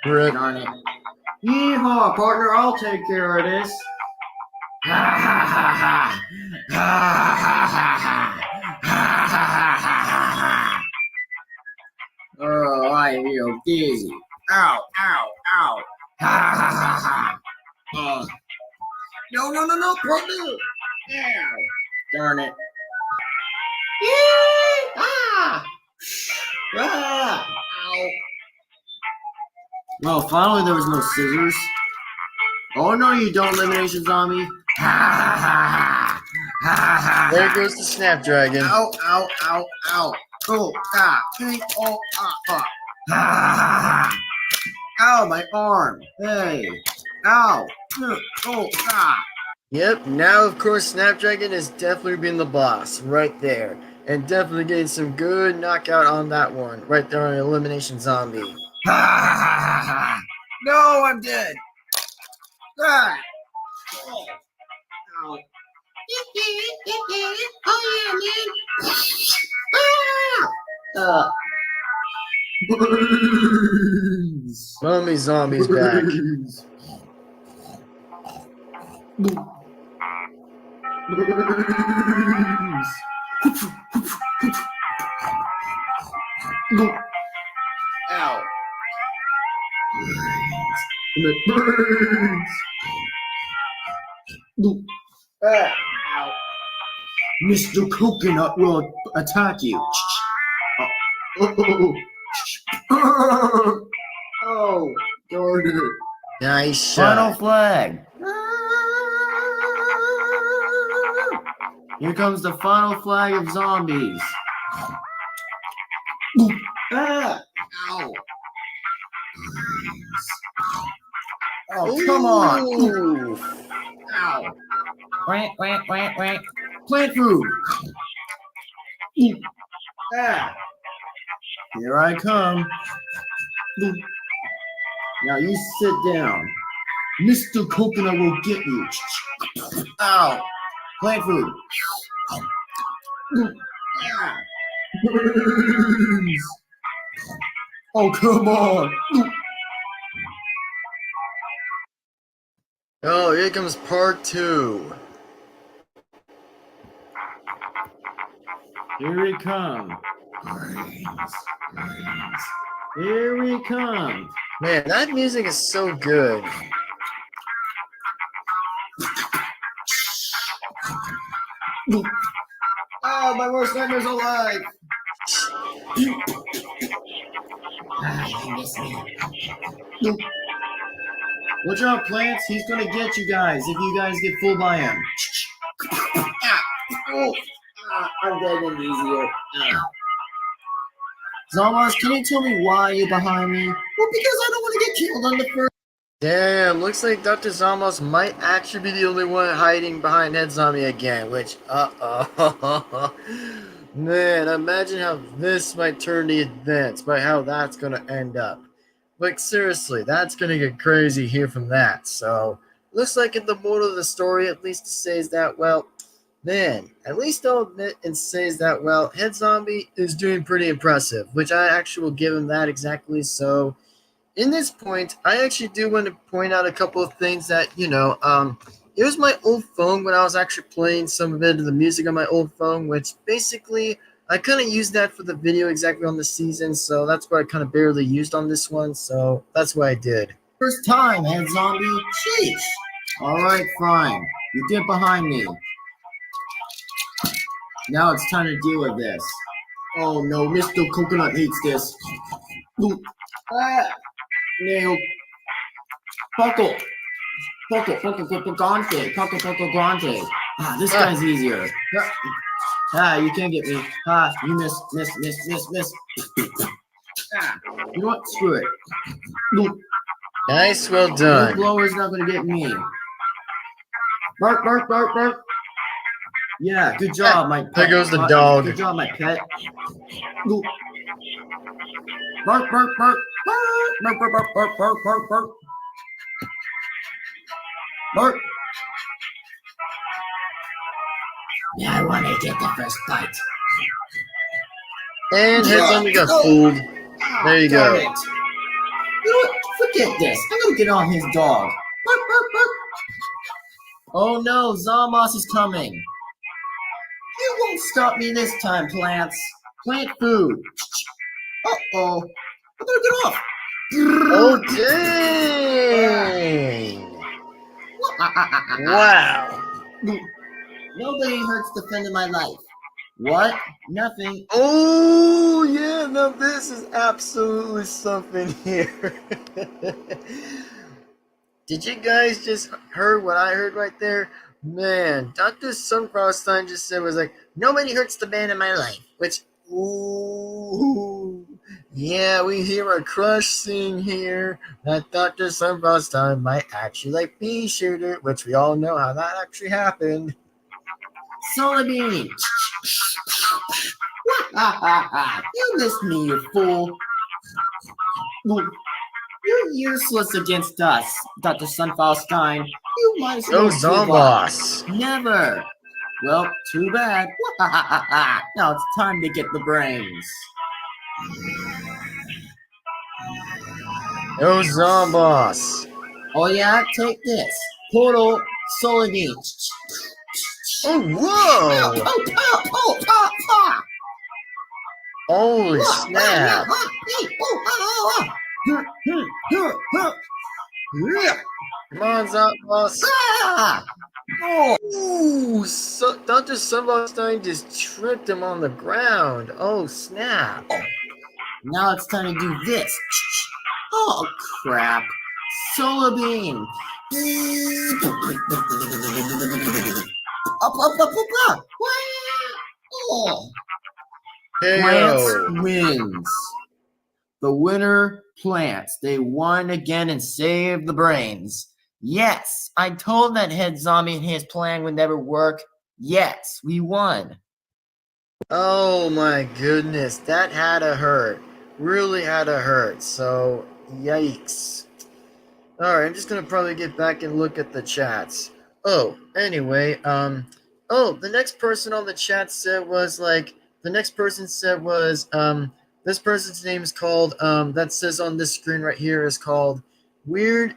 Rip. Darn it. Yeehaw, partner. I'll take care of this. Ha ha ha ha. Ha ha ha ha. Ha ha ha ha. Oh, I feel dizzy. Ow, ow, ow. Ha ha ha ha. No, no, no, no, partner. Ow. Darn it. Ah! Ah! Ow. Well, finally there was no scissors. Oh no, you don't, elimination zombie. Ha ha ha ha. There goes the Snapdragon. Ow, ow, ow, ow. Oh, ah, oh, ah, ah. Ha ha ha. Ow, my arm. Hey. Ow. Oh, ah. Yep, now of course Snapdragon is definitely being the boss right there. And definitely getting some good knockout on that one. Right there on elimination zombie. Ha ha ha ha. No, I'm dead. Ah. Oh. Ow. Burns. Mummy Zombie's back. Burns. Ow. It burns. Ah. Ow. Mr. Coconut will attack you. Oh, darn it. Nice Final shot. flag. Here comes the final flag of zombies. Ah! Ow! Oh, come on! Ooh. Ow! Quack, quack, quack, quack. Plant food! Ah! Here I come. Now you sit down. Mr. Coconut will get you. Ow! Plant food. Ah. Burns. Oh, come on. Oh, here comes part 2. Here he comes. Here he comes. Man, that music is so good. Oh, my worst nightmare's alive. You miss me. Watch out, plants. He's gonna get you guys if you guys get fooled by him. I'm getting easier. Zomos, can you tell me why you're behind me? Well, because I don't want to get killed on the first. Damn, looks like Dr. Zamos might actually be the only one hiding behind Head Zombie again, which, man, imagine how this might turn the events, by how that's gonna end up. Like, seriously, that's gonna get crazy here from that, so, looks like in the moral of the story, at least it says that, well, man, at least I'll admit and says that, well, Head Zombie is doing pretty impressive, which I actually will give him that exactly, so, in this point, I actually do want to point out a couple of things that, it was my old phone when I was actually playing some of the music on my old phone, which basically I kind of used that for the video exactly on the season, so that's what I kind of barely used on this one, so that's what I did. First time, Head Zombie. Sheesh. Alright, fine. You get behind me. Now it's time to deal with this. Oh no, Mr. Coconut hates this. Nailed. Poco. Grande. Poco Grande. Ah, this guy's easier. Ah, you can't get me. Ah, you miss. Ah, you know what? Screw it. Nice, well The done. blower's not gonna get me. Bark. Yeah, good job, my pet. There goes the dog. Good job, my pet. Bark. Bark. Yeah, I want to get the first bite. And Head Zombie got fooled. There you go. Darn it. You know what? Forget this. I'm gonna get on his dog. Bark. Oh no, Zamos is coming. You won't stop me this time, plants. Plant food. Uh-oh. I better get off. Oh, dang! Wow. Nobody hurts the friend of my life. What? Nothing. Oh, yeah, now this is absolutely something here. Did you guys just heard what I heard right there? Man, Dr. Sunfrostine just said was like, nobody hurts the man in my life. Which, ooh, yeah, we hear a crush sing here that Dr. Sunfrostine might actually like Pea Shooter, which we all know how that actually happened. Solar beam. You missed me, you fool. You're useless against us, Dr. Sunfallstein. You might as well Go give up. Zomboss. Never. Well, too bad. Now it's time to get the brains. Go Zomboss. Oh yeah, take this. Portal solar beam. Oh, whoa! Holy snap. Come on, Zomboss. Ooh, so Dr. Sunfallstein just tripped him on the ground. Oh, snap. Now it's time to do this. Oh, crap. Solar beam. Up. Oh. Plants KO. wins. The winner, Plants. They won again and saved the brains. Yes, I told that Head Zombie and his plan would never work. Yes, we won. Oh my goodness, that had to hurt. Really had to hurt. So, yikes. Alright, I'm just gonna probably get back and look at the chats. Oh, anyway, the next person on the chat said was this person's name is called, that says on this screen right here is called Weird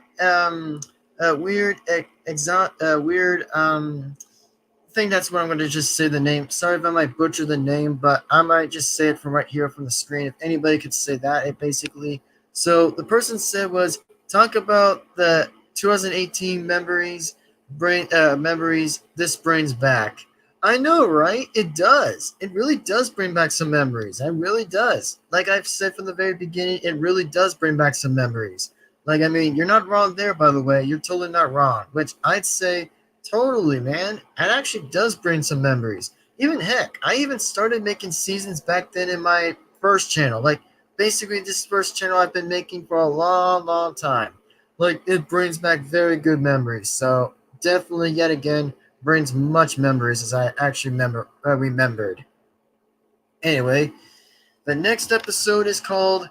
think that's what I'm going to just say the name. Sorry if I might butcher the name, but I might just say it from right here from the screen. If anybody could say that, it basically. So the person said was talk about the 2018 memories. This brings back. I know, right? It does. It really does bring back some memories. It really does. Like I've said from the very beginning, it really does bring back some memories. Like, I mean, you're not wrong there, by the way. You're totally not wrong. Which I'd say, totally, man. It actually does bring some memories. Even heck, I even started making seasons back then in my first channel. Like, basically, this first channel I've been making for a long, long time. Like, it brings back very good memories. So, definitely, yet again, brings much memories as I actually remembered. Anyway, the next episode is called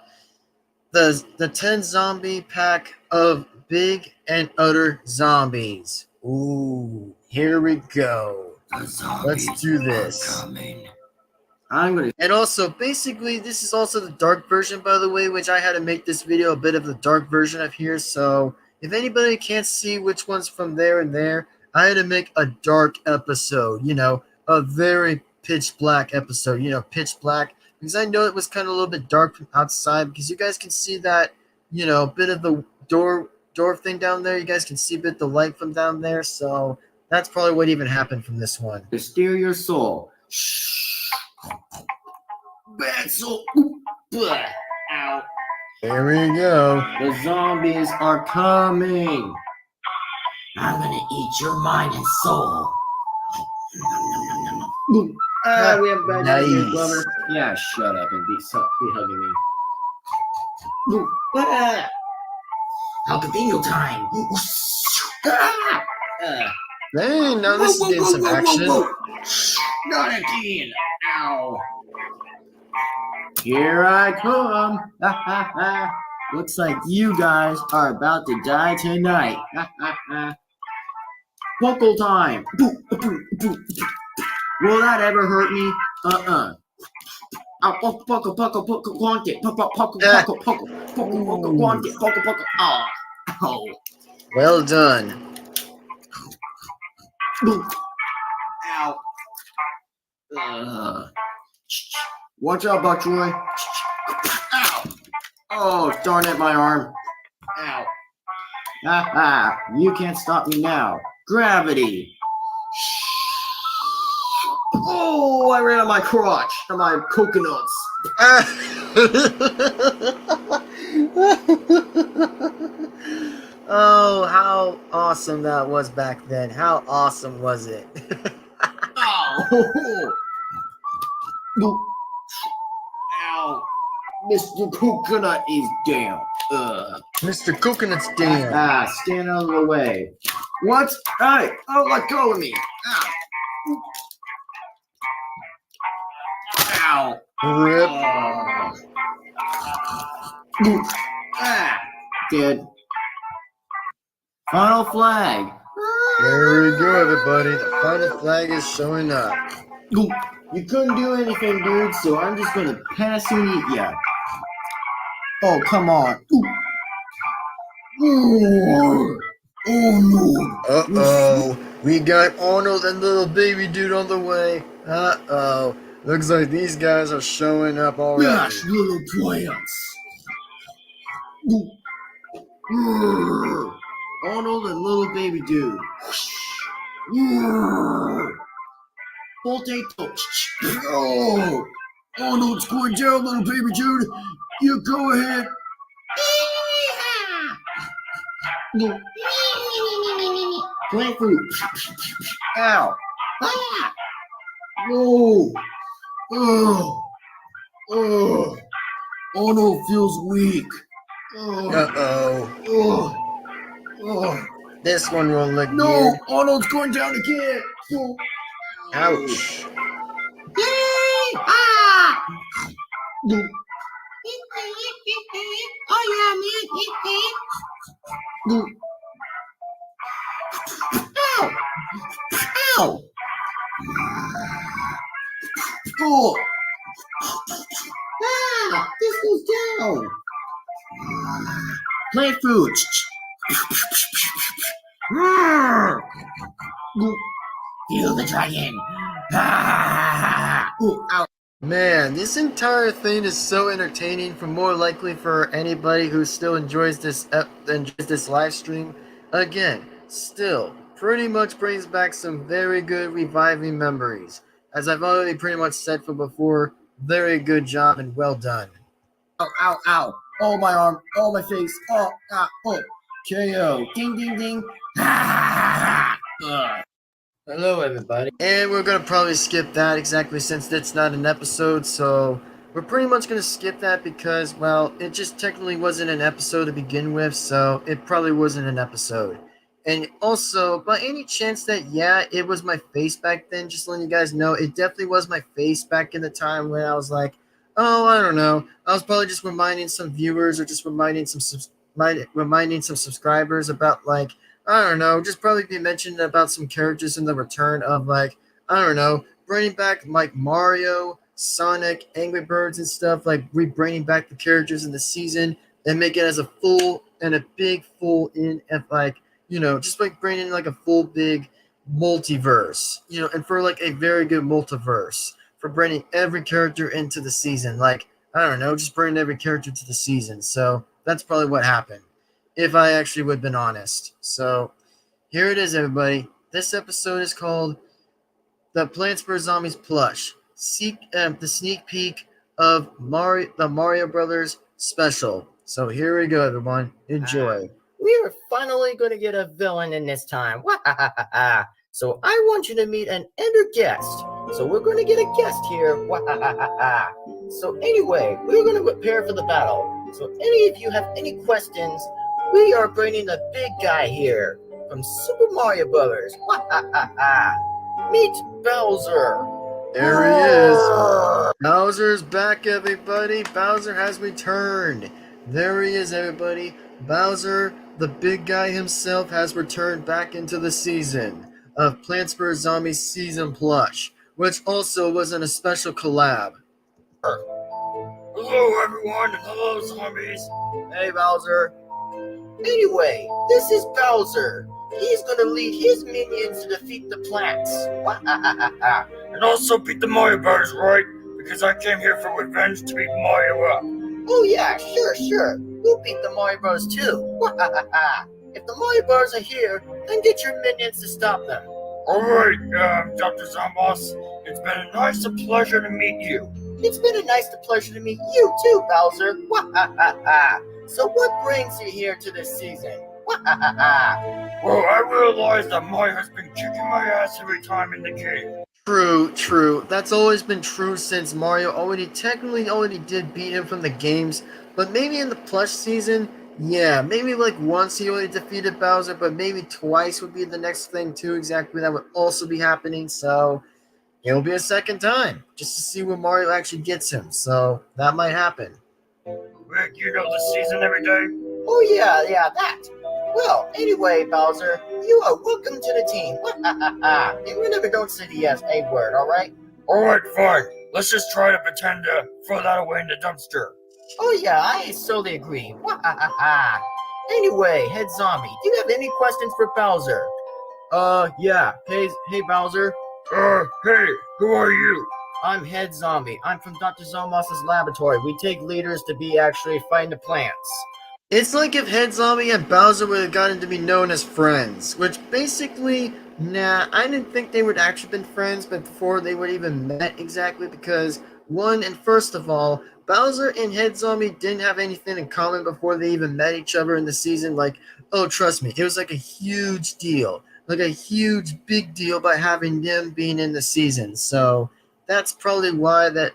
the 10 zombie pack of big and utter zombies. Ooh, here we go. Let's do this. I'm gonna. And also, basically, this is also the dark version, by the way, which I had to make this video a bit of the dark version of here. So if anybody can't see which one's from there and there, I had to make a dark episode, a very pitch black episode, pitch black, because I know it was kind of a little bit dark from outside, because you guys can see that, bit of the door thing down there. You guys can see a bit of the light from down there. So that's probably what even happened from this one. To steer your soul. Bad soul. Ow. There we go. The zombies are coming. I'm gonna eat your mind and soul. We have bad Nice. news, Glover. Yeah, shut up and be hugging me. Jalapeno time. Dang, now this is getting some action. Not again. Ow. Here I come. Looks like you guys are about to die tonight. Puckle time. Will that ever hurt me? Puckle, puckle, puckle, puckle, puckle, puckle, puckle, puckle, puckle, puckle, puckle, puckle. Oh. Well done. Ow. Watch out, Buckjoy. Ow. Oh, darn it, my arm. Ow. You can't stop me now. Gravity. Oh, I ran on my crotch and my coconuts. Oh, how awesome that was back then. How awesome was it? Ow. Ow. Mr. Coconut is down. Mr. Coconut's down. Stand out of the way. What? Hey, oh, let go of me. Ow. Rip. Dead. Final flag. There we go, everybody. The final flag is showing up. You couldn't do anything, dude, so I'm just gonna pass and eat ya. Oh, come on. Oh, no. Uh-oh. We got Arnold and little baby dude on the way. Uh-oh. Looks like these guys are showing up already. Gosh, little plants. Arnold and little baby dude. Potato. Oh, Arnold's going down, little baby dude. You go ahead. Plant food. Ow. No. Oh. Arnold feels weak. Uh-oh. This one will look No, good. Arnold's going down again. Ouch. Ow! Oh! This goes down. Plant food. Feel the dragon. Ah! Ooh, ow. Man, this entire thing is so entertaining. For more likely for anybody who still enjoys this live stream. Again, still pretty much brings back some very good reviving memories. As I've already pretty much said from before, very good job and well done. Ow, ow, ow. Oh, my arm. Oh, my face. Oh, ah, oh. KO. Ding, ding, ding. Ah! Ugh. Hello, everybody. And we're gonna probably skip that exactly since it's not an episode, so we're pretty much gonna skip that because, well, it just technically wasn't an episode to begin with, so it probably wasn't an episode. And also, by any chance that, yeah, it was my face back then, just letting you guys know, it definitely was my face back in the time when I was like, oh, I don't know, I was probably just reminding some viewers or just reminding some subscribers about, like, I don't know, just probably be mentioned about some characters in the return of, like, I don't know, bringing back like Mario, Sonic, Angry Birds and stuff, like bringing back the characters in the season and make it as a full and a big full in like, you know, just like bringing in like a full big multiverse, you know, and for like a very good multiverse for bringing every character into the season. Like, I don't know, just bringing every character to the season. So that's probably what happened, if I actually would have been honest. So here it is, everybody. This episode is called The Plants vs. Zombies Plush. The sneak peek of the Mario Brothers special. So here we go, everyone. Enjoy. We are finally going to get a villain in this time. So I want you to meet an ender guest. So we're going to get a guest here. So anyway, we're going to prepare for the battle. So any of you have any questions, we are bringing the big guy here from Super Mario Brothers. Meet Bowser. There he is. Bowser's back, everybody. Bowser has returned. There he is, everybody. Bowser, the big guy himself, has returned back into the season of Plants vs. Zombies Season Plush, which also was in a special collab. Hello, everyone. Hello, zombies. Hey, Bowser. Anyway, this is Bowser. He's gonna lead his minions to defeat the plants. And also beat the Mario Brothers, right? Because I came here for revenge to beat Mario up. Oh yeah, sure. We'll beat the Mario Bros too. If the Mario Bros are here, then get your minions to stop them. Alright, Dr. Zombos, it's been a nice pleasure to meet you. It's been a nice pleasure to meet you too, Bowser. So what brings you here to this season? Well, I realize that Mario has been kicking my ass every time in the game. True. That's always been true since Mario technically already did beat him from the games, but maybe in the Plush season, yeah, maybe like once he already defeated Bowser, but maybe twice would be the next thing too, exactly, that would also be happening, so it'll be a second time, just to see where Mario actually gets him, so that might happen. Rick, you know the season every day? Oh yeah, that. Well, anyway, Bowser, you are welcome to the team. And remember, don't say the A word, alright? Alright, fine. Let's just try to pretend to throw that away in the dumpster. Oh yeah, I solely agree. Anyway, Head Zombie, do you have any questions for Bowser? Yeah. Hey Bowser. Hey, who are you? I'm Head Zombie. I'm from Dr. Zomos' laboratory. We take leaders to be actually fighting the plants. It's like if Head Zombie and Bowser would have gotten to be known as friends, which basically, nah, I didn't think they would actually been friends before they would even met exactly, because one, and first of all, Bowser and Head Zombie didn't have anything in common before they even met each other in the season. Like, oh, trust me, it was like a huge deal, like a huge big deal by having them being in the season. So that's probably why that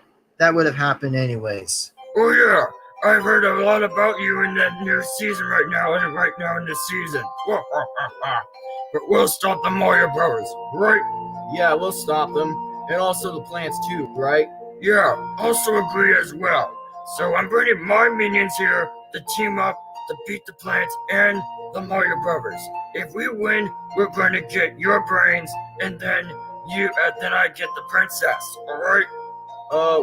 would have happened anyways. Oh yeah, I've heard a lot about you in that new season right now in this season. But we'll stop the Mario Brothers, right? Yeah, we'll stop them. And also the plants too, right? Yeah, also agree as well. So I'm bringing my minions here to team up to beat the plants and the Mario Brothers. If we win, we're going to get your brains, and then I get the princess, alright?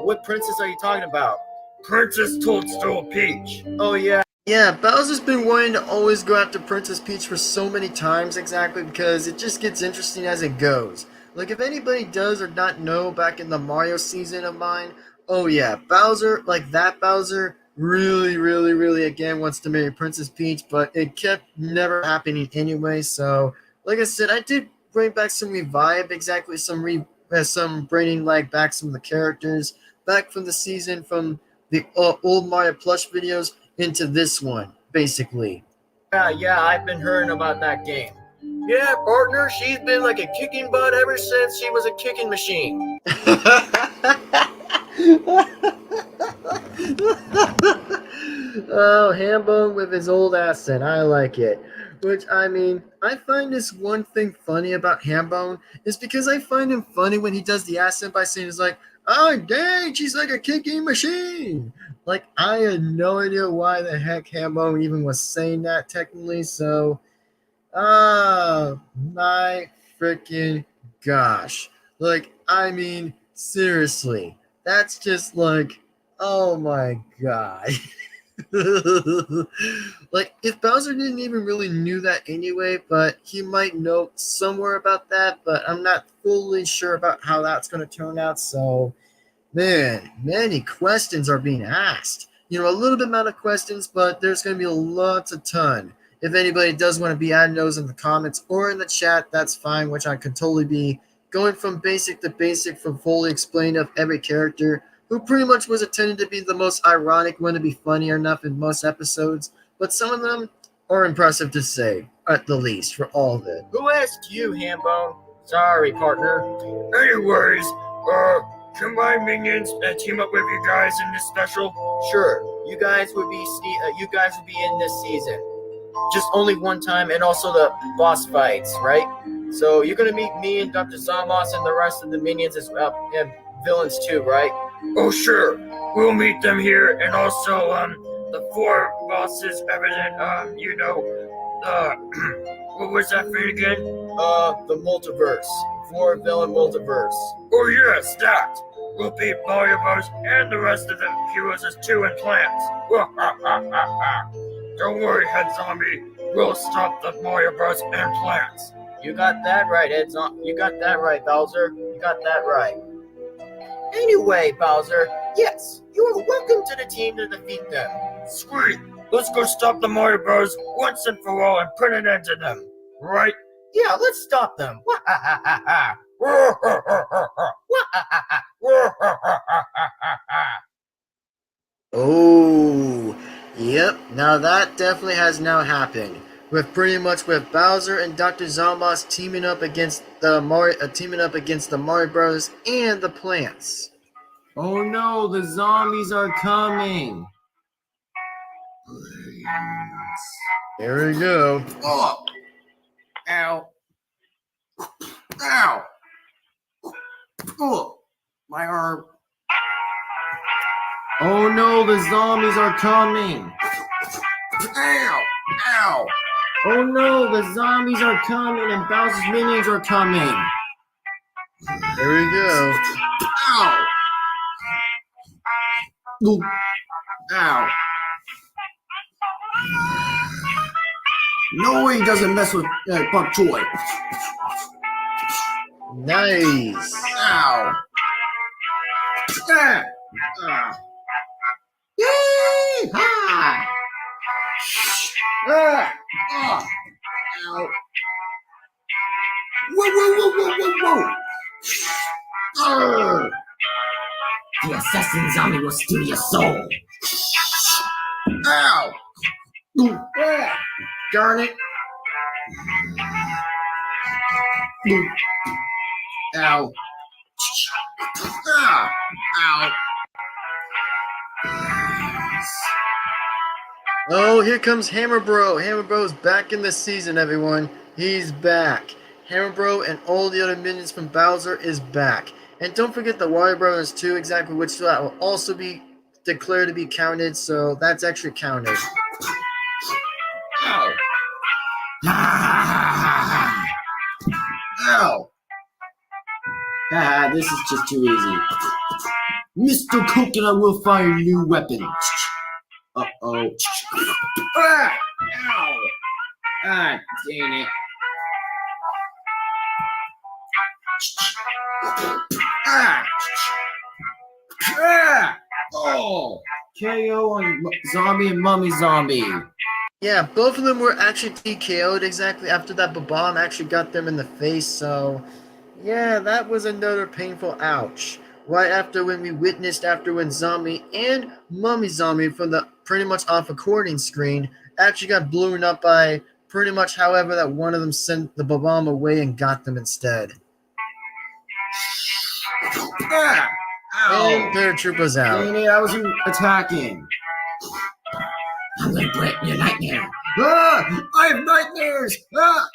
What princess are you talking about? Princess Toadstool Peach. Oh yeah. Yeah, Bowser's been wanting to always go after Princess Peach for so many times exactly, because it just gets interesting as it goes. Like, if anybody does or not know back in the Mario season of mine, oh yeah, Bowser, like that Bowser, really, again wants to marry Princess Peach, but it kept never happening anyway. So, like I said, I did bring back some revive, exactly some bringing like back some of the characters back from the season from the old Mario Plush videos into this one, basically. Yeah, I've been hearing about that game. Yeah, partner, she's been like a kicking butt ever since she was a kicking machine. Oh, Hambone with his old accent. I like it. Which, I mean, I find this one thing funny about Hambone is because I find him funny when he does the accent by saying, it's like, oh, dang, she's like a kicking machine. Like, I had no idea why the heck Hambone even was saying that technically, so, oh, my freaking gosh. Like, I mean, seriously, that's just like, oh my god. Like, if Bowser didn't even really knew that anyway, but he might know somewhere about that, but I'm not fully sure about how that's going to turn out. So, man, many questions are being asked. You know, a little bit amount of questions, but there's going to be lots a ton. If anybody does want to be adding those in the comments or in the chat, that's fine, which I could totally be going from basic to basic from fully explain of every character who pretty much was intended to be the most ironic one to be funny enough in most episodes, but some of them are impressive to say, at the least, for all of it. Who asked you, Hambone? Sorry, partner. Anyways, can my minions team up with you guys in this special? Sure, you guys would be in this season. Just only one time, and also the boss fights, right? So you're gonna meet me and Dr. Zamos and the rest of the minions as well, and villains too, right? Oh, sure. We'll meet them here, and also, the 4 bosses evident, what was that thing again? The multiverse. 4 villain multiverse. Oh, yes, that. We'll beat Mario Bros. And the rest of the heroes as 2 and plants. Don't worry, Head Zombie. We'll stop the Mario Bros. And plants. You got that right, You got that right, Bowser. You got that right. Anyway, Bowser, yes, you are welcome to the team to defeat them. Sweet. Let's go stop the Mario Bros. Once and for all and put an end to them. Right? Yeah, let's stop them. Oh, yep. Now that definitely has now happened. With Bowser and Dr. Zomboss teaming up against the Mario Bros. And the plants. Oh no, the zombies are coming. There we go. Oh. Ow. Ow. Oh, my arm. Oh no, the zombies are coming. Ow. Ow. Oh no, the zombies are coming and Bowser's minions are coming. There we go. Ow. Ooh. Ow. No, he doesn't mess with Punk Joy. Nice. Ow. Ah. Ah. Yay! Ha! Ah. Ah. Ow. Whoa. Arr. The assassin zombie will steal your soul. Ow. Ooh. Ah. Darn it. Ooh. Ow. Ah. Ow. Oh, here comes Hammer Bro. Hammer Bro's back in the season, everyone. He's back. Hammer Bro and all the other minions from Bowser is back. And don't forget the Wario Brothers 2, exactly, which that will also be declared to be counted, so that's actually counted. Ow. Ow. Ah, this is just too easy. Mr. Coconut will fire a new weapon. Uh-oh. Ah! Ow! Ah, dang it. Ah! Ah! Oh! KO on Zombie and Mummy Zombie. Yeah, both of them were actually TKO'd exactly after that bomb actually got them in the face, so yeah, that was another painful ouch. Right after when we witnessed after when Zombie and Mummy Zombie from the pretty much off recording screen actually got blown up by pretty much however that one of them sent the bomb away and got them instead. Ah! And Ow! paratroopers out. Dang it, I was attacking. I'm gonna break your nightmare. Ah! I have nightmares! Ah!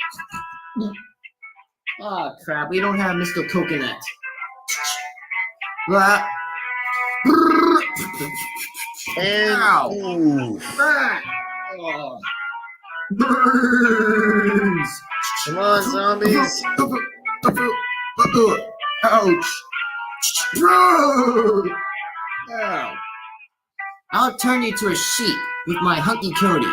Ah, crap, we don't have Mr. Coconut. Ah! And Ow! ooh, Ah! Oh. Burns! come on, zombies. Ouch! Bro! Ow. I'll turn you to a sheep with my hunky Cody.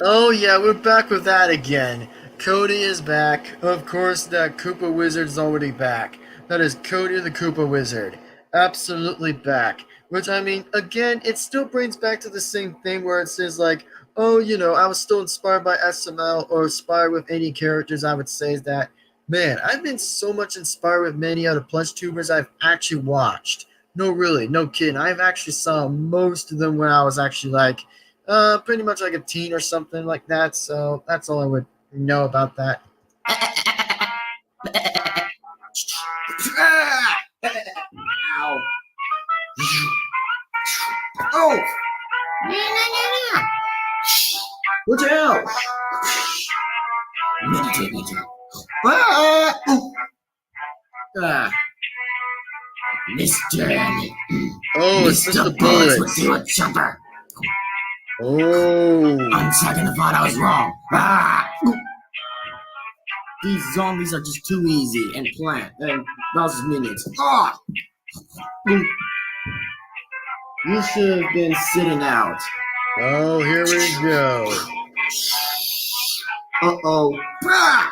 Oh yeah, we're back with that again. Cody is back. Of course, that Koopa Wizard's already back. That is Cody the Koopa Wizard. Absolutely back. Which, I mean, again, it still brings back to the same thing where it says like, oh, you know, I was still inspired by SML or inspired with any characters. I would say is that, man, I've been so much inspired with many other Plush tubers I've actually watched. No, really, no kidding. I've actually saw most of them when I was actually like, pretty much like a teen or something like that. So that's all I would know about that. Ow. Oh! Watch out! Ah! Ah. Mr. Oh, it's just the bullets. Do a jumper. Oh, On second thought, I was wrong. Ah! These zombies are just too easy and Bowser's minions. Ah! You should have been sitting out. oh, here we go. Uh-oh. Ah!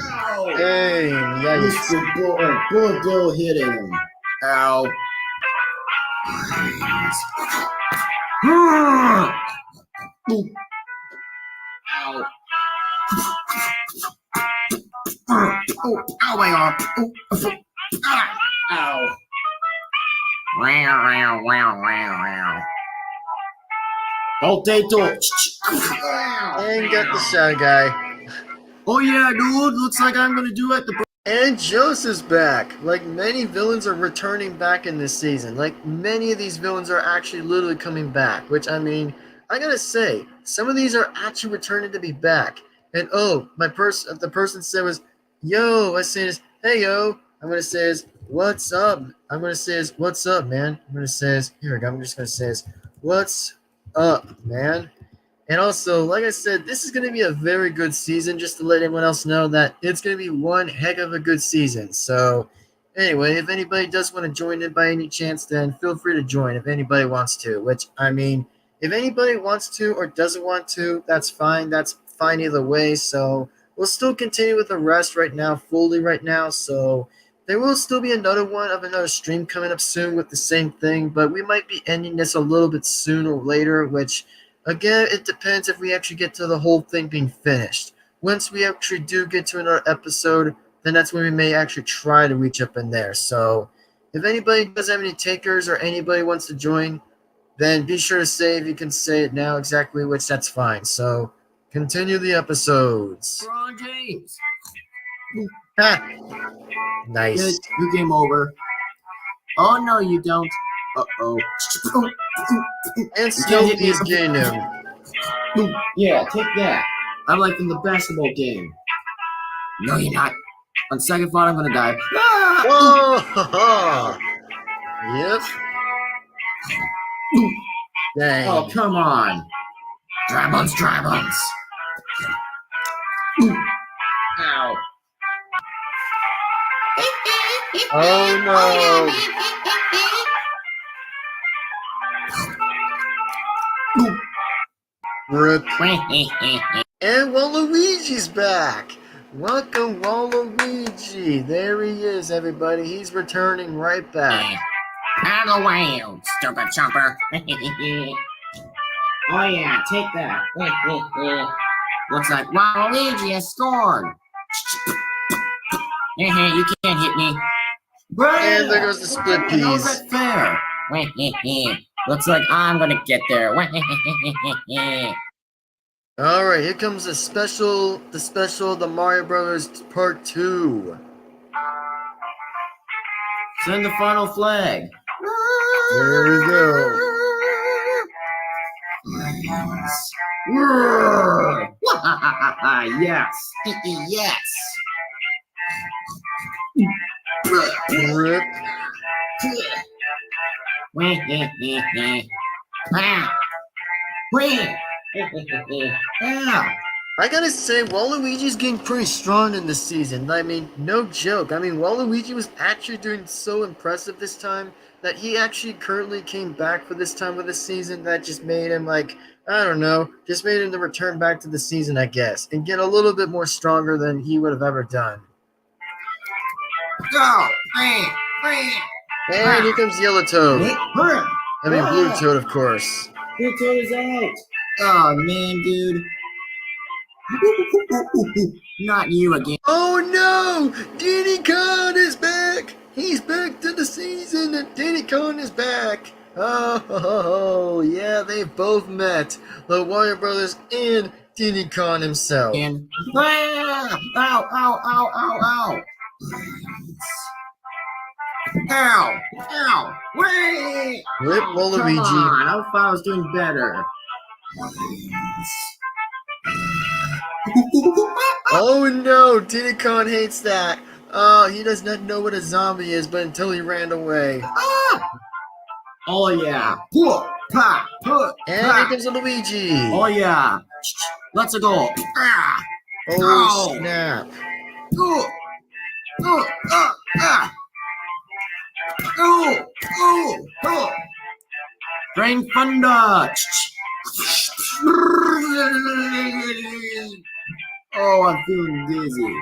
Ow! Hey, yikes. Mr. Bullet Bill hit him. Ow. Ah! Ow. Oh, ow, my arm. Oh, ah, ow. Wow, wow, wow, wow, wow. Potato. And got the shy guy. Oh yeah, dude. Looks like I'm gonna do it. And Joseph's back. Like, many villains are returning back in this season. Like, many of these villains are actually literally coming back. Which, I mean, I gotta say, some of these are actually returning to be back. And oh, the person said was, yo. I says, hey yo. I'm gonna say is, what's up? I'm gonna say is, what's up, man? I'm gonna say is, here we go. I'm just gonna say is, what's up, man? And also, like I said, this is going to be a very good season, just to let everyone else know that it's going to be one heck of a good season. So, anyway, if anybody does want to join in by any chance, then feel free to join if anybody wants to. Which, I mean, if anybody wants to or doesn't want to, that's fine. That's fine either way. So, we'll still continue with the rest right now, fully right now. So, there will still be another one of another stream coming up soon with the same thing, but we might be ending this a little bit sooner or later, which... again, it depends if we actually get to the whole thing being finished. Once we actually do get to another episode, then that's when we may actually try to reach up in there. So, if anybody does have any takers or anybody wants to join, then be sure to say if you can say it now exactly, which that's fine. So, continue the episodes. LeBron James. Ha! Nice. Good. Your game over. Oh no, you don't. Uh-oh. And still is getting him. Yeah, take that. I'm like in the basketball game. No, you're not. On second thought, I'm gonna die. Ah! Whoa! Yep. Dang. Oh, come on. Dry bones. Ow. Oh no. Rip. And Waluigi's back. Welcome, Waluigi. There he is, everybody. He's returning right back. Out of the way, you stupid chumper. Oh yeah, take that. Looks like Waluigi has scored. You can't hit me. And there goes the split How's peas. that fair? Looks like I'm gonna get there. All right, here comes the special, the Mario Brothers Part 2. Send the final flag. There we go. Yes. Yes. Rip. I gotta say, Waluigi's getting pretty strong in this season. I mean, no joke. I mean, Waluigi was actually doing so impressive this time that he actually currently came back for this time of the season. That just made him, like, I don't know, just made him to return back to the season, I guess, and get a little bit more stronger than he would have ever done. Go! And here comes Yellow Toad. I mean, Blue Toad, of course. Blue Toad is out. Oh, man, dude. Not you again. Oh no! Diddy Kong is back! He's back to the season and Diddy Kong is back! Oh, yeah, they both met. The Warrior Brothers and Diddy Kong himself. And ow, ow, ow, ow, ow. Ow, ow, wait! Rip Come Waluigi. on, I thought I was doing better. Oh no, Diddy Kong hates that. Oh, he does not know what a zombie is, but until he ran away. Oh yeah. And here comes Luigi. Oh yeah. Let's go. Oh snap. Rain thunder. Oh, I'm feeling dizzy.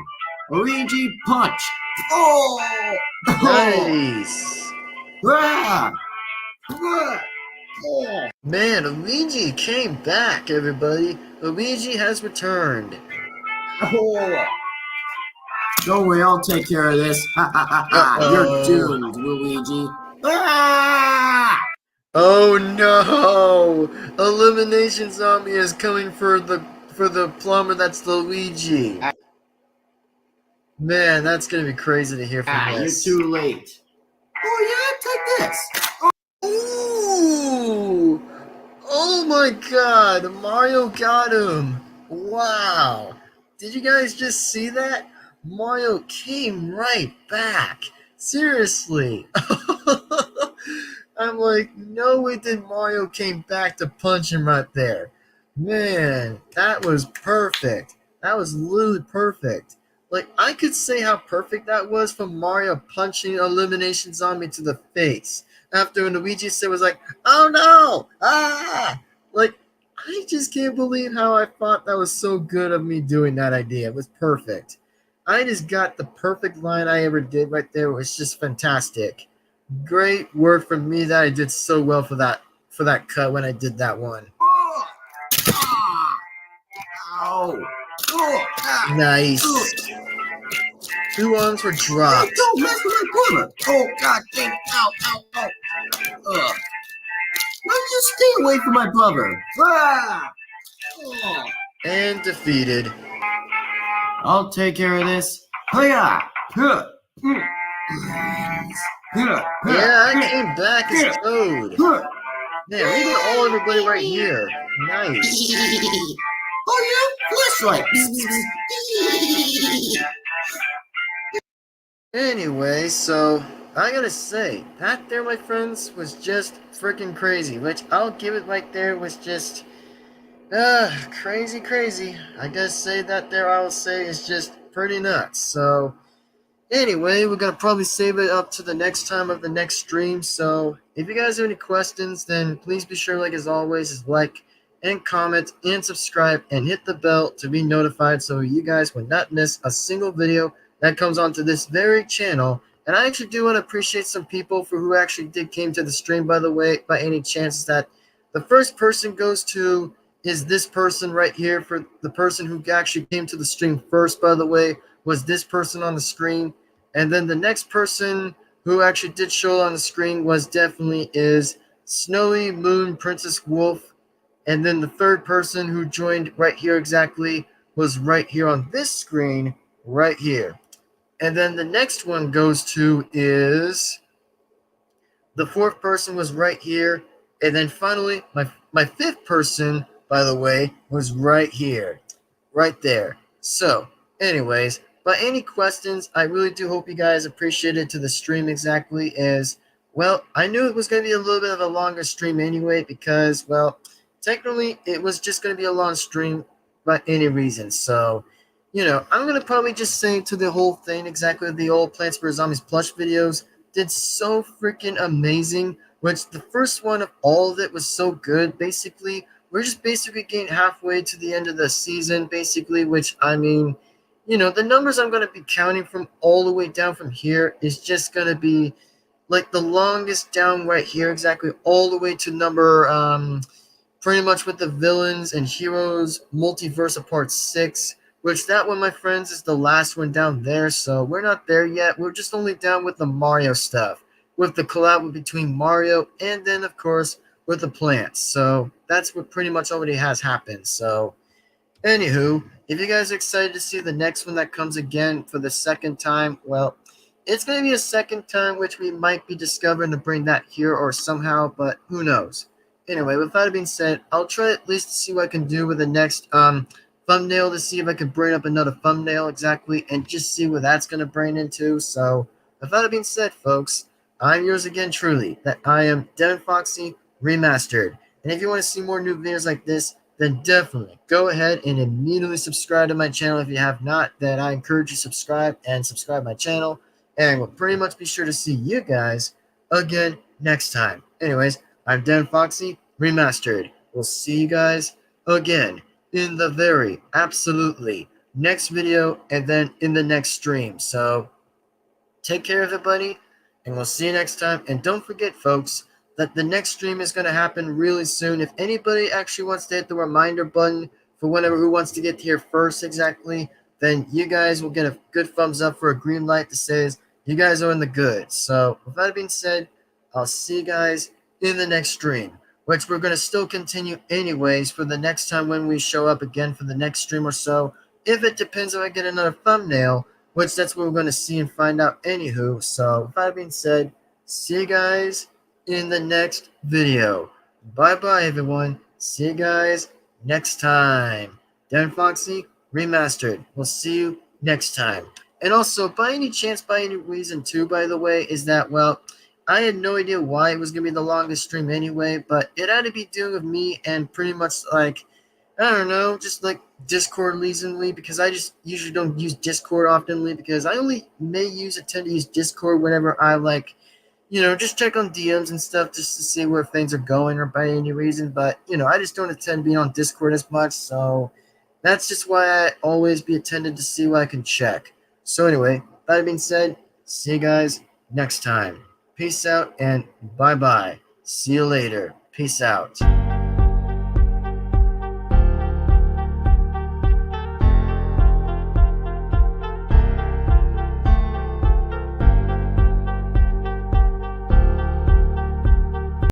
Luigi punch. Oh. Nice. Ah. Man, Luigi came back, everybody. Luigi has returned. Oh. Don't worry, I'll take care of this. You're doomed, Luigi. Ah! Oh no! Elimination Zombie is coming for the plumber. That's Luigi. Man, that's gonna be crazy to hear from this. You're too late. Oh yeah, take this. Ooh! Oh my God! Mario got him! Wow! Did you guys just see that? Mario came right back. Seriously. I'm like, no way did Mario came back to punch him right there. Man, that was perfect. That was literally perfect. Like, I could say how perfect that was from Mario punching Elimination Zombie to the face. After Luigi said was like, oh no! Ah! Like, I just can't believe how I thought that was so good of me doing that idea. It was perfect. I just got the perfect line I ever did right there. It was just fantastic. Great work from me that I did so well for that cut when I did that one. Nice. 2 arms were dropped. Don't mess with my brother. Oh god dang it. Ow, ow, ow. Why don't you stay away from my brother? And defeated. I'll take care of this. Yeah, Yeah, I came back as Toad. Man, we got all everybody right here. Nice. Oh yeah, flashlight. Anyway, so I gotta say, that there, my friends, was just freaking crazy. Which I'll give it right there was just crazy. I gotta say that there I will say is just pretty nuts. So anyway, we're gonna probably save it up to the next time of the next stream. So if you guys have any questions, then please be sure, like as always, is like and comment and subscribe and hit the bell to be notified so you guys will not miss a single video that comes onto this very channel. And I actually do want to appreciate some people for who actually did came to the stream, by the way. By any chance that the first person goes to is this person right here. For the person who actually came to the stream first, by the way, was this person on the screen. And then the next person who actually did show on the screen was definitely is Snowy Moon Princess Wolf. And then the third person who joined right here exactly was right here on this screen right here. And then the next one goes to is the fourth person was right here. And then finally, my fifth person, by the way, was right here. Right there. So, anyways, by any questions, I really do hope you guys appreciated to the stream exactly as, well, I knew it was going to be a little bit of a longer stream anyway because, well, technically it was just going to be a long stream by any reason. So, I'm going to probably just say to the whole thing exactly the old Plants vs. Zombies plush videos did so freaking amazing, which the first one of all of it was so good. Basically, we're just basically getting halfway to the end of the season, basically, which, I mean, the numbers I'm going to be counting from all the way down from here is just going to be like the longest down right here, exactly all the way to number, pretty much with the villains and heroes multiverse of part 6, which that one, my friends, is the last one down there. So we're not there yet. We're just only down with the Mario stuff, with the collab between Mario and then, of course, with the plants. So that's what pretty much already has happened. So anywho, if you guys are excited to see the next one that comes again for the second time, well, it's going to be a second time, which we might be discovering to bring that here or somehow, but who knows. Anyway, with that being said, I'll try at least to see what I can do with the next thumbnail to see if I can bring up another thumbnail exactly and just see what that's going to bring into. So, with that being said, folks, I'm yours again truly, that I am Devin-Foxy Remastered. And if you want to see more new videos like this, then definitely go ahead and immediately subscribe to my channel. If you have not, then I encourage you to subscribe my channel. And we'll pretty much be sure to see you guys again next time. Anyways, I'm Devin-Foxy Remastered. We'll see you guys again in the very absolutely next video and then in the next stream. So take care, everybody, and we'll see you next time. And don't forget, folks, that the next stream is going to happen really soon. If anybody actually wants to hit the reminder button for whenever who wants to get here first exactly, then you guys will get a good thumbs up for a green light that says you guys are in the good. So with that being said, I'll see you guys in the next stream, which we're going to still continue anyways for the next time when we show up again for the next stream or so. If it depends if I get another thumbnail, which that's what we're going to see and find out anywho. So with that being said, see you guys in the next video. Bye-bye, everyone. See you guys next time. Devin-Foxy Remastered. We'll see you next time. And also, by any chance, by any reason, too, by the way, is that, well, I had no idea why it was going to be the longest stream anyway, but it had to be doing with me and pretty much, like, I don't know, just, like, Discord recently, because I just usually don't use Discord oftenly, because I only tend to use Discord whenever I, like, just check on DMs and stuff just to see where things are going or by any reason. But, I just don't attend being on Discord as much, so that's just why I always be attended to see what I can check. So anyway, that being said, see you guys next time. Peace out and bye-bye. See you later. Peace out.